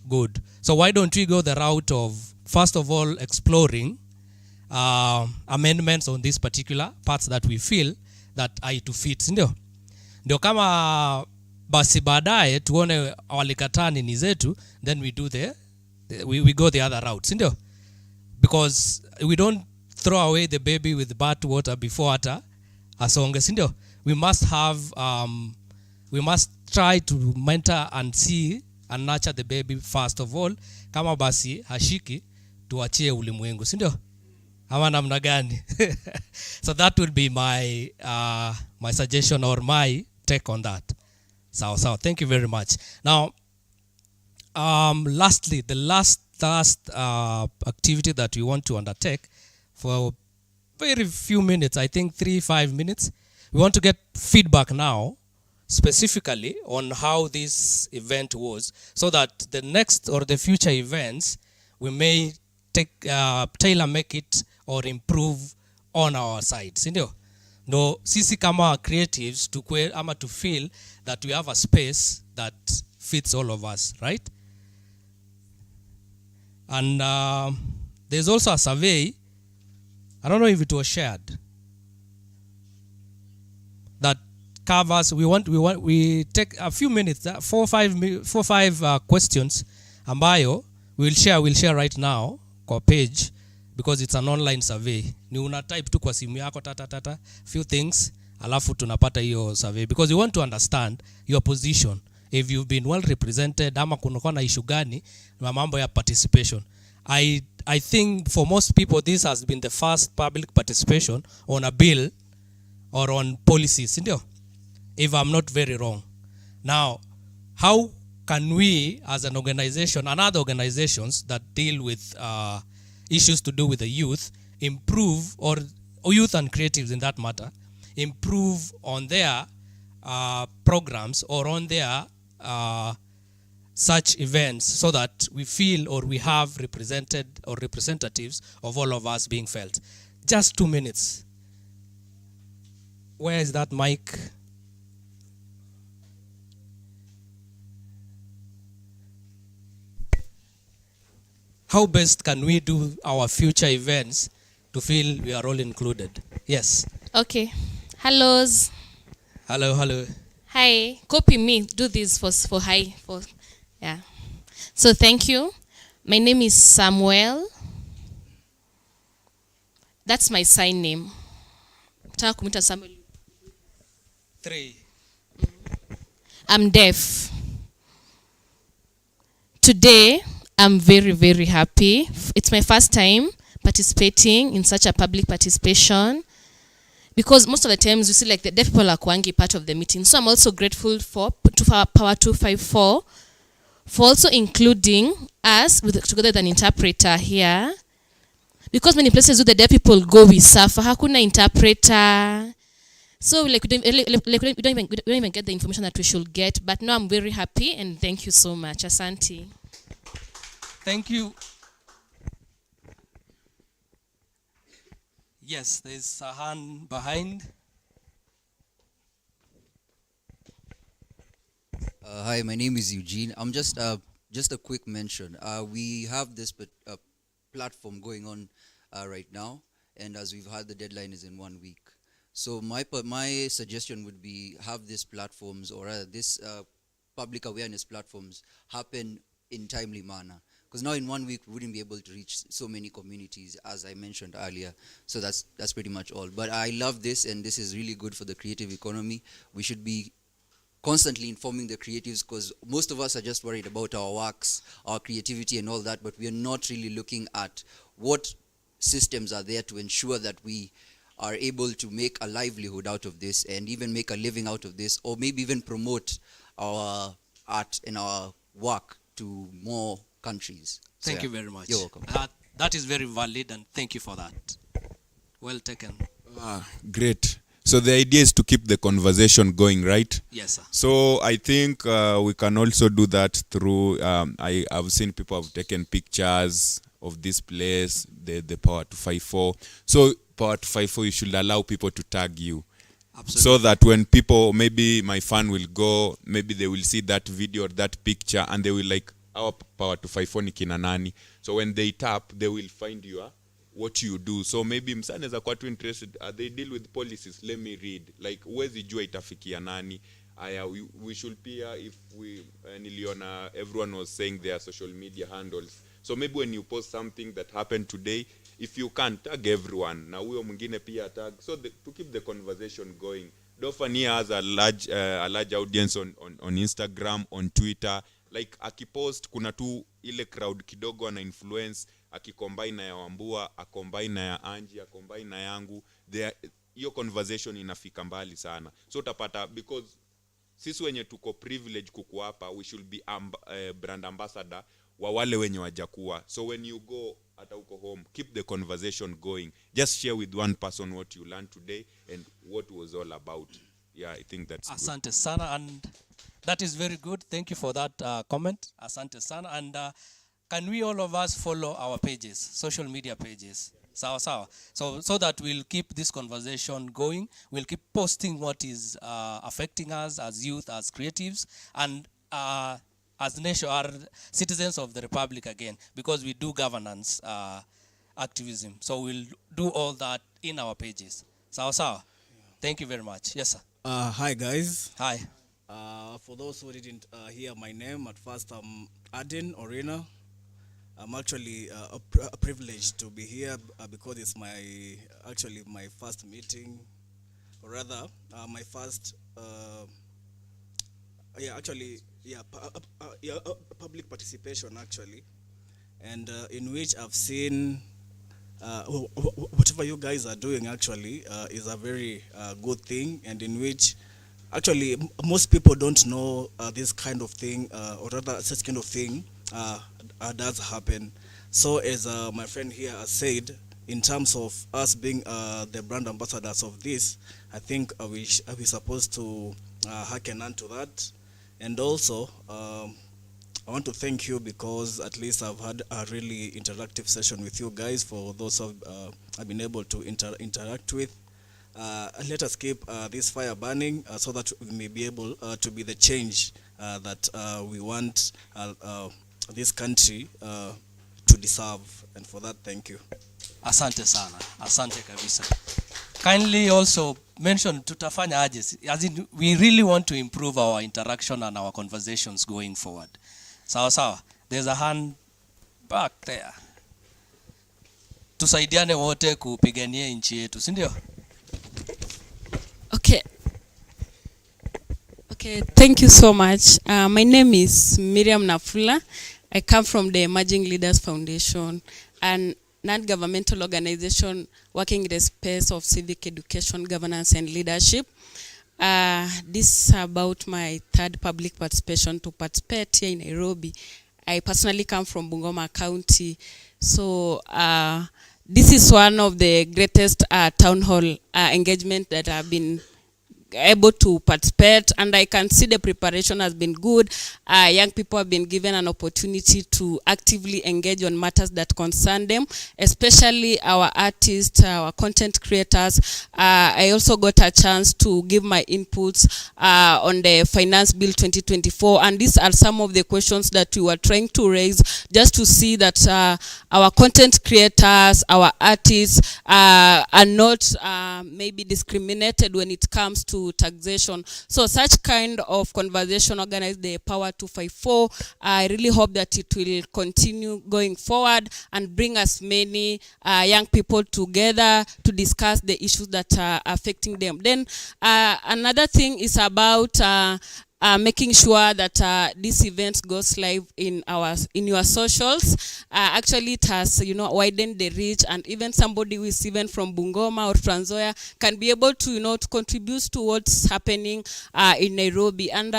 good. So why don't we go the route of first of all exploring amendments on these particular parts that we feel that are to fit, sindio? Ndio kama basi baadaye tuone walikataa nini zetu, then we do we go the other route, sindio? Because we don't throw away the baby with bath water before hata asonge, sindio? we must have we must try to mentor and see and nurture the baby first of all. Kama basi hashiki, tuachie ulimwengu, si ndio? Ama namna gani? So that would be my my suggestion or my take on that. So thank you very much. Now, lastly, the last activity that we want to undertake for very few minutes, I think 3-5 minutes, we want to get feedback now, specifically on how this event was, so that the next or the future events, we may tailor make it or improve on our side, sindio? No, sisi kama creatives to feel that we have a space that fits all of us, right? And there's also a survey, I don't know if it was shared, that covers, we take a few minutes, 4-5 questions ambayo we'll share right now kwa page, because it's an online survey. Ni una type tu kwa simu yako few things, alafu tunapata hiyo survey, because we want to understand your position, if you've been well represented, ama kunakuwa na issue gani na mambo ya participation. I think for most people this has been the first public participation on a bill or on policies, if I'm not very wrong. Now, how can we as an organization and other organizations that deal with issues to do with the youth improve, or youth and creatives in that matter, improve on their programs or on their such events, so that we feel or we have represented or representatives of all of us being felt? Just 2 minutes. Where is that mic? How best can we do our future events to feel we are all included? Yes. Okay. Hellos. Hello. Hi. Copy me. Do this for hi. Yeah. So thank you. My name is Samuel. That's my sign name. Taka kumita Samuel. 3. I'm deaf. Today, I'm very, very happy. It's my first time participating in such a public participation, because most of the times you see like the deaf people are kwangi part of the meeting. So I'm also grateful for Power 254 for also including us together with an interpreter here, because many places where the deaf people go, we suffer. Hakuna interpreter. So we don't even get the information that we should get. But now I'm very happy, and thank you so much. Asante. Thank you. Yes, there's a hand behind. Hi, my name is Eugene. I'm just a quick mention. We have this platform going on right now, and as we've had, the deadline is in 1 week. So my suggestion would be have these platforms, or rather this public awareness platforms, happen in timely manner. Because now in 1 week we wouldn't be able to reach so many communities, as I mentioned earlier. So that's pretty much all. But I love this, and this is really good for the creative economy. We should be constantly informing the creatives, because most of us are just worried about our works, our creativity and all that, but we are not really looking at what systems are there to ensure that we are able to make a livelihood out of this, and even make a living out of this, or maybe even promote our art and our work to more countries. Thank you very much. You're welcome. That is very valid, and thank you for that. Well taken. Great. So the idea is to keep the conversation going, right? Yes, sir. So I think we can also do that through, I've seen people have taken pictures of this place, the Power 254. So Power 254, you should allow people to tag you. Absolutely. So that when people, maybe my fan will go, maybe they will see that video or that picture, and they will like, our Power 254 ni kina nani. So when they tap, they will find you, what you do. So maybe msane za kwa tu interested, they deal with policies. Let me read. Like, uwezi jua itafikia nani. We should peer if we, niliona everyone was saying their social media handles. So maybe when you post something that happened today, if you can tag everyone, na huyo mwingine pia tag, so to keep the conversation going. Dofani has a large audience on Instagram, on Twitter. Like akipost kuna tu ile crowd kidogo ana influence, akicombine na ya Wambua, acombine na ya Angie, acombine na yangu. Hiyo conversation inafika mbali sana. So utapata, because sisi wenye tuko privilege kukuapa, we should be brand ambassador wa wale wenye wajakuwa. So when you go hata uko home, keep the conversation going. Just share with one person what you learned today and what was all about. Yeah, I think that's Asante good. sana, and that is very good. Thank you for that comment. Asante sana. And can we all of us follow our pages, social media pages? Sawa sawa. So that we'll keep this conversation going. We'll keep posting what is affecting us as youth, as creatives, and as nation, our citizens of the Republic again, because we do governance activism. So we'll do all that in our pages. Sawa sawa. Thank you very much. Yes, sir. Hi, guys. Hi. For those who didn't hear my name, at first I'm Adin Orina. I'm actually privileged to be here because it's my first meeting, or rather my first public participation actually, and in which I've seen whatever you guys are doing actually is a very good thing, and in which actually most people don't know this kind of thing, or rather such kind of thing does happen. So as my friend here has said, in terms of us being the brand ambassadors of this, I think we're supposed to hearken on to that. And also I want to thank you, because at least I've had a really interactive session with you guys. For those I've been able to interact with, let us keep this fire burning so that we may be able to be the change that we want this country to deserve. And for that, thank you. Asante sana. Asante kabisa. Kindly also mention tutafanya aje. As in, we really want to improve our interaction and our conversations going forward. Sawa sawa. There's a hand back there. Tusaidiane wote kupigania nchi yetu, si ndio? Okay, thank you so much. My name is Miriam Nafula. I come from the Emerging Leaders Foundation, an non-governmental organization working in the space of civic education, governance, and leadership. This is about my third public participation to participate here in Nairobi. I personally come from Bungoma County. So this is one of the greatest town hall engagement that I've been able to participate, and I can see the preparation has been good. Young people have been given an opportunity to actively engage on matters that concern them, especially our artists, our content creators. I also got a chance to give my inputs on the Finance Bill 2024, and these are some of the questions that we were trying to raise, just to see that our content creators, our artists are not maybe discriminated when it comes to taxation. So such kind of conversation organized the Power 254. I really hope that it will continue going forward and bring as many young people together to discuss the issues that are affecting them. Then another thing is about making sure that this event goes live in your socials. Actually, it has widened the reach, and even somebody who is even from Bungoma or Trans Nzoia can be able to to contribute to what's happening in Nairobi. And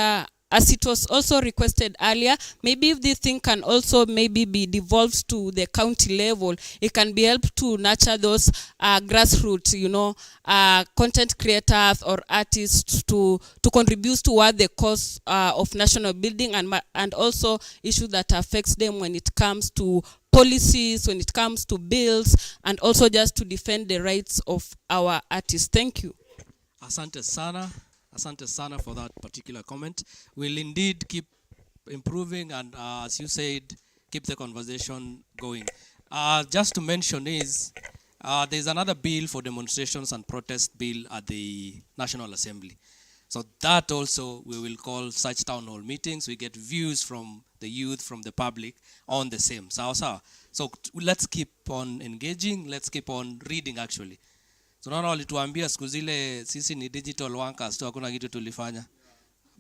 as it was also requested earlier, maybe if this thing can also maybe be devolved to the county level, it can be helped to nurture those grassroots, content creators or artists to contribute toward the cause of national building, and also issues that affects them when it comes to policies, when it comes to bills, and also just to defend the rights of our artists. Thank you. Asante sana. Asante sana for that particular comment. We'll indeed keep improving, and as you said, keep the conversation going. Just to mention is, there's another bill for demonstrations and protest bill at the National Assembly. So that also we will call such town hall meetings. We get views from the youth, from the public on the same. So let's keep on engaging. Let's keep on reading actually. Tunaona walituambia siku zile sisi ni digital workers tu, hakuna kitu tulifanya.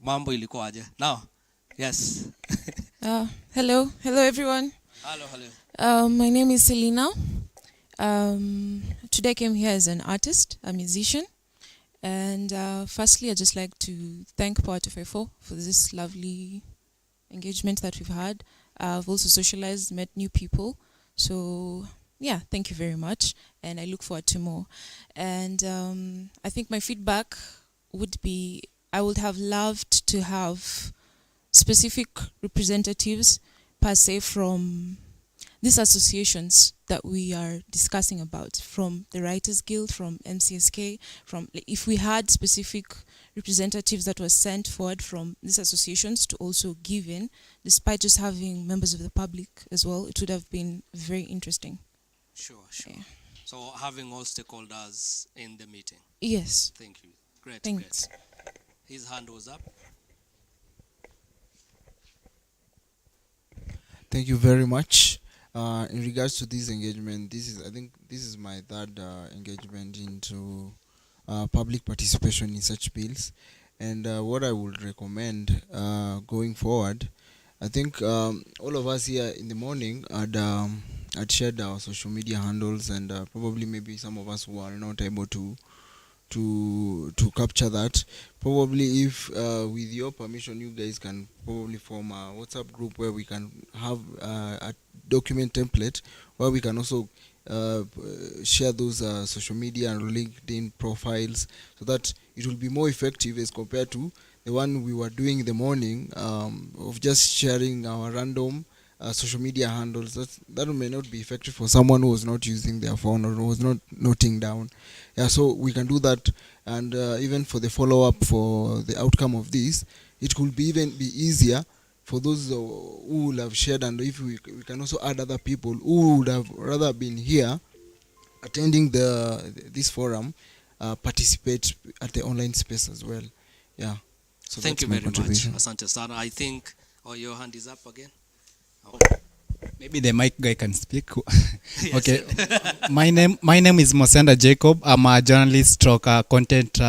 Mambo ilikuwa aje? Now, yes. Hello everyone. Hello. My name is Selena. Today I came here as an artist, a musician. And firstly, I'd just like to thank Power 254 for this lovely engagement that we've had. I've also socialized, met new people. So yeah, thank you very much. And I look forward to more. And I think my feedback would be, I would have loved to have specific representatives per se from these associations that we are discussing about, from the Writers Guild, from MCSK, from if we had specific representatives that were sent forward from these associations to also give in, despite just having members of the public as well, it would have been very interesting. Sure. Yeah. So having all stakeholders in the meeting. Yes. Thank you. Great. Thanks. Great. His hand was up. Thank you very much. In regards to this engagement, I think this is my third engagement into public participation in such bills. And what I would recommend going forward, I think all of us here in the morning had shared our social media handles, and probably maybe some of us who are not able to capture that. Probably if with your permission, you guys can probably form a WhatsApp group where we can have a document template where we can also share those social media and LinkedIn profiles, so that it will be more effective as compared to the one we were doing in the morning of just sharing our random social media handles. That may not be effective for someone who was not using their phone or was not noting down. Yeah, so we can do that, and even for the follow-up for the outcome of this, it could be even be easier for those who will have shared, and if we can also add other people who would have rather been here attending this forum, participate at the online space as well. Yeah. So thank you my very much. contribution. Asante sana. I think your hand is up again. Maybe the mic guy can speak. Yes. Okay. My name is Mosenda Jacob. I'm a journalist stroke content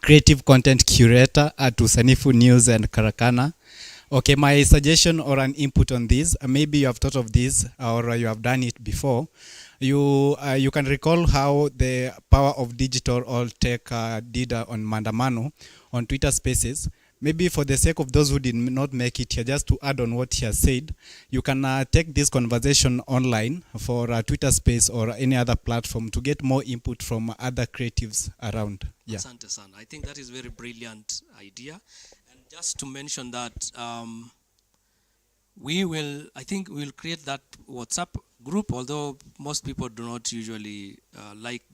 creative content curator at Usanifu News and Karakana. Okay, my suggestion or an input on this, maybe you have thought of this or you have done it before. You can recall how the Power of Digital All Tech did on Mandamano on Twitter Spaces. Maybe for the sake of those who did not make it here, just to add on what he has said, you can take this conversation online for a Twitter Space or any other platform to get more input from other creatives around. Yeah. Asante sana. I think that is a very brilliant idea. And just to mention that, I think we'll create that WhatsApp group, although most people do not usually like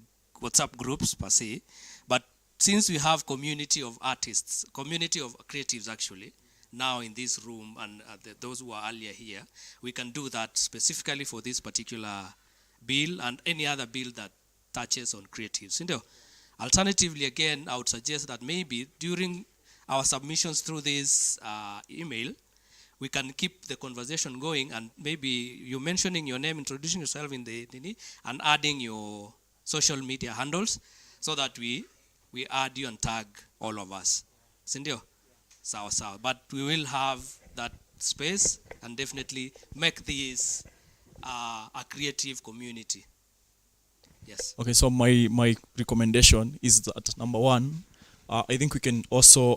WhatsApp groups per se. But since we have community of artists, community of creatives actually, now in this room, and those who are earlier here, we can do that specifically for this particular bill and any other bill that touches on creatives. You know, alternatively, again, I would suggest that maybe during our submissions through this email, we can keep the conversation going, and maybe you mentioning your name, introducing yourself in the and adding your social media handles, so that we add you and tag all of us. Sindio? Sawa. But we will have that space and definitely make this a creative community. Yes. Okay, so my recommendation is that number one, I think we can also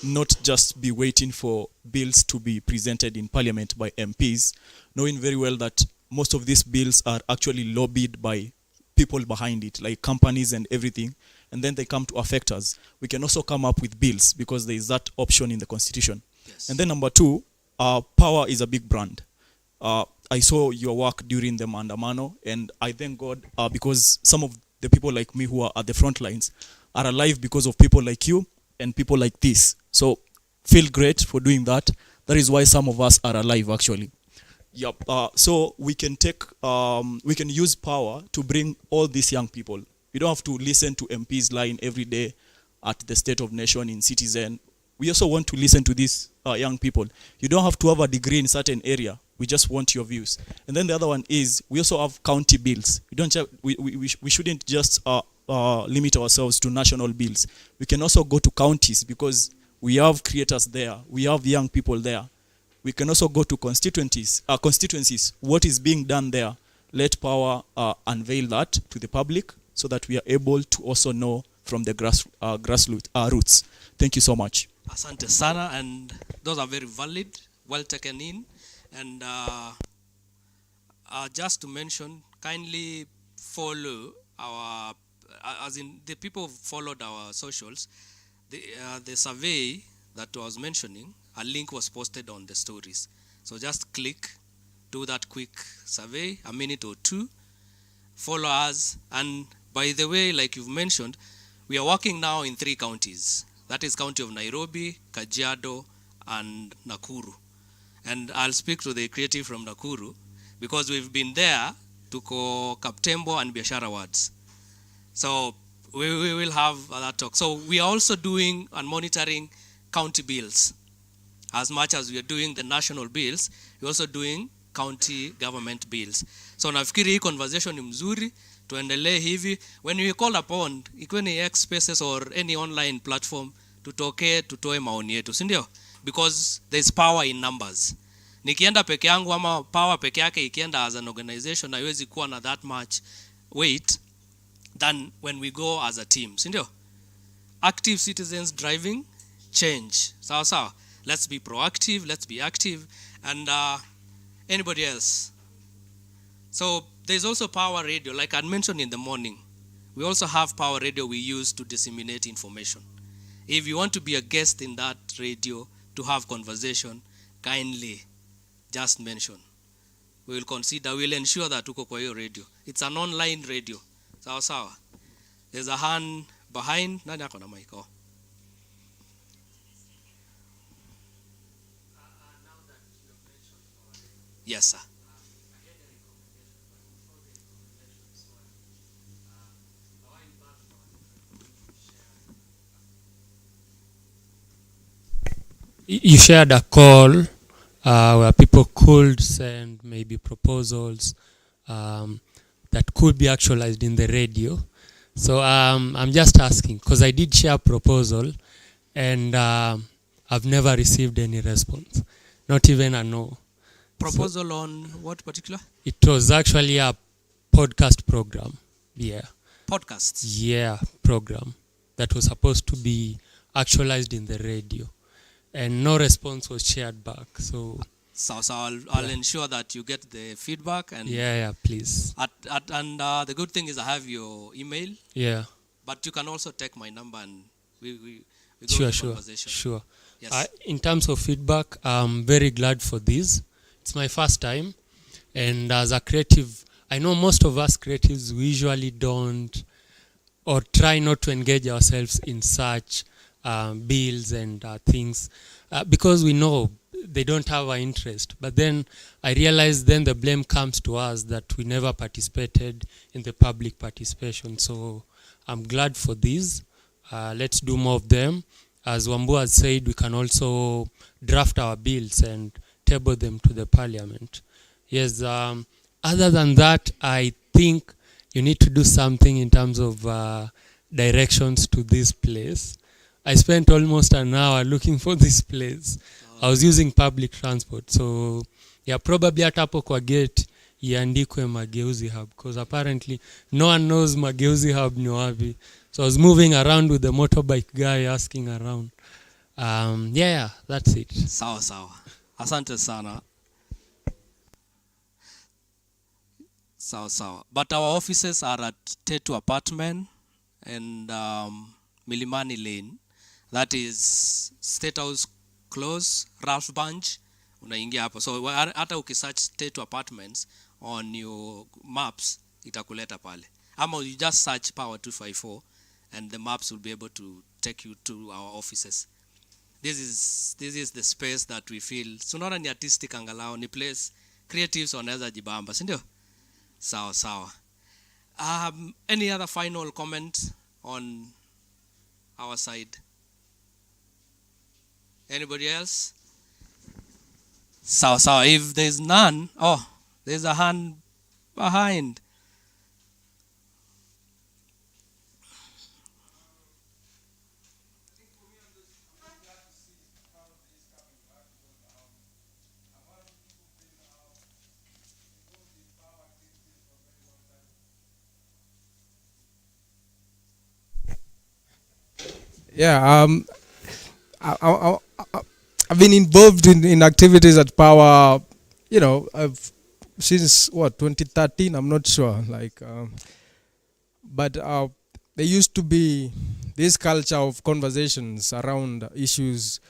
not just be waiting for bills to be presented in Parliament by MPs, knowing very well that most of these bills are actually lobbied by people behind it, like companies and everything, and then they come to affect us. We can also come up with bills because there is that option in the Constitution. Yes. And then number two, Power is a big brand. I saw your work during the Mandamano, and I thank God because some of the people like me who are at the front lines are alive because of people like you and people like this. So feel great for doing that. That is why some of us are alive actually. Yep. So we can use Power to bring all these young people. We don't have to listen to MPs line every day at the State of Nation in Citizen. We also want to listen to these young people. You don't have to have a degree in certain area. We just want your views. And then the other one is we also have county bills. We shouldn't just limit ourselves to national bills. We can also go to counties because we have creators there. We have young people there. We can also go to constituencies. What is being done there? Let Power unveil that to the public so that we are able to also know from the grassroots roots. Thank you so much. Asante sana, and those are very valid, well taken in. And just to mention, kindly follow our, as in the people who followed our socials, the survey that I was mentioning, a link was posted on the stories. So just click, do that quick survey, a minute or two, follow us. And by the way, like you've mentioned, we are working now in 3 counties. That is county of Nairobi, Kajiado, and Nakuru. And I'll speak to the creative from Nakuru because we've been there to Kaptembo and Biashara wards. So we will have that talk. So we are also doing and monitoring county bills. As much as we are doing the national bills, we're also doing county government bills. So nafikiri hii conversation ni mzuri, tuendelee hivi. When we call upon, ikiwa ni X Spaces or any online platform, tutoe maoni yetu, si ndio? Because there's power in numbers. Nikienda peke yangu ama power peke yake ikienda as an organization, haiwezi kuwa na that much weight than when we go as a team, si ndio? Active citizens driving change. Sawa sawa. Let's be proactive, let's be active. And anybody else? So there's also Power Radio, like I mentioned in the morning. We also have Power Radio we use to disseminate information. If you want to be a guest in that radio to have conversation, kindly just mention. We will consider, we'll ensure that uko kwa hiyo radio. It's an online radio. Sawa sawa. There's a hand behind. Nani ako na mic? Oh. Yes, sir. You shared a call where people could send maybe proposals that could be actualized in the radio. So I'm just asking, because I did share a proposal and I've never received any response, not even a no. Proposal so, on what particular? It was actually a podcast program. Yeah. Podcasts? Yeah, program that was supposed to be actualized in the radio. And no response was shared back. So I'll ensure that you get the feedback. And yeah, please. And the good thing is I have your email. Yeah. But you can also take my number and we go to conversation. Sure. Yes. In terms of feedback, I'm very glad for this. It's my first time. And as a creative, I know most of us creatives, we usually don't or try not to engage ourselves in such bills and things because we know they don't have our interest. But then I realize then the blame comes to us that we never participated in the public participation. So I'm glad for this. Let's do more of them. As Wambu has said, we can also draft our bills and table them to the parliament. Yes, other than that, I think you need to do something in terms of directions to this place. I spent almost an hour looking for this place. I was using public transport. So, yeah, probably at hapo kwa gate iandikwe Mageuzi Hub because apparently no one knows Mageuzi Hub ni wapi. So I was moving around with the motorbike guy asking around. Yeah, that's it. Sawa. Asante sana. Sawa. But our offices are at Tetu Apartment and Milimani Lane. That is State House Close, Ralph Bunch. Unaingia hapo. So hata ukisearch Tetu Apartments on your maps, itakuleta pale. Ama you just search Power 254 and the maps will be able to take you to our offices. This is the space that we feel. Sunaona ni artistic angalau, ni place creatives wanaweza jibamba, si ndio? Sawa. Any other final comment on our side? Anybody else? So if there's none, oh, there's a hand behind. Yeah, I've been involved in activities at Power, since what 2013. I'm not sure, but there used to be this culture of conversations around issues.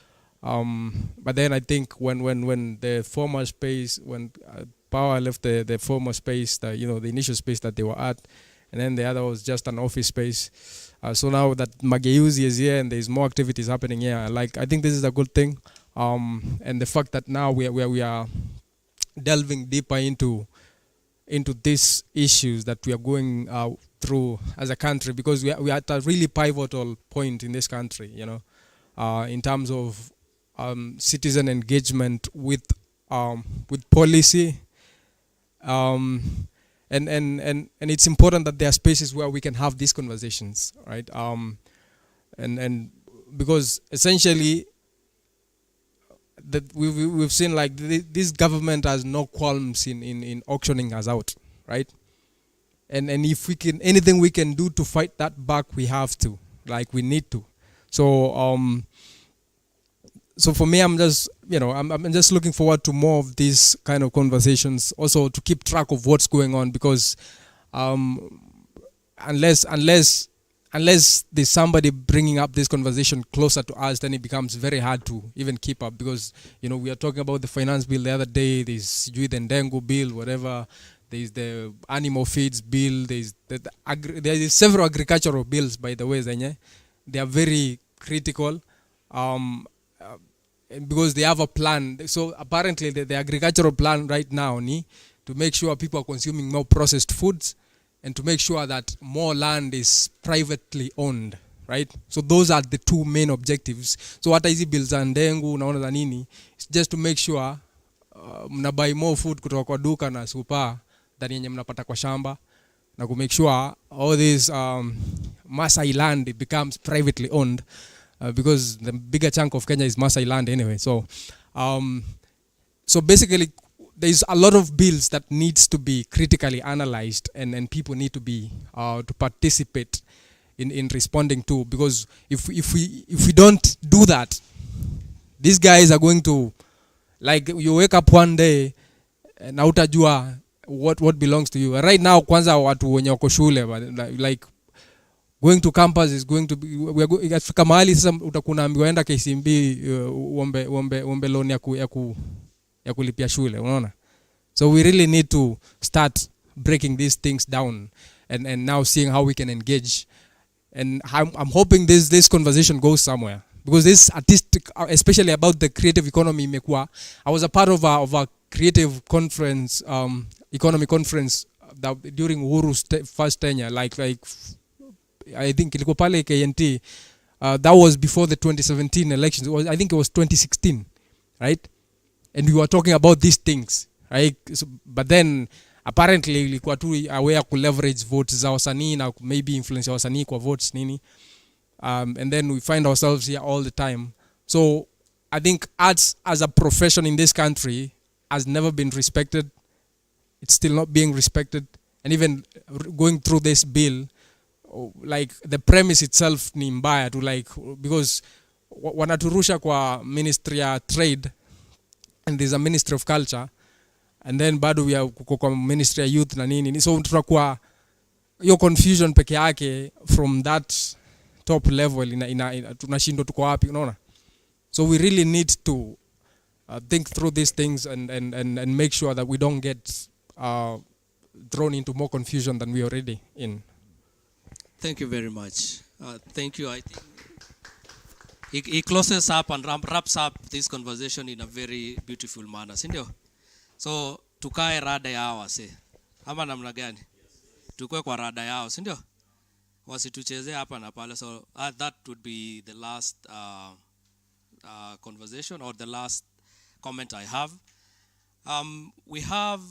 But then I think when the former space, when Power left the former space, the initial space that they were at, and then the other was just an office space. So now that Mageuzi is here and there's more activities happening here, I think this is a good thing. And the fact that now we are delving deeper into these issues that we are going through as a country, because we are at a really pivotal point in this country, in terms of citizen engagement with policy. And it's important that there are spaces where we can have these conversations, right? And because essentially that we've seen this government has no qualms in auctioning us out, right? And if anything we can do to fight that back, we have to, we need to. So for me, I'm just I'm just looking forward to more of these kind of conversations, also to keep track of what's going on, because unless there's somebody bringing up this conversation closer to us, then it becomes very hard to even keep up, because we are talking about the finance bill the other day, there's the Ndengu bill, whatever, there's the animal feeds bill, there's there is several agricultural bills, by the way, Zenye. They are very critical. Because they have a plan. So apparently the agricultural plan right now to make sure people are consuming more processed foods, and to make sure that more land is privately owned, right? So those are the two main objectives. So what hizi bills za Ndengu unaona za nini, it's just to make sure mnabuy more food kutoka kwa duka na super than yenye mnapata kwa shamba, na ku make sure all this Masai land becomes privately owned. Because the bigger chunk of Kenya is Masai land anyway. So basically, there's a lot of bills that needs to be critically analyzed, and people need to be to participate in responding to. Because if we don't do that, these guys are going to, you wake up one day na utajua what belongs to you. Right now, kwanza watu wenye wako shule, going to campus is going to be, ikafika mahali sasa utakunaambiwa enda KCB uombe loan ya kulipia shule, unaona? So we really need to start breaking these things down and now seeing how we can engage. And I'm hoping this conversation goes somewhere, because this artistic, especially about the creative economy, imekuwa. I was a part of a creative conference, economy conference that during Uhuru's first tenure, I think ilikuwa pale KNT. That was before the 2017 elections. I think it was 2016, right? And we were talking about these things, right? So, but then apparently ilikuwa tu aware ku leverage votes za wasanii na maybe influence ya wasanii kwa votes nini. And then we find ourselves here all the time. So I think arts as a profession in this country has never been respected. It's still not being respected. And even going through this bill, the premise itself ni mbaya to because wanaturusha kwa ministry ya trade, and there's a ministry of culture, and then bado we are kwa ministry ya youth na nini. So tutakuwa hiyo confusion peke yake from that top level tunashindwa tuko wapi, unaona? So we really need to think through these things and make sure that we don't get thrown into more confusion than we already in. Thank you very much. Thank you. I think he closes up and wraps up this conversation in a very beautiful manner, sindio? So tukae rada yao wase, ama namna gani? Tukue kwa rada yao, sindio? Wasitucheze hapa na pale. So that would be the last conversation or the last comment I have. We have